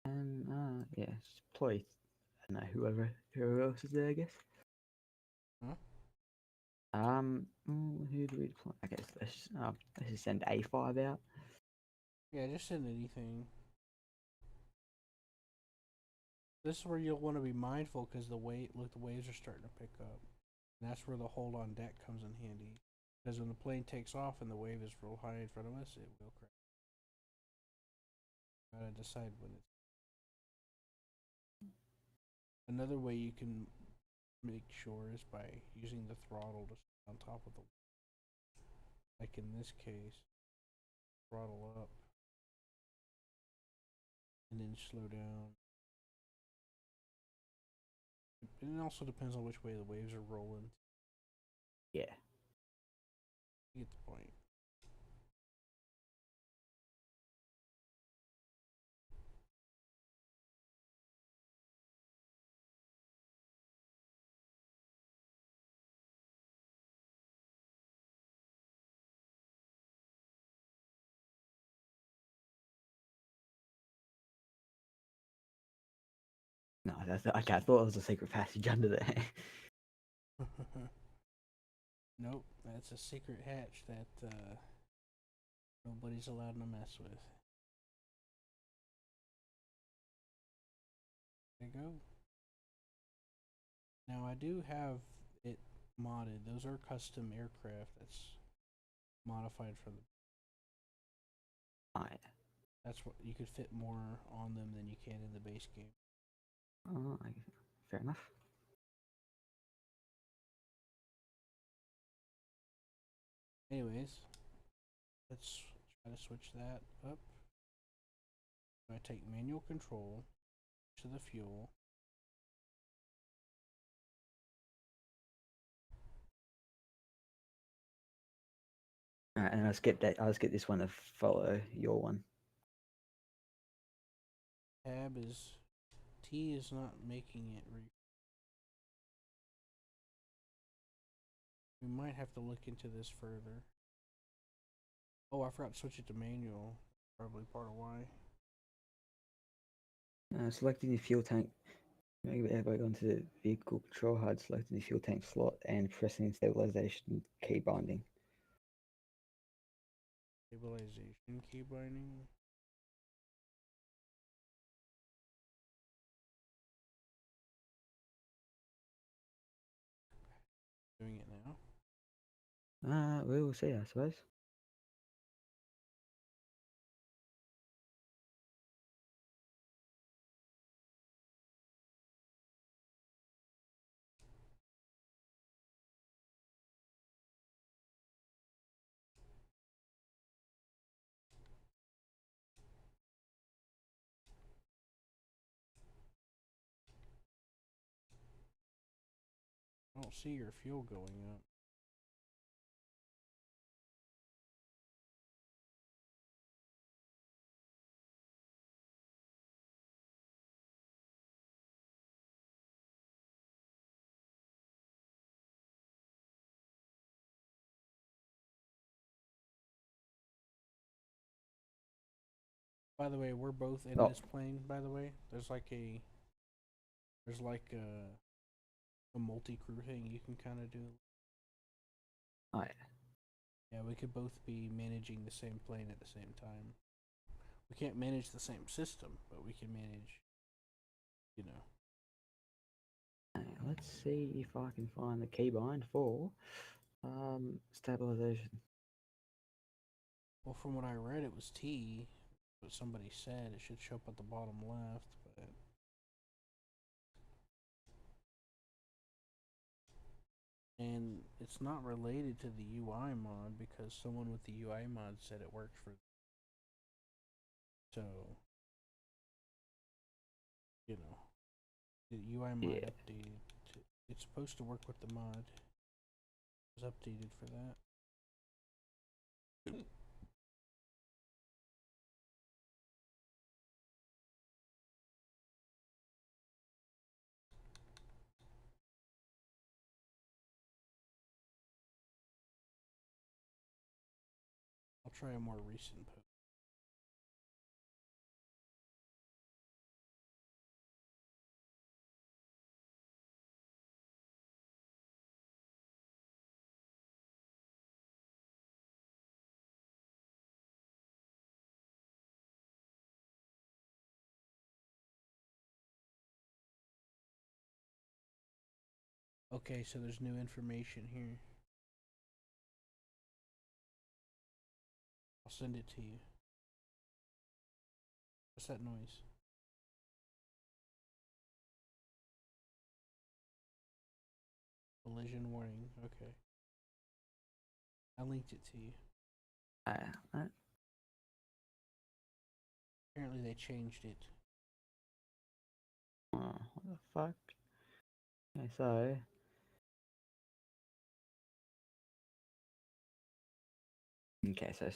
And yeah, just deploy. I don't know whoever else is there, I guess. Huh? Who do we deploy? Okay, so let's just send A5 out. Yeah, just send anything. This is where you'll want to be mindful because the waves are starting to pick up, and that's where the hold on deck comes in handy. Because when the plane takes off and the wave is real high in front of us, it will crash. Gotta decide when it's. Another way you can make sure is by using the throttle to stay on top of the. Like in this case, throttle up, and then slow down. And it also depends on which way the waves are rolling. Yeah. You get the point. No, that's okay. I thought it was a secret passage under there. Nope, that's a secret hatch that nobody's allowed to mess with. There you go. Now I do have it modded. Those are custom aircraft that's modified for the. Alright. That's what you could fit more on them than you can in the base game. Oh, fair enough. Anyways, let's try to switch that up. I take manual control to the fuel. Alright, and I'll skip that. I'll skip this one to follow your one. Tab is T is not making it We might have to look into this further. Oh, I forgot to switch it to manual. Probably part of why. Selecting the fuel tank. Maybe everybody go into the vehicle control HUD, selecting the fuel tank slot, and pressing stabilization key binding. Stabilization key binding. Doing it now. We will see, I suppose. I don't see your fuel going up. By the way, we're both in this plane. By the way, there's like a multi-crew thing you can kind of do. Alright. Yeah, we could both be managing the same plane at the same time. We can't manage the same system, but we can manage, you know. Let's see if I can find the keybind for stabilization. Well, from what I read, it was T. But somebody said it should show up at the bottom left, but and it's not related to the UI mod because someone with the UI mod said it works for. So, you know, the UI mod Yeah. updated. It's supposed to work with the mod. It was updated for that. I'll try a more recent post. Okay, so there's new information here. I'll send it to you. What's that noise? Collision warning. Okay. I linked it to you. Uh, Apparently they changed it. what the fuck? Okay, so okay, so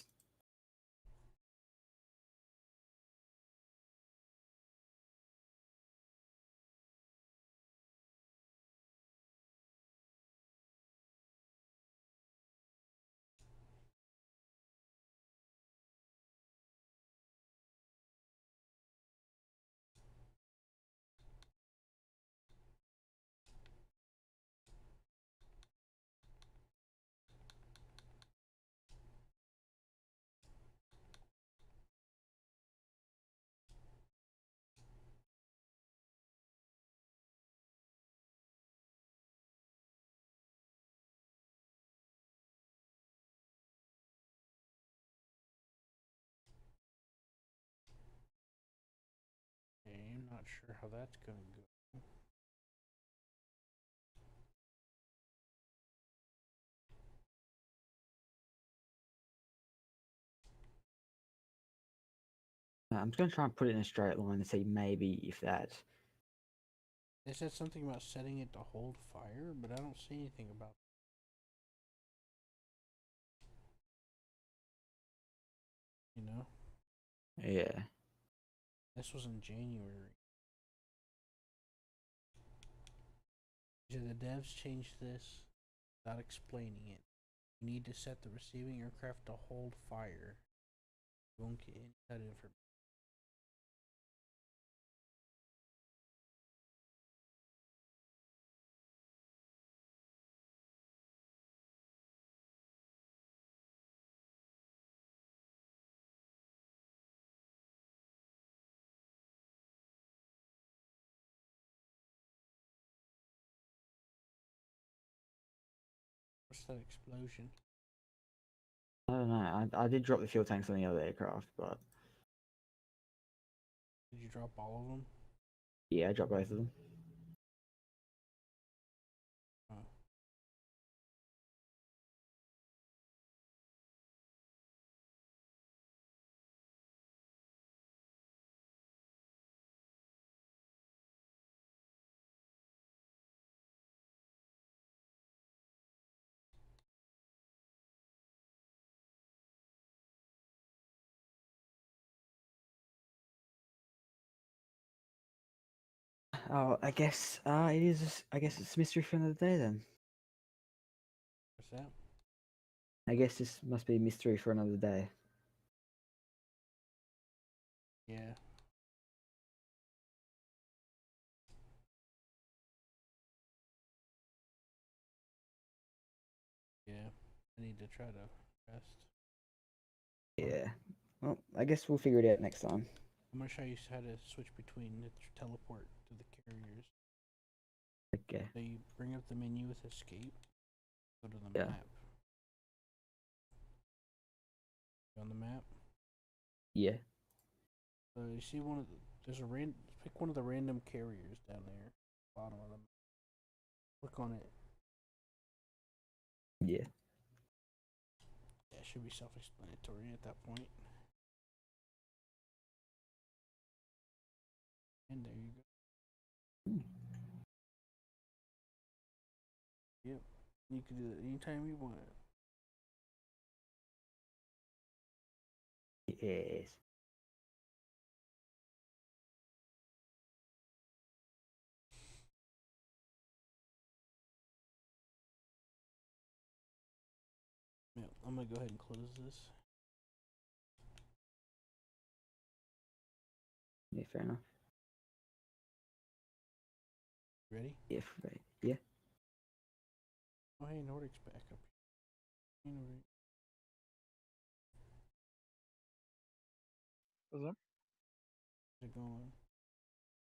Okay, I'm not sure how that's gonna go. I'm just gonna try and put it in a straight line and see maybe if that. They said something about setting it to hold fire, but I don't see anything about it, you know? Yeah. This was in January. So the devs changed this without explaining it. You need to set the receiving aircraft to hold fire. You won't get any of that information. What's that explosion? I don't know. I did drop the fuel tanks on the other aircraft, but Did you drop all of them? yeah, I dropped both of them. Oh. Oh, I guess it is. I guess it's mystery for another day then. What's that? I guess this must be a mystery for another day. Yeah. Yeah. I need to try to rest. Yeah. Well, I guess we'll figure it out next time. I'm gonna show you how to switch between the teleport to the carriers. Okay. So you bring up the menu with escape, go to the Yeah. map. Go on the map. Yeah. So you see one of the, there's a pick one of the random carriers down there, bottom of them. Click on it. Yeah. Yeah, it should be self-explanatory at that point. And there you go. Hmm. Yep. You can do it anytime you want. Yes. Yep. I'm gonna go ahead and close this. Yeah, fair enough. Ready? Yeah, right. Yeah. Oh, hey, Nordic's back up. Hey, Nordic. What's up? How's it going?